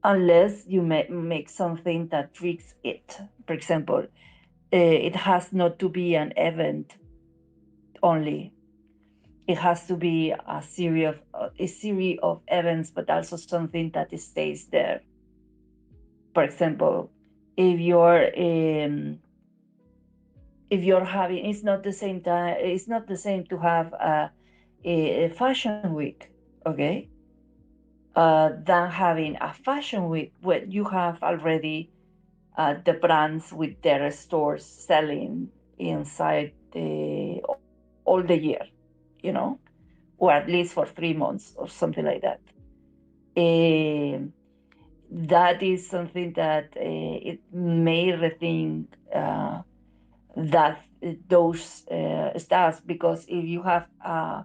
unless you make something that tricks it. For example, it has not to be an event only. It has to be a series of events, but also something that stays there. For example, if you're having, it's not the same time. It's not the same to have a fashion week, okay, than having a fashion week where you have already the brands with their stores selling inside all the year, you know, or at least for 3 months or something like that. that is something that it may rethink that those stuff, because if you have a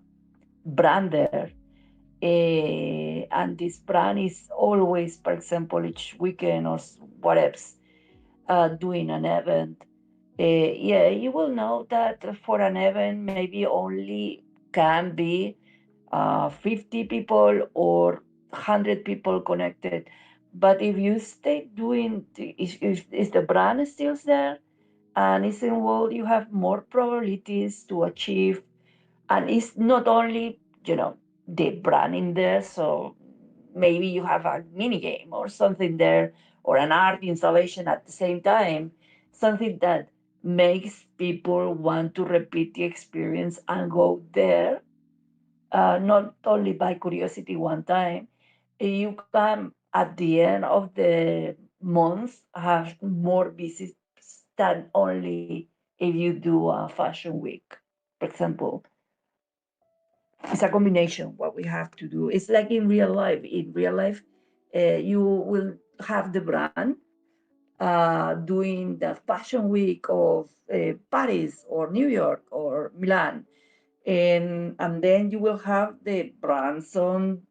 brand there, and this brand is always, for example, each weekend or whatever, doing an event, yeah, you will know that for an event maybe only can be 50 people or 100 people connected. But if you stay doing, if the brand is still there and it's involved, you have more probabilities to achieve. And it's not only, the brand in there. So maybe you have a mini game or something there, or an art installation at the same time, something that makes people want to repeat the experience and go there, not only by curiosity one time. You can, at the end of the month, have more visits than only if you do a fashion week, for example. It's a combination what we have to do. It's like in real life. In real life, you will have the brand doing the fashion week of Paris or New York or Milan, and then you will have the brands on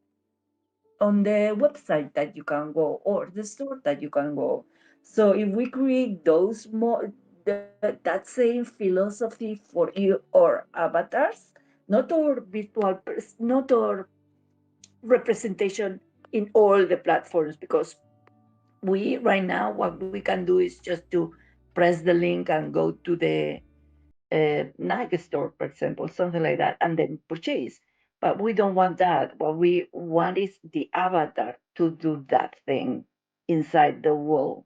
the website that you can go, or the store that you can go. So if we create those more, that same philosophy for you or avatars, not our not our representation in all the platforms, because we right now what we can do is just to press the link and go to the Nike store, for example, something like that, and then purchase. But we don't want that. What we want is the avatar to do that thing inside the wall.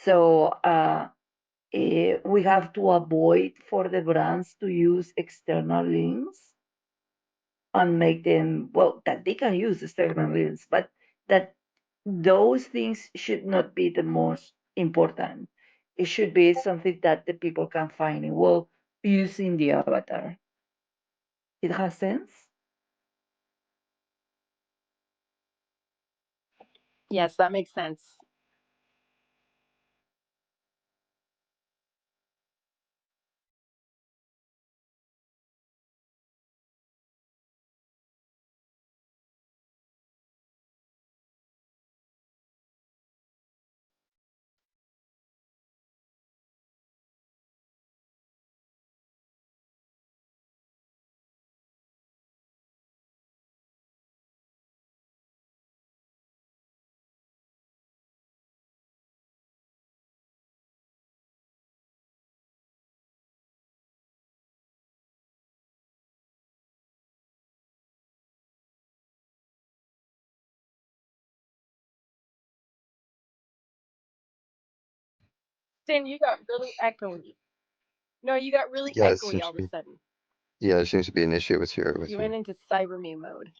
So we have to avoid for the brands to use external links and make them, well, that they can use external links, but that those things should not be the most important. It should be something that the people can find in, well, using the avatar. It has sense? Yes, that makes sense. Sin, you got really echoey. No, you got really Yeah, it echoey seems all to of a be. sudden. Yeah, there seems to be an issue with You went into cyber mode.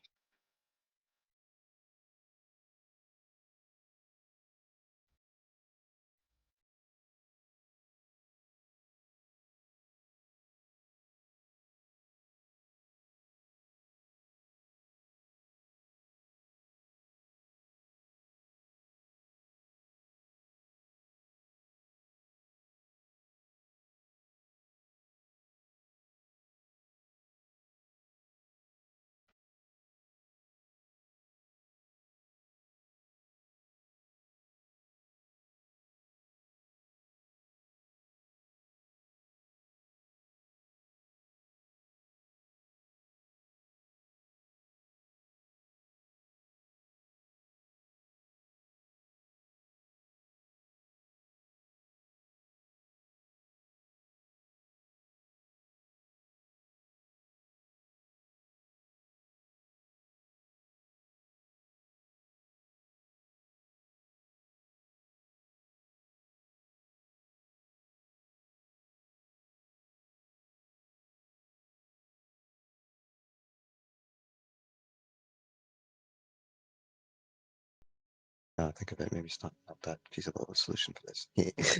think of it. Maybe it's not that feasible a solution for this.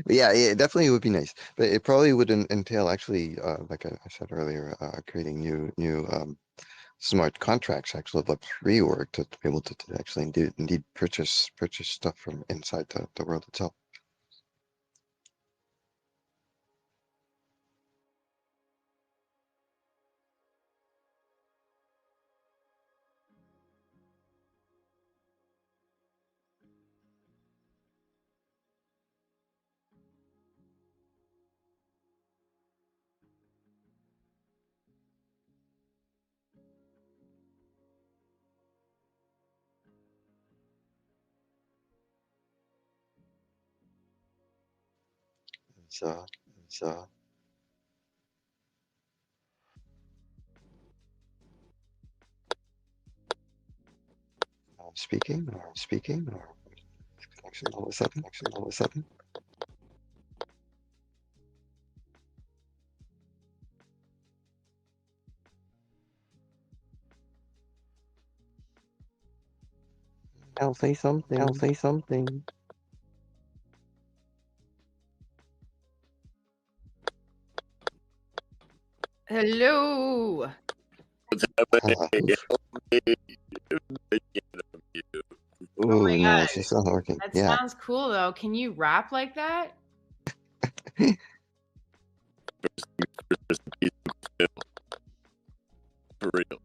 But yeah, it definitely would be nice. But it probably would entail actually, like I said earlier, creating new smart contracts, actual Web 3 work to be able to actually indeed purchase stuff from inside the world itself. So, speaking or connection all of a sudden. I'll say something. Hello. What's happening? Oh my Ooh, no, god. she's not working. That Yeah. sounds cool though. Can you rap like that? For real.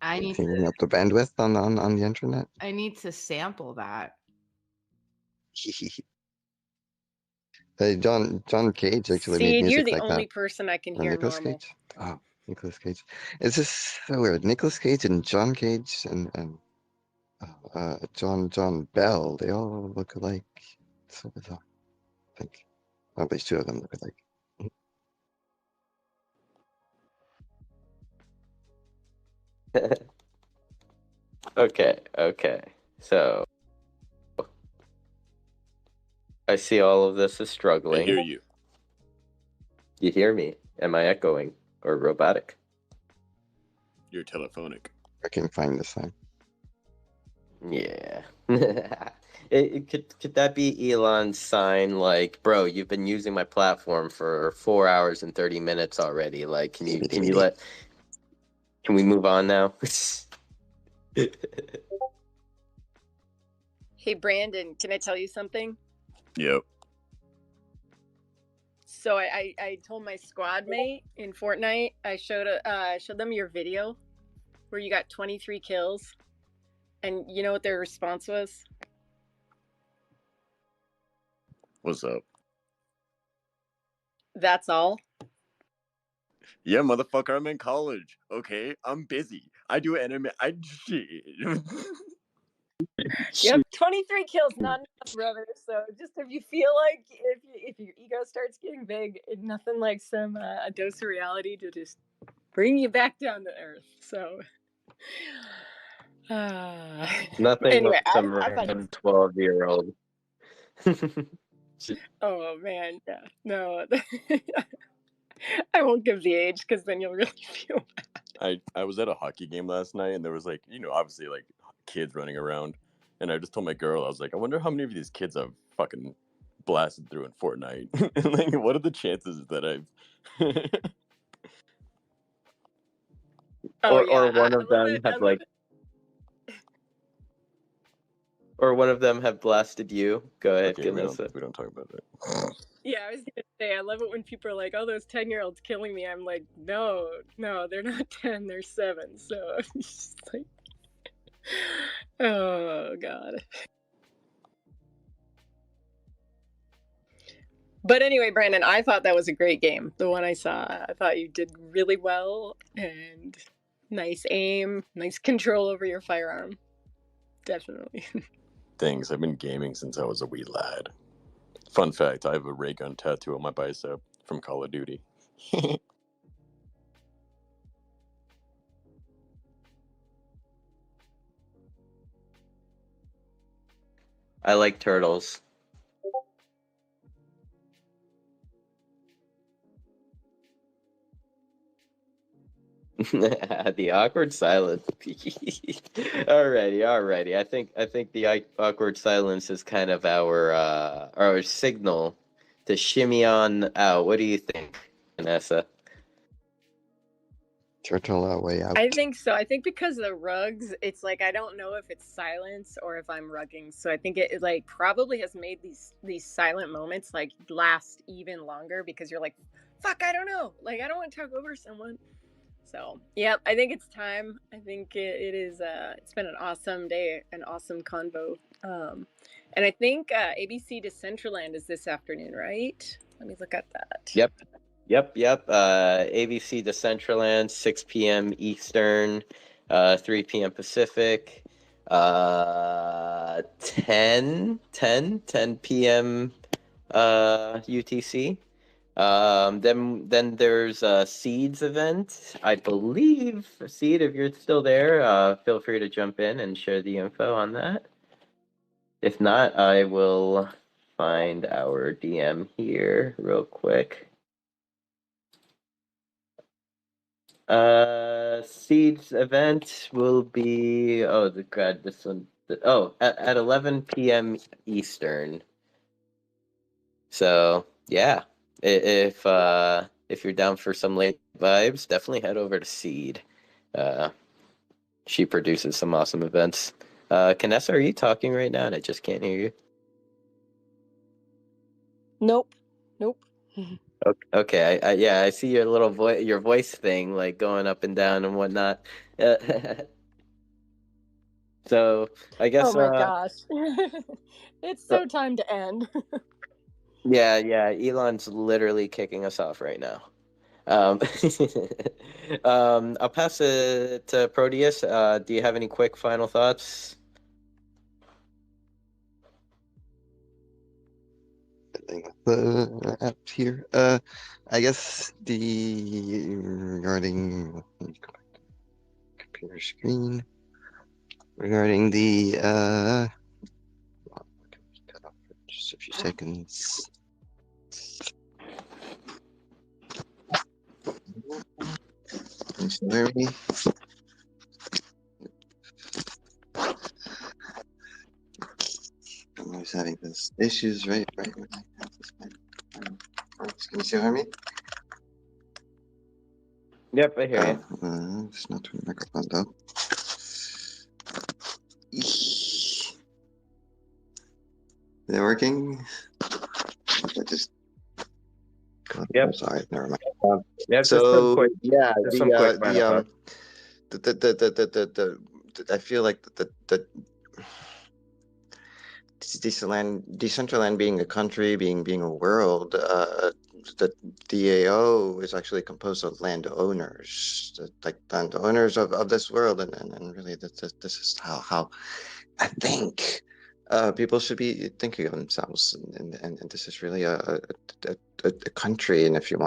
I need Cleaning to up the bandwidth on the internet. I need to sample that. Hey, John Cage actually made See, you're music the like only that. person I can Or hear Nicolas normal. Cage? Oh, Nicolas Cage. It's just so weird. Nicolas Cage and John Cage and John Bell, they all look alike. So bizarre. I think at least two of them look alike. Okay. So I see all of this is I struggling. hear you. You hear me? Am I echoing or robotic? You're telephonic. Working fine this time. Yeah. Could that be Elon's sign? Like, bro, you've been using my platform for 4 hours and 30 minutes already. Like, can we move on now? Hey, Brandon, can I tell you something? Yep. So I told my squad mate in Fortnite, I showed them your video where you got 23 kills, and you know what their response was? What's up? That's all. Yeah, motherfucker, I'm in college. Okay, I'm busy. I do anime. Yep, 23 kills, not enough, brother. So just if you feel like if your ego starts getting big, nothing like some a dose of reality to just bring you back down to earth. So Nothing anyway, like some I thought random 12-year-old. oh man, yeah, no, I won't give the age because then you'll really feel bad. I was at a hockey game last night and there was like, obviously like kids running around. And I just told my girl, I was like, I wonder how many of these kids I've fucking blasted through in Fortnite. Like, what are the chances that I've Oh or yeah, one I of love them it. have like or one of them have blasted you. Go ahead, Okay, we Ganessa. don't talk about that. Yeah, I was gonna say I love it when people are like, "Oh, those 10-year-olds killing me." I'm like, no, they're not 10, they're 7. So it's just like, oh god. But anyway, Brandon, I thought that was a great game. The one I saw, I thought you did really well and nice aim, nice control over your firearm. Definitely. Things. I've been gaming since I was a wee lad. Fun fact, I have a ray gun tattoo on my bicep from Call of Duty. I like turtles. The awkward silence. Alrighty. I think the awkward silence is kind of our signal to shimmy on out. What do you think, Vanessa? Turtle way out. I think so. I think because of the rugs, it's like I don't know if it's silence or if I'm rugging. So I think it like probably has made these silent moments like last even longer because you're like, fuck, I don't know. Like I don't want to talk over someone. So yeah, I think it's time. I think it is. It's been an awesome day, an awesome convo. And I think ABC Decentraland is this afternoon, right? Let me look at that. Yep. ABC Decentraland, 6 p.m. Eastern, 3 p.m. Pacific, 10 p.m. UTC. Then there's a Seeds event. I believe, Seed, if you're still there, feel free to jump in and share the info on that. If not, I will find our DM here real quick. Seeds event will be at 11 p.m. Eastern. So yeah, if you're down for some late vibes, definitely head over to Seed. She produces some awesome events. Canessa, are you talking right now? And I just can't hear you. Nope. Okay, I see your little your voice thing, like going up and down and whatnot. So I guess. Oh my gosh, it's so time to end. Yeah. Elon's literally kicking us off right now. I'll pass it to Proteus. Do you have any quick final thoughts? The app here. I guess regarding, let me go back to computer screen. Regarding the cut off for just a few seconds. Can you still hear me? I'm always having those issues, right? When I have this. Can you still hear me? Yep, I hear you. It's not turn the microphone though. Is it working? I just. Yep. Sorry, never mind. Yeah. So quick, yeah, some quick final the I feel like the Decentraland being a country, being a world, the DAO is actually composed of landowners, like landowners of this world, and really this is how I think people should be thinking of themselves, and this is really a country, and if you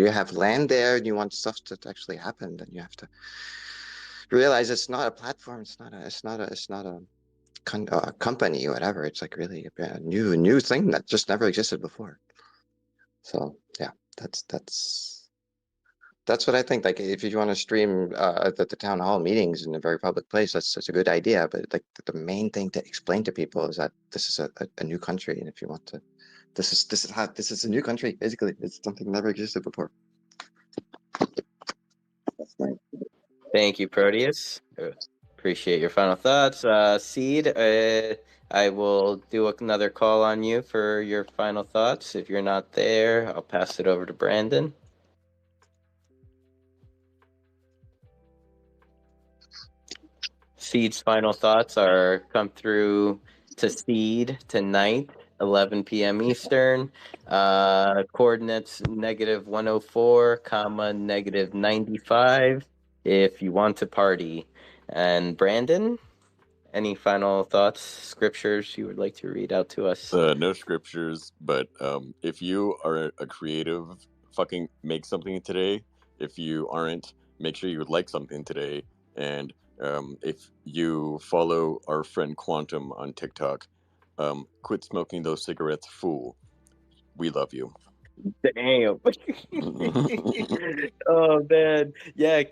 have land there and you want stuff to actually happen, then you have to realize it's not a platform, it's not a company or whatever. It's like really a new thing that just never existed before. So yeah, that's what I think. Like if you want to stream the town hall meetings in a very public place, that's a good idea. But like the main thing to explain to people is that this is a new country, and if you want to, this is a new country. Basically, it's something that never existed before. That's right. Thank you, Proteus. Appreciate your final thoughts. Seed, I will do another call on you for your final thoughts. If you're not there, I'll pass it over to Brandon. Seed's final thoughts are come through to Seed tonight, 11 p.m. Eastern. Coordinates -104, -95 if you want to party. And Brandon, any final thoughts, scriptures you would like to read out to us? No scriptures, but if you are a creative, fucking make something today. If you aren't, make sure you like something today. And if you follow our friend Quantum on TikTok, quit smoking those cigarettes, fool. We love you. Damn. Oh man. Yeah,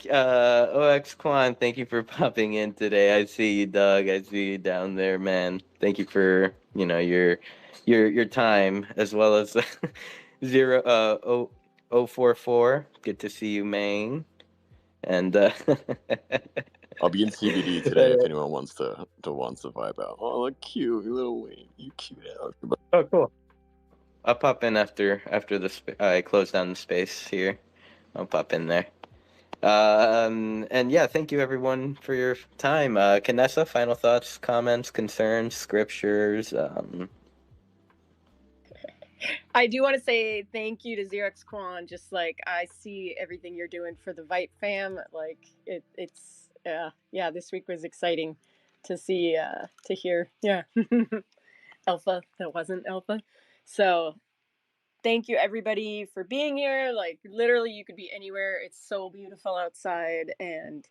OX Quan, thank you for popping in today. I see you, Doug. I see you down there, man. Thank you for, your time as well as zero 044. Good to see you, Maine. And I'll be in CBD today if anyone wants to vibe out. Oh, look cute, little Wayne. You cute out. oh, cool. I'll pop in after I close down the space here. I'll pop in there. And yeah, thank you everyone for your time. Kanessa, final thoughts, comments, concerns, scriptures. I do want to say thank you to Xerox Quan. Just like I see everything you're doing for the Vite fam. Like it's yeah. This week was exciting to see to hear. Yeah, alpha that wasn't alpha. So thank you everybody for being here. Like literally, you could be anywhere. It's so beautiful outside, and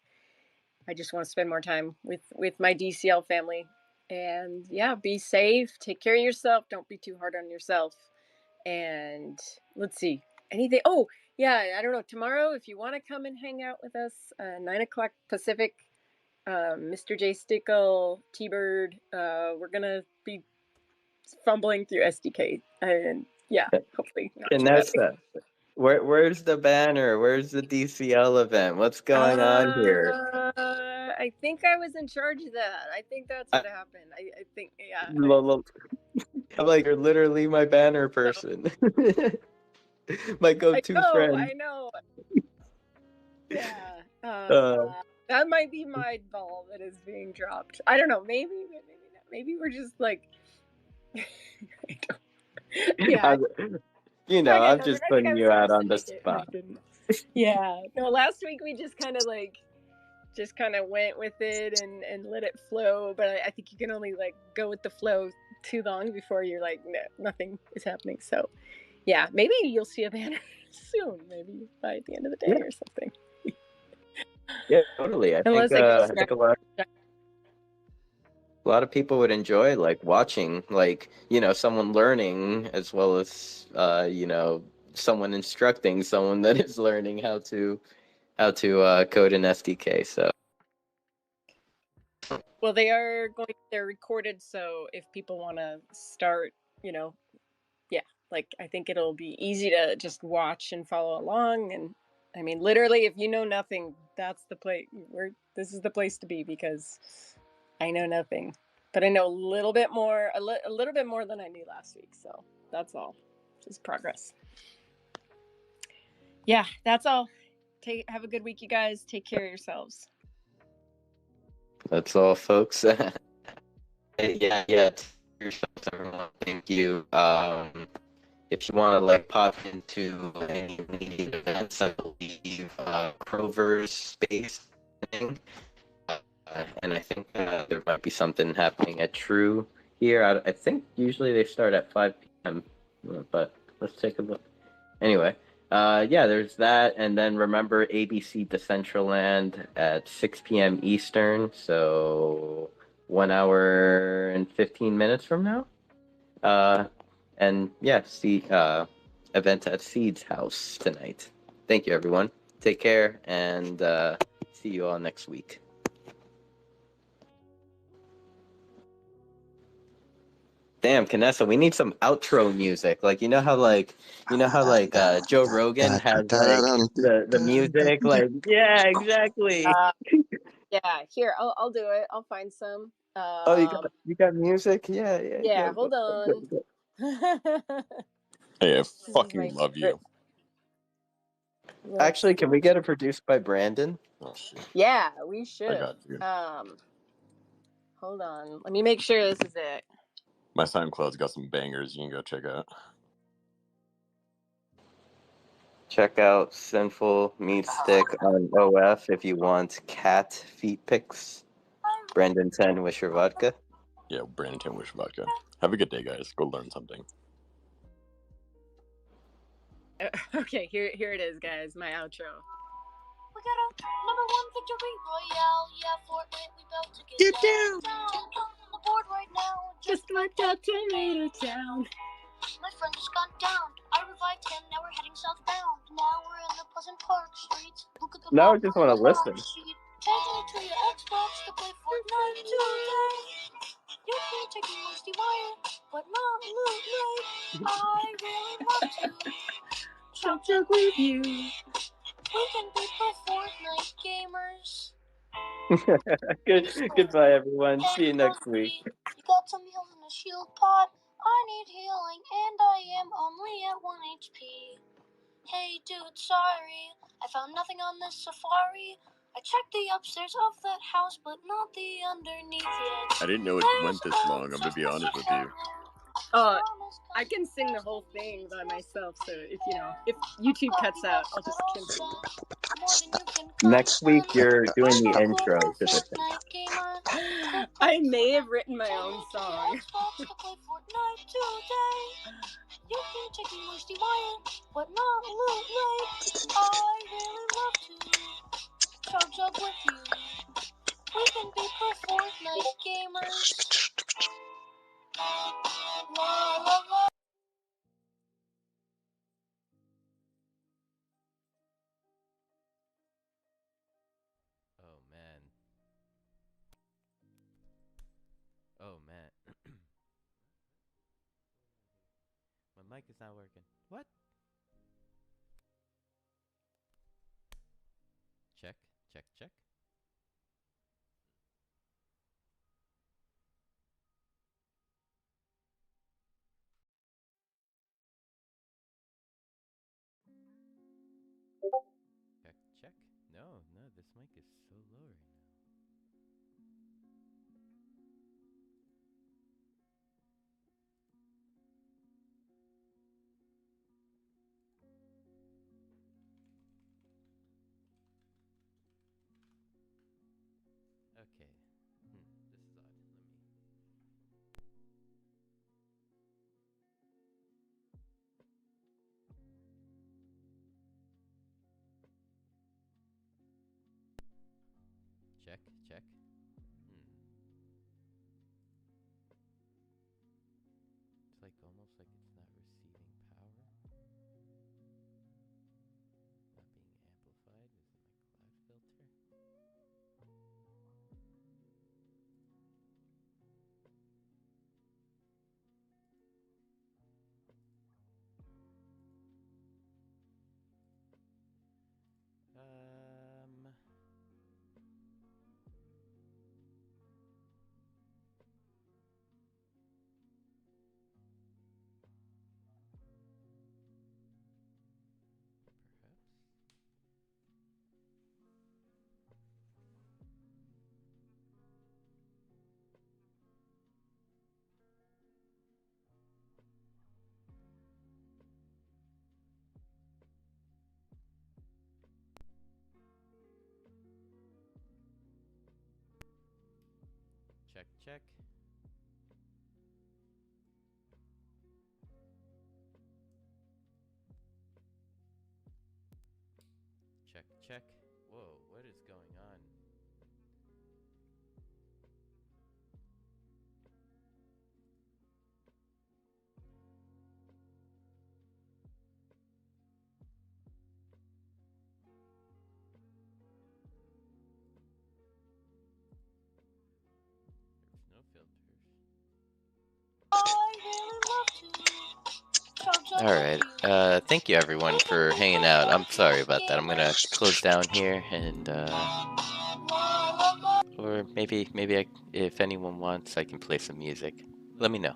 I just want to spend more time with my DCL family. And yeah, be safe. Take care of yourself. Don't be too hard on yourself. And let's see, anything. Oh yeah, I don't know. Tomorrow, if you want to come and hang out with us, 9 o'clock Pacific. Mr. J Stickle, T-Bird. We're gonna be fumbling through SDK, and yeah, hopefully not too badly. Kanessa, where's the banner? Where's the DCL event? What's going on here? I think I was in charge of that. I think that's what happened. I think, yeah. I'm like, you're literally my banner person. My go-to friend. I know. Yeah. That might be my ball that is being dropped. I don't know. Maybe not. Maybe we're just like. Yeah. I'm just putting you out on the spot. Yeah. No, last week we just kind of went with it and let it flow. But I think you can only like go with the flow too long before you're like, no, nothing is happening. So yeah, maybe you'll see a banner soon, maybe by the end of the day or something. Yeah, totally. I think a lot of people would enjoy like watching, like, someone learning as well as someone instructing someone that is learning how to code an SDK. So well, they're recorded, so if people want to start, yeah, like I think it'll be easy to just watch and follow along. And I mean, literally, if you know nothing, that's the place this is the place to be, because I know nothing, but I know a little bit more, a little bit more than I knew last week. So that's all, just progress. Yeah, that's all. Have a good week, you guys. Take care of yourselves. That's all, folks. Yeah. Yourselves, everyone. Thank you. If you want to like pop into any immediate events, I believe Crover's space, and I think there might be something happening at True here. I think usually they start at 5 p.m., but let's take a look. Anyway, yeah, there's that, and then remember ABC Decentraland at 6 p.m. Eastern, so 1 hour and 15 minutes from now. And yeah, event at Seed's house tonight. Thank you, everyone. Take care, and see you all next week. Damn, Kanessa, we need some outro music. Like, how Joe Rogan has like the music. Like, yeah, exactly. Yeah, here I'll do it. I'll find some. Oh, you got music? Yeah. Yeah, hold on. Hey, I fucking love you. Actually, can we get it produced by Brandon? Oh shit. Yeah, we should. I got you. Hold on. Let me make sure this is it. My SoundCloud's got some bangers you can go check out. Check out Sinful Meat Stick on OF if you want cat feet pics. Brandon 10 Wish Your Vodka. Yeah, Brandon 10 Wish Your Vodka. Have a good day, guys. Go learn something. Okay, here it is, guys. My outro. We got a #1 victory royale. Yeah, Fortnite, we about to get down. On the board right now. Just like that Tomato Town. My friend just got down. I revived him, now we're heading southbound. Now we're in the Pleasant Park streets. Look at the Now I map just on want to the listen. sheet. Taking you to your Xbox to play Fortnite today. You can take your musty wire, but not Loot Lake. I really love to chug jug with you. We can be pro Fortnite gamers. Goodbye, everyone. See you next week. You got some heals in a shield pot. I need healing, and I am only at 1 HP. Hey, dude, sorry. I found nothing on this safari. I checked the upstairs of that house, but not the underneath yet. I didn't know it went this long, I'm gonna be honest with you. I can sing the whole thing by myself, so if YouTube cuts out, I'll just continue. Next week, you're doing the intro to this. I may have written my own song. You can take your musty wire, but not Loot Lake. I really love to chug jug with you. We can be pro Fortnite gamers. La la la. Oh man. Oh man. My mic is not working. What? Check, check, check. Check, check. No, this mic is so low right now. Okay. This is odd. Check, check. It's like almost like it's not receiving power. Not being amplified. Is it my cloud filter? Check, check. Check, check. Whoa, what is going on? There's no filters. Alright, thank you everyone for hanging out. I'm sorry about that. I'm gonna close down here and, or maybe if anyone wants, I can play some music. Let me know.